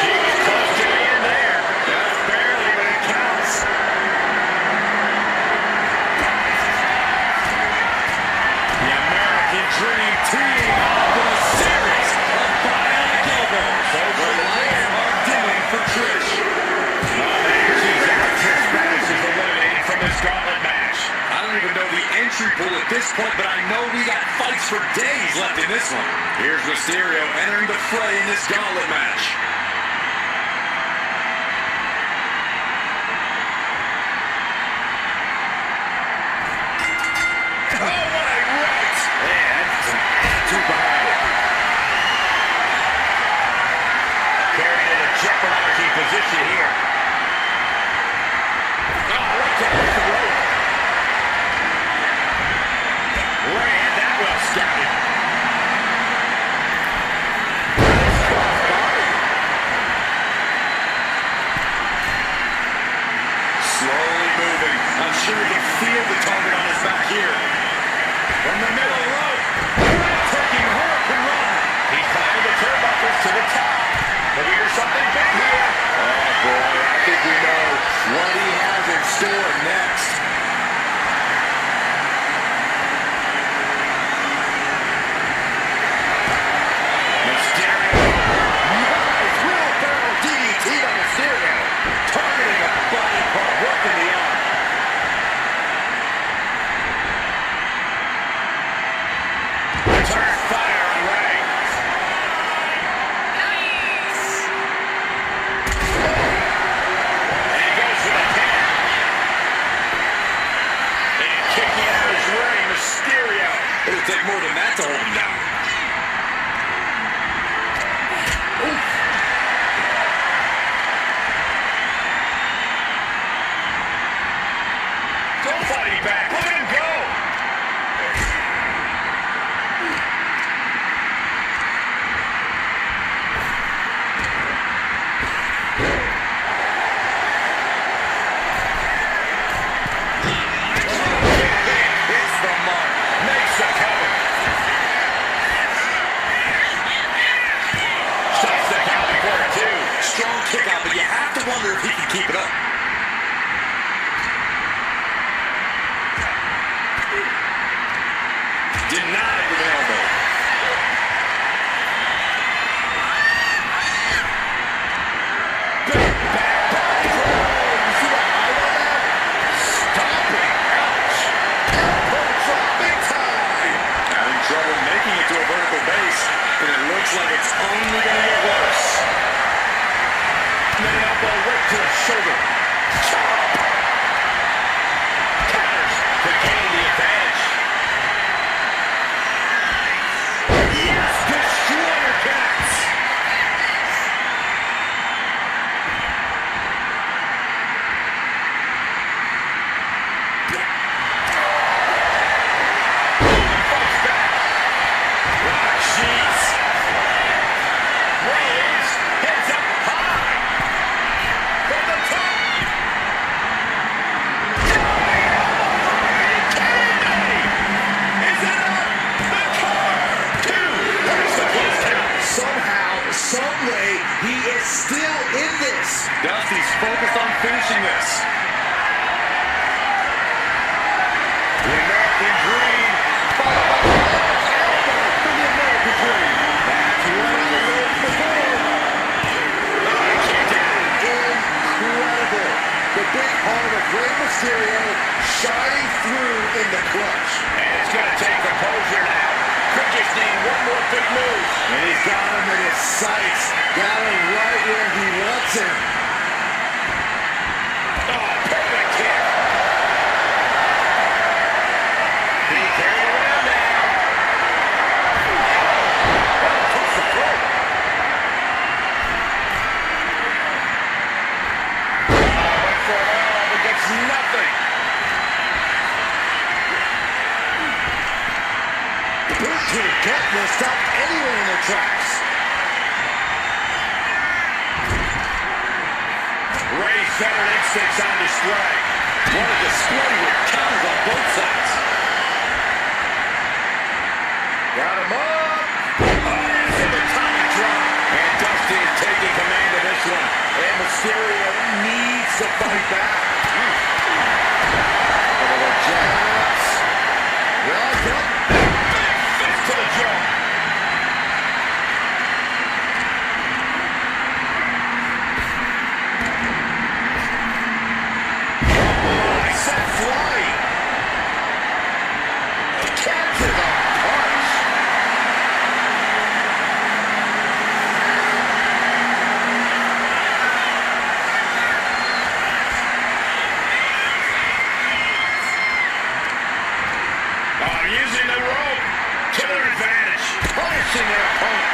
She was close to the end there. Just barely, but it counts. The American Dream team with a series of bionic elbows. The lights are dimming for Trish. She's out. Stratus is eliminated from this gauntlet match. I don't even know the entry pool at this point, but I know we got fights for days left in this one. Here's Mysterio entering the fray in this gauntlet match. Oh, what a right! Man, that's some attitude behind it. Carried in a jeopardizing position here. Oh, right to the rope. Ran that well scouted. Slowly moving. I'm sure he can feel the target on his back here. From the middle rope. Taking Hurricane Run. He's climbing the turnbuckles to the top. Looking for something big here. Oh boy, wonder if he can keep it up. Denied with an elbow. Big back body throw. You see that eye on that? Stomping. Ouch. Elbow drop big time. Having trouble making it to a vertical base, and it looks like it's only going to get worse. Then elbow right to the shoulder. Chop. Counters to gain the advantage. Yes, destroyer connects. Fights back. Ah, jeez. Reigns heads up high. From the top. Is it up? The cover. Two. There's the close count. Somehow, some way, he is still in this. Dusty's focused on finishing this. The American Dream. Followed by the left elbow for the American Dream. That's right on the ropes before. Oh, he kicked out. Incredible. The big arm of Rey Mysterio shining through in the clutch. And it's going to take composure now. Could just need one more big move. And he's got him in his sights. Got him right where he wants him. Oh, perfect kick. He carried around now. Across the throat. Went for it all, but gets nothing. Boot to the gut will stop anyone in their tracks. Ray's veteran instincts on display. What a display with counters on both sides. Got him up. To the tummy drop. And Dusty is taking command of this one. And Mysterio needs to fight back. Little jabs. Right up. Big fist to the jaw. Oh, he sent flying. Catches a punch. Oh, using the rope to their advantage. Punishing their opponent.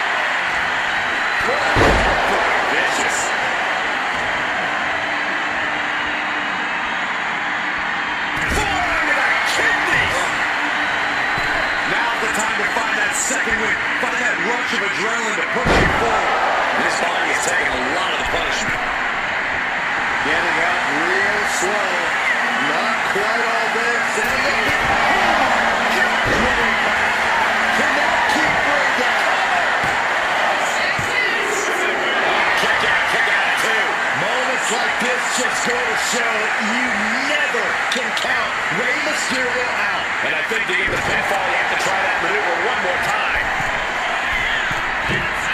Vicious. Forearm to the kidneys. Now's the time to find that second win. Find that rush of adrenaline to push you forward. This body is taking a lot of the punishment. Getting up real slow. Not quite all this. And the can that keep Ray down? Kick out, too. Moments like this just go to show you never can count Rey Mysterio out. And I think to get the pinfall, you have to try that maneuver one more time.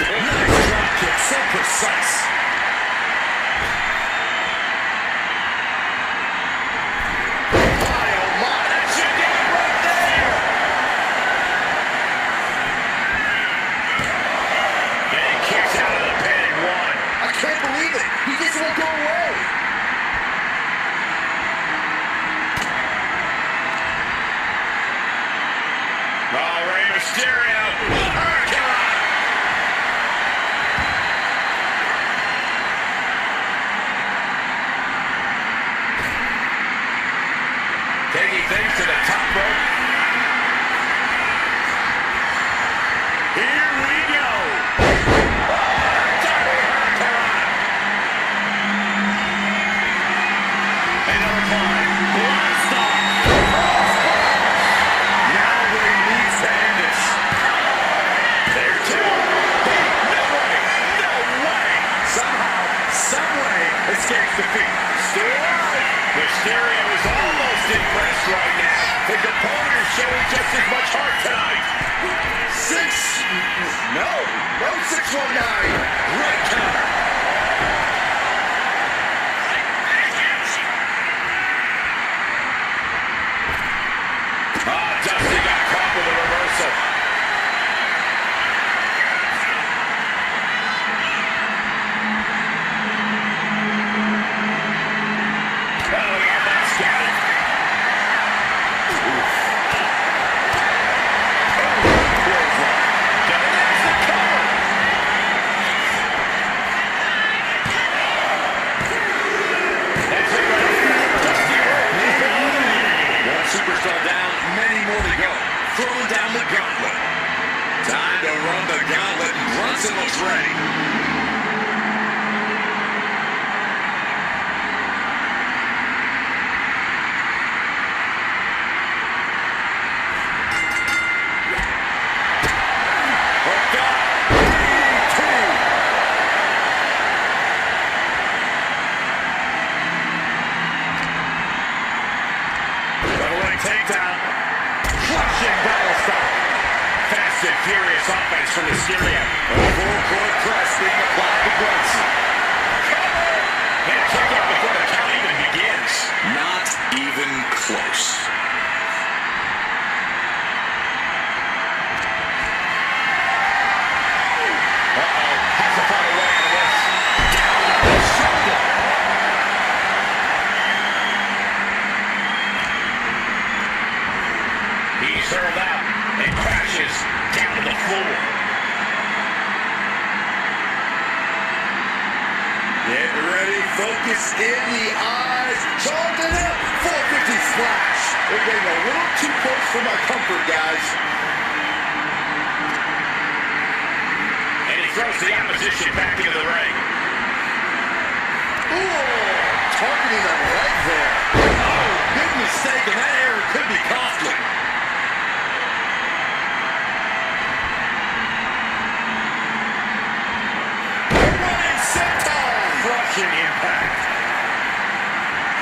Nice drop kick, so precise. My, oh my, That should get it right there. And he kicks out of the pin in one. I can't believe it. He just won't go away. Oh, Rey Mysterio. Hurricane. showing just as much heart tonight. No, 619. Great counter. Dusty got caught with a reversal. Oh, yeah, that's got it. Superstar down, many more to go. Throwing down the gauntlet. Time to run the gauntlet, and Brunson looks ready. Takedown. Crushing double stop. Fast and furious offense from Mysterio. A full court press being applied to Brunson. And a kick out before the count even begins. Not even close. Has to find a way out of this. Down the shoulder. He's hurled out and crashes down to the floor. Get ready, focus in the eyes, charging up, 450 splash. We're getting a little too close for my comfort, guys. And he throws the opposition back into the ring. Ooh, targeting the leg there. Oh, big mistake, and that error could be costly. Crushing impact.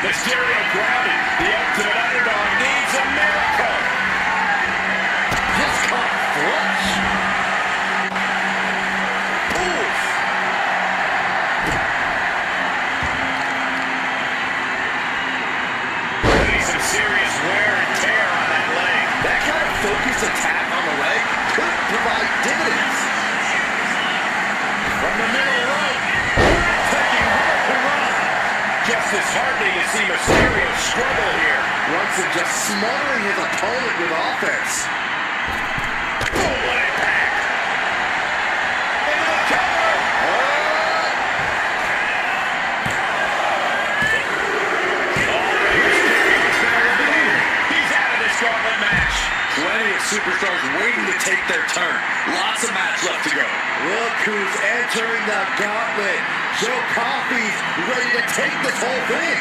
Mysterio grounded. The ultimate underdog needs a miracle. Just caught flush. Oof. There's some serious wear and tear on that leg. That kind of focused attack on the leg could provide dividends. From the middle rope. Just as heartening to see Mysterio struggle here. Brunson just smothering his opponent with offense. Oh, what impact! Into the cover! He's out of this gauntlet match. Plenty of superstars waiting to take their turn. Lots of match left to go. Look who's entering the gauntlet. Joe Coffey's ready to take this whole thing.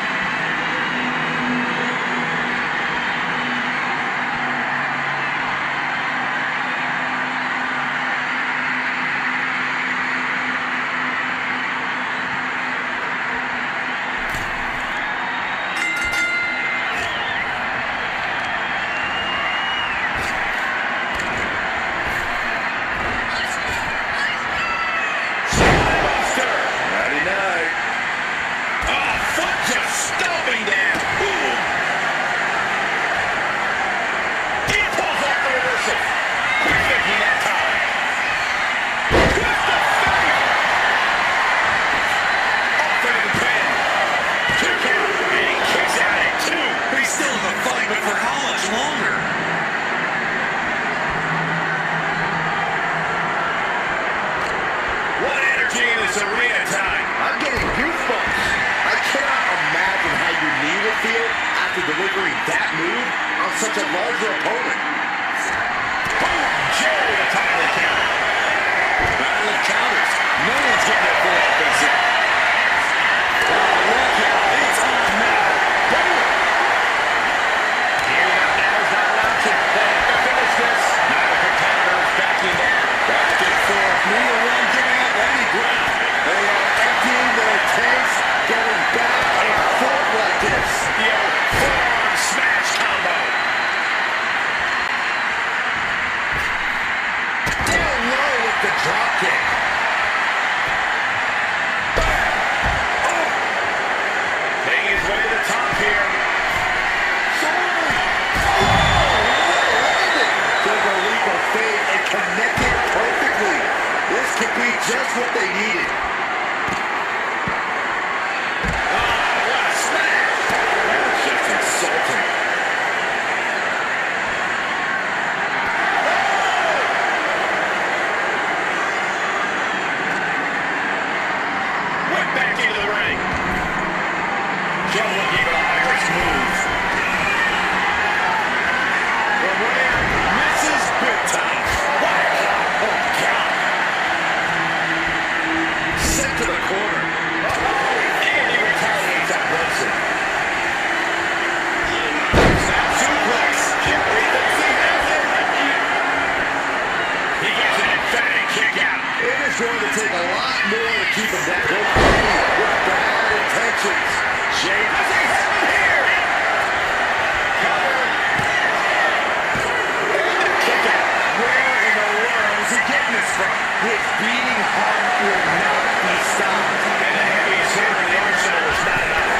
Delivering that move on such a larger opponent. Boom! Joe with a title counter. Battle of counters. No one's getting their full offense yet. Oh, look out. It's on now. Boom! Here now is not an option. They have to finish this. Neither competitor is backing down. Back and forth. Neither one giving up any ground. They are emptying their tanks, getting back and forth like this. Yo, forearm smash combo. Joe looking for the high-risk move. The Ram misses big time. Wow. Oh, God. Sent to the corner. And he retaliates that Wilson. Snap suplex. Jerry thinks he has it. He gets an emphatic kick out. It is going to take a lot more to keep him down. With bad intentions. Jay, does he have him here? Cover. And the kick out. Where in the world is he getting this from? His beating heart will not be stopped. And the heaviest hitter in the arsenal is not enough.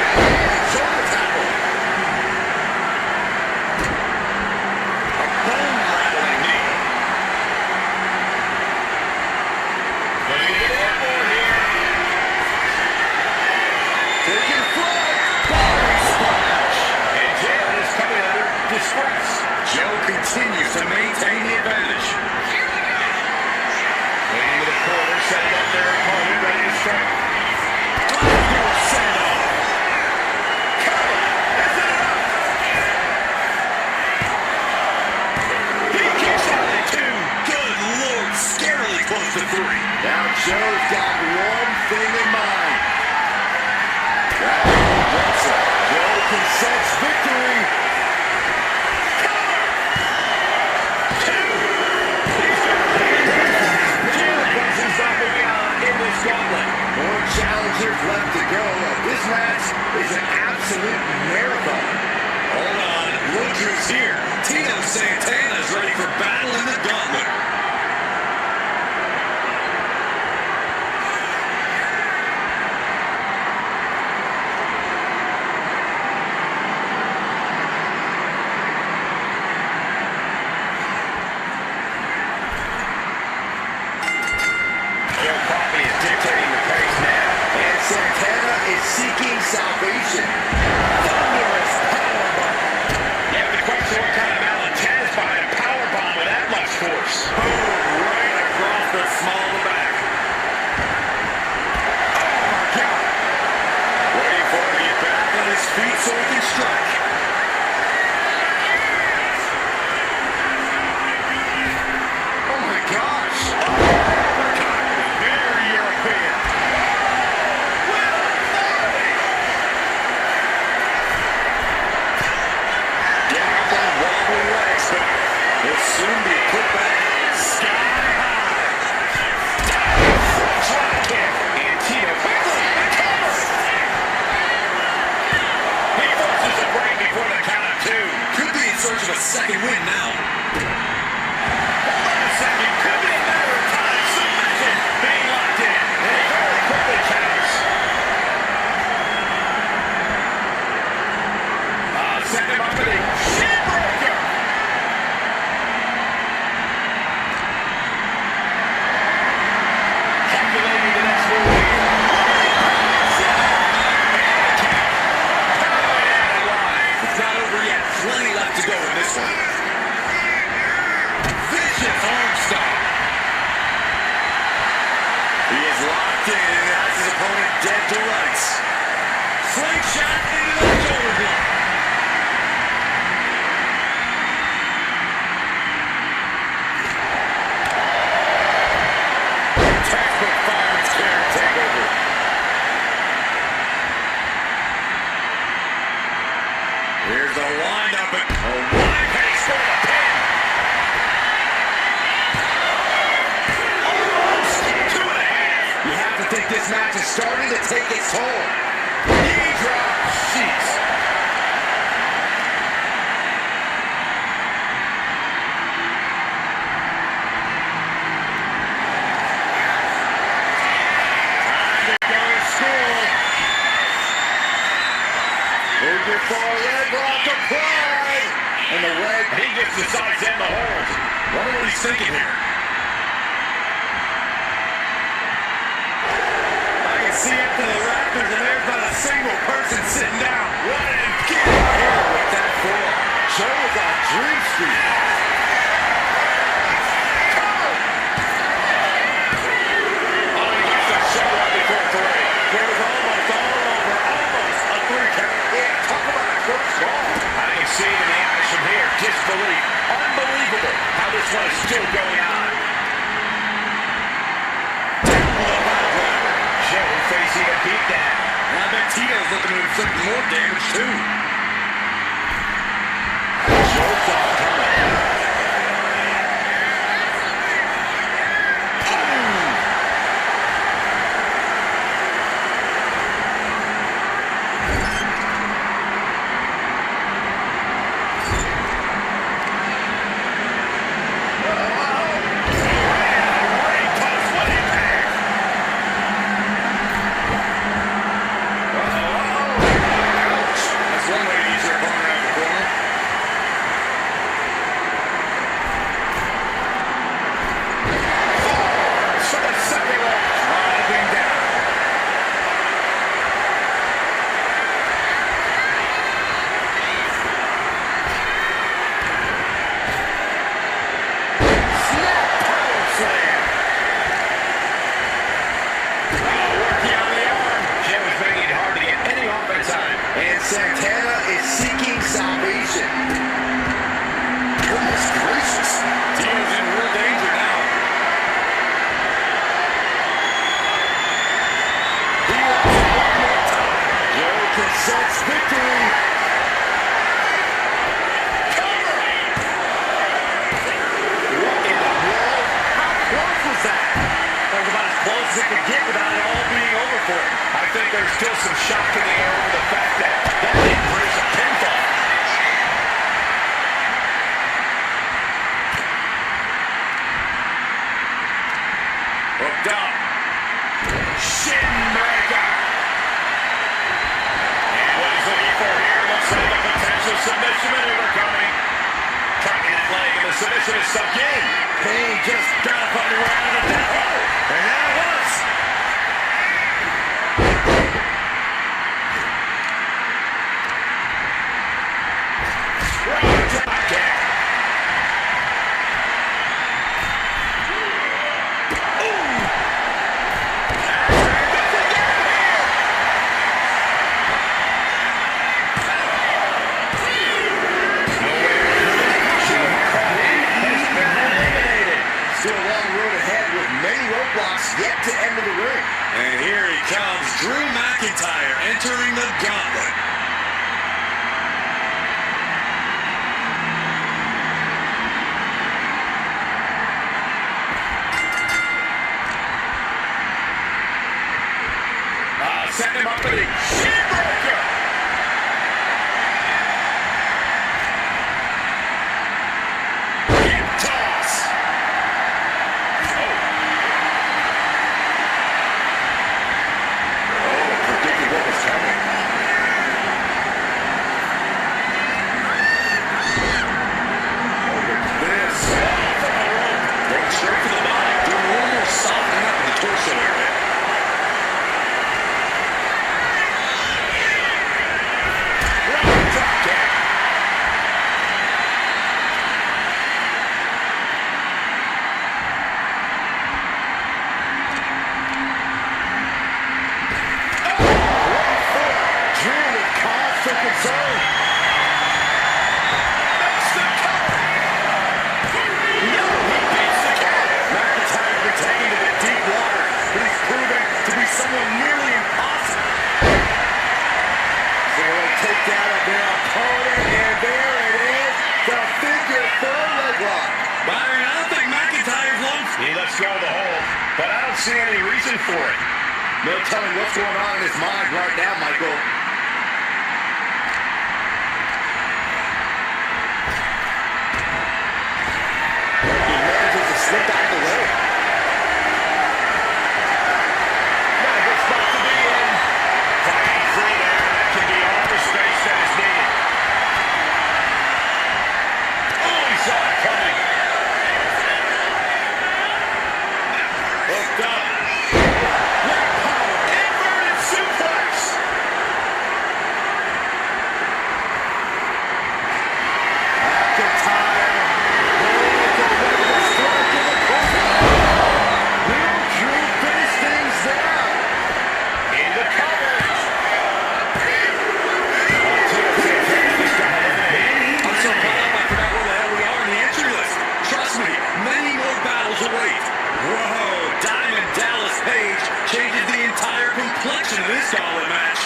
Shoulder tackle. A bone-rattling knee. Looking to get airborne here. Taking flight. Body splash. And Jay is coming under disgrace. Joe continues to maintain the advantage. Leading to the corner, setting up their opponent, ready to strike. Gladiator send off. Cover. Is it enough? He kicks out at 2. Good Lord, scarily close to 3. Now Joe's got one thing in mind. Joe consents victory. More challengers left to go. This match is an absolute marathon. Hold on, look who's here. Tito Santana's ready for battle in the gauntlet. Joe Coffey is dictating the pace now. And Santana is seeking salvation. Thunderous powerbomb. Yeah, but the question, what kind of malintent is behind a power bomb with that much force? Boom, right across the small of the back. Oh, my God. Waiting for him to get back on his feet so he can strike. Oh my gosh. Very European. Getting up on wobbly legs, but he'll soon be put back. Sky high. Drop kick. And Tito quickly recovers. He forces a break before the count of 2. Could be in search of a second win now. Hold on a second. Could be a matter of time. Submission being locked in. And he very quickly counters. Send him up to the shinbreaker. Calculating the next move. It's not over yet. Plenty left to go in this one. Vicious arm stomp. He is locked in and has his opponent dead to rights. Slingshot into the shoulder block. Textbook fireman's carry takeover. Here's the windup and One pace for the pin. Almost 2.5. You have to think this match is starting to take its toll. Knee drop. Jeez. Time to go to school. Looking for a leg lock applied. And the leg. He gets the sides and the hold. wonder what he's thinking here. I can see up to the rafters, and there's not a single person sitting down. What an get here with that forearm. Joe is on Dream Street. Oh, he gets the show right before 3. It was almost all over, almost a 3 count. some more damage, too. Jokes off coming. Santana is seeking salvation. Goodness gracious. Dino's in real danger now. He wants it one more time. Joe consents victory. Cover! What in the world? How close was that? That was about as close as it could get without it all being over for him. I think there's still some shock in the air over the fact that didn't produce a pinfall. Hooked up. Shin breaker. And what he's looking for here looks like a potential submission maneuver coming. Tracking that leg, and the submission is sunk in. Pain just Got to find a way out of the death hole. And there it was. Drop kick. still a long road ahead with many roadblocks yet to enter the ring. And here he comes, Drew McIntyre entering the gauntlet. Setting him up for the shin breaker. Hip toss. Predicted what was coming. This off of the rope. Going straight for the body, doing a little more softening up in the torso area. Drop kick. Drew with cause for concern. Makes the cover. No, he beats the cover. McIntyre's been taken to the deep water, but he's proven to be somewhat nearly impossible. So they'll take down their opponent, and there it is, the figure four leg lock. Byron, I don't think McIntyre's long. He lets go of the hold, but I don't see any reason for it. No telling what's going on in his mind right now, Michael. He manages to slip out the way. Not a good spot to be in. Fighting free there. That can be all the space that is needed. Oh, he saw it coming. Hooked up. Inverted suplex. McIntyre. Will Drew finish things now? In the cover. I'm so caught up, I forgot where the hell we are in the entry list. Trust me, many more battles await. Whoa, Diamond Dallas Page changes the entire complexion of this gauntlet match.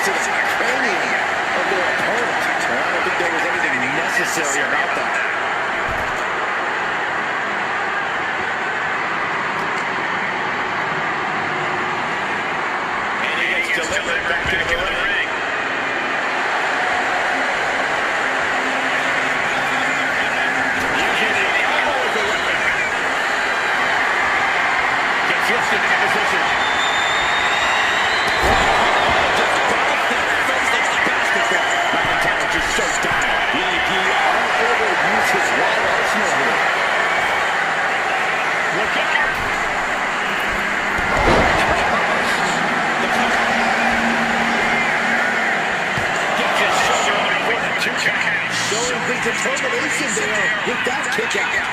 to the cranium of their opponent. And I don't think there was anything necessary about that. And he gets delivered back to the ring. Using the elbow as a weapon. Gets lifted into position. McIntyre just so dominant. DDP unable to use his wide arsenal here. Look out. Gets his shoulder on the corner. 2 counts. Showing big determination there with that kick out.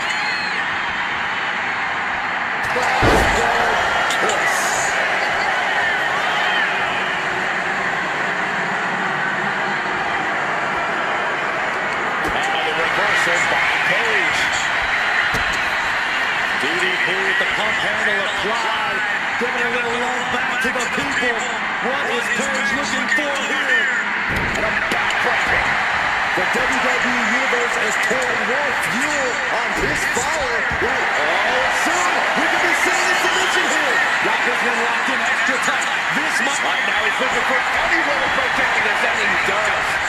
Kiss. Page. DDP with the pump handle applied, giving a little love back to the people. What is Page looking for here? And a backbreaker. The WWE Universe is pouring more fuel on this fire. Soon we could be seeing a submission here. Walker's been locked in extra tight. This might. Right now he's looking for any way to break into this, and he does.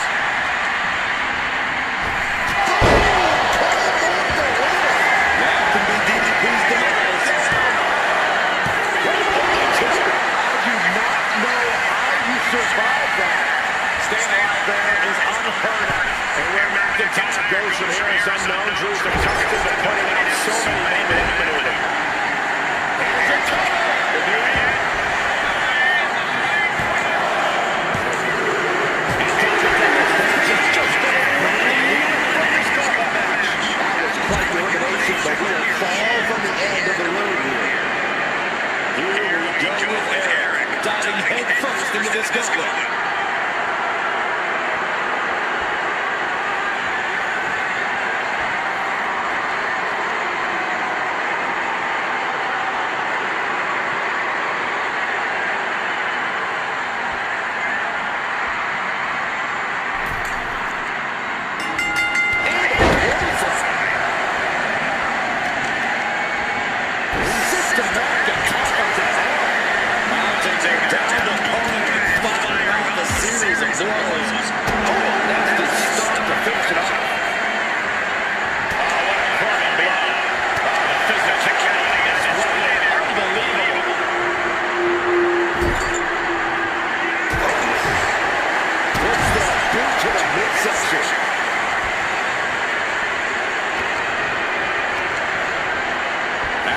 Survive that. Staying alive there is unheard of. And where McIntyre goes from here is unknown. Drew's accustomed to putting out so many men in the maneuver. Here's a cover. The new man. And takes it down. It's just going to That was quite the elimination, but we are far from the end of the road here. Here we go with Eric. Diving head first into this gauntlet.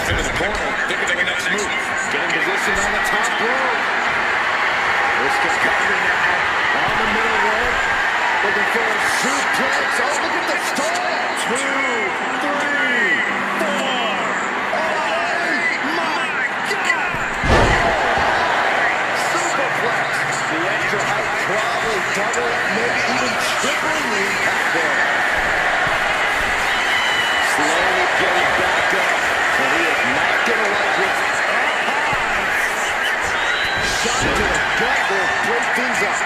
Into the corner, thinking of the next move. Getting positioned on the top rope. This gets covered now on the middle rope. Looking for a suplex. Oh, look at the stall. 2, 3, 4. Oh, my God. Superplex. The extra height probably double, maybe even tripling the impact there. Slowly getting back up. And he is not going to let this shot to the gut will break things up.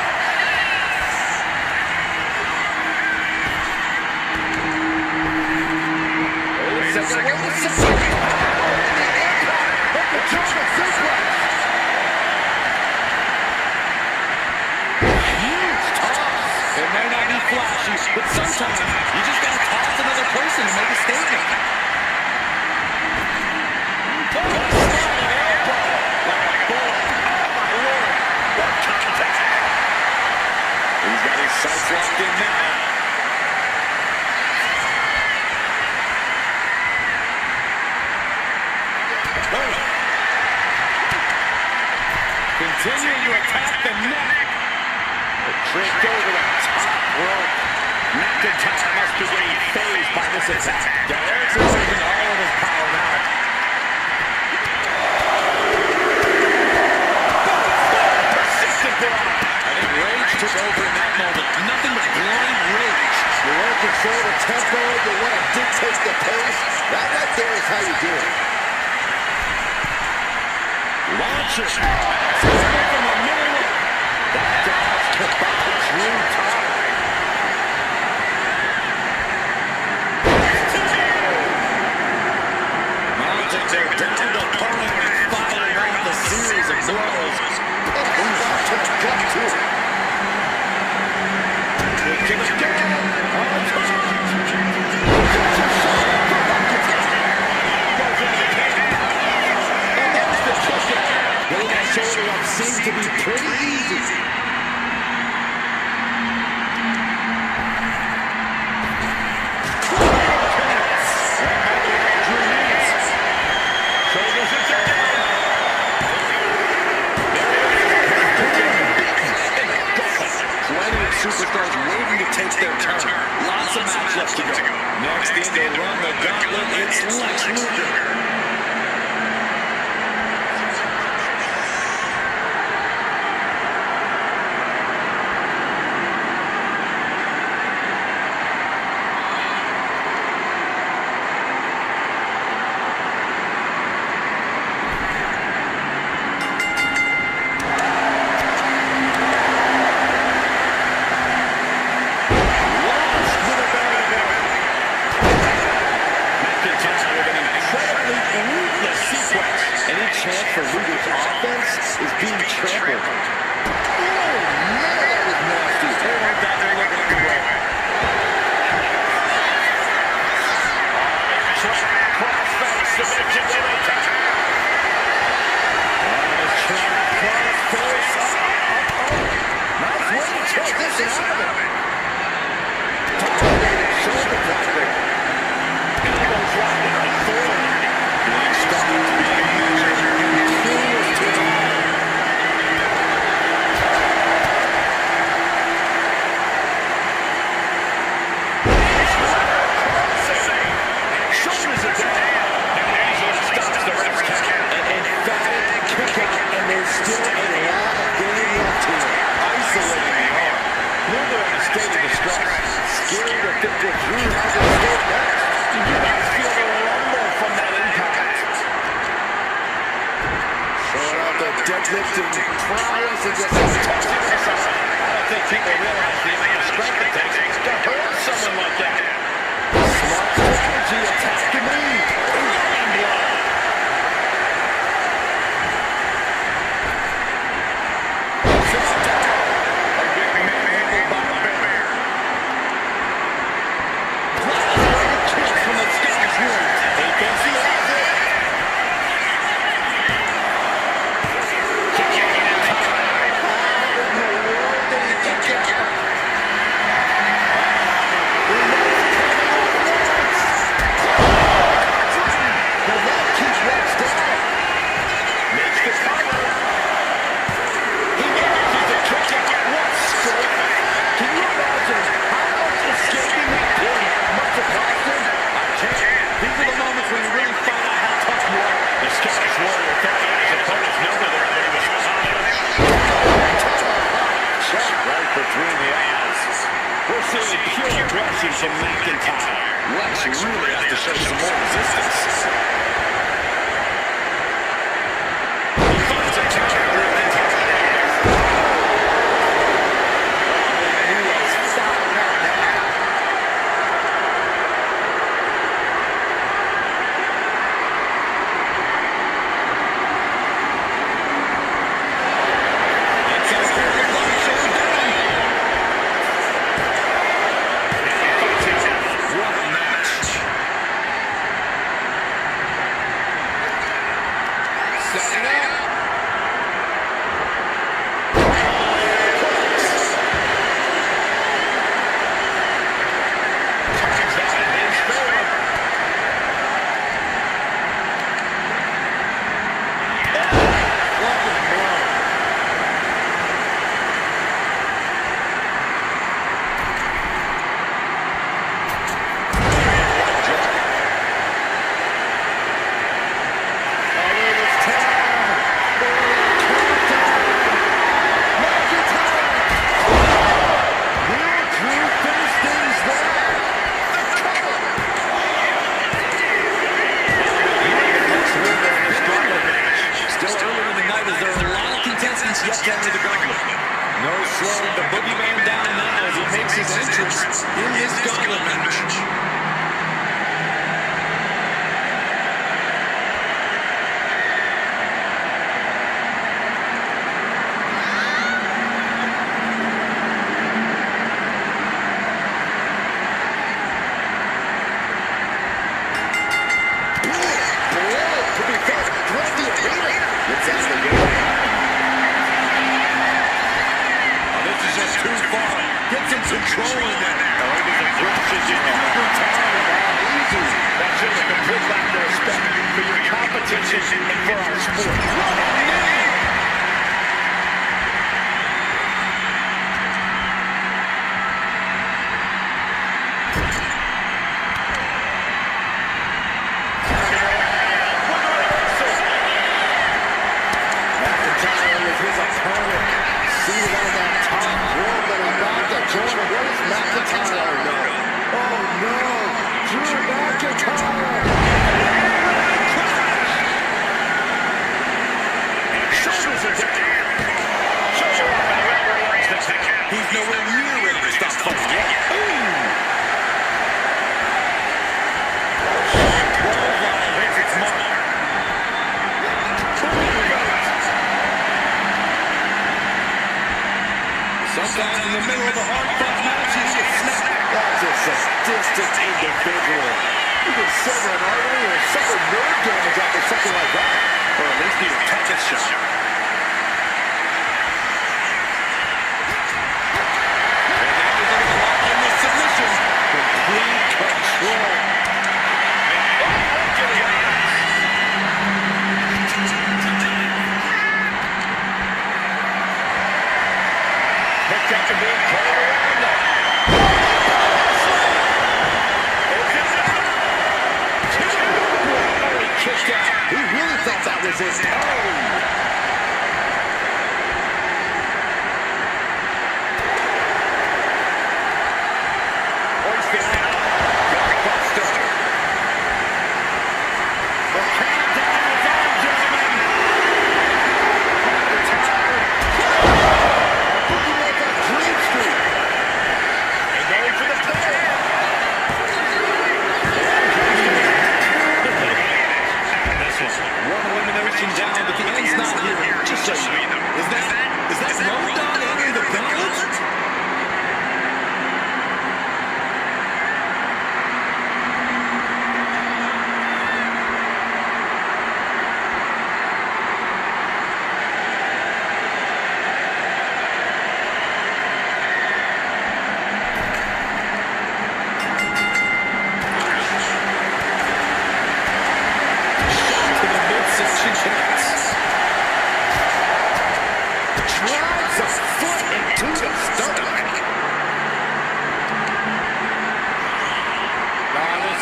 Wait a second. The German suplex. Huge toss. It may not be flashy, but sometimes you just got to toss another person to make a statement. He's got his sights locked in now. Continuing to attack the neck. Tricked over the top rope. McIntyre must be getting phased by this attack. Eric's using all of his power now. Persistent blow. I think rage took over in that moment. Nothing but blind rage. You want to control the tempo, you want to dictate the pace. That right there is how you do it. Launches. From the middle. That dodge blows. And shot to the gut, too. Good kick again. On top. And there's the kick out. Getting that shoulder up seems to be pretty easy. Superstars waiting to take their turn. Lots of match left to go. Next in, they run the gauntlet. It's Lex Luger. Chance for Luger's offense is being trampled. Oh, man, that was nasty. They weren't that they're looking at the road. Crossface submission to the top. Crossface. Nice way to take this out of it. Targeted shoulder blocker. Elbow drop with authority. Black Star being measured. Still a lot of game left here. Isolating the arm. Luger in a state of distress. Scared to think what Drew has in store next. You guys feel the rumble from that impact. Showing out the deadlifting prowess and just touching himself. I don't think people realize the amount of strength it takes to hurt someone like that. Smart strategy, attack the knee. Running blow. From McIntyre. Lex really has to show some more resistance. He finds a counter with the top. He was fired up now. It's a perfect line showdown. No slowing the boogeyman down now as he makes his entrance in his gauntlet match. controlling that. Oh, it was aggression, easy. That shows a complete lack of respect for your competition and for our sport. He's nowhere near ready to stop fighting yet. Hits its mark. Sometimes in the middle of a hard-fought match, you just snap. That's a sadistic individual. You can sever an artery or suffer nerve damage after something like that. Or at least need a tetanus shot. Complete control. Picked up the big carried around them. He kicked out. He really thought that was his own.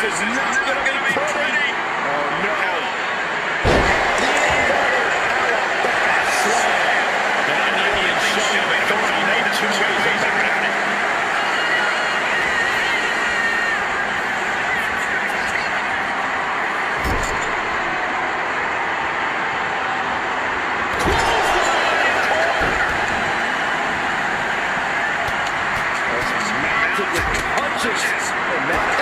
This is not going to be pretty. Oh, no. Alabama slam. An Indian showing authority. No two ways about it. Mounted with punches. And now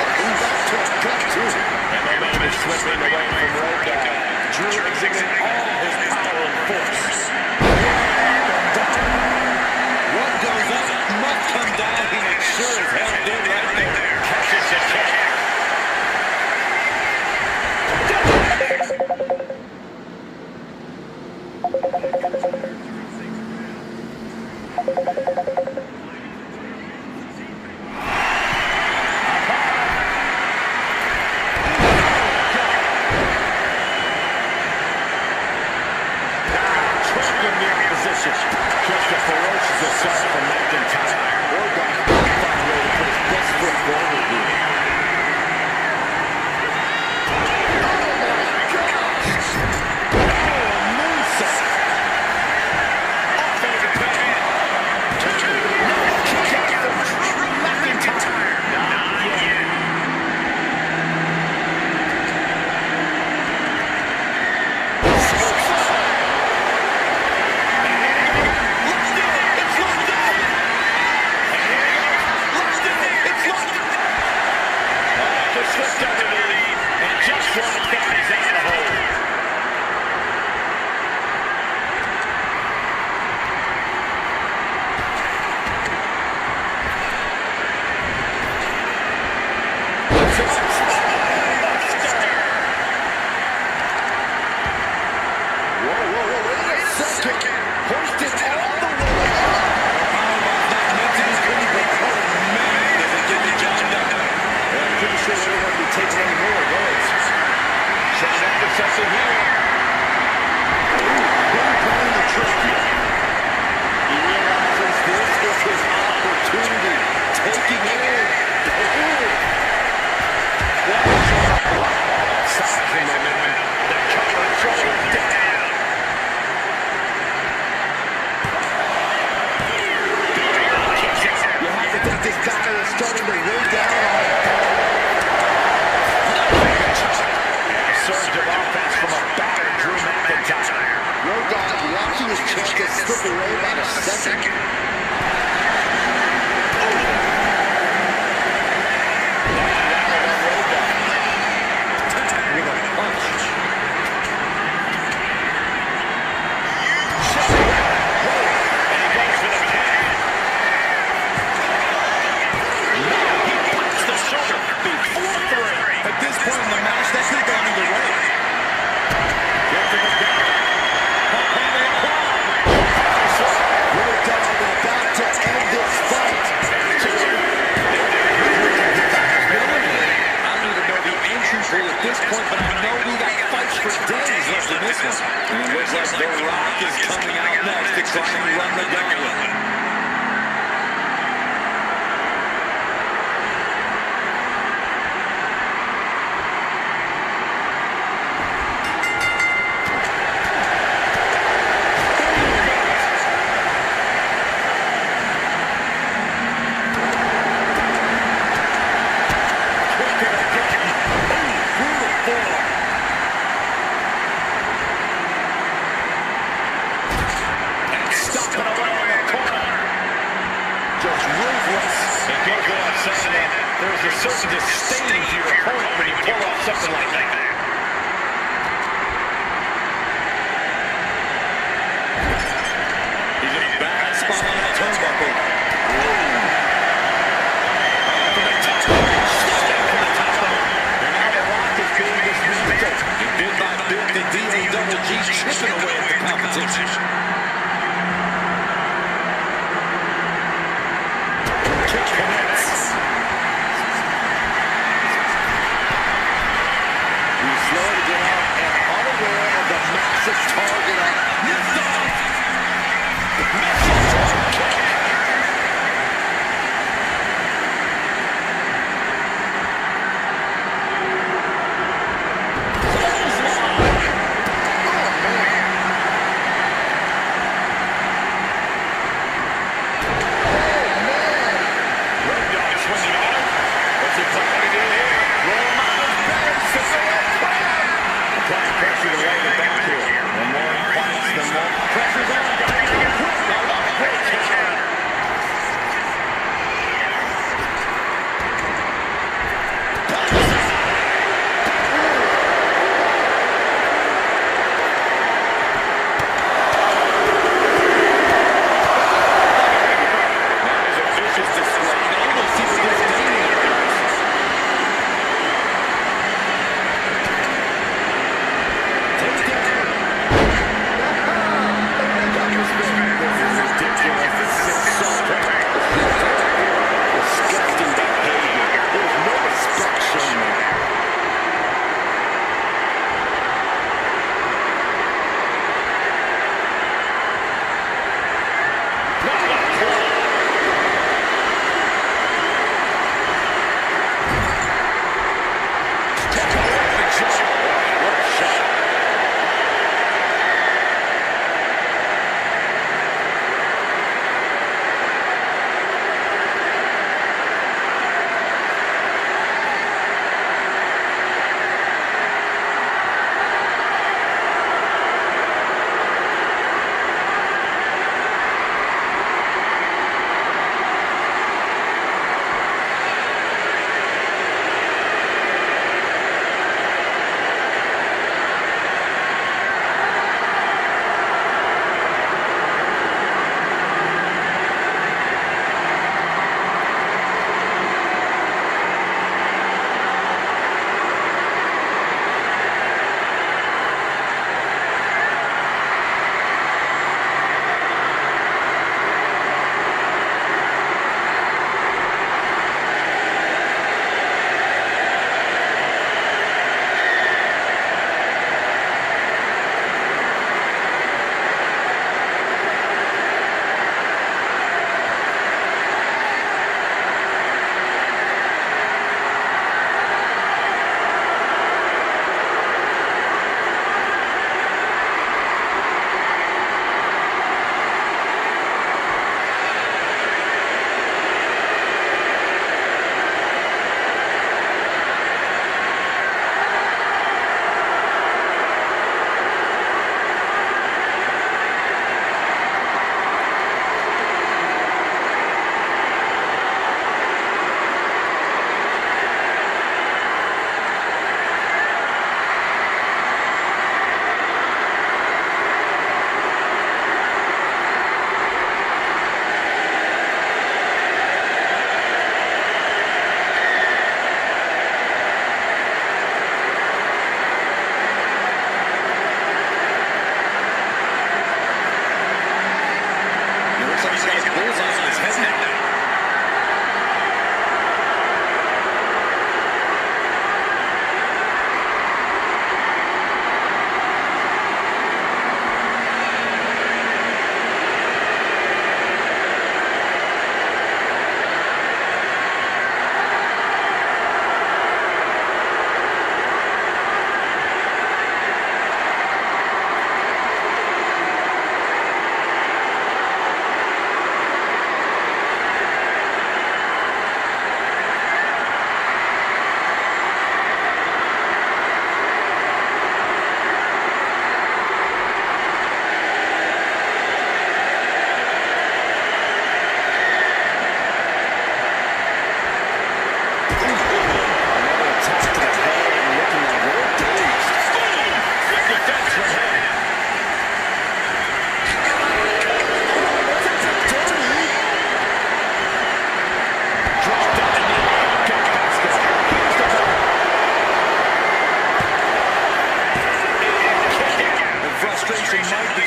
MMA is slipping away from Roadblock. Drew exhibiting all his power and force. What goes up must come down. He makes sure his hell did right there. Catches the kick. Just a ferocious assault from McIntyre. Orgon find a way to put his best foot forward here. Oh my gosh! Oh, moonsault! Off into the pin. Kick out from McIntyre. Not yet. watching his chances slip away by a second. At this point, but I know we got fights for days left in this one. And it looks like The Rock is coming out next to try and run the gauntlet. There's a certain disdain to your opponent when you pull off something like that. He's in a bad spot on that turnbuckle. From the top rope. From the top rope. And now The Rock is being disrespected. And bit by bit, the DAWG chipping away at the competition. Kick connects.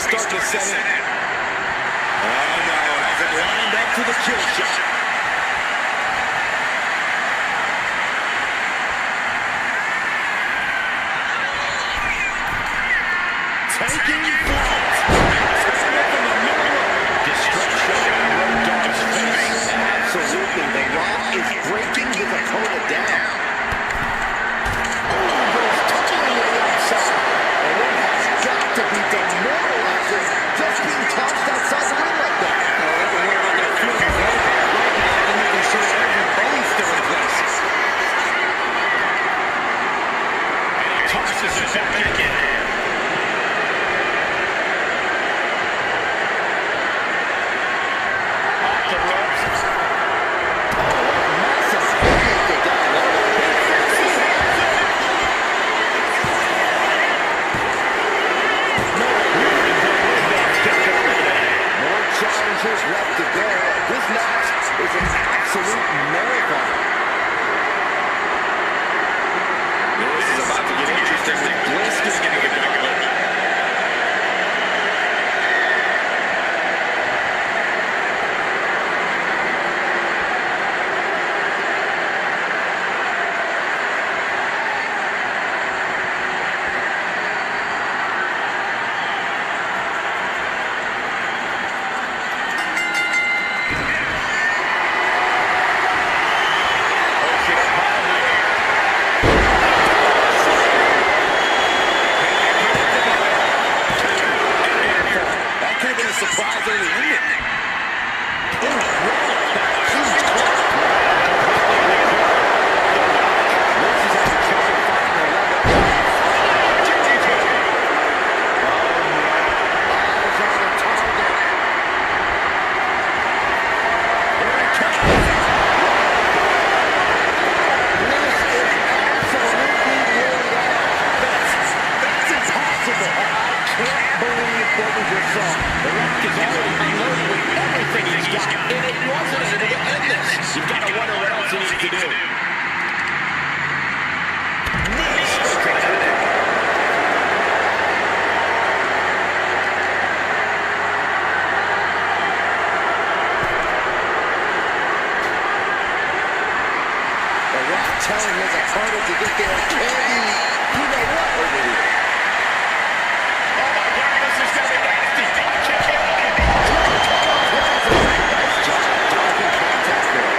starting to set in. Oh, no. Has it lined up for the kill shot. Taking flight. Step in the middle. Destruction in Road Dogg's face. Absolutely. The Rock is breaking his opponent down. To be demoralizing, just being tossed outside the ring like that. We're not going to feel his head right now. I'm making sure every bone's still in place. And he tosses it back again. Off the ropes. Massive haymaker down low. Challenges left to go. This match is an absolute marathon. This is about to get interesting. Bliss is getting it going. Surprise early ending. You've got to wonder what else he needs to do. The Rock telling his opponent to get their candy. You know what? Oh my God, this is going to be nasty. Nice job dodging contact there.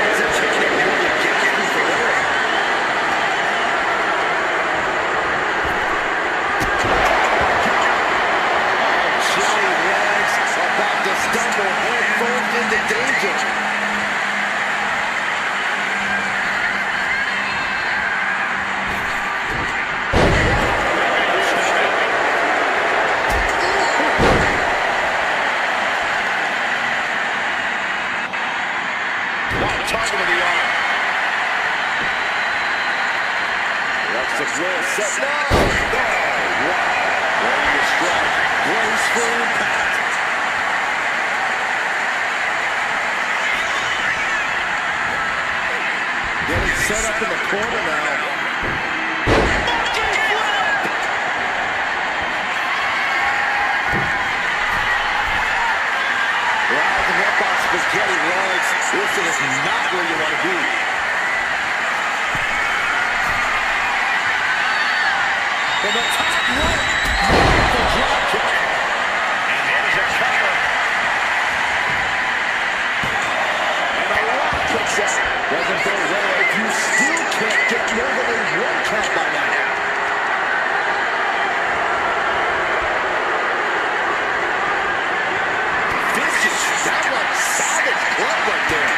It's a chicken that really gets you for there. Johnny Legs about to stumble headfirst into danger. Target of the arm. That's the blow set now. Oh, wow. Ready to strike. Brace for impact. Getting set up in the corner now. Rising up on spaghetti legs. This is not where you want to be. From the top rope. Beautiful drop kick. And there's a cover. And the Rock kicks out. Doesn't go well if you still can't get more than one count by now. This is downright savage blood right there.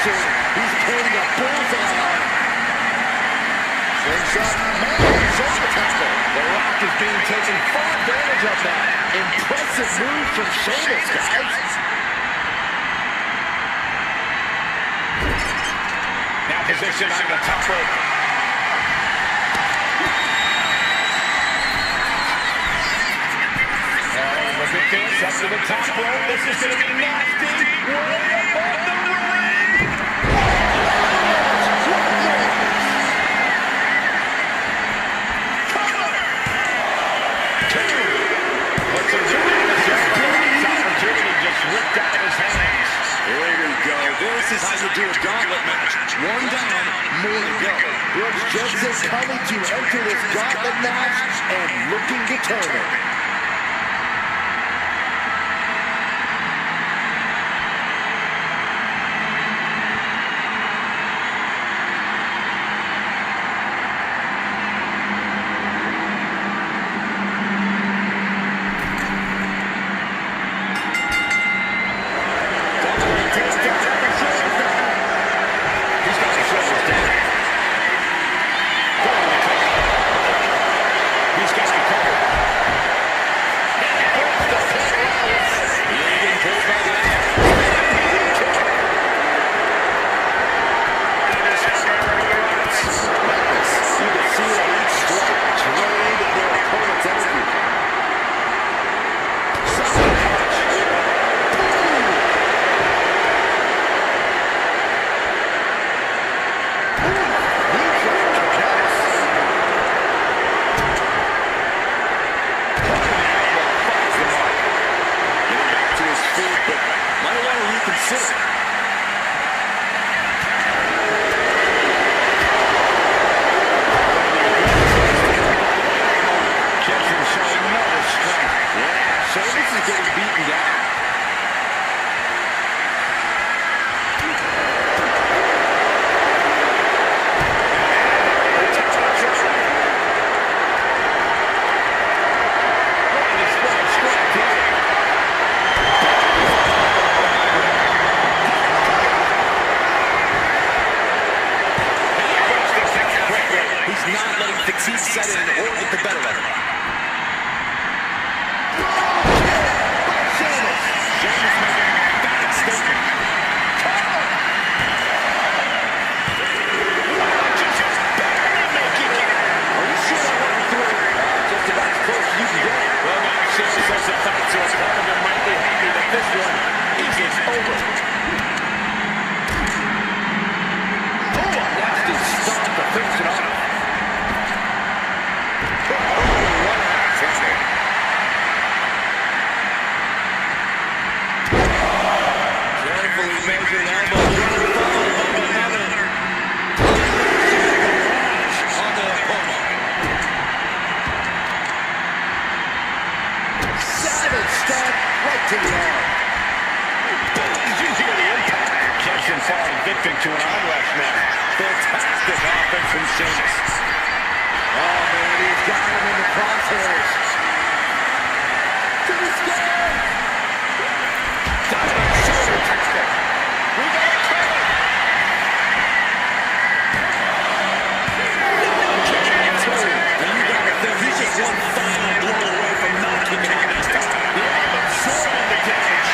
position. He's painting a bullseye on him. Slingshot, man, shoulder tackle. The Rock is being taken full advantage of that. Impressive move from Sheamus, guys. Now positioned on the top rope. Look at this, up to the top rope. This is going to be nasty. Way above the ring. Cover. Two. What's a opportunity just ripped out of his hands. Here we go. This is how you do a gauntlet match. One down, more to go. Brooks Jensen coming to enter this gauntlet match and looking determined. Set in or get the better of him. Sheamus making an emphatic statement. Just barely making it. Are you sure that went through? Just about as close as you can get. Well, now Sheamus has the fight, so his opponent might be happy that this one is over. Oh, a nasty stop to finish it off. Measured elbow drop, followed by another. On the opponent. Savage stop right to the arm. Did you hear the impact? Jensen falling victim to an arm rush now. Fantastic offense from Sheamus. Oh, man, he's got him in the crosshairs. To the sky. Diving shoulder tackle. We got a cover. And you got to think he's just one final blow away from not kicking out this time. The arm absorbing the damage.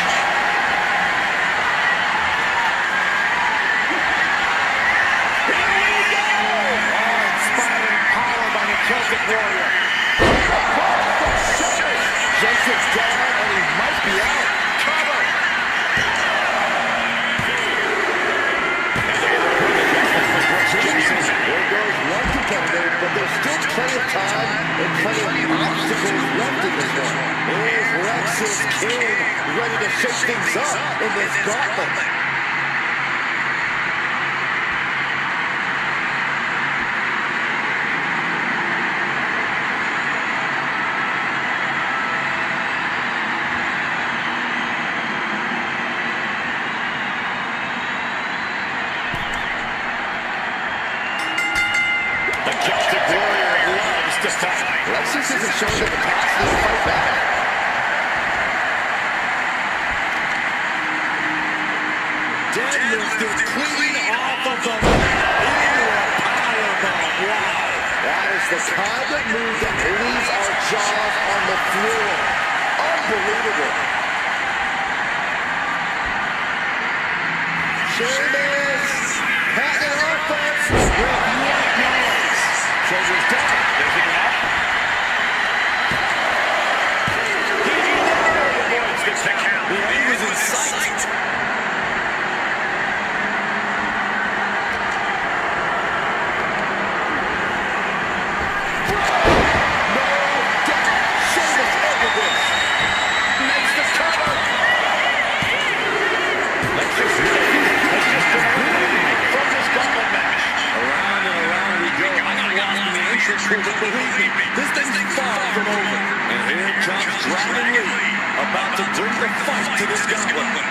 Here we go. Oh, inspiring power by the Celtic Warrior. Jensen's down, and he might be out. Cover. There goes one competitor, but there's still plenty of time and plenty of obstacles left in this one. Here's Lexus King, ready to shake things up in this gauntlet. Lexus isn't showing the capacity to fight back. Deadlifted clean off of the mat into a powerbomb. Wow. That is the kind of move that leaves our jaws on the floor. Unbelievable. Sheamus, patent offense with white noise. Shoulders down. Is he up? He avoids the count. He was in sight. This thing's far from over. And here comes Dragon Lee, about to bring the fight to this gauntlet.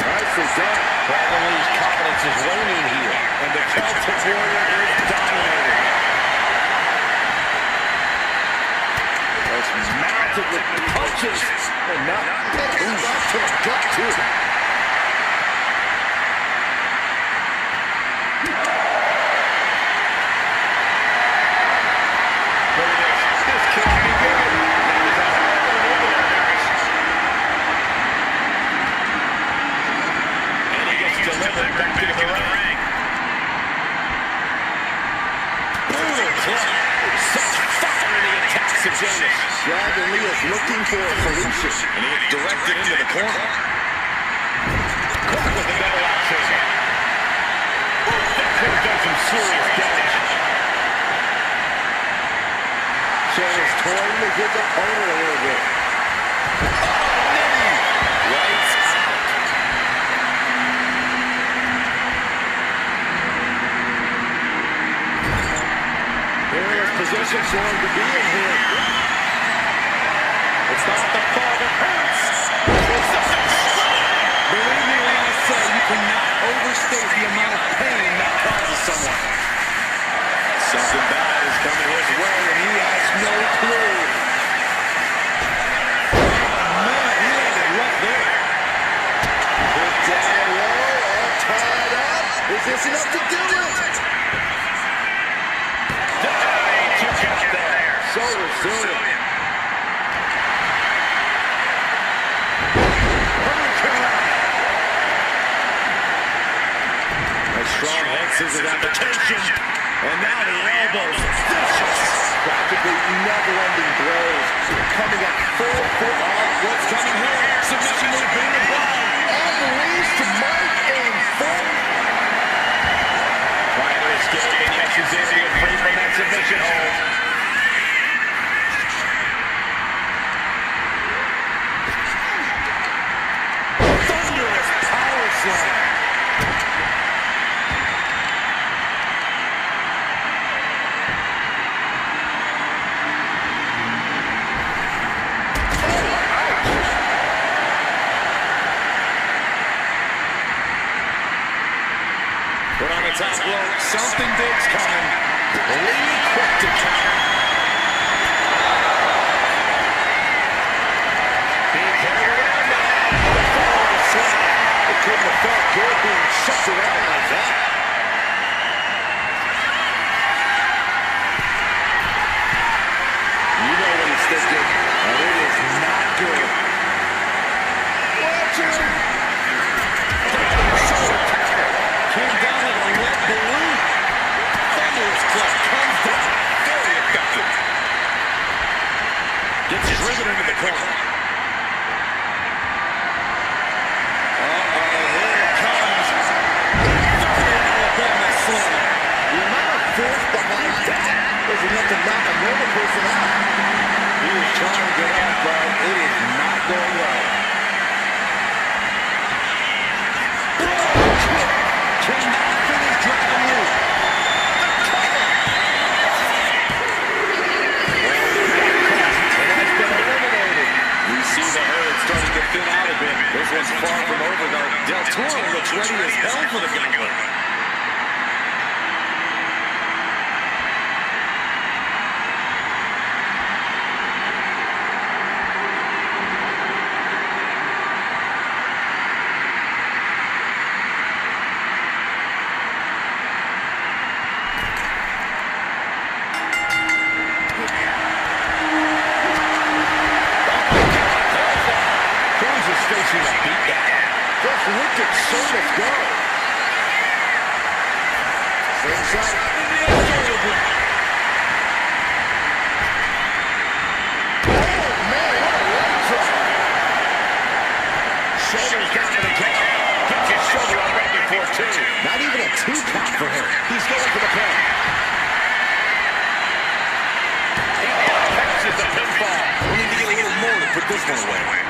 Nicely done. Dragon Lee's confidence is waning here, and the Celtic Warrior is dominating. It's mounted with punches and not right to the gut, too. Look at this. This can't be good. And he gets delivered back into the ring. Brutal club. Such fire in the attacks of Sheamus. Dragon Lee is looking for a solution. And he gets directed into the corner. Quick with the double out trigger. That could have done some serious damage. Sheamus toying with his opponent a little bit. Lights out. Various positions going to be in here. It's not the fall that hurts. Believe me when I say you cannot overstate the amount of pain that causes someone. Something bad is coming his way, and he has no clue. Oh, man, he landed right there. Put down low, all tied up. Is this enough to do it? So resilient. A strong head scissors application. And now the elbows. Vicious. Practically never-ending blows. Coming at full force. What's coming here? Submission move being applied. Unleashed to Mike and full. Trying to escape, and yes, he's able to get free from that submission hold. Thunderous power slam. Put on the top rope. Something big's coming. Lee quick to counter. Being carried around now. The following slam. It couldn't have felt good being shoved around like that. You know what he's thinking, and it is not good. Watch him. Came down like a lead balloon. Thunderous club comes down. Very effective. Gets driven into the corner. Here it comes. Alabama slam. The amount of force behind that is enough to knock a normal person out. He was trying to get up, but it is not going well. Cannot finish Dragon Lee. And that's been eliminated. We see far from over, though. Del Toro looks ready as hell for the gauntlet. Facing a beatdown. Just look at Sheamus go. Same side. Oh, man, what a leg drop. Shoulders down to the count. Gets his shoulder up right before two. Not even a 2 count for him. He's going for the pin. He catches the pinfall. We need to get a little more to put this one away.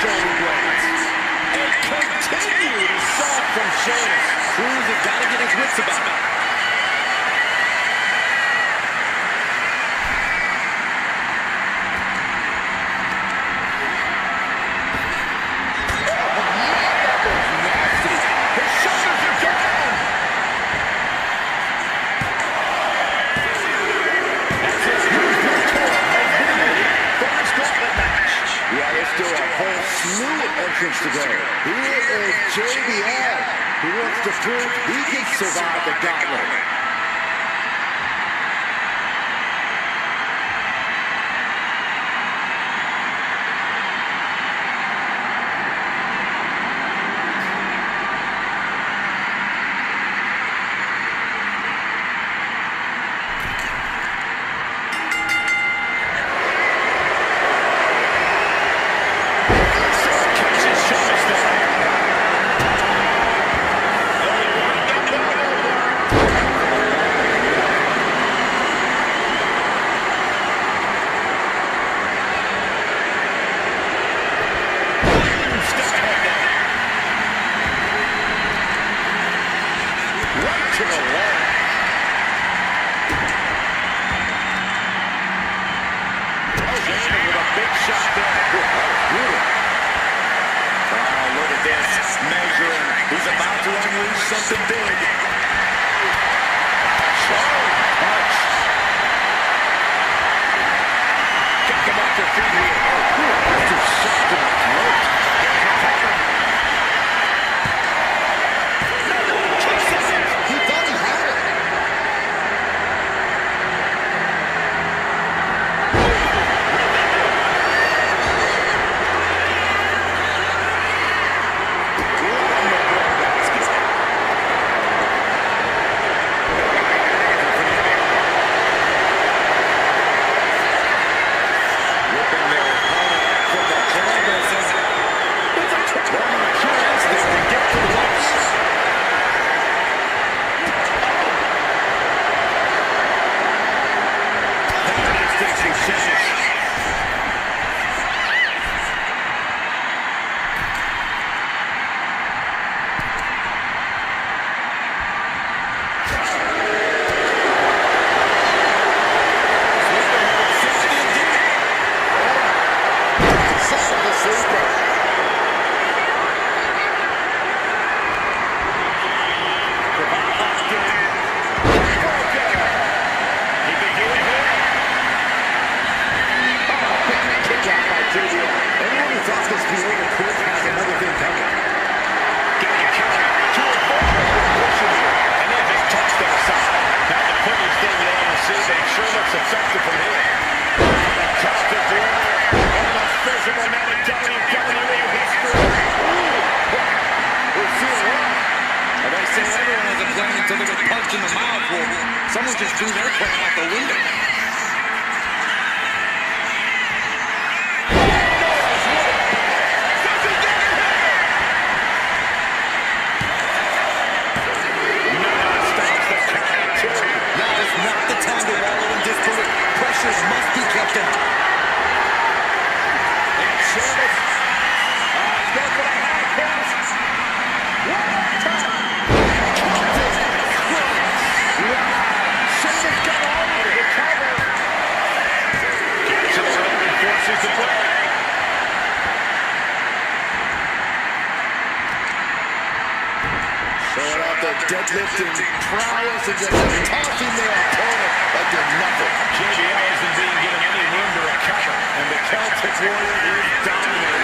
Shoulder blades. And continued assault from Sheamus. Cruz has got to get his wits about it. Oh, man, that was nasty. His shoulders are down. That's it. Here's the tour of the first gauntlet match. Yeah, there's still a whole slew of entrants to go. Here is JBL, who wants to prove he can survive the gauntlet. To the leg. Oh, Jamie with a big shot there. Brutal. Oh, look at this. Measuring. He's about to unleash something big. Strong punch. Kick him off their feet here. Oh, that's a shot to the throat. Effective from here. Top of the order. And a physical man in WWE history. We're feeling it. Well, they say everyone has a plan until they get punched in the mouth. Well, someone just threw their plan out the window. Now is not the time to wallow in disbelief. Pressures must be kept touchdown. And Sheamus. He's going for the high cross. One more time. Sheamus got all of it. Recover. Gets it up and forces the play. Showing off the deadlifting prowess and just tossing their opponent like they're nothing. JBL isn't being given any room to recover, and the Celtic Warrior is dominating.